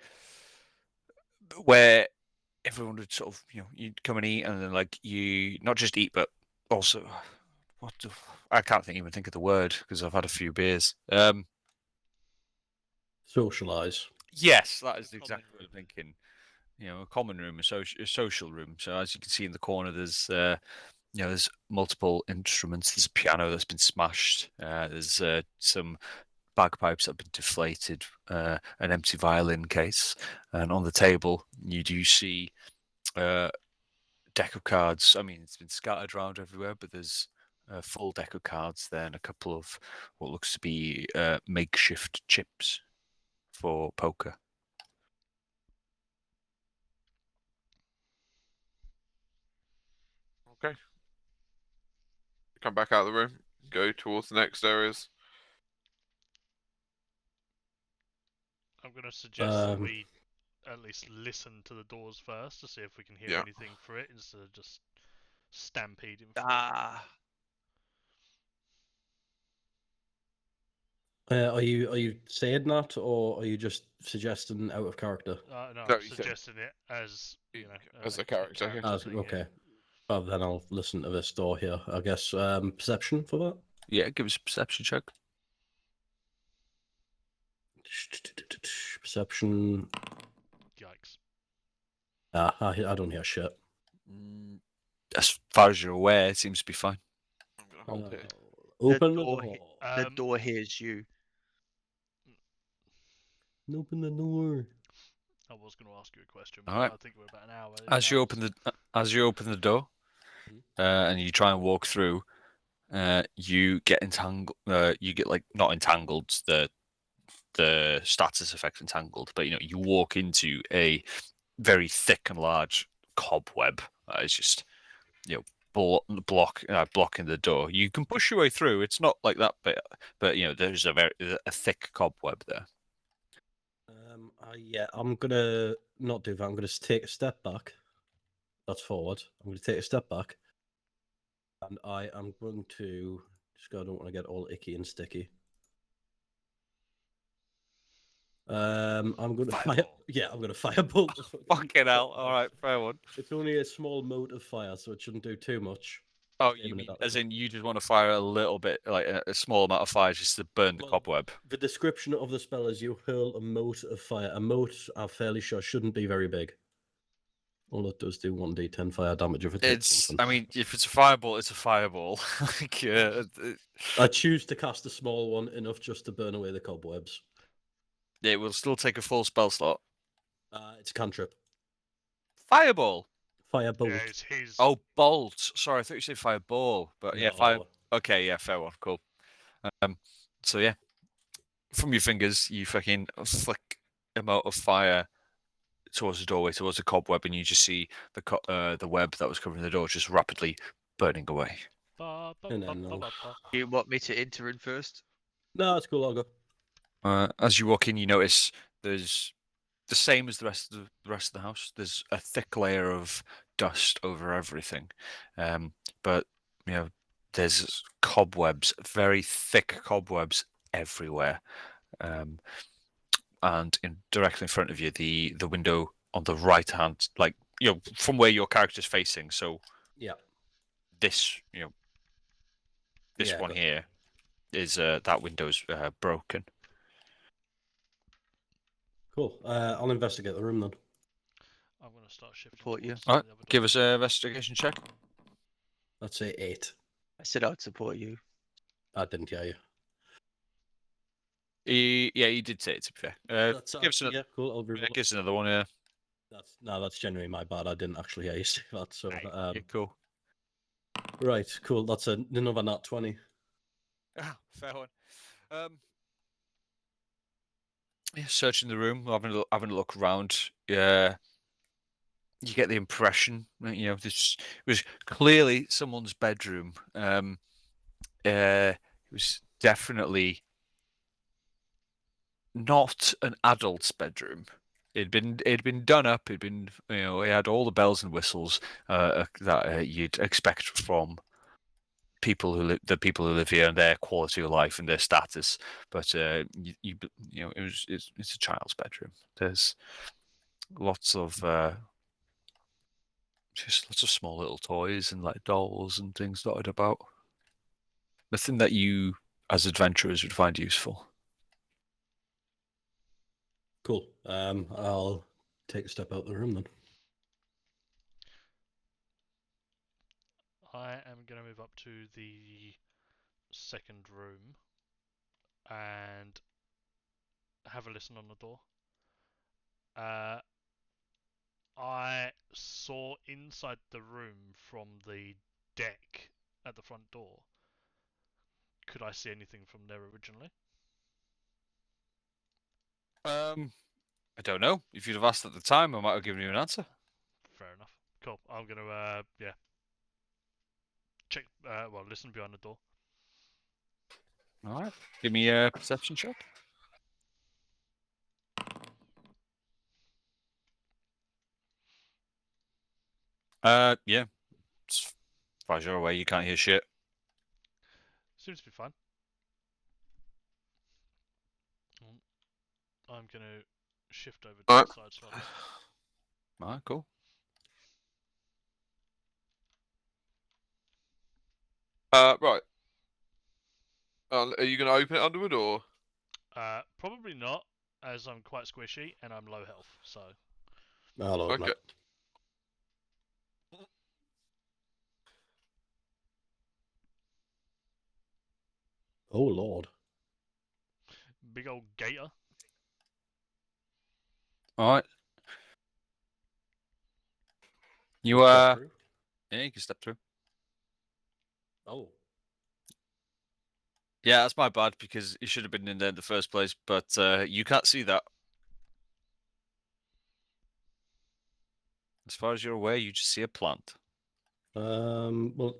where everyone would sort of you'd come and eat, and then like you not just eat but also I can't even think of the word because I've had a few beers. Socialize. Yes, that is Common exactly what I'm room. thinking. A common room, a social room. So as you can see in the corner, there's there's multiple instruments. There's a piano that's been smashed. There's some bagpipes that have been deflated. An empty violin case, and on the table you do see a deck of cards. I mean, it's been scattered around everywhere, but there's a full deck of cards there and a couple of what looks to be makeshift chips for poker. Okay. Come back out of the room. Go towards the next areas. I'm gonna suggest that we at least listen to the doors first to see if we can hear Yeah. anything for it instead of just stampeding for it. Ah. Are you saying that, or are you just suggesting out of character? No, No, I'm you said- suggesting it as As a character, yeah. thing, Okay. Well, then I'll listen to this door here. I guess perception for that. Yeah, give us a perception check. Perception. Yikes. I don't hear shit. As far as you're aware, it seems to be fine. I'm gonna hold it. Open the door door. he- The door hears you. Open the door. I was going to ask you a question, but Alright. I think we're about an hour. As you now, open the door, and you try and walk through, you get entangled. You get like not entangled. The status effect entangled, but you walk into a very thick and large cobweb. It's just blocking the door. You can push your way through. It's not like that, but there's a thick cobweb there. Yeah, I'm gonna not do that. I'm gonna take a step back. That's forward. I'm gonna take a step back, and I am going to just go. I don't want to get all icky and sticky. I'm gonna fire. Fireball. Yeah, I'm gonna firebolt. Fucking hell! All right, fair one. It's only a small mote of fire, so it shouldn't do too much. Oh, aiming you at mean that as level. in you just want to fire a little bit, like a small amount of fire, just to burn the Well, cobweb? The description of the spell is you hurl a mote of fire. A mote, I'm fairly sure, shouldn't be very big. All it does do 1d10 fire damage if it hits It's. something. I mean, if it's a fireball, it's a fireball. Like, I choose to cast a small one, enough just to burn away the cobwebs. it will still take a full spell slot. It's a cantrip. Fireball. Firebolt. Yeah, he's Oh, bolt. Sorry, I thought you said fireball. But yeah, fire. No. Okay, yeah, fair one. Cool. So yeah, from your fingers, you fucking flick a mote of fire towards the doorway, towards the cobweb, and you just see the web that was covering the door just rapidly burning away. And then I'll- You want me to enter in first? No, it's cool. I'll go. As you walk in, you notice there's the same as the rest of the house. There's a thick layer of dust over everything, but you know there's cobwebs, very thick cobwebs everywhere. And directly in front of you, the window on the right hand, like from where your character's facing. So Yeah. this this Yeah, one got it. here is that window's broken. Cool. I'll investigate the room then. I'm going to start shifting. Support you. towards All right, the other give door. us an investigation check. Let's say 8. I said I'd support you. I didn't hear you. He did say it, to be fair. Give us another. Yeah, cool. I'll Yeah, reroll. give us another one. Yeah. That's genuinely my bad. I didn't actually hear you say that. So, Yeah, cool. right, cool. That's another nat 20. Ah, fair one. Yeah, searching the room, having a look around. Yeah, you get the impression that this was clearly someone's bedroom. It was definitely not an adult's bedroom. It'd been done up. It had all the bells and whistles that you'd expect from the people who live here and their quality of life and their status. But it's a child's bedroom. There's lots of just lots of small little toys and like dolls and things dotted about. Nothing that you, as adventurers, would find useful. Cool. I'll take a step out the room then. I am going to move up to the second room and have a listen on the door. I saw inside the room from the deck at the front door. Could I see anything from there originally? I don't know. If you'd have asked at the time, I might have given you an answer. Fair enough. Cool. I'm going to, check, listen behind the door. All right. Give me a perception check. Yeah. As far as you're aware, you can't hear shit. Seems to be fine. I'm going to shift over to Alright. the side slightly. All right, cool. Right. Are you going to open it, Underwood, or? Probably not, as I'm quite squishy and I'm low health, so... I'll open Okay. it. Oh, Lord. Big old gator. All right. You Step through. yeah, you can step through. Oh. Yeah, that's my bad because it should have been in there in the first place, but you can't see that. As far as you're aware, you just see a plant. Well,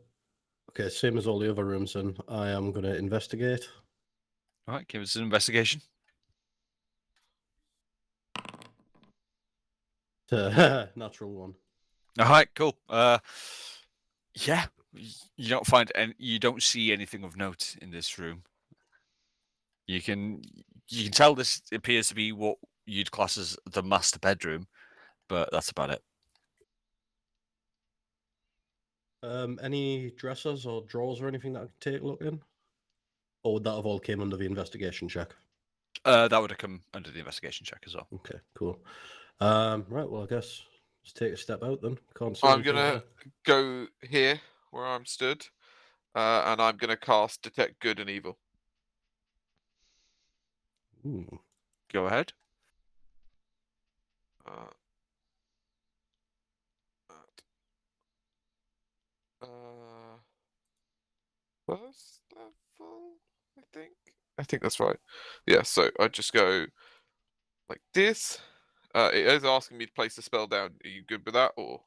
okay, same as all the other rooms, then. I am going to investigate. All right, give us an investigation. Natural one. All right, cool. Yeah, you don't find you don't see anything of note in this room. You can tell this appears to be what you'd class as the master bedroom, but that's about it. Any dressers or drawers or anything that I can take a look in? Or would that have all came under the investigation check? That would have come under the investigation check as well. Okay, cool. Right, well, I guess let's take a step out then. Can't see I'm anything gonna here. go here where I'm stood, and I'm gonna cast Detect Good and Evil. Ooh. Go ahead. Uh, first level, I think. I think that's right. Yeah, so I just go like this. It is asking me to place the spell down. Are you good with that, or?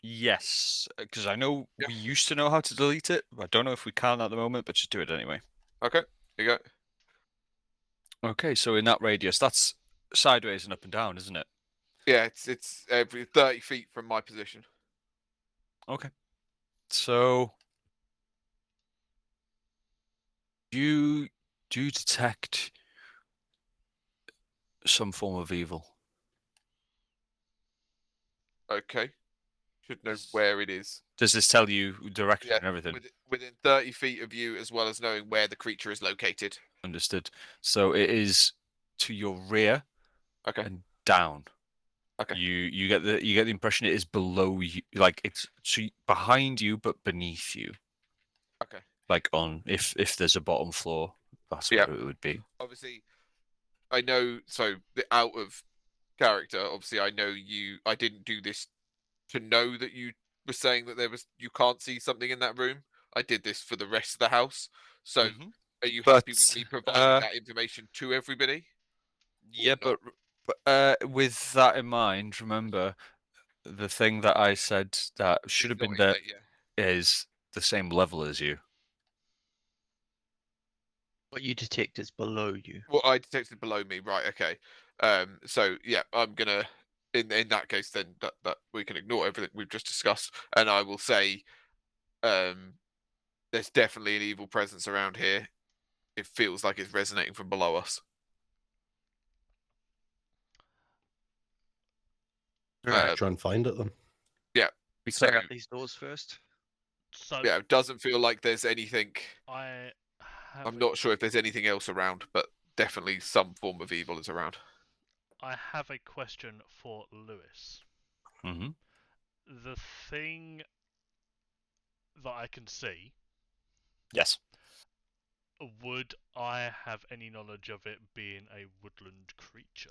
Yes, because I know Yeah. we used to know how to delete it. I don't know if we can at the moment, but just do it anyway. Okay, here you go. Okay, so in that radius, that's sideways and up and down, isn't it? Yeah, it's every 30 feet from my position. Okay. So you do detect some form of evil. Okay, should know Yes. where it is. Does this tell you direction Yeah, and everything? within 30 feet of you, as well as knowing where the creature is located. Understood. So it is to your rear Okay. and down. Okay. You get the impression it is below you, like it's behind you but beneath you. Okay. Like on if there's a bottom floor, that's Yeah. where it would be. Obviously, I know. So the out of character. Obviously, I know you. I didn't do this to know that you were saying that you can't see something in that room. I did this for the rest of the house. So, Mhm. are you But, happy with me providing that information to everybody? Yeah, not? but with that in mind, remember the thing that I said that should have It's not been in there yeah. is the same level as you. What you detect is below you. Well, I detected below me. Right. Okay. So yeah, I'm gonna. In that case, then that we can ignore everything we've just discussed, and I will say, there's definitely an evil presence around here. It feels like it's resonating from below us. Right. Try and find it then. Yeah. We So clear out these doors first. So yeah, it doesn't feel like there's anything. I have I'm not sure if there's anything else around, but definitely some form of evil is around. I have a question for Lewis. Mm-hmm. The thing that I can see, Yes. would I have any knowledge of it being a woodland creature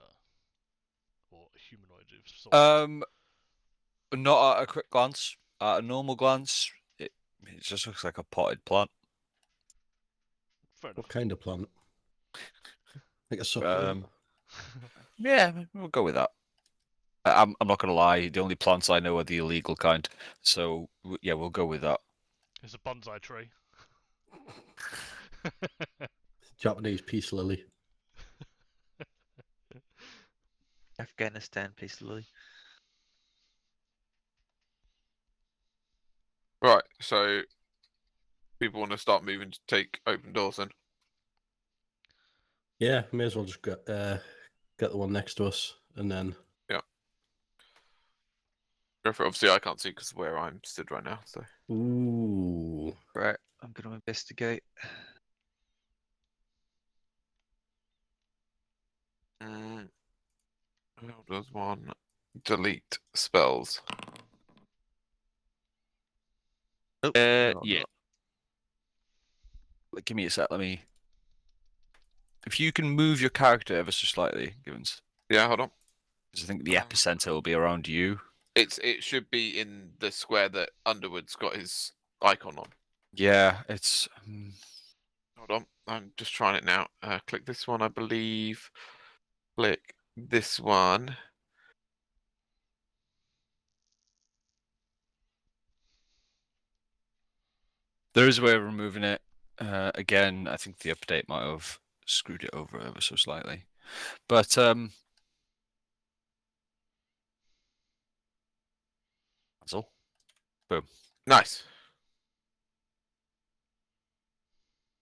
or humanoid of sorts? Not at a quick glance. At a normal glance, it just looks like a potted plant. Fair enough. What kind of plant? Like a succulent? Yeah, we'll go with that. I'm not gonna lie. The only plants I know are the illegal kind. So yeah, we'll go with that. It's a bonsai tree. Japanese peace lily. Afghanistan peace lily. Right. So people want to start moving to take open doors then. Yeah, may as well just get the one next to us and then. Go for it. Obviously, I can't see because of where I'm stood right now. So Ooh. Right. I'm going to investigate. how does one delete spells? Oh, Yeah. no. Give me a sec. Let me. If you can move your character ever so slightly, Givens, Yeah, hold on. because I think the epicenter will be around you. It should be in the square that Underwood's got his icon on. Yeah, it's. Hold on, I'm just trying it now. Click this one, I believe. Click this one. There is a way of removing it. Again, I think the update might have screwed it over ever so slightly, but that's all. Boom. Nice.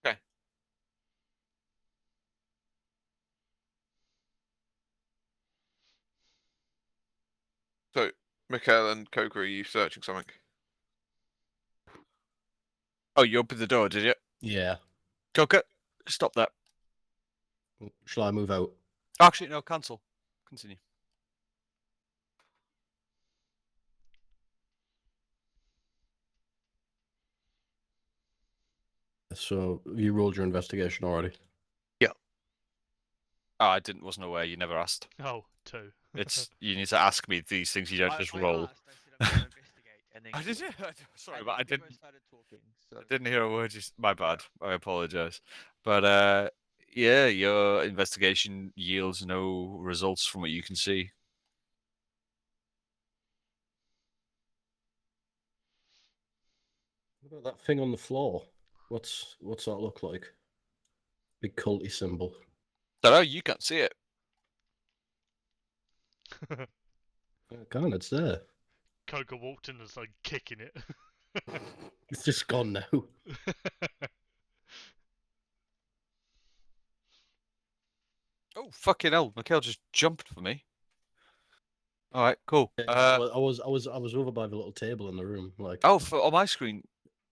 Okay. So Mikhail and Coca, are you searching something? Oh, you opened the door, did you? Yeah. Coca, stop that. Shall I move out? Actually, no, cancel. Continue. So you rolled your investigation already. Oh, I wasn't aware. You never asked. Oh, 2. It's you need to ask me these things. You don't just roll. Asked, I said I'm going to investigate, and then Oh, did you? clicked. Sorry, And but then I didn't. Grimmer started talking. So I didn't hear a word. My bad. I apologize. But yeah, your investigation yields no results from what you can see. What about that thing on the floor? What's that look like? Big culty symbol. Don't know. You can't see it. Can't, it's there. Koga walked in and started kicking it. It's just gone now. Oh fucking hell! Mikhail just jumped for me. All right, cool. I was over by the little table in the room. Like, Oh, on my screen,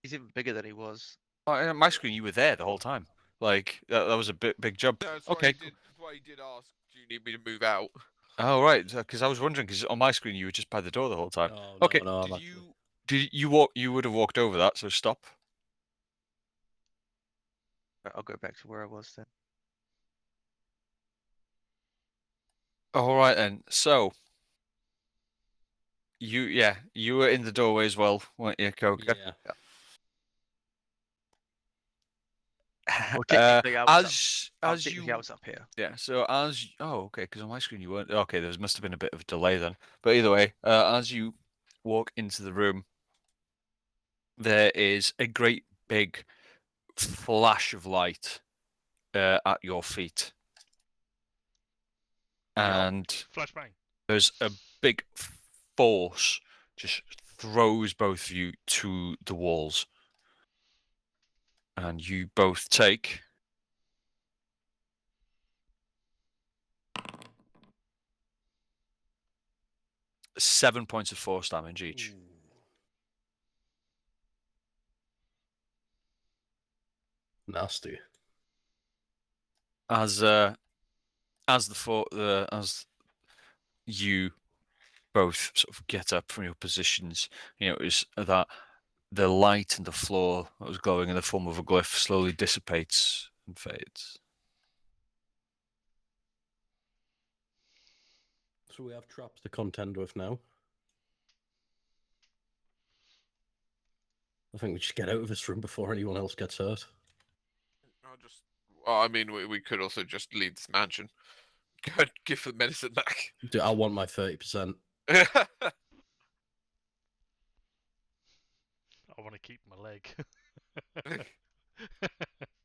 he's even bigger than he was. on my screen, you were there the whole time. Like that was a big jump. That's Okay. That's why he did ask, do you need me to move out? Oh right, because I was wondering because on my screen you were just by the door the whole time. oh, Okay. no, I'm Did actually- you walk? You would have walked over that. So stop. I'll go back to where I was then. All right then. So you were in the doorway as well, weren't you, Coca? Yeah. Well, technically, I was as technically you I was up here. yeah. So okay, because on my screen you weren't. Okay, there must have been a bit of a delay then. But either way, as you walk into the room, there is a great big flash of light at your feet, and Flashbang. there's a big force just throws both of you to the walls, and you both take 7 points of force damage each. Nasty. As you both sort of get up from your positions, you notice that the light in the floor that was glowing in the form of a glyph slowly dissipates and fades. So we have traps to contend with now. I think we should get out of this room before anyone else gets hurt. I mean, we could also just leave this mansion. Go and give the medicine back. Dude, I want my 30%. I want to keep my leg.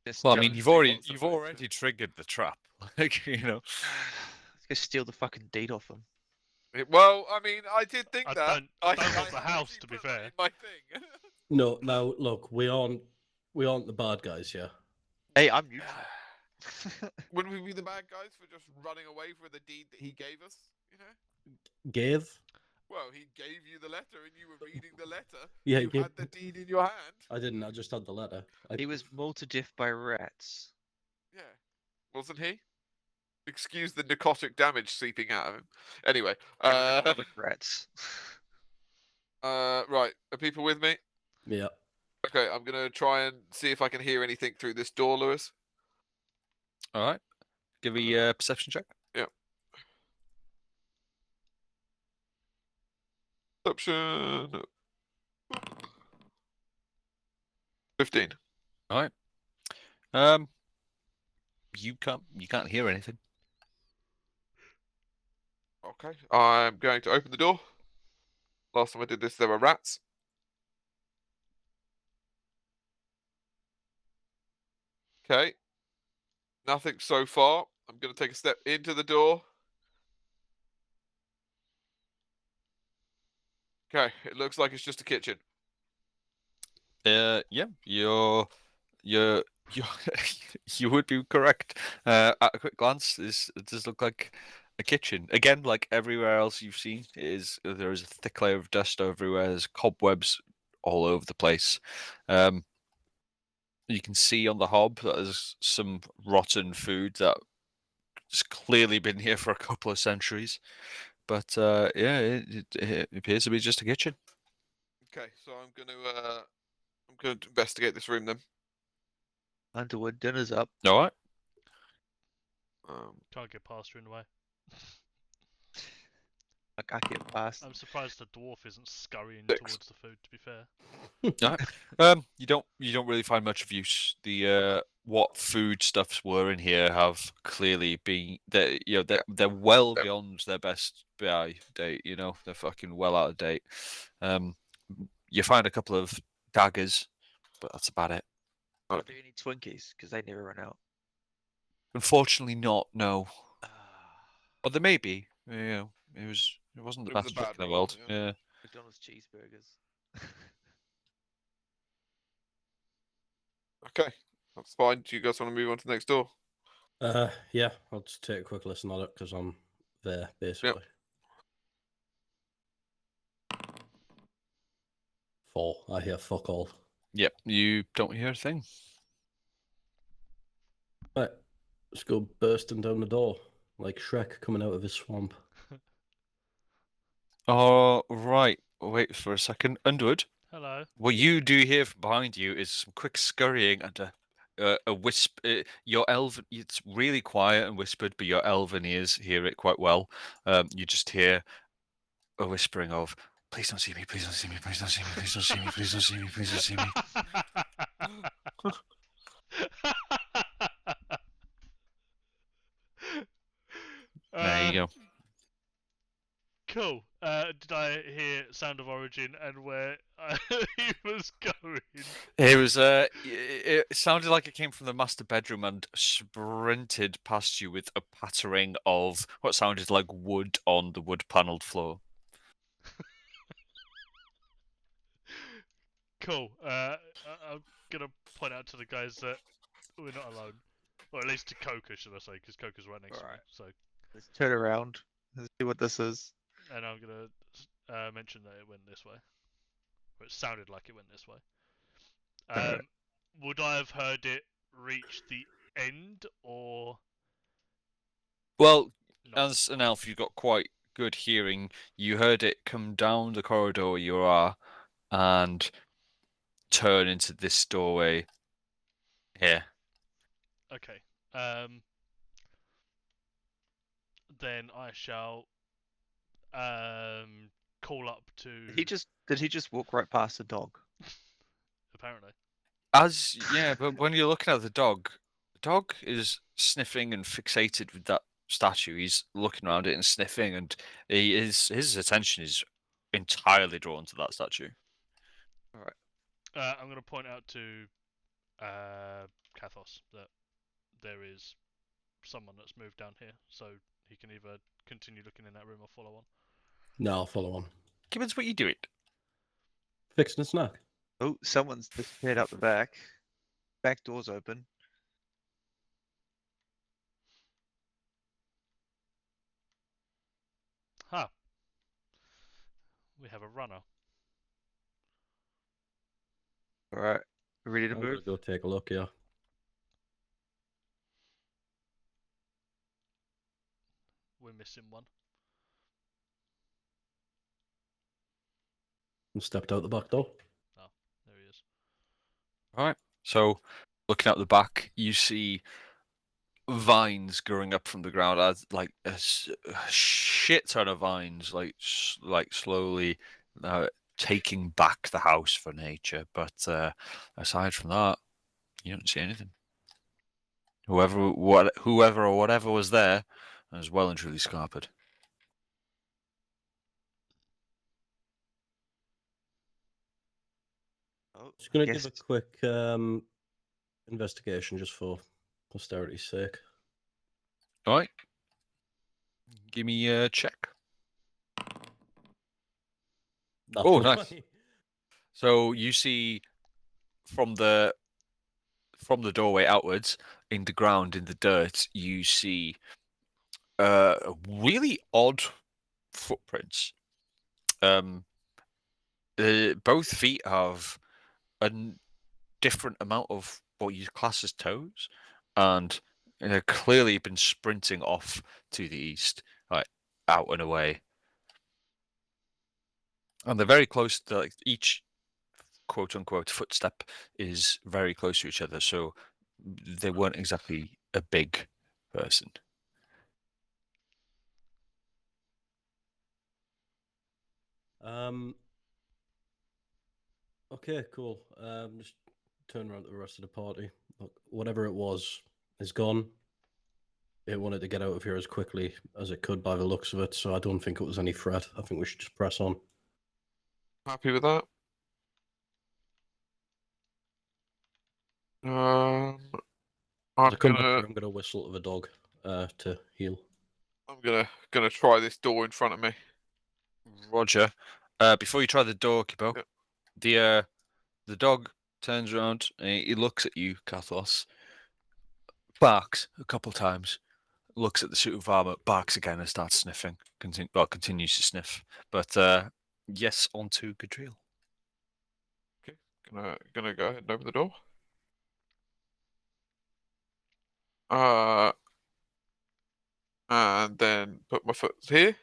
Just Well, I go mean, and you've see already what's you've about. already triggered the trap. Like, you know. Let's go steal the fucking deed off him. Well, I mean, I did think I that. don't want the actually house, to be put that fair. in my thing. No, now look, we aren't the bad guys, yeah. Hey, I'm neutral. Wouldn't we be the bad guys for just running away for the deed that he gave us? You know? Gave? Well, he gave you the letter, and you were reading the letter. Yeah, you he had the deed in your hand. I didn't. I just had the letter. He was mauled to death by rats. Yeah, wasn't he? Excuse the narcotic damage seeping out of him. Anyway, Rats. right, are people with me? Yeah. Okay, I'm gonna try and see if I can hear anything through this door, Lewis. All right. Give me a perception check. Perception. 15. All right. You can't hear anything. Okay, I'm going to open the door. Last time I did this, there were rats. Okay. Nothing so far. I'm going to take a step into the door. Okay, it looks like it's just a kitchen. Yeah, you're you would be correct. At a quick glance, it does look like a kitchen. Again, like everywhere else you've seen, there is a thick layer of dust everywhere. There's cobwebs all over the place. You can see on the hob that there's some rotten food that has clearly been here for a couple of centuries. But yeah, it appears to be just a kitchen. Okay, so I'm going to investigate this room then. Underwood, dinner's up. All right. Can't get past her in the way. I can't get past. I'm surprised the dwarf isn't scurrying 6. towards the food. To be fair. You don't really find much of use. The what food stuffs were in here have clearly been they're well Yeah. beyond their best by date. You know, they're fucking well out of date. You find a couple of daggers, but that's about it. Are there any Twinkies? Because they never run out. Unfortunately, not. No, Ah, but there may be. You know, it wasn't the It was a best look bad in the roll, world. yeah. Yeah. McDonald's cheeseburgers. Okay, that's fine. Do you guys want to move on to the next door? Yeah, I'll just take a quick listen at it because I'm there basically. 4. I hear fuck all. Yep. You don't hear a thing. Right, let's go bursting down the door like Shrek coming out of his swamp. Oh, right. Wait for a second. Underwood, Hello. what you do hear from behind you is some quick scurrying and a wisp. Your elven, it's really quiet and whispered, but your elven ears hear it quite well. You just hear a whispering of, "Please don't see me, please don't see me, please don't see me, please don't see me, please don't see me, please don't see me." There you go. Cool. Did I hear Sound of Origin and where he was going? It was it sounded like it came from the master bedroom and sprinted past you with a pattering of what sounded like wood on the wood panelled floor. Cool. I'm gonna point out to the guys that we're not alone, or at least to Coca, should I say, because Coca's right next to me. Alright. So, Let's turn around and see what this is. and I'm gonna mention that it went this way, or it sounded like it went this way. Alright. Would I have heard it reach the end or Well, not? as an elf, you've got quite good hearing. You heard it come down the corridor where you are and turn into this doorway here. Okay. Then I shall call up to. Did he just walk right past the dog? Apparently. But when you're looking at the dog is sniffing and fixated with that statue. He's looking around it and sniffing, and his attention is entirely drawn to that statue. I'm going to point out to Kathos that there is someone that's moved down here, so he can either continue looking in that room or follow on. No, I'll follow on. Gibbons, what are you doing? Fixing a snack. Oh, someone's disappeared up the back. Back door's open. Ha! We have a runner. Alright. Ready to I'm gonna move? go take a look, yeah. We're missing one. And stepped out the back door. There he is. Alright. So, looking out the back, you see vines growing up from the ground, as like a shit ton of vines, like slowly taking back the house for nature. But aside from that, you don't see anything. Whoever or whatever was there is well and truly scarpered. Oh, Just gonna guess give a quick investigation just for posterity's sake. All right. Give me a check. That's Oh, my- nice. So you see from the doorway outwards in the ground, in the dirt, you see really odd footprints. Both feet have a different amount of what you class as toes, and they've clearly been sprinting off to the east, like out and away. And they're very close to, like, each quote unquote footstep is very close to each other, so they weren't exactly a big person. Okay, cool. Just turn around to the rest of the party. Look, whatever it was is gone. It wanted to get out of here as quickly as it could by the looks of it, so I don't think it was any threat. I think we should just press on. Happy with that? As I'm I come back gonna here, I'm gonna whistle to the dog to heal. I'm gonna try this door in front of me. Roger. Before you try the door, Kipo, Yep. the dog turns around and he looks at you, Kathos, barks a couple times, looks at the suit of armor, barks again, and starts sniffing. Continues to sniff. But yes, on to Gadriel. Gonna go ahead and open the door. And then put my foot here.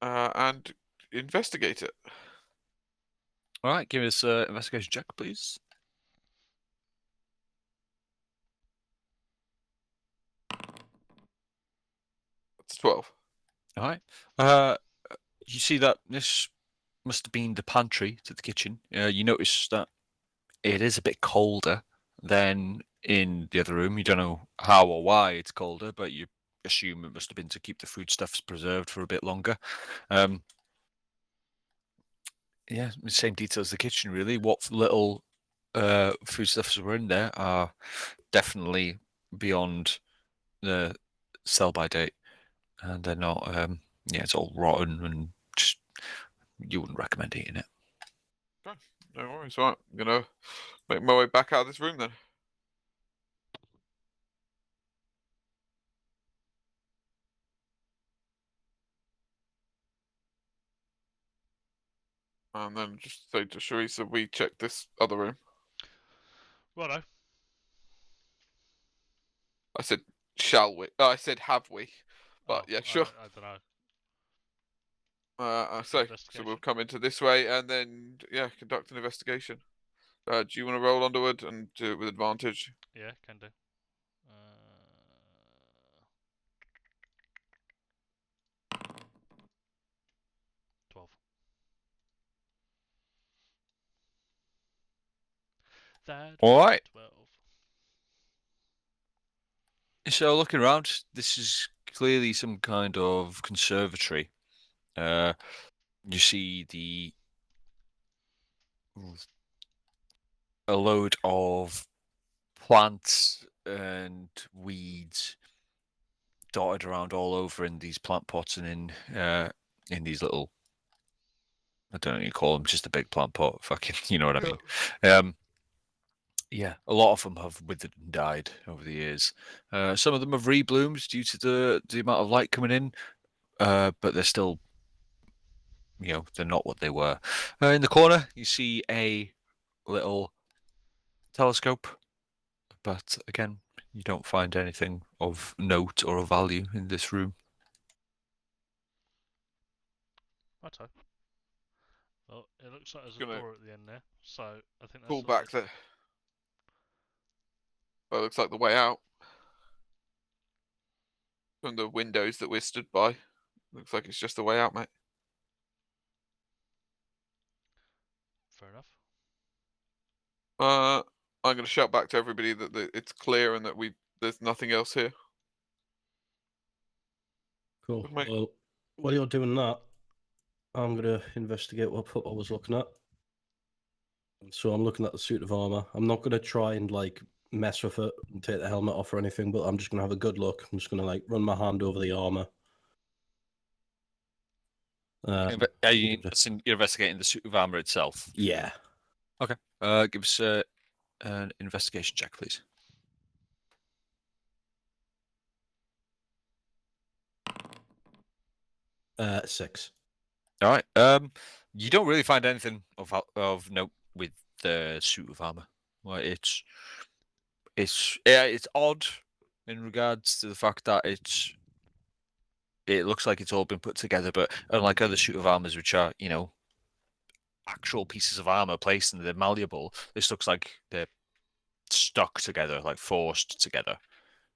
And investigate it. All right, give us an investigation check, please. It's 12. All right. You see that this must have been the pantry to the kitchen. You notice that it is a bit colder than in the other room. You don't know how or why it's colder, but you assume it must have been to keep the foodstuffs preserved for a bit longer. Yeah, the same detail as the kitchen, really. What little foodstuffs were in there are definitely beyond the sell-by date, and they're not. Yeah, it's all rotten, and just you wouldn't recommend eating it. No worries. Right, I'm gonna make my way back out of this room then. And then just say to Sharisa, we check this other room. Righto. I said, shall we? I said, have we? But yeah, sure. I don't know. So we'll Investigation. come into this way and then, yeah, conduct an investigation. Do you want to roll Underwood and do it with advantage? Yeah, can do. 12. That All was right. 12. So looking around, this is clearly some kind of conservatory. You see a load of plants and weeds dotted around all over in these plant pots and in these little, I don't know what you call them, just a big plant pot. Fucking, you know what I mean. Yeah, a lot of them have withered and died over the years. Some of them have rebloomed due to the amount of light coming in, but they're still, they're not what they were. In the corner, you see a little telescope, but again, you don't find anything of note or of value in this room. Righto. Well, it looks like there's a Gonna door at the end there, so I think that's pull the back way. there. Well, it looks like the way out. From the windows that we're stood by. Looks like it's just the way out, mate. Fair enough. I'm going to shout back to everybody that it's clear and that there's nothing else here. Cool. Good, mate. Well, while you're doing that, I'm gonna investigate what I was looking at. So I'm looking at the suit of armor. I'm not gonna try and like mess with it and take the helmet off or anything, but I'm just gonna have a good look. I'm just gonna like run my hand over the armor. Are you you're investigating the suit of armor itself? Yeah. Okay. Give us an investigation check, please. 6. All right. You don't really find anything of note with the suit of armor. Well, it's odd in regards to the fact that it looks like it's all been put together, but unlike other suit of armors, which are actual pieces of armor placed and they're malleable, this looks like they're stuck together, like forced together.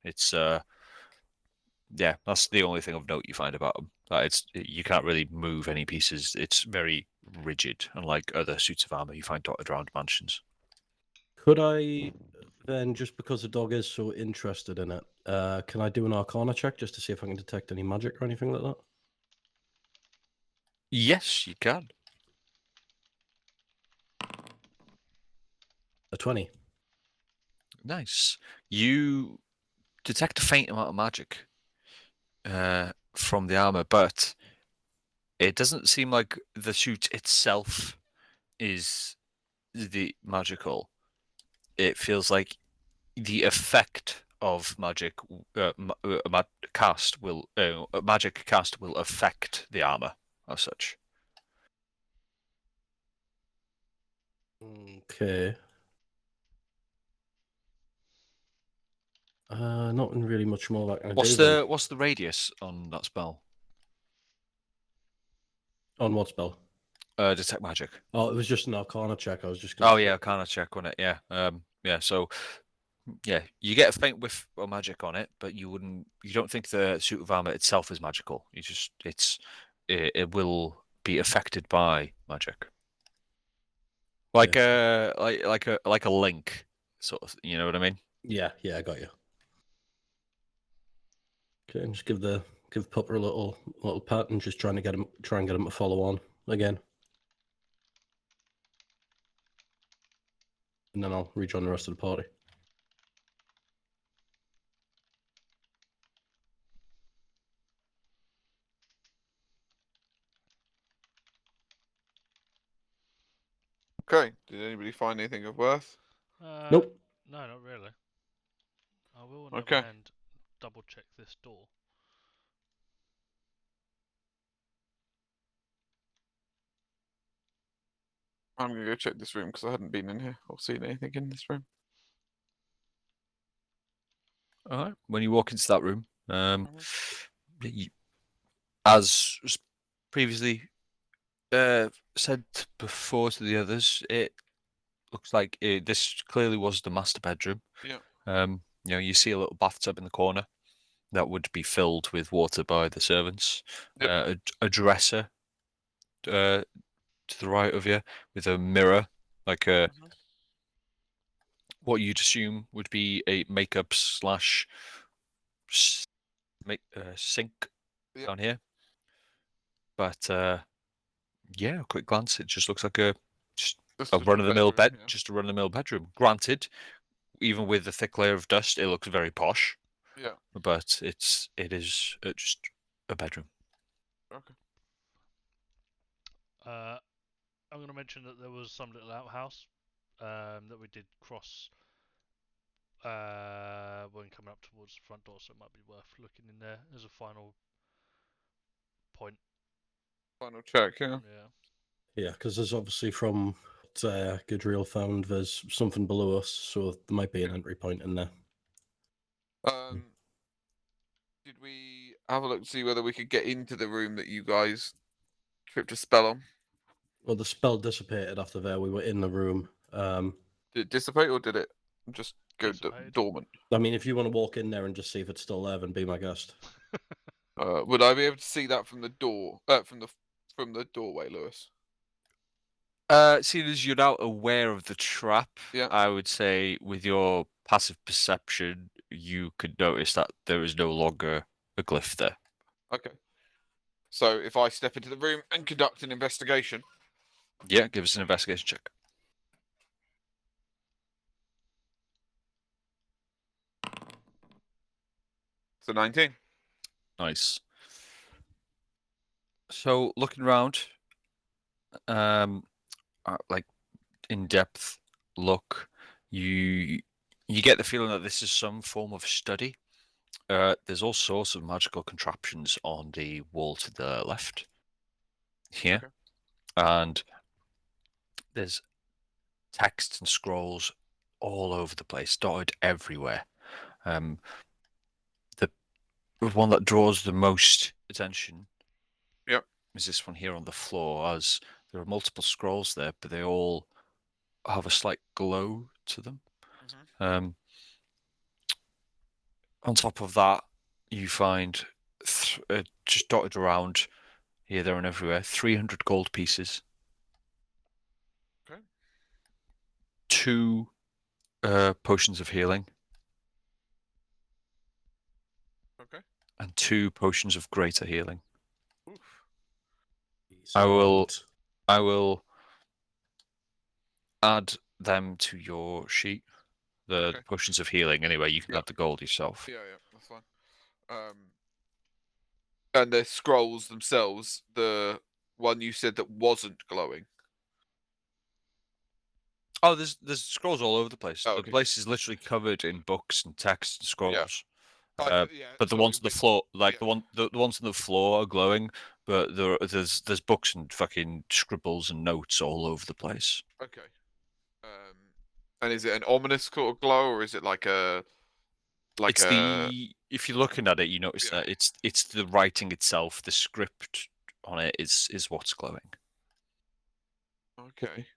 It's yeah, that's the only thing of note you find about them. That you can't really move any pieces. It's very rigid, unlike other suits of armor you find dotted around mansions. Could I then, just because the dog is so interested in it, can I do an Arcana check just to see if I can detect any magic or anything like that? Yes, you can. A 20. Nice. You detect a faint amount of magic from the armor, but it doesn't seem like the suit itself is the magical. It feels like the effect of magic cast will magic cast will affect the armor as such. Okay. Not really much more that I can do then. What's the radius on that spell? On what spell? Detect magic. Oh, it was just an Arcana check. I was just. Oh yeah, Arcana check on it. Yeah. Yeah. So yeah, you get a faint whiff of magic on it, but you don't think the suit of armor itself is magical. It will be affected by magic. Like like a link, sort of. You know what I mean? Yeah, I got you. Okay, and just give Pupper a little pat and just try and get him to follow on again. And then I'll rejoin the rest of the party. Okay. Did anybody find anything of worth? Nope. No, not really. I will, on the Okay. other hand, double check this door. I'm gonna go check this room because I hadn't been in here or seen anything in this room. All right. When you walk into that room, as was previously said before to the others, it looks like this clearly was the master bedroom. Yeah. You see a little bathtub in the corner that would be filled with water by the servants. Yep. A dresser to the right of you with a mirror, like what you'd assume would be a makeup slash sink Yep. down here. But yeah, a quick glance, it just looks like a run-of-the-mill bed, yeah. just a run-of-the-mill bedroom. Granted, even with the thick layer of dust, it looks very posh. Yeah. But it is just a bedroom. Okay. I'm going to mention that there was some little outhouse that we did cross when coming up towards the front door, so it might be worth looking in there as a final point. Final check, yeah. Yeah. Because there's obviously from what Goodreal found, there's something below us, so there might be an entry point in there. Did we have a look to see whether we could get into the room that you guys tripped a spell on? Well, the spell dissipated after there. We were in the room. Did it dissipate or did it just go Dissipated. dormant? I mean, if you want to walk in there and just see if it's still there, then be my guest. Would I be able to see that from the door? From the doorway, Lewis? Seeing as you're now aware of the trap, Yeah. I would say with your passive perception, you could notice that there is no longer a glyph there. Okay. So if I step into the room and conduct an investigation. Yeah, give us an investigation check. It's a 19. Nice. So looking around, like in-depth look, you get the feeling that this is some form of study. there's all sorts of magical contraptions on the wall to the left here, Okay. and there's text and scrolls all over the place, dotted everywhere. The one that draws the most attention Yep. is this one here on the floor, as there are multiple scrolls there, but they all have a slight glow to them. On top of that, you find just dotted around here, there, and everywhere 300 gold pieces. Okay. 2 potions of healing. Okay. And 2 potions of greater healing. Oof. I will- And I will add them to your sheet. The Okay. potions of healing. Anyway, you can Yeah. add the gold yourself. Yeah, that's fine. And the scrolls themselves, the one you said that wasn't glowing. Oh, there's scrolls all over the place. Oh, The okay. place is literally covered in books and text and scrolls. Yeah, But the sorry, ones on the floor, like yeah. the ones on the floor, are glowing. But there's books and fucking scribbles and notes all over the place. Okay. And is it an ominous sort of glow, or is it like a It's if you're looking at it, you notice Yeah. that it's the writing itself, the script on it is what's glowing. Okay.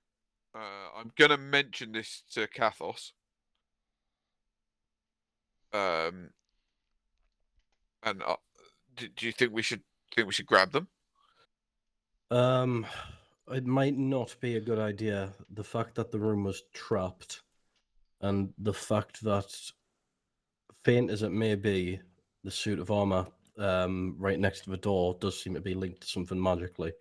I'm gonna mention this to Kathos. And do you think we should grab them? it might not be a good idea. The fact that the room was trapped, and the fact that, faint as it may be, the suit of armor right next to the door does seem to be linked to something magically.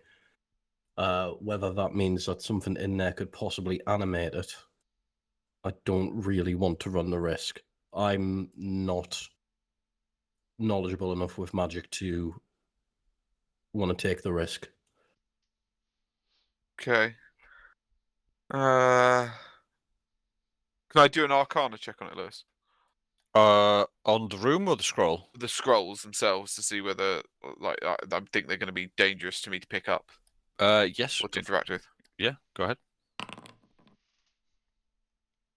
Whether that means that something in there could possibly animate it, I don't really want to run the risk. I'm not knowledgeable enough with magic to want to take the risk. Okay. Can I do an Arcana check on it, Lewis? On the room or the scroll? The scrolls themselves to see whether, like, I think they're going to be dangerous to me to pick up Yes. or to interact with. Yeah, go ahead.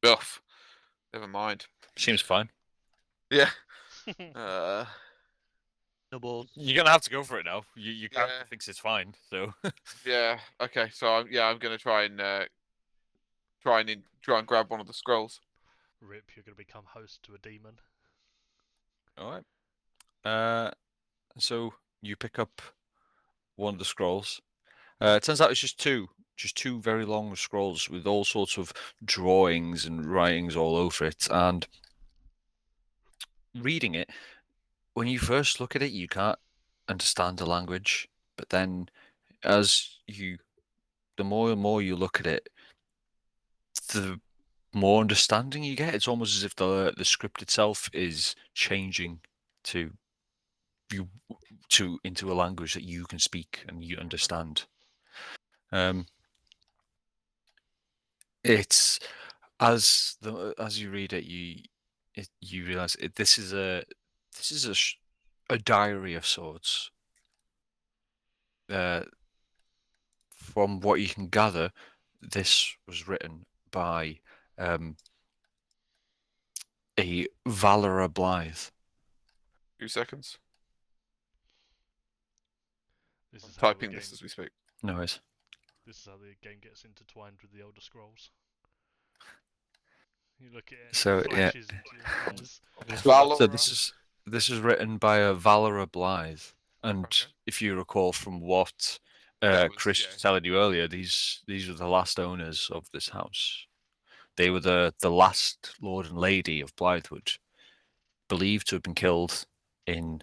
Ugh. Never mind. Seems fine. Yeah. No balls. You're gonna have to go for it now. You can't Yeah. thinks it's fine. So Yeah. Okay. So I'm going to try and grab one of the scrolls. Rip, you're going to become host to a demon. all right. So you pick up one of the scrolls. It turns out it's just two very long scrolls with all sorts of drawings and writings all over it. And reading it, when you first look at it, you can't understand the language. But then, the more and more you look at it, the more understanding you get. It's almost as if the script itself is changing into a language that you can speak and you understand. It's as you read it, you realize this is a diary of sorts. From what you can gather, this was written by a Valera Blythe. 2 seconds. This is how the Typing this game- as we speak. No worries. This is how the game gets intertwined with the Elder Scrolls. You look at it, So, it yeah. flashes into your eyes. Valera? So this is written by a Valera Blythe, and Okay. if you recall from what That was- Chris yeah. was telling you earlier, these were the last owners of this house. They were the last Lord and Lady of Blythewood, believed to have been killed in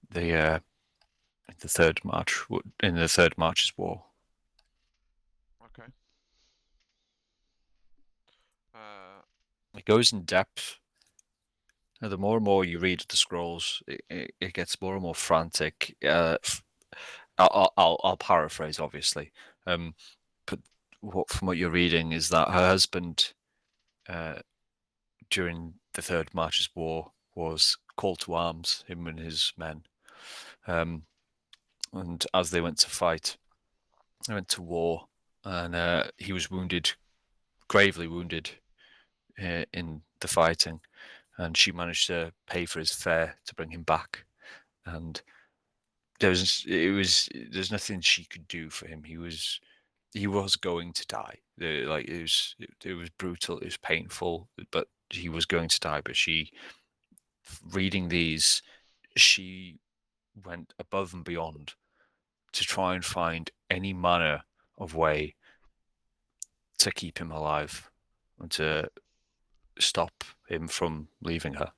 the third March's War. Okay. It goes in depth. And the more and more you read the scrolls, it gets more and more frantic. I'll paraphrase, obviously, but from what you're reading is that her husband, during the Third March's War, was called to arms, him and his men. And as they went to fight, they went to war, and he was wounded, gravely wounded in the fighting, and she managed to pay for his fare to bring him back. And there's nothing she could do for him. He was going to die. It was brutal. It was painful, but he was going to die. But she, reading these, she went above and beyond to try and find any manner of way to keep him alive and to stop him from leaving her.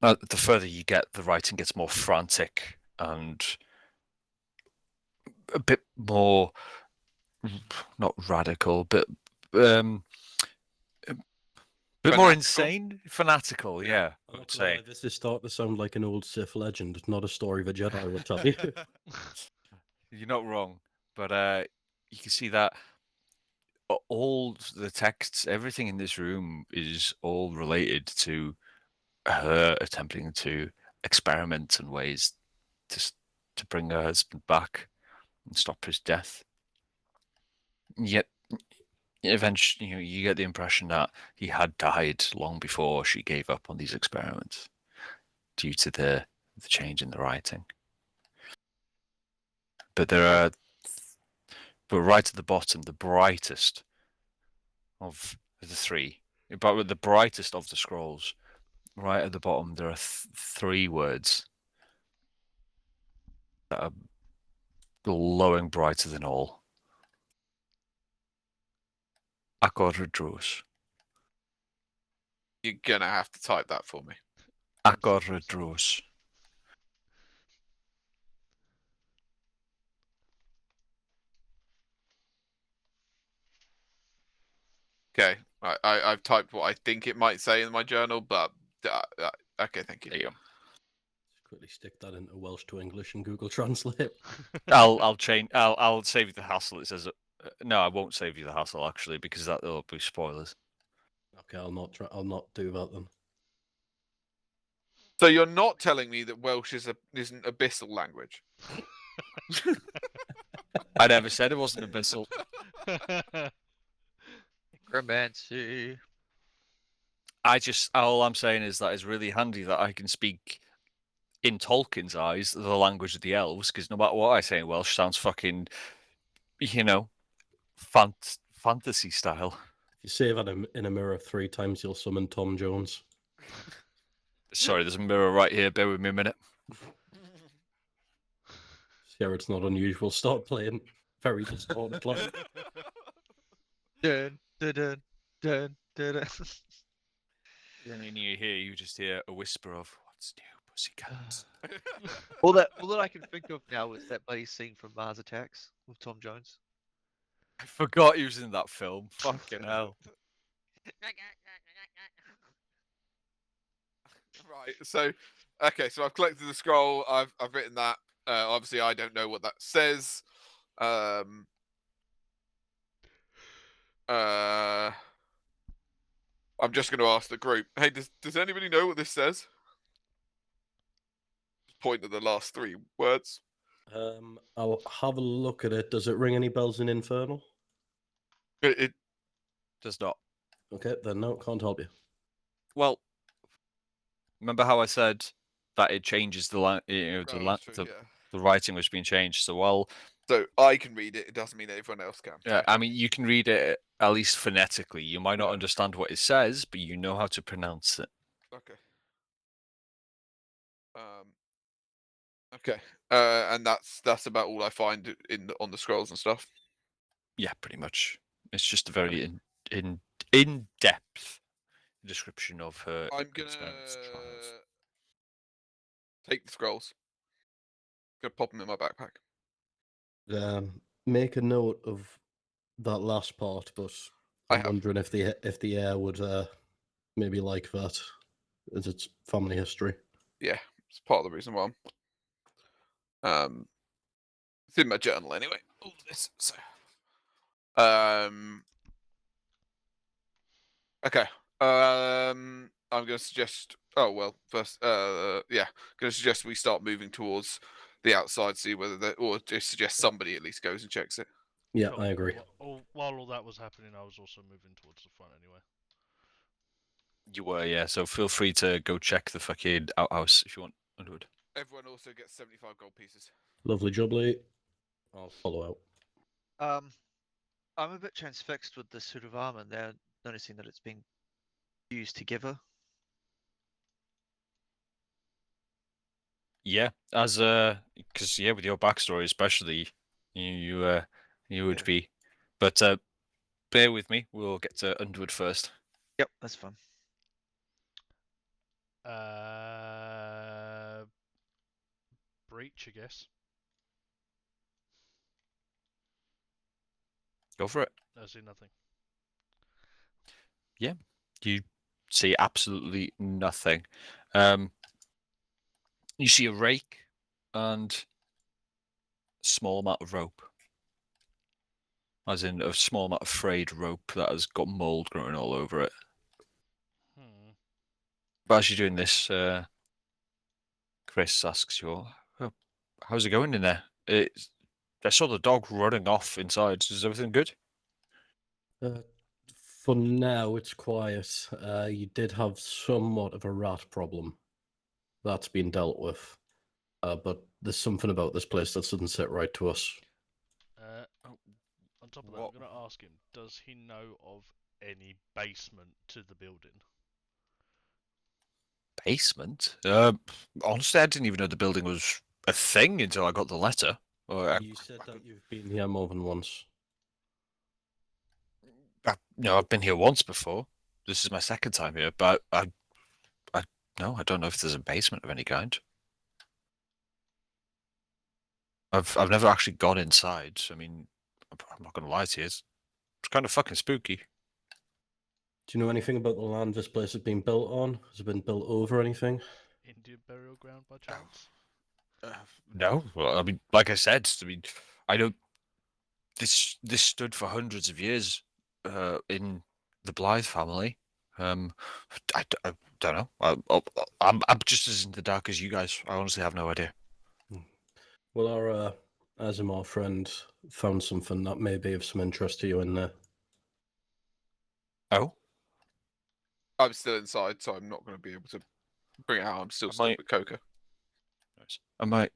The further you get, the writing gets more frantic and a bit more, not radical, but a bit more Fanatical? insane, fanatical. Yeah, I I'm would not gonna say. lie, this is starting to sound like an old Sith legend, not a story of a Jedi would tell you. You're not wrong, but you can see that all the texts, everything in this room is all related to her attempting to experiment in ways to bring her husband back and stop his death. Yet, eventually, you get the impression that he had died long before she gave up on these experiments due to the change in the writing. But right at the bottom, the brightest of the three, but with the brightest of the scrolls, right at the bottom, there are three words that are glowing brighter than all. Agoradros. You're gonna have to type that for me. Agoradros. Okay, I've typed what I think it might say in my journal, but okay, thank you. There you go. Just quickly stick that into Welsh to English and Google Translate. I'll change. I'll save you the hassle. It says no, I won't save you the hassle actually because that will be spoilers. Okay, I'll not do that then. So you're not telling me that Welsh isn't abyssal language? I never said it wasn't abyssal. Necromancy. All I'm saying is that it's really handy that I can speak in Tolkien's eyes the language of the elves, because no matter what I say in Welsh sounds fucking, fantasy style. If you say that in a mirror 3 times, you'll summon Tom Jones. Sorry, there's a mirror right here. Bear with me a minute. Yeah, it's not unusual. Start playing very distorted like. Dun, dun, dun, dun, dun, dun. And then you just hear a whisper of "What's new, pussycat?" all that I can think of now is that bloody scene from Mars Attacks with Tom Jones. I forgot he was in that film. Fucking hell. Right. So, okay. So I've collected the scroll. I've written that. Obviously, I don't know what that says. I'm just going to ask the group. Hey, does anybody know what this says? Point at the last 3 words. I'll have a look at it. Does it ring any bells in Infernal? It Does not. Okay, then no, can't help you. Well, remember how I said that it changes the oh, that's true, yeah. the writing was being changed. So So I can read it. It doesn't mean everyone else can. yeah, I mean you can read it at least phonetically. You might not understand what it says, but you know how to pronounce it. Okay. Okay. And that's about all I find on the scrolls and stuff. Yeah, pretty much. It's just a very in depth description of her I'm gonna experiments and trials. take the scrolls. Gonna pop them in my backpack. Make a note of that last part, but I I'm have. wondering if the heir would maybe like that, as it's family history. Yeah, it's part of the reason why it's in my journal anyway. All of this. So okay. I'm going to suggest. Oh well, first, yeah, going to suggest we start moving towards the outside, see whether they, or just suggest somebody at least goes and checks it. Yeah, Cool. I agree. While all that was happening, I was also moving towards the front anyway. You were, yeah. So feel free to go check the fucking outhouse if you want, Underwood. Everyone also gets 75 gold pieces. Lovely jubbly. I'll follow out. I'm a bit transfixed with the suit of armor now, noticing that it's being used together. Yeah, as because yeah, with your backstory especially, you would Yeah. be. But bear with me. We'll get to Underwood first. Yep, that's fine. Breach, I guess. Go for it. I see nothing. You see absolutely nothing. You see a rake and a small amount of rope. As in a small amount of frayed rope that has got mold growing all over it. But as you're doing this, Chris asks you, "Oh, how's it going in there? I saw the dog running off inside. Is everything good?" For now, it's quiet. You did have somewhat of a rat problem. That's been dealt with. But there's something about this place that doesn't sit right to us. On top of that, What- I'm going to ask him, does he know of any basement to the building? Basement? Honestly, I didn't even know the building was a thing until I got the letter. You said that you've been here more than once. I've been here once before. This is my second time here, but I don't know if there's a basement of any kind. I've never actually gone inside. I mean, I'm not gonna lie to you. It's kind of fucking spooky. Do you know anything about the land this place has been built on? Has it been built over anything? Indian burial ground by chance? No, well, I mean, like I said, I mean, I know this stood for hundreds of years in the Blythe family. I don't know. I'm just as in the dark as you guys. I honestly have no idea. Well, our Azimar friend found something that may be of some interest to you in there. Oh, I'm still inside, so I'm not going to be able to bring it out. I'm still stuck with Coca. nice. Am I?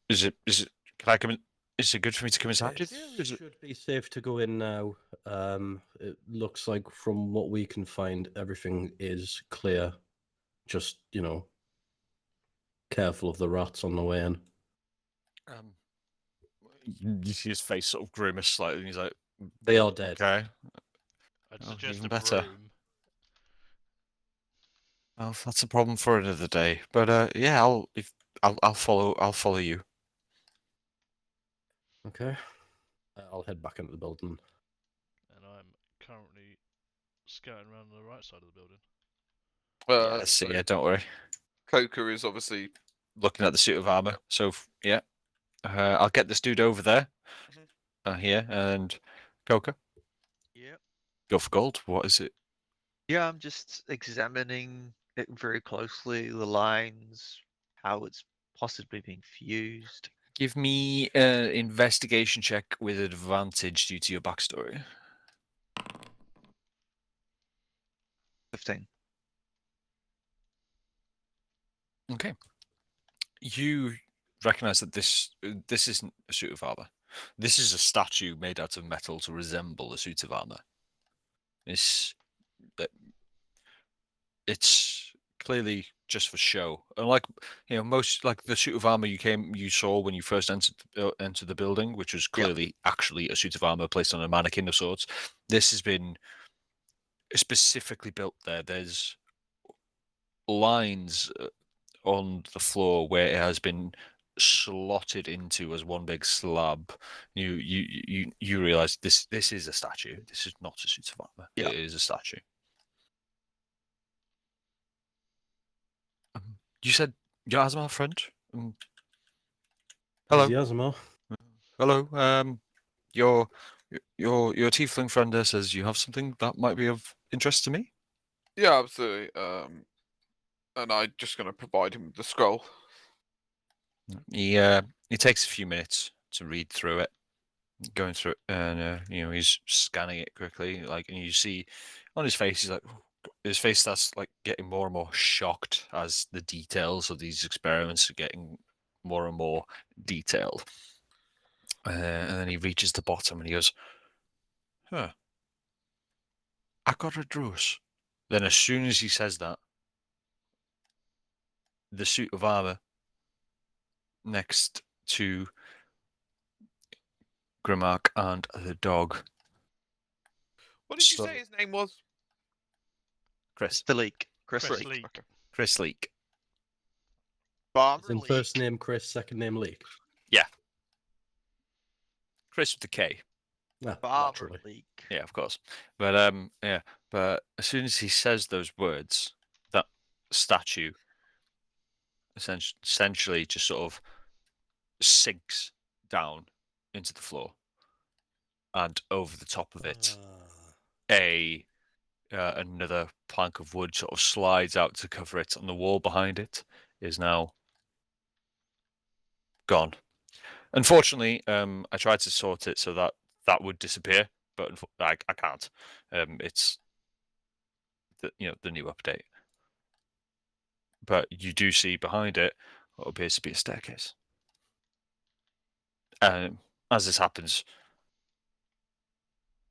Is it? Can I come in? Is it good for me to come inside with you? It Is it? should be safe to go in now. It looks like from what we can find, everything is clear. Just, careful of the rats on the way in. You see his face sort of grimace slightly, and he's like, They are dead. "Okay, I'd Oh, suggest even a better. broom. well, that's a problem for another day." But yeah, I'll follow you. Okay. I'll head back into the building. And I'm currently scouting around on the right side of the building. Yeah, So yeah, don't worry. Coca is obviously Looking at the suit of armor. So yeah, I'll get this dude over there, here, and Coca, Yep. go for gold. What is it? Yeah, I'm just examining it very closely, the lines, how it's possibly being fused. Give me an investigation check with advantage due to your backstory. 15. Okay. You recognize that this isn't a suit of armor. This is a statue made out of metal to resemble a suit of armor. It's clearly just for show. Unlike most, like the suit of armor you saw when you first entered the building, which was Yeah. clearly actually a suit of armor placed on a mannequin of sorts. This has been specifically built there. There's lines on the floor where it has been slotted into as one big slab. You realize this is a statue. This is not a suit of armor. Yeah. It is a statue. You said you're Azimar friend. Hello. Easy Azimar. Hello. Your tiefling friend there says you have something that might be of interest to me. Yeah, absolutely. And I'm just going to provide him with the scroll. He takes a few minutes to read through it, going through it, and he's scanning it quickly. Like, and you see on his face, his face starts like getting more and more shocked as the details of these experiments are getting more and more detailed. And then he reaches the bottom and he goes, "Huh, Akoradrus." Then, as soon as he says that, the suit of armor next to Grimark and the dog, What did you So- say his name was? Chris, The leak. Chris Chris Leak. Leak. Okay. Chris Leak. Bomber As in Leak. first name Chris, second name Leak. Chris with the K. Ah, Bomber naturally. Leak. Yeah, of course. But but as soon as he says those words, that statue essentially just sort of sinks down into the floor, and over the top of it, another plank of wood sort of slides out to cover it, and the wall behind it is now gone. Unfortunately, I tried to sort it so that that would disappear, but I can't. It's the new update. But you do see behind it what appears to be a staircase. As this happens,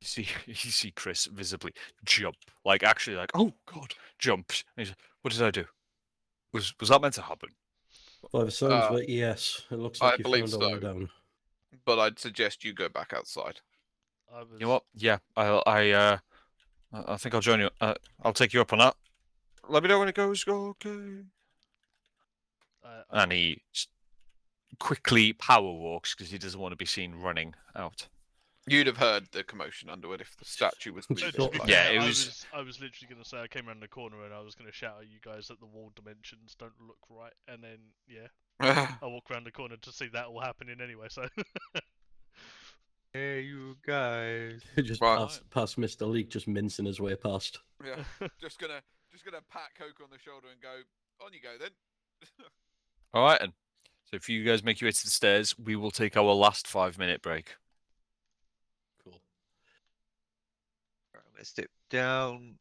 you see Chris visibly jump, like actually, like, oh god, jumps. And he's like, "What did I do? Was that meant to happen?" By the sounds of Uh, it, yes. It looks I like you believe found a way so. down. But I'd suggest you go back outside. I was. You know what? Yeah, I think I'll join you. I'll take you up on that. Let me know when it goes. Okay. And he quickly power walks because he doesn't want to be seen running out. You'd have heard the commotion underwood if the statue was To moving. Sure. be like Yeah, that. it I was- I was literally going to say I came around the corner and I was going to shout at you guys that the wall dimensions don't look right, and then I walk around the corner to see that all happening anyway. So Hey, you guys. Just Right. past Mr. Leak, just mincing his way past. Yeah. Just gonna pat Coke on the shoulder and go, on you go then. All right, then. So if you guys make your way to the stairs, we will take our last 5-minute break. Cool. Right, I'm gonna step down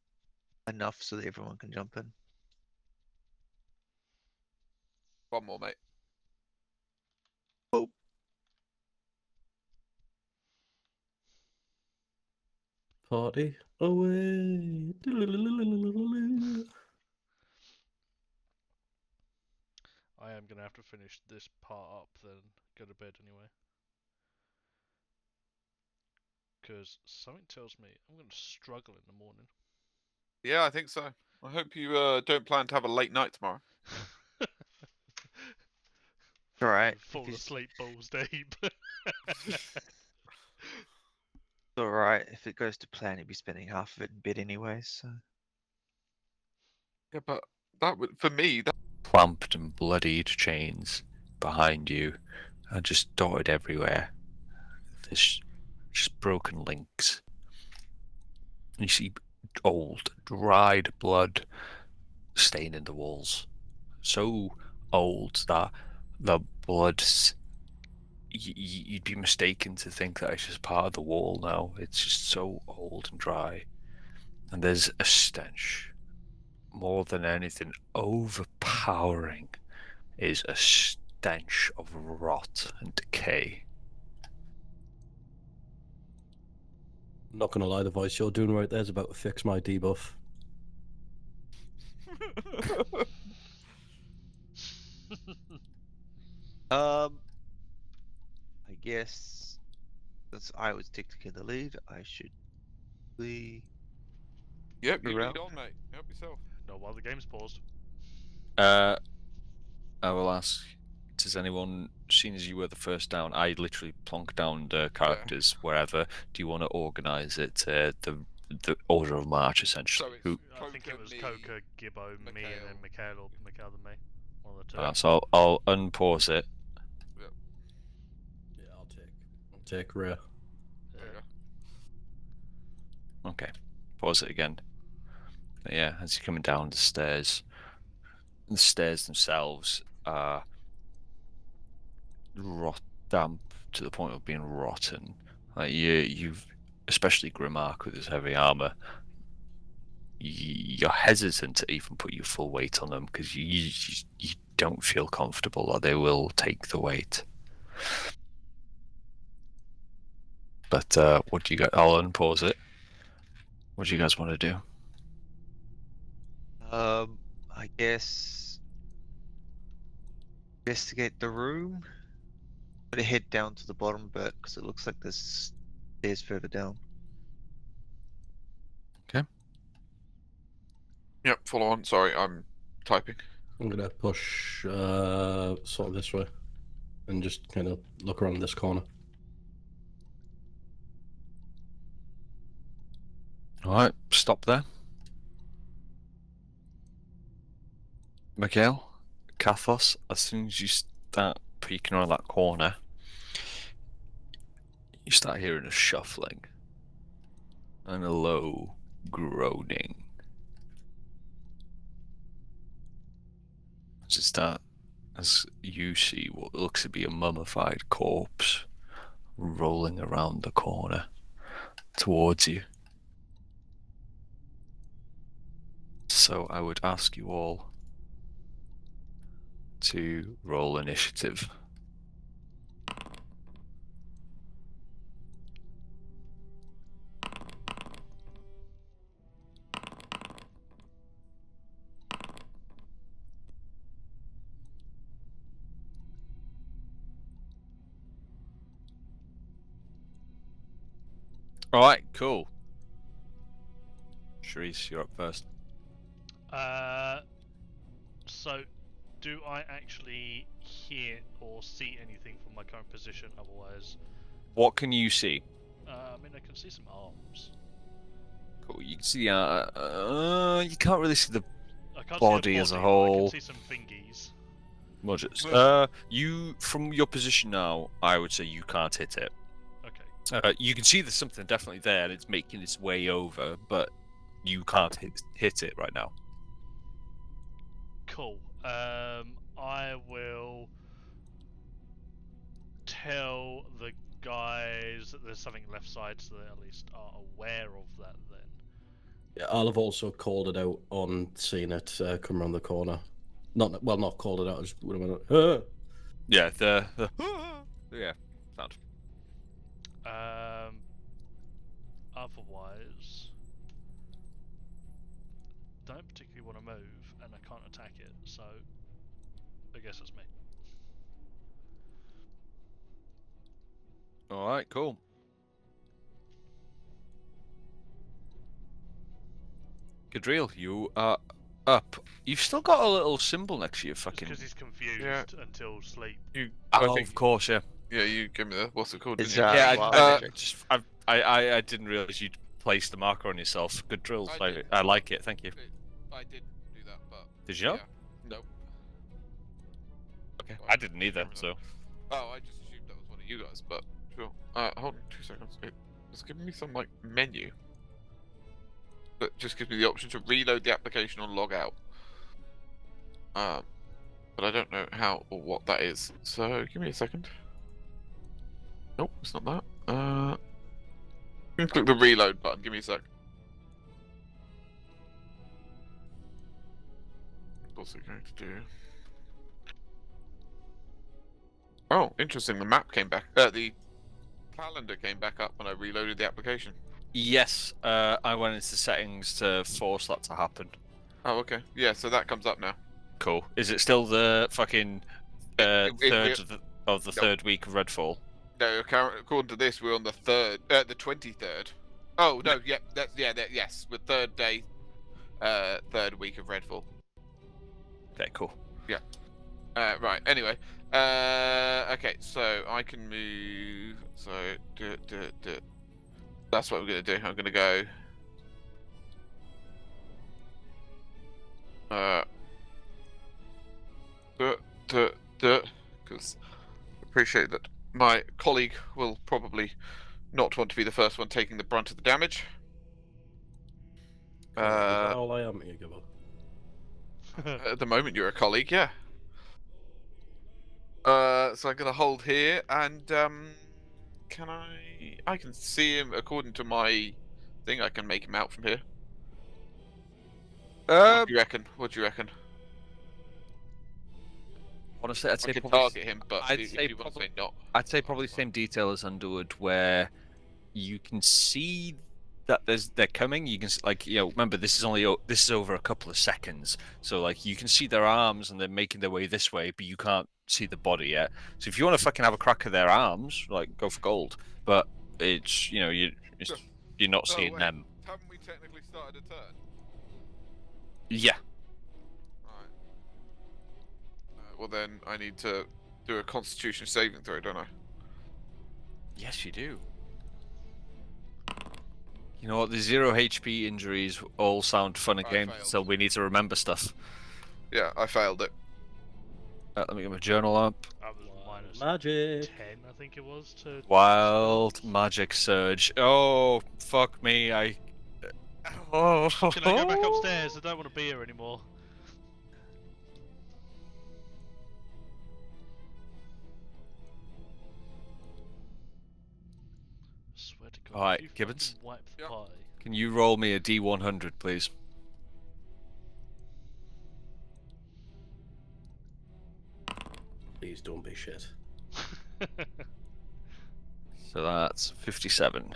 enough so that everyone can jump in. One more, mate. Party away. I am going to have to finish this part up, then go to bed anyway. Because something tells me I'm going to struggle in the morning. Yeah, I think so. I hope you don't plan to have a late night tomorrow. Alright. Fall asleep balls deep. Alright, if it goes to plan, he'd be spending half of it in bed anyway, so. Yeah, but that would, for me, that Clamped and bloodied chains behind you are just dotted everywhere. There's just broken links. You see old, dried blood staining the walls. So old that the blood, you'd be mistaken to think that it's just part of the wall now. It's just so old and dry. And there's a stench. More than anything, overpowering is a stench of rot and decay. Not gonna lie, the voice you're doing right there is about to fix my debuff. I guess since I was technically the lead, I should be. Yep, you Around. lead on, mate. Help yourself. No, while the game's paused. I will ask, does anyone, seeing as you were the first down, I literally plonk down the characters wherever. Do you want to organise it, the order of march, essentially? So it's Who, I think it Coca, was me, Coca, Gibbo, me, and then Mikhail, or Mikhail than me. One of the two. so I'll unpause it. Yeah, I'll take rear. Yeah. Okay. Okay, pause it again. But yeah, as you're coming down the stairs, the stairs themselves are damp to the point of being rotten. Like you've, especially Grimark with his heavy armor, you're hesitant to even put your full weight on them because you don't feel comfortable that they will take the weight. But what do you guys? I'll unpause it. What do you guys want to do? I guess investigate the room. I'm gonna head down to the bottom bit because it looks like there's stairs further down. Yep, follow on. Sorry, I'm typing. I'm gonna push sort of this way, and just kind of look around this corner. All right, stop there. Mikhail, Kathos, as soon as you start peeking around that corner, you start hearing a shuffling and a low groaning. As you see what looks to be a mummified corpse rolling around the corner towards you. So I would ask you all to roll initiative. Alright, cool. Sharice, you're up first. So, do I actually hear or see anything from my current position? Otherwise, What can you see? I mean, I can see some arms. Cool. You can see you can't really see the I can't Body see a as a body, but I whole. can see some fingies. Mudgets. You from your position now, I would say you can't hit it. Okay. You can see there's something definitely there and it's making its way over, but you can't hit it right now. Cool. I will tell the guys that there's something left side, so they at least are aware of that. Then. Yeah, I'll have also called it out on seeing it come around the corner. Not called it out. I just would have went, Yeah, the yeah, sound. Otherwise, don't particularly want to move, and I can't attack it, so I guess it's me. All right, cool. Gadriel, you are up. You've still got a little symbol next to your fucking. Because he's confused Yeah. until sleep. Oh, of course, yeah. Yeah, you give me the what's it called? It's, Didn't you? Yeah, Wow. I didn't realize you'd placed the marker on yourself. Good drills. I did. I like it. Thank you. I didn't do that, but Did you not? yeah. Nope. Okay. I didn't either. So. Oh, I just assumed that was one of you guys, but sure. Hold on 2 seconds. It's giving me some like menu that just gives me the option to reload the application or log out. But I don't know how or what that is. So give me a second. Nope, it's not that. You can click the reload button. Give me a sec. What's it going to do? Oh, interesting. The map came back. The calendar came back up when I reloaded the application. Yes, I went into settings to force that to happen. Oh, okay. Yeah, so that comes up now. Cool. Is it still the fucking third of the Nope. third week of Redfall? No, according to this, we're on the the 23rd. Oh no, yep, yes, we're third day, third week of Redfall. Okay, cool. Right. Anyway, okay, so I can move. So that's what we're gonna do. I'm gonna go. Because appreciate that my colleague will probably not want to be the first one taking the brunt of the damage. Is that all I am here, Gibbo? At the moment, you're a colleague, yeah. So I'm gonna hold here, and can I? I can see him according to my thing. I can make him out from here. What do you reckon? What do you reckon? Honestly, I'd I say can probably. target him, but I'd if say you want to probably- say not, I'd say probably same detail as Underwood, where you can see that they're coming. You can like remember this is over a couple of seconds, so like you can see their arms and they're making their way this way, but you can't see the body yet. So if you want to fucking have a crack at their arms, like go for gold. But it's you're not Oh, seeing wait. them. Haven't we technically started a turn? Yeah. Alright. Well then, I need to do a Constitution saving throw, don't I? Yes, you do. You know what? The 0 HP injuries all sound fun and I games, failed. so we need to remember stuff. Yeah, I failed it. Let me get my journal up. I was minus Magic. 10, I think it was, to Wild spells. magic surge. Oh, fuck me. Oh. Can I go back upstairs? I don't want to be here anymore. I swear to God. Alright, if you Gibbons? fucking wipe the Yeah. pie. Can you roll me a D100, please? Please don't be shit. So that's 57.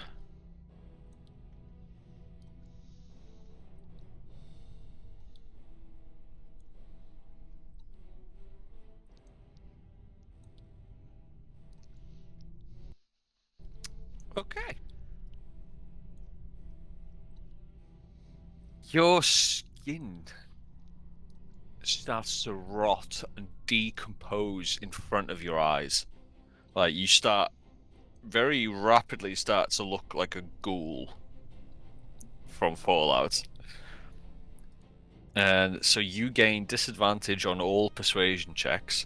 Okay. Your skin starts to rot and decompose in front of your eyes. Like you very rapidly start to look like a ghoul from Fallout. And so you gain disadvantage on all persuasion checks,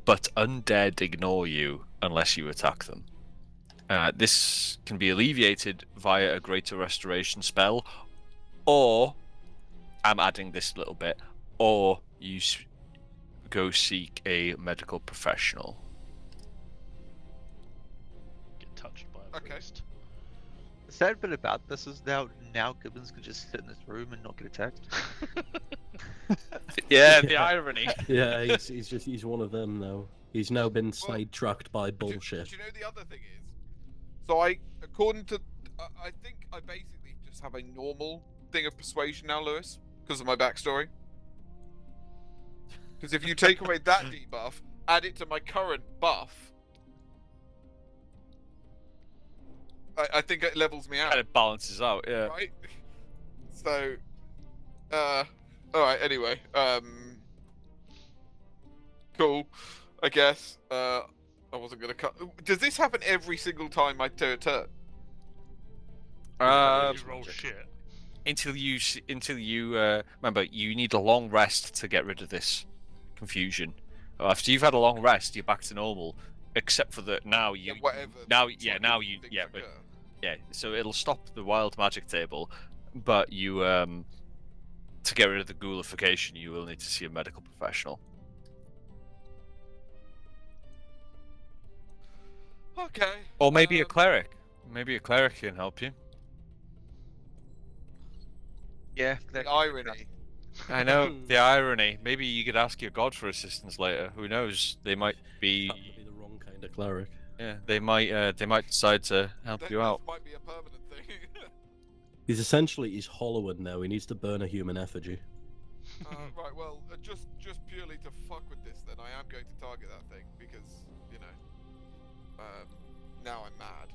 but undead ignore you unless you attack them. This can be alleviated via a greater restoration spell, or I'm adding this little bit, or you go seek a medical professional. Get touched by a Okay. priest. The sad bit about this is now Gibbons can just sit in this room and not get attacked. Yeah, the Yeah. irony. Yeah, he's one of them now. He's now been sidetracked by bullshit. Do you know the other thing is? So according to, I think I basically just have a normal thing of persuasion now, Lewis, because of my backstory. Because if you take away that debuff, add it to my current buff, I think it levels me out. And it balances out, yeah. Right? So, alright, anyway, cool, I guess, I wasn't gonna cut. Does this happen every single time I do a turn? You roll shit. Until you remember, you need a long rest to get rid of this confusion. After you've had a long rest, you're back to normal, except for that now you whatever. now fucking now you things yeah but occur. yeah, so it'll stop the wild magic table, but you to get rid of the ghoulification, you will need to see a medical professional. Okay. Or maybe a um, cleric. Maybe a cleric can help you. Yeah, The irony. I know the irony. Maybe you could ask your god for assistance later. Who knows? They might be. Happen to be the wrong kind of cleric. Yeah, they might decide to help That you out. might be a permanent thing. He's Hollowed now. He needs to burn a human effigy. Right, well, just purely to fuck with this, then I am going to target that thing because now I'm mad.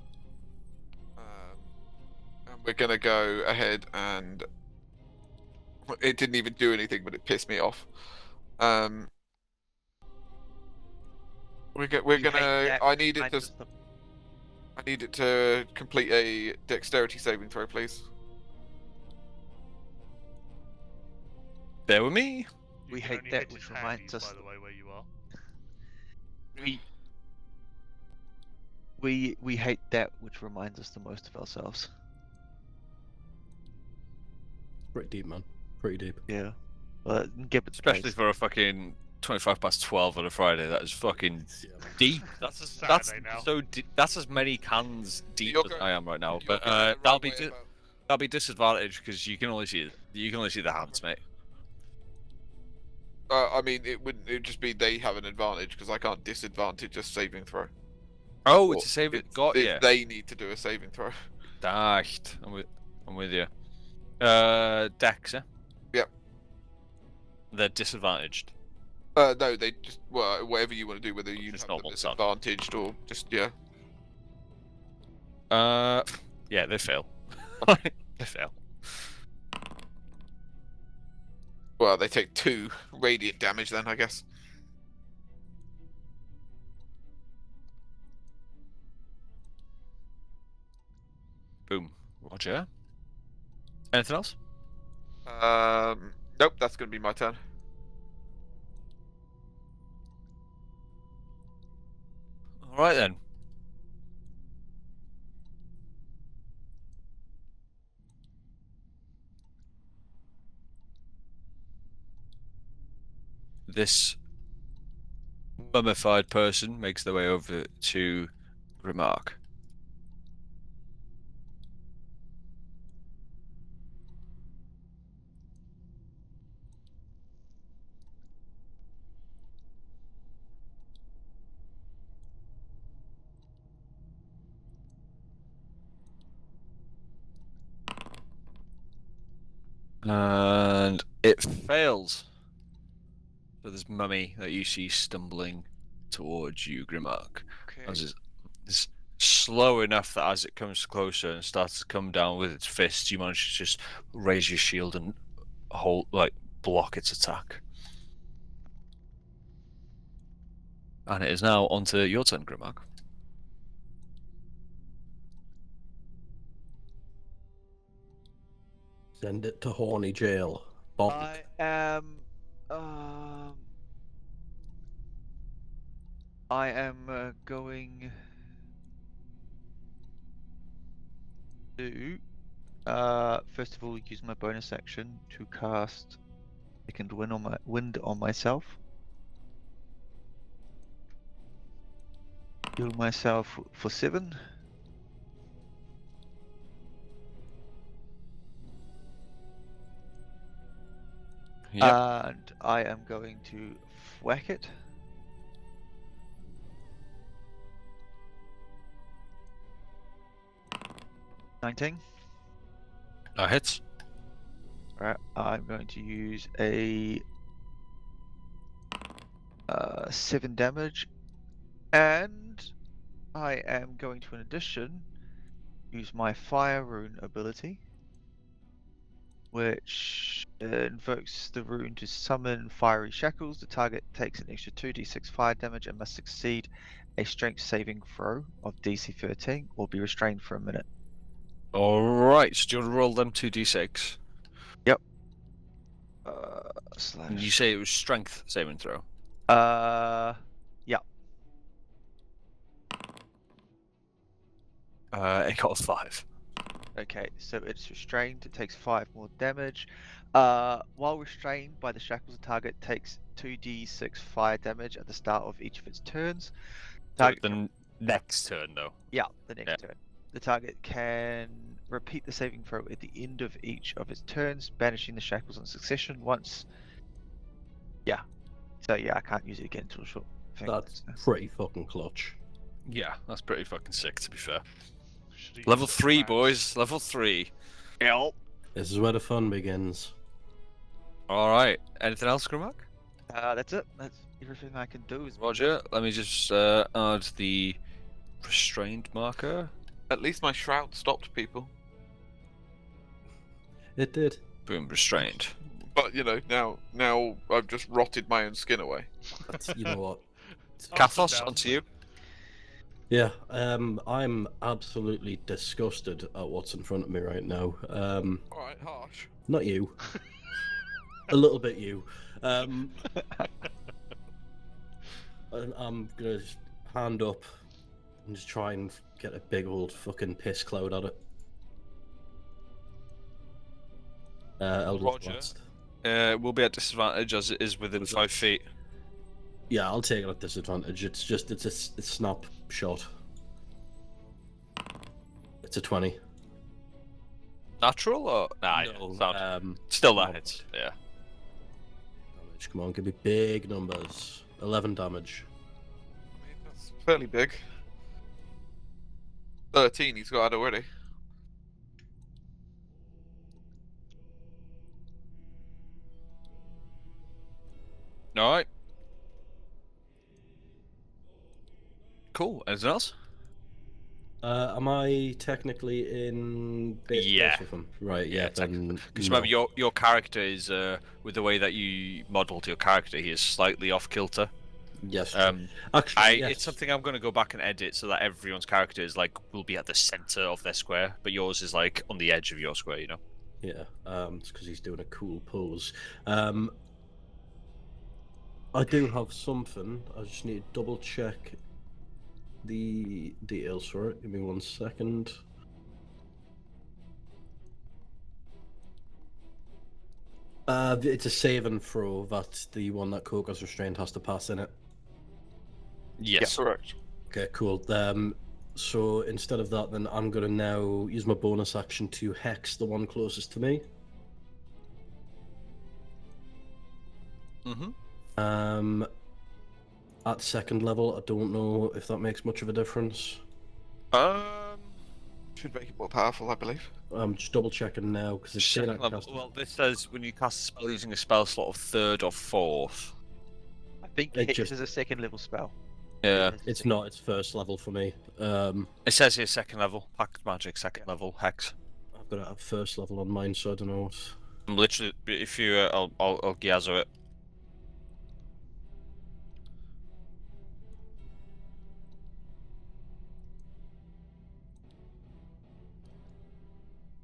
And we're gonna go ahead and it didn't even do anything, but it pissed me off. We're gonna. I need it to complete a dexterity saving throw, please. Bear with me. You We can hate only that, hit which his reminds handies, us- by the way, where you are. We hate that which reminds us the most of ourselves. Pretty deep, man. Pretty deep. Yeah. Well, give it Especially for a fucking 25 past 12 on a Friday. That is fucking deep. That's Saturday now. so deep. That's as many cans deep You're as going- I am right now. You're But going the that'll right be way about- that'll be disadvantaged because you can only see the hands, mate. I mean, it would just be they have an advantage because I can't disadvantage a saving throw. Oh, Or it's a save. it's- Got ya. They need to do a saving throw. Dashed. I'm with you. Dex, yeah? Yep. They're disadvantaged. No, they just whatever you want to do, whether you Just have them normal sun. disadvantaged or just Yeah, they fail. They fail. Well, they take 2 radiant damage then, I guess. Boom. Roger. Anything else? Nope, that's gonna be my turn. All right then. This mummified person makes their way over to Grimark. And it fails. So there's mummy that you see stumbling towards you, Grimark. As it's slow enough that as it comes closer and starts to come down with its fists, you manage to just raise your shield and block its attack. And it is now onto your turn, Grimark. Send it to horny jail. Bonk. I am. I am going to first of all use my bonus action to cast Second Wind on myself. Heal myself for 7. Yep. And I am going to whack it. $19. That hits. Right, I'm going to use a 7 damage, and I am going to, in addition, use my Fire Rune ability, which invokes the rune to summon fiery shackles. The target takes an extra 2d6 fire damage and must succeed a strength saving throw of DC 13 or be restrained for a minute. Alright, so do you want to roll them 2d6? And you say it was strength saving throw? Yeah. It got a 5. Okay, so it's restrained. It takes 5 more damage. While restrained by the shackles, the target takes 2d6 fire damage at the start of each of its turns. So Target the next turn, though. Yeah, the next turn. The target can repeat the saving throw at the end of each of its turns, banishing the shackles in succession once. Yeah. So yeah, I can't use it again until short. That's pretty fucking clutch. Yeah, that's pretty fucking sick, to be fair. Should he Level use the 3, plans? boys. Level 3. Yep. This is where the fun begins. Alright, anything else, Grimark? That's it. That's everything I can do. Is Roger, let me just add the restrained marker. At least my shroud stopped people. It did. Boom, restrained. But you know, now I've just rotted my own skin away. That's, you know what? Ups and Kathos, downs. onto you. Yeah, I'm absolutely disgusted at what's in front of me right now. Alright, harsh. Not you. A little bit you. And I'm gonna just hand up and just try and get a big old fucking piss cloud at it. Eldritch Roger. Blast. will be at disadvantage as it is within Was 5 that- feet. Yeah, I'll take it at disadvantage. It's a snap shot. It's a 20. Natural or nah? No, Yeah, sound. Still that no. hits. Yeah. Damage. Come on, give me big numbers. 11 damage. I mean, that's fairly big. 13 he's got already. All right. Cool. Anything else? Am I technically in base Yeah. with him? Right, Yeah, yeah, then Because no. remember, your character is with the way that you modelled your character, he is slightly off kilter. Yes. Actually, yes. it's something I'm going to go back and edit so that everyone's character is like will be at the center of their square, but yours is like on the edge of your square. You know. Yeah, it's because he's doing a cool pose. I do have something. I just need to double check the details for it. Give me 1 second. It's a save and throw. That's the one that Koga's restrained has to pass in it. Yes. Correct. Okay, cool. So instead of that, then I'm gonna now use my bonus action to hex the one closest to me. Mm-hmm. At second level, I don't know if that makes much of a difference. Should make it more powerful, I believe. I'm just double checking now because it's saying I Second can level. cast- Well, this says when you cast a spell using a spell slot of 3rd or 4th. I think It Hex just- is a second level spell. Yeah. It's not. It's first level for me. It says here 2nd level. Pact magic 2nd level hex. I've got it at first level on mine, so I don't know what. I'm literally, if you, I'll Gyazo it.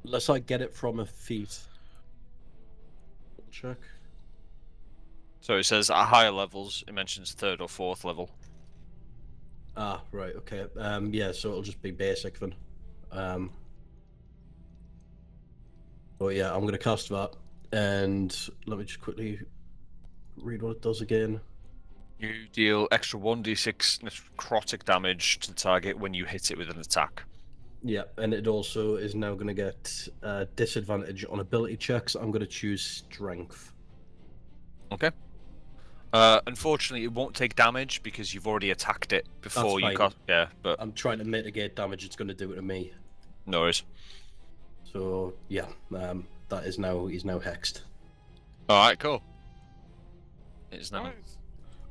Unless I get it from a feat. Double check. So it says at higher levels, it mentions 3rd or 4th level. Ah, right. Okay. Yeah. So it'll just be basic then. Oh yeah, I'm gonna cast that, and let me just quickly read what it does again. You deal extra 1d6 necrotic damage to the target when you hit it with an attack. Yeah, and it also is now going to get disadvantage on ability checks. I'm going to choose strength. Okay. Unfortunately, it won't take damage because you've already attacked it before you fine. cast. Yeah, but I'm trying to mitigate damage it's going to do it to me. no worries. So yeah, that is now he's now hexed. All right, cool. It's now.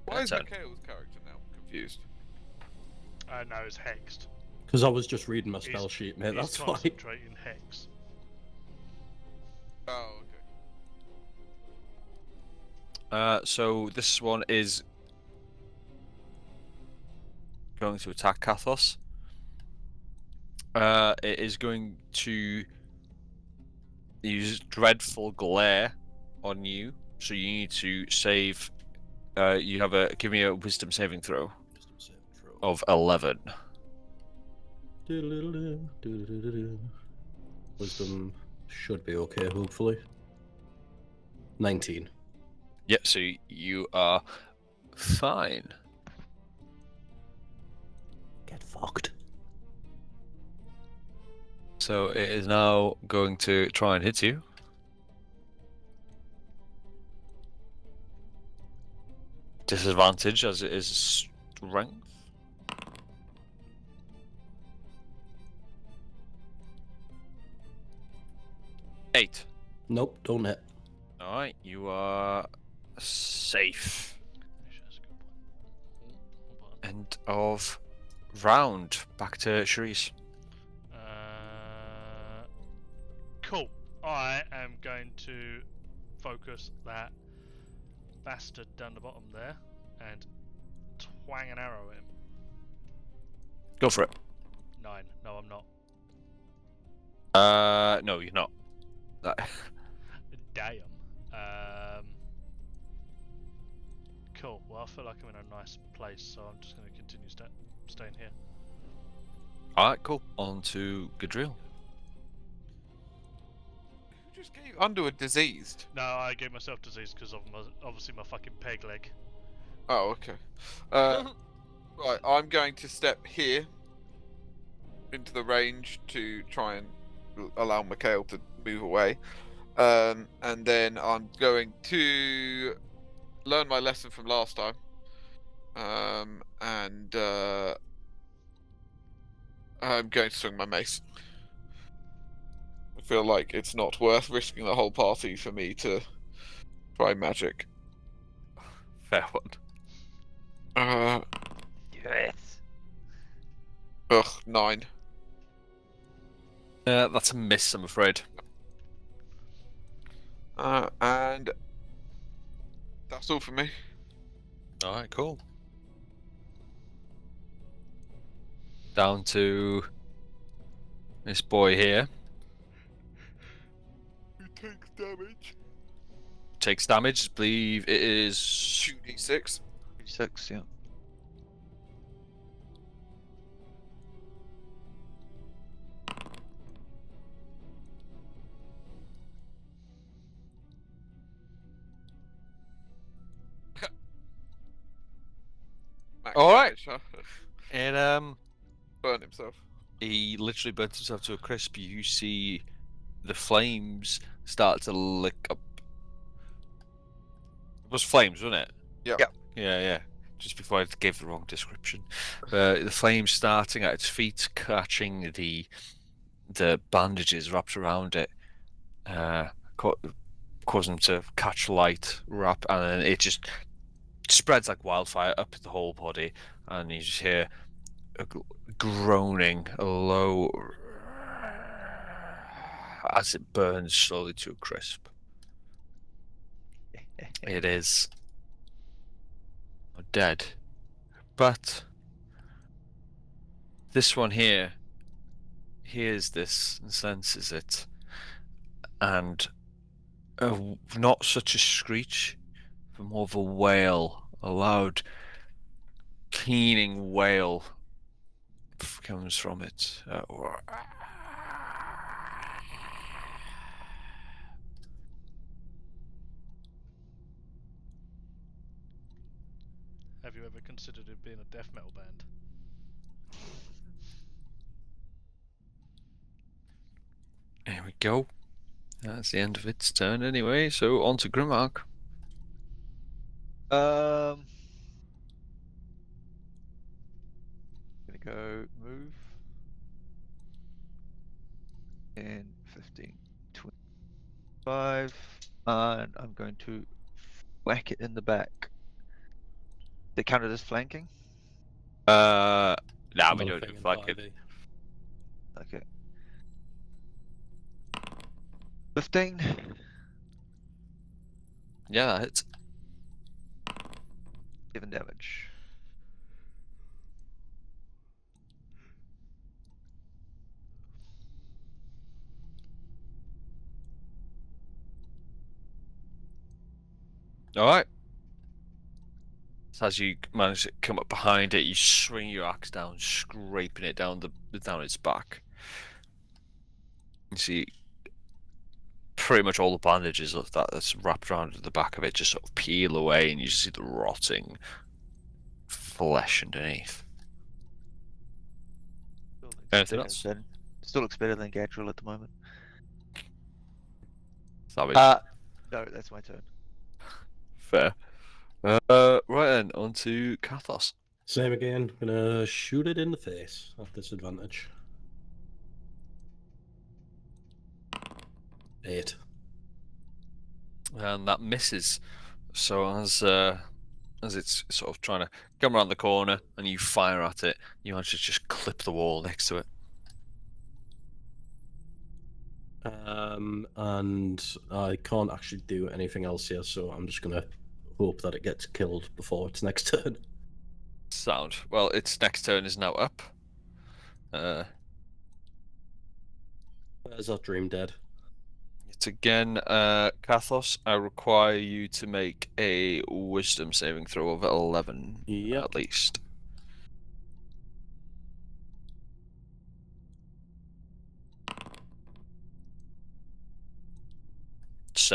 Why is Turn. Mikhail's character now confused? No, it's hexed. Because I was just reading my He's- spell sheet, mate. He's That's why. concentrating hex. Oh, okay. So this one is going to attack Kathos. It is going to use Dreadful Glare on you, so you need to save. You have a give me a Wisdom saving throw of 11. Wisdom should be okay, hopefully. 19. Yeah, so you are fine. Get fucked. So it is now going to try and hit you. Disadvantage as it is strength. Eight. Nope, don't hit. Alright, you are safe. That's a good one. Oh, hold on. End of round. Back to Charisse. Cool. I am going to focus that bastard down the bottom there and twang an arrow at him. Go for it. 9. No, I'm not. No, you're not. Damn. Cool. Well, I feel like I'm in a nice place, so I'm just going to continue staying here. Alright, cool. On to Gadriel. just gave Underwood diseased? No, I gave myself disease because of obviously my fucking peg leg. Oh, okay. Right, I'm going to step here into the range to try and allow Mikhail to move away. And then I'm going to learn my lesson from last time. And I'm going to swing my mace. I feel like it's not worth risking the whole party for me to try magic. Fair one. Yes. 9. That's a miss, I'm afraid. And that's all for me. All right, cool. Down to this boy here. Who takes damage? Takes damage. I believe it is 2d6. 6, yeah. Max All right. damage, huh? and Burn himself. he literally burnt himself to a crisp. You see the flames start to lick up. It was flames, wasn't it? Yep. Yep. Yeah. Just before I gave the wrong description. The flames starting at its feet, catching the bandages wrapped around it, causing them to catch light, wrap, and then it just spreads like wildfire up the whole body, and you just hear a groaning, a low, as it burns slowly to a crisp. It is dead, but this one here hears this and senses it, and not such a screech, but more of a wail, a loud, keening wail comes from it. Have you ever considered it being a death metal band? There we go. That's the end of its turn anyway, so on to Grimmark. Gonna go move. 10, 15, 25, and I'm going to whack it in the back. They counted as flanking? Nah, we Not a don't thing do in flanking. 5e. Okay. 15. Yeah, that hits. 7 damage. Alright. So as you manage to come up behind it, you swing your axe down, scraping it down its back. You see pretty much all the bandages of that's wrapped around the back of it just sort of peel away, and you just see the rotting flesh underneath. Anything else? Still looks better than Gadriel at the moment. Savage. No, that's my turn. Fair. Right then, on to Kathos. Same again. Gonna shoot it in the face at disadvantage. 8. And that misses. So as it's sort of trying to come around the corner and you fire at it, you manage to just clip the wall next to it. And I can't actually do anything else here, so I'm just gonna hope that it gets killed before its next turn. Sound. Well, its next turn is now up. Where's that dream dead? It's again, Kathos. I require you to make a Wisdom saving throw of 11 Yep. at least.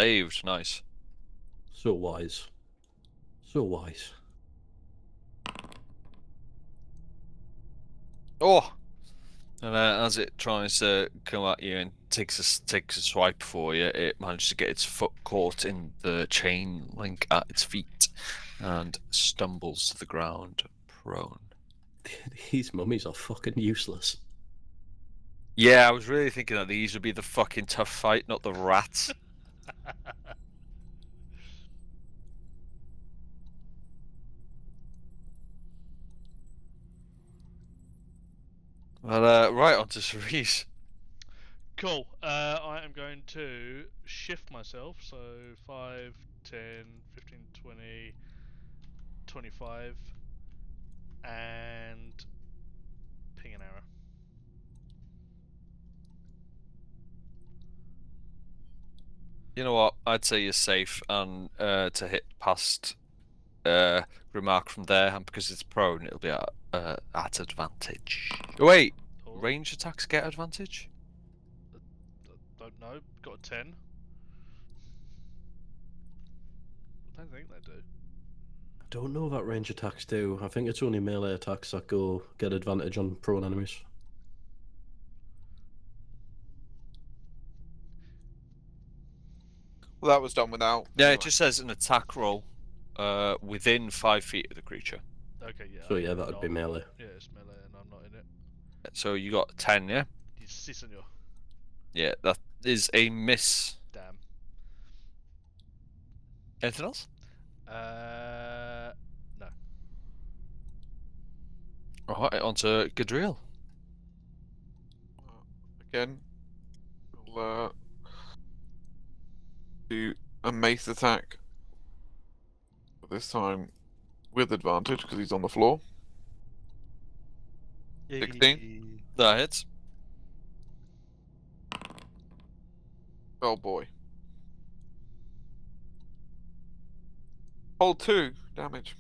saved. Nice. So wise. So wise. Oh! And as it tries to come at you and takes a swipe for you, it manages to get its foot caught in the chain link at its feet and stumbles to the ground, prone. These mummies are fucking useless. Yeah, I was really thinking that these would be the fucking tough fight, not the rats. Well, right, on to Cerise. Cool. I am going to shift myself. So 5, 10, 15, 20, 25, and ping an arrow. You know what? I'd say you're safe, and to hit past Remark from there, and because it's prone, it'll be at advantage. Oh, wait, Oh, range attacks get advantage? don't know. Got a 10. I don't think they do. I don't know what range attacks do. I think it's only melee attacks that get advantage on prone enemies. Well, that was done without. Yeah, anyway. it just says an attack roll within 5 feet of the creature. Okay, yeah. So I'm yeah, that'd be not- melee. Yeah, it's melee, and I'm not in it. So you got 10, yeah? Si, senor. Yeah, that is a miss. Damn. Anything else? No. Alright, on to Gadriel. Again, we'll do a mace attack. But this time with advantage because he's on the floor. 16. That hits. Oh boy. Hold 2 damage.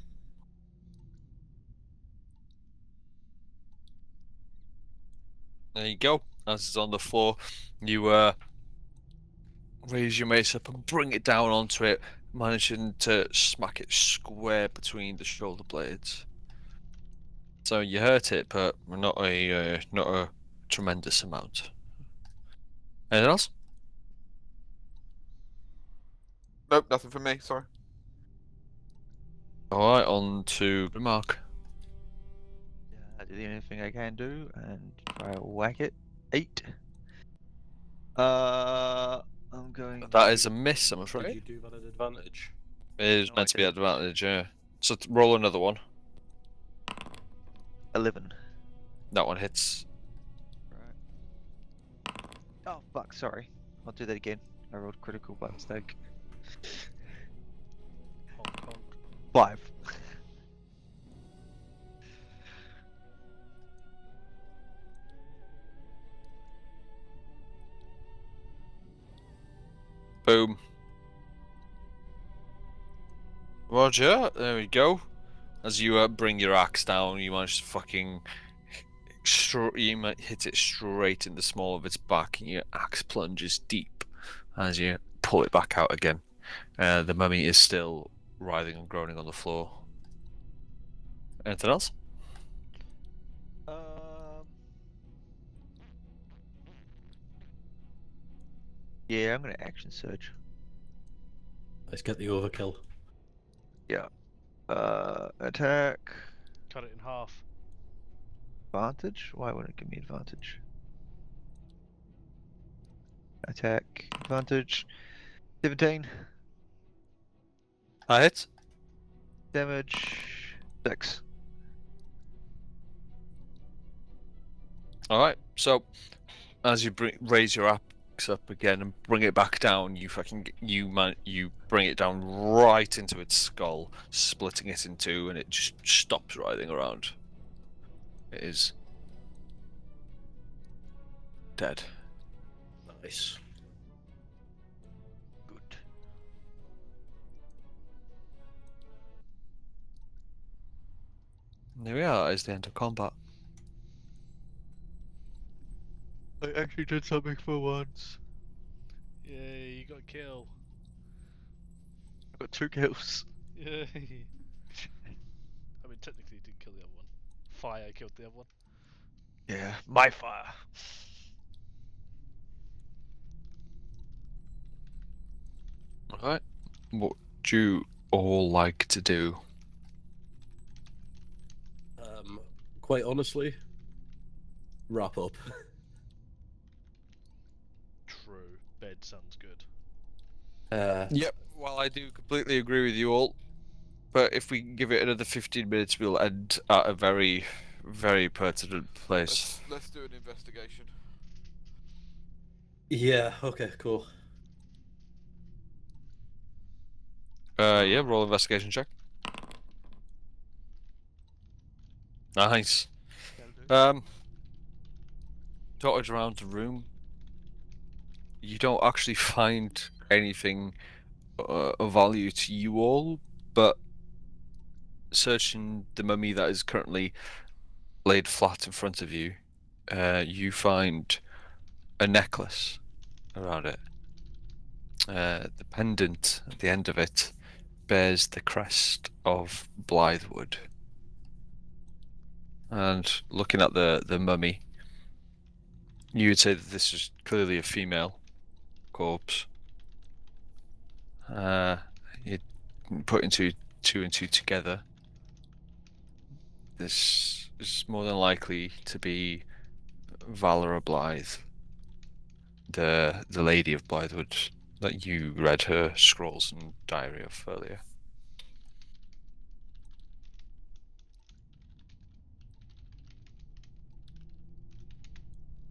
There you go. As it's on the floor, you raise your mace up and bring it down onto it, managing to smack it square between the shoulder blades. So you hurt it, but not a tremendous amount. Anything else? Nope, nothing from me. Sorry. All right, on to Remark. I do the only thing I can do and try to whack it. 8. I'm going. That is a miss, I'm Did afraid. you do that at advantage? It is No, I meant to be didn't. advantage, yeah. So roll another one. 11. That one hits. Right. Oh fuck! Sorry. I'll do that again. I rolled critical by mistake. Honk, honk. 5. Boom. Roger, there we go. As you bring your axe down, you manage to fucking hit it straight in the small of its back, and your axe plunges deep as you pull it back out again. The mummy is still writhing and groaning on the floor. Anything else? Yeah, I'm gonna action surge. Let's get the overkill. Attack. Cut it in half. Advantage? Why wouldn't it give me advantage? Attack. Advantage. 17. That hits. Damage. 6. All right. So, as you raise your axe up again and bring it back down, you bring it down right into its skull, splitting it in two, and it just stops writhing around. It is dead. Nice. Good. And there we are. That is the end of combat. I actually did something for once. Yay, you got a kill. got 2 kills. Yeah. I mean, technically, he didn't kill the other one. Fire killed the other one. Yeah, my fire. Alright. What do you all like to do? Quite honestly, wrap up. True. Bed sounds good. Yep, well, I do completely agree with you all. But if we give it another 15 minutes, we'll end at a very, very pertinent place. Let's do an investigation. Yeah. Okay. Cool. Yeah, roll investigation check. Nice. Dotted around the room. You don't actually find anything of value to you all, but searching the mummy that is currently laid flat in front of you, you find a necklace around it. The pendant at the end of it bears the crest of Blythewood. And looking at the mummy, you would say that this is clearly a female corpse. You put into two and two together. This is more than likely to be Valera Blythe, the Lady of Blythewood that you read her scrolls and diary of earlier.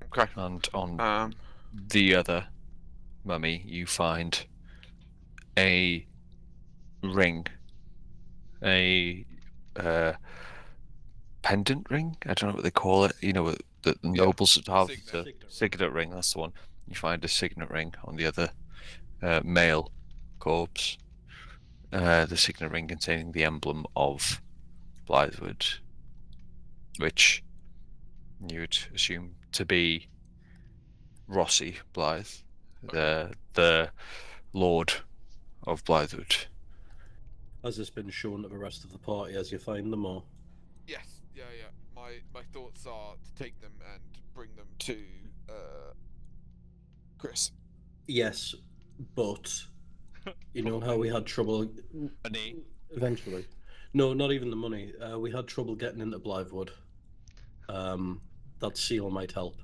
Okay. And on the other mummy, you find a ring, a pendant ring. I don't know what they call it. You know, the nobles that have the signet ring. That's the one. You find a signet ring on the other male corpse. The signet ring containing the emblem of Blythewood, which you would assume to be Rossi Blythe, the Lord of Blythewood. Has this been shown to the rest of the party as you find them, or? Yes. Yeah. My thoughts are to take them and bring them to Chris. Yes, but you know how we had trouble. Money. Eventually, no, not even the money. We had trouble getting into Blythewood. That seal might help.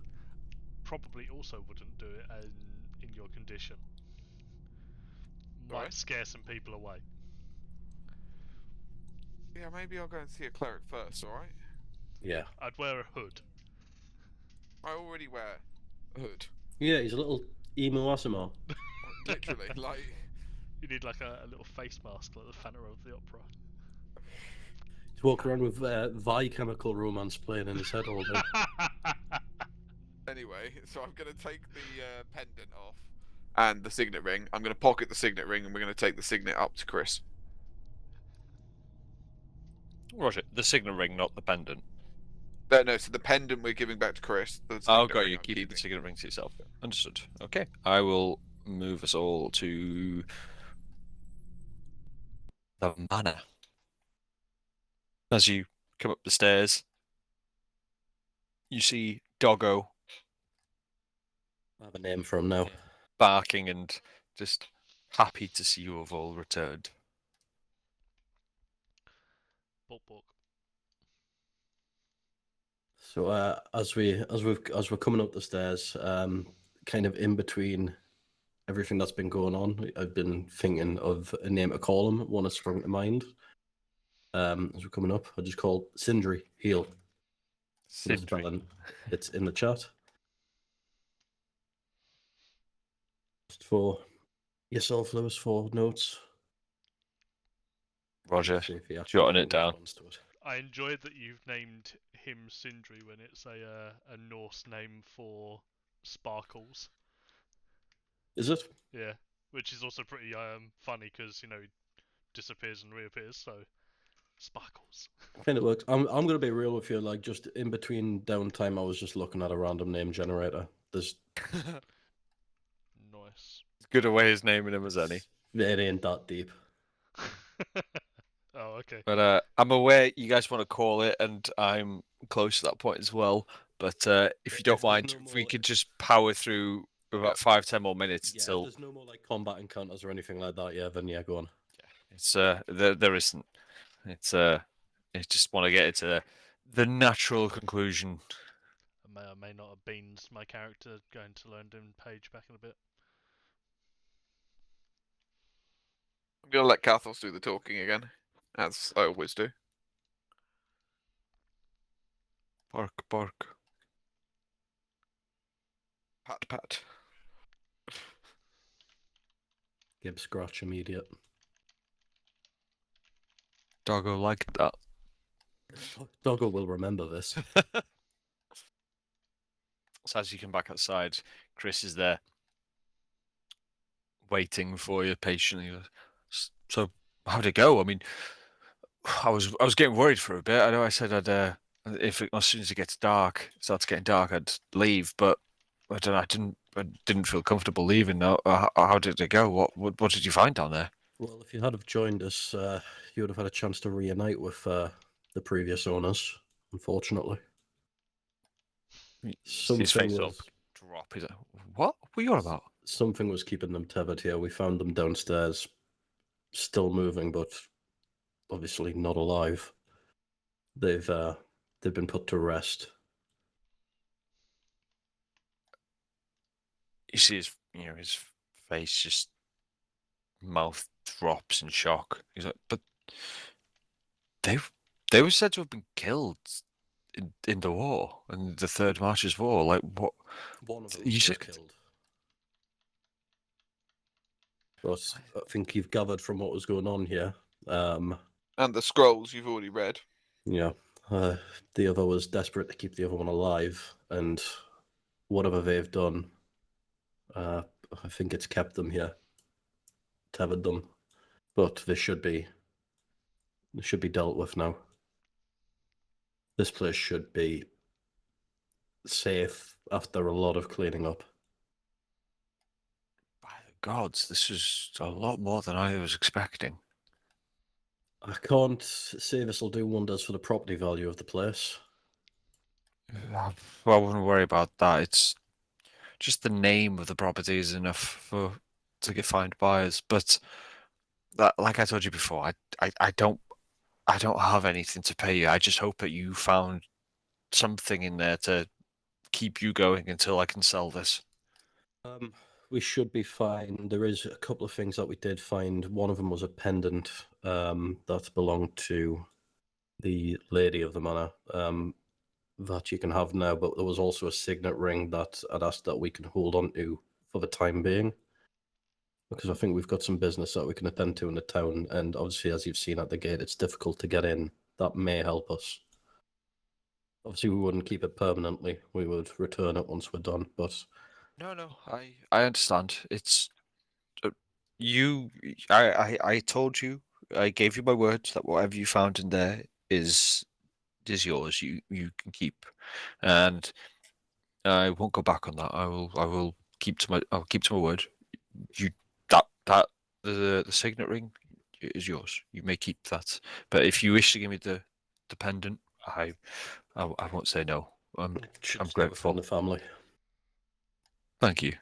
Probably also wouldn't do it in your condition. Might Alright. scare some people away. Yeah, maybe I'll go and see a cleric first. All right. Yeah. I'd wear a hood. I already wear a hood. Yeah, he's a little emo Asimo. Literally, like. You need like a little face mask like the Phantom of the Opera. He's walking around with Vi Chemical Romance playing in his head all day. Anyway, so I'm gonna take the pendant off and the signet ring. I'm gonna pocket the signet ring, and we're gonna take the signet up to Chris. Roger, the signet ring, not the pendant. No, so the pendant we're giving back to Chris. The Oh, signet got ring you. I'm Keep the keeping. signet ring to yourself. Understood. Okay, I will move us all to the manor. As you come up the stairs, you see Doggo I have a name for him now. barking and just happy to see you have all returned. Bork bork. So as we're coming up the stairs, kind of in between everything that's been going on, I've been thinking of a name to call him. One has sprung to mind. As we're coming up, I just call Sindri Heal. It's in the chat. Just for yourself, Lewis, for notes. Roger, See if he actually jotting it down. responds to it. I enjoyed that you've named him Sindri when it's a Norse name for sparkles. Is it? Yeah, which is also pretty funny because he disappears and reappears. So sparkles. Kind of works. I'm gonna be real with you. Like just in between downtime, I was just looking at a random name generator. There's Nice. Good a way as naming him as any. it ain't that deep. Oh, okay. But I'm aware you guys want to call it, and I'm close to that point as well. But if you don't If there's mind, no if we more- could just power through about 5-10 more minutes Yeah, if until there's no more like combat encounters or anything like that, yeah, then yeah, go on. it's there isn't. It's I just want to get it to the natural conclusion. I may or may not have beans my character going to learn Doom Page back in a bit. I'm gonna let Kathos do the talking again, as I always do. Bark, bark. Pat, pat. Gib scratch immediate. Doggo like that. Doggo will remember this. So as you come back outside, Chris is there, waiting for you patiently. So how'd it go? I mean, I was getting worried for a bit. I know I said I'd as soon as it gets dark, starts getting dark, I'd leave, but I don't know. I didn't feel comfortable leaving. Now, how did it go? What did you find down there? Well, if you had have joined us, you would have had a chance to reunite with the previous owners. Unfortunately, His face up, drop. He's like, what? What are you on about? something was keeping them tethered here. We found them downstairs, still moving, but obviously not alive. They've been put to rest. You see his face, just mouth drops in shock. He's like, but they were said to have been killed in the war, in the Third Marches War. Like, what? One of them You was said- killed. But I think you've gathered from what was going on here. And the scrolls you've already read. Yeah, the other was desperate to keep the other one alive, and whatever they've done, I think it's kept them here, tethered them. But they should be dealt with now. This place should be safe after a lot of cleaning up. By the gods, this is a lot more than I was expecting. I can't say this will do wonders for the property value of the place. Well, I wouldn't worry about that. It's just the name of the property is enough to get find buyers. But that, like I told you before, I don't have anything to pay you. I just hope that you found something in there to keep you going until I can sell this. We should be fine. There is a couple of things that we did find. One of them was a pendant that belonged to the lady of the manor that you can have now, but there was also a signet ring that I'd asked that we can hold on to for the time being, because I think we've got some business that we can attend to in the town, and obviously, as you've seen at the gate, it's difficult to get in. That may help us. Obviously, we wouldn't keep it permanently. We would return it once we're done, but No, I understand. It's you. I told you. I gave you my word that whatever you found in there is yours. You can keep, and I won't go back on that. I will keep to my. I'll keep to my word. You that the signet ring is yours. You may keep that. But if you wish to give me the pendant, I won't say no. it should I'm stay grateful. within the family. Thank you.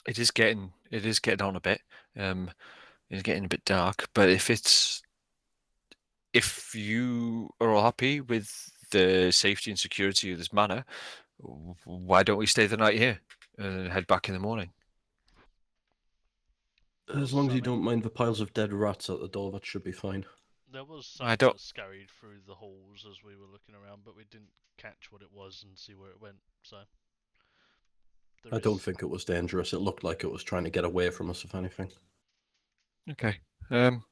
It is getting on a bit. It's getting a bit dark. But if you are all happy with the safety and security of this manor, why don't we stay the night here and head back in the morning? As long as you don't mind the piles of dead rats at the door, that should be fine. There was I some don't- that scurried through the halls as we were looking around, but we didn't catch what it was and see where it went. So there I don't is- think it was dangerous. It looked like it was trying to get away from us, if anything. Okay. Well,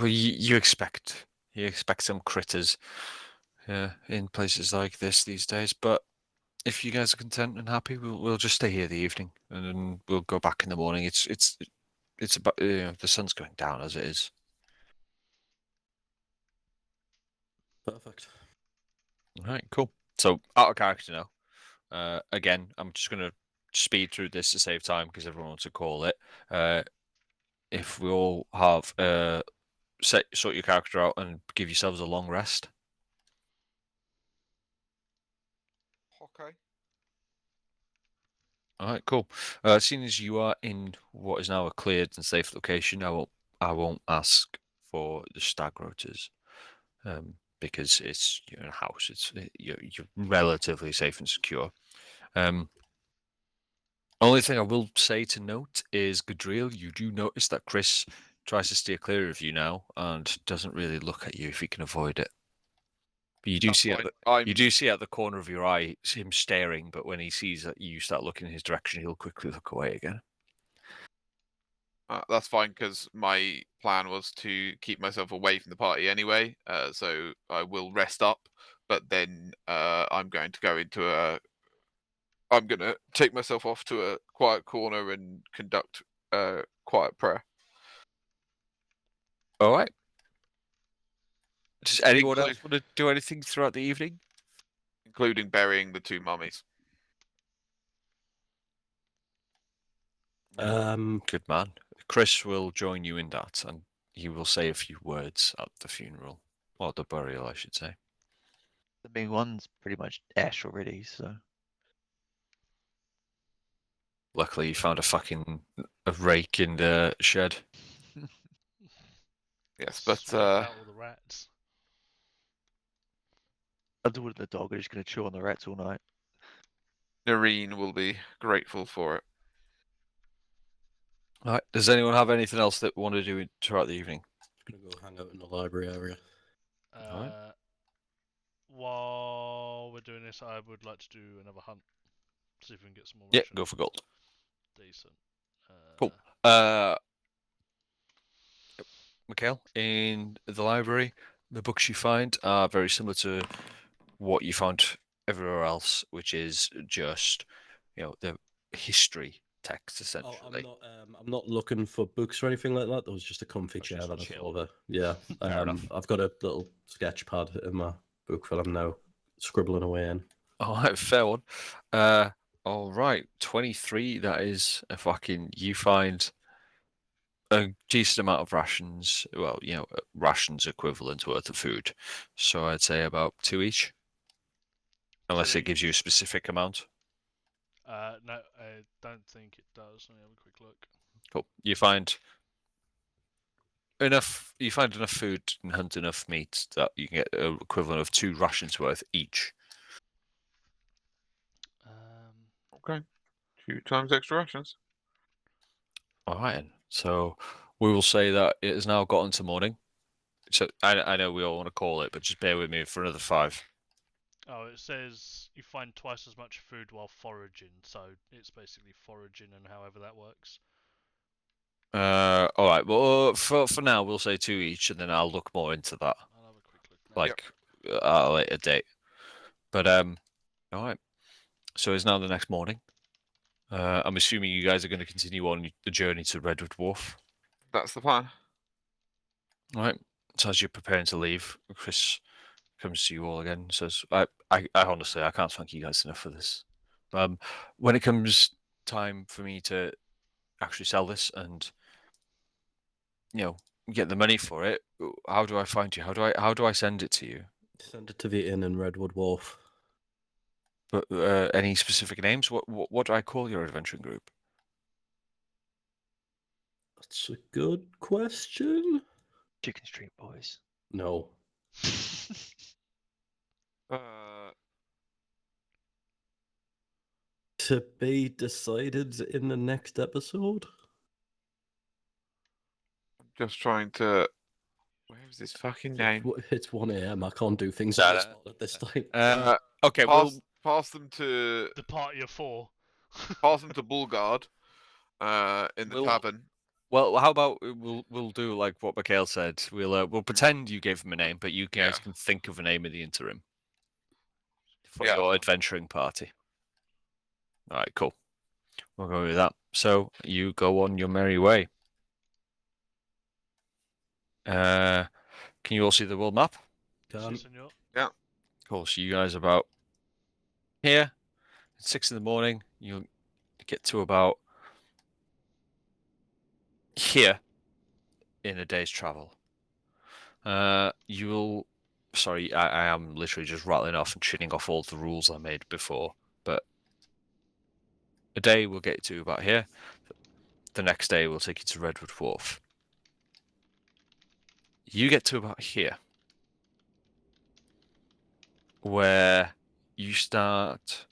you expect some critters in places like this these days, but if you guys are content and happy, we'll just stay here the evening and then we'll go back in the morning. It's about the sun's going down as it is. Perfect. All right, cool. So out of character now. Again, I'm just gonna speed through this to save time because everyone wants to call it. if we all have sort your character out and give yourselves a long rest. Okay. All right, cool. Seeing as you are in what is now a cleared and safe location, I won't ask for the stag rotors, because it's you're in a house. You're relatively safe and secure. Only thing I will say to note is, Gadriel, you do notice that Chris tries to steer clear of you now and doesn't really look at you if he can avoid it. But you do That's see fine. you do see at the corner of your eye him staring, but when he sees that you start looking in his direction, he'll quickly look away again. That's fine because my plan was to keep myself away from the party anyway. So I will rest up, but then I'm going to go into I'm going to take myself off to a quiet corner and conduct quiet prayer. All right. Does anyone Include- else want to do anything throughout the evening? Including burying the 2 mummies. Good man. Chris will join you in that, and he will say a few words at the funeral, or the burial, I should say. The big one's pretty much ash already, so. Luckily, you found a rake in the shed. Yes, but Sweep out all the rats. Underwood and the dog are just going to chew on the rats all night. Noreen will be grateful for it. All right. Does anyone have anything else that want to do throughout the evening? Gonna go hang out in the library area. Alright. While we're doing this, I would like to do another hunt. See if we can get some more. Yeah, rations. go for gold. Decent. Cool. Mikhail, in the library, the books you find are very similar to what you found everywhere else, which is just, the history text Oh, essentially. I'm not looking for books or anything like that. There was just a comfy That's chair just that I chill. saw there. Yeah. Fair enough. I've got a little sketch pad in my book that I'm now scribbling away in. All right, fair one. All right, 23. That is a fucking. You find a decent amount of rations. Well, rations equivalent worth of food. So I'd say about 2 each, unless it gives you a specific amount. No, I don't think it does. Let me have a quick look. Cool. You find enough. You find enough food and hunt enough meat that you can get an equivalent of 2 rations worth each. Okay. 2 times extra rations. All right. Then. So we will say that it has now gotten to morning. So I know we all want to call it, but just bear with me for another 5. Oh, it says you find twice as much food while foraging, so it's basically foraging and however that works. All right. Well, for now, we'll say 2 each, and then I'll look more into that, I'll have a quick look. at a later date. But all right. So it's now the next morning. I'm assuming you guys are going to continue on the journey to Redwood Wharf. That's the plan. All right. So as you're preparing to leave, Chris comes to you all again and says, I honestly, I can't thank you guys enough for this. When it comes time for me to actually sell this and, get the money for it, how do I find you? How do I send it to you? Send it to the inn in Redwood Wharf. But any specific names? What do I call your adventuring group? That's a good question. Chicken Street Boys. No. To be decided in the next episode. Just trying to. Where's this fucking name? It's 1 a.m. I can't do things No, on the no. spot at this time. Okay, Pass them to The party of 4. pass them to Bullguard in the We'll- tavern. Well, how about we'll do like what Mikhail said. We'll pretend you gave him a name, but you guys Yeah. can think of a name in the interim for Yeah. your adventuring party. All right, cool. We'll go with that. So you go on your merry way. Can you all see the world map? Can't. Si, senor. Cool. So you guys are about here. At 6 in the morning. You'll get to about here. in a day's travel. You will. Sorry, I am literally just rattling off and shitting off all the rules I made before, but a day will get you to about here. The next day will take you to Redwood Wharf. You get to about here, where you start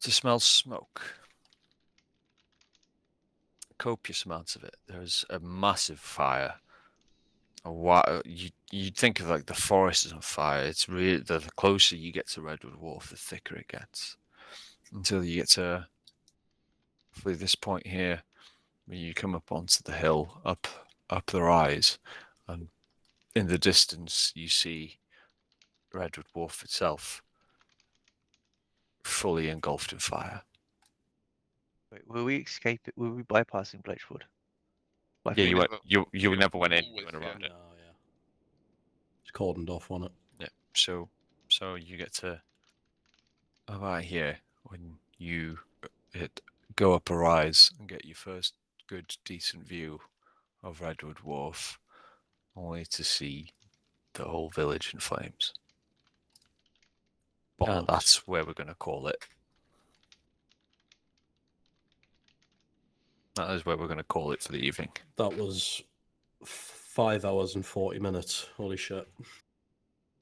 to smell smoke. Copious amounts of it. There's a massive fire. You'd think of like the forest is on fire. It's really the closer you get to Redwood Wharf, the thicker it gets, until you get to hopefully this point here, where you come up onto the hill, up the rise, and in the distance you see Redwood Wharf itself, fully engulfed in fire. Wait, will we escape it? Will we bypassing Bletchwood? By Yeah, you foot? went. You never went in. You Always, went yeah. around it. No, yeah. It's cordoned off on it. Yeah. So you get to about here when you go up a rise and get your first good, decent view of Redwood Wharf, only to see the whole village in flames. And Bollocks. that's where we're going to call it. That is where we're going to call it for the evening. That was 5 hours and 40 minutes. Holy shit.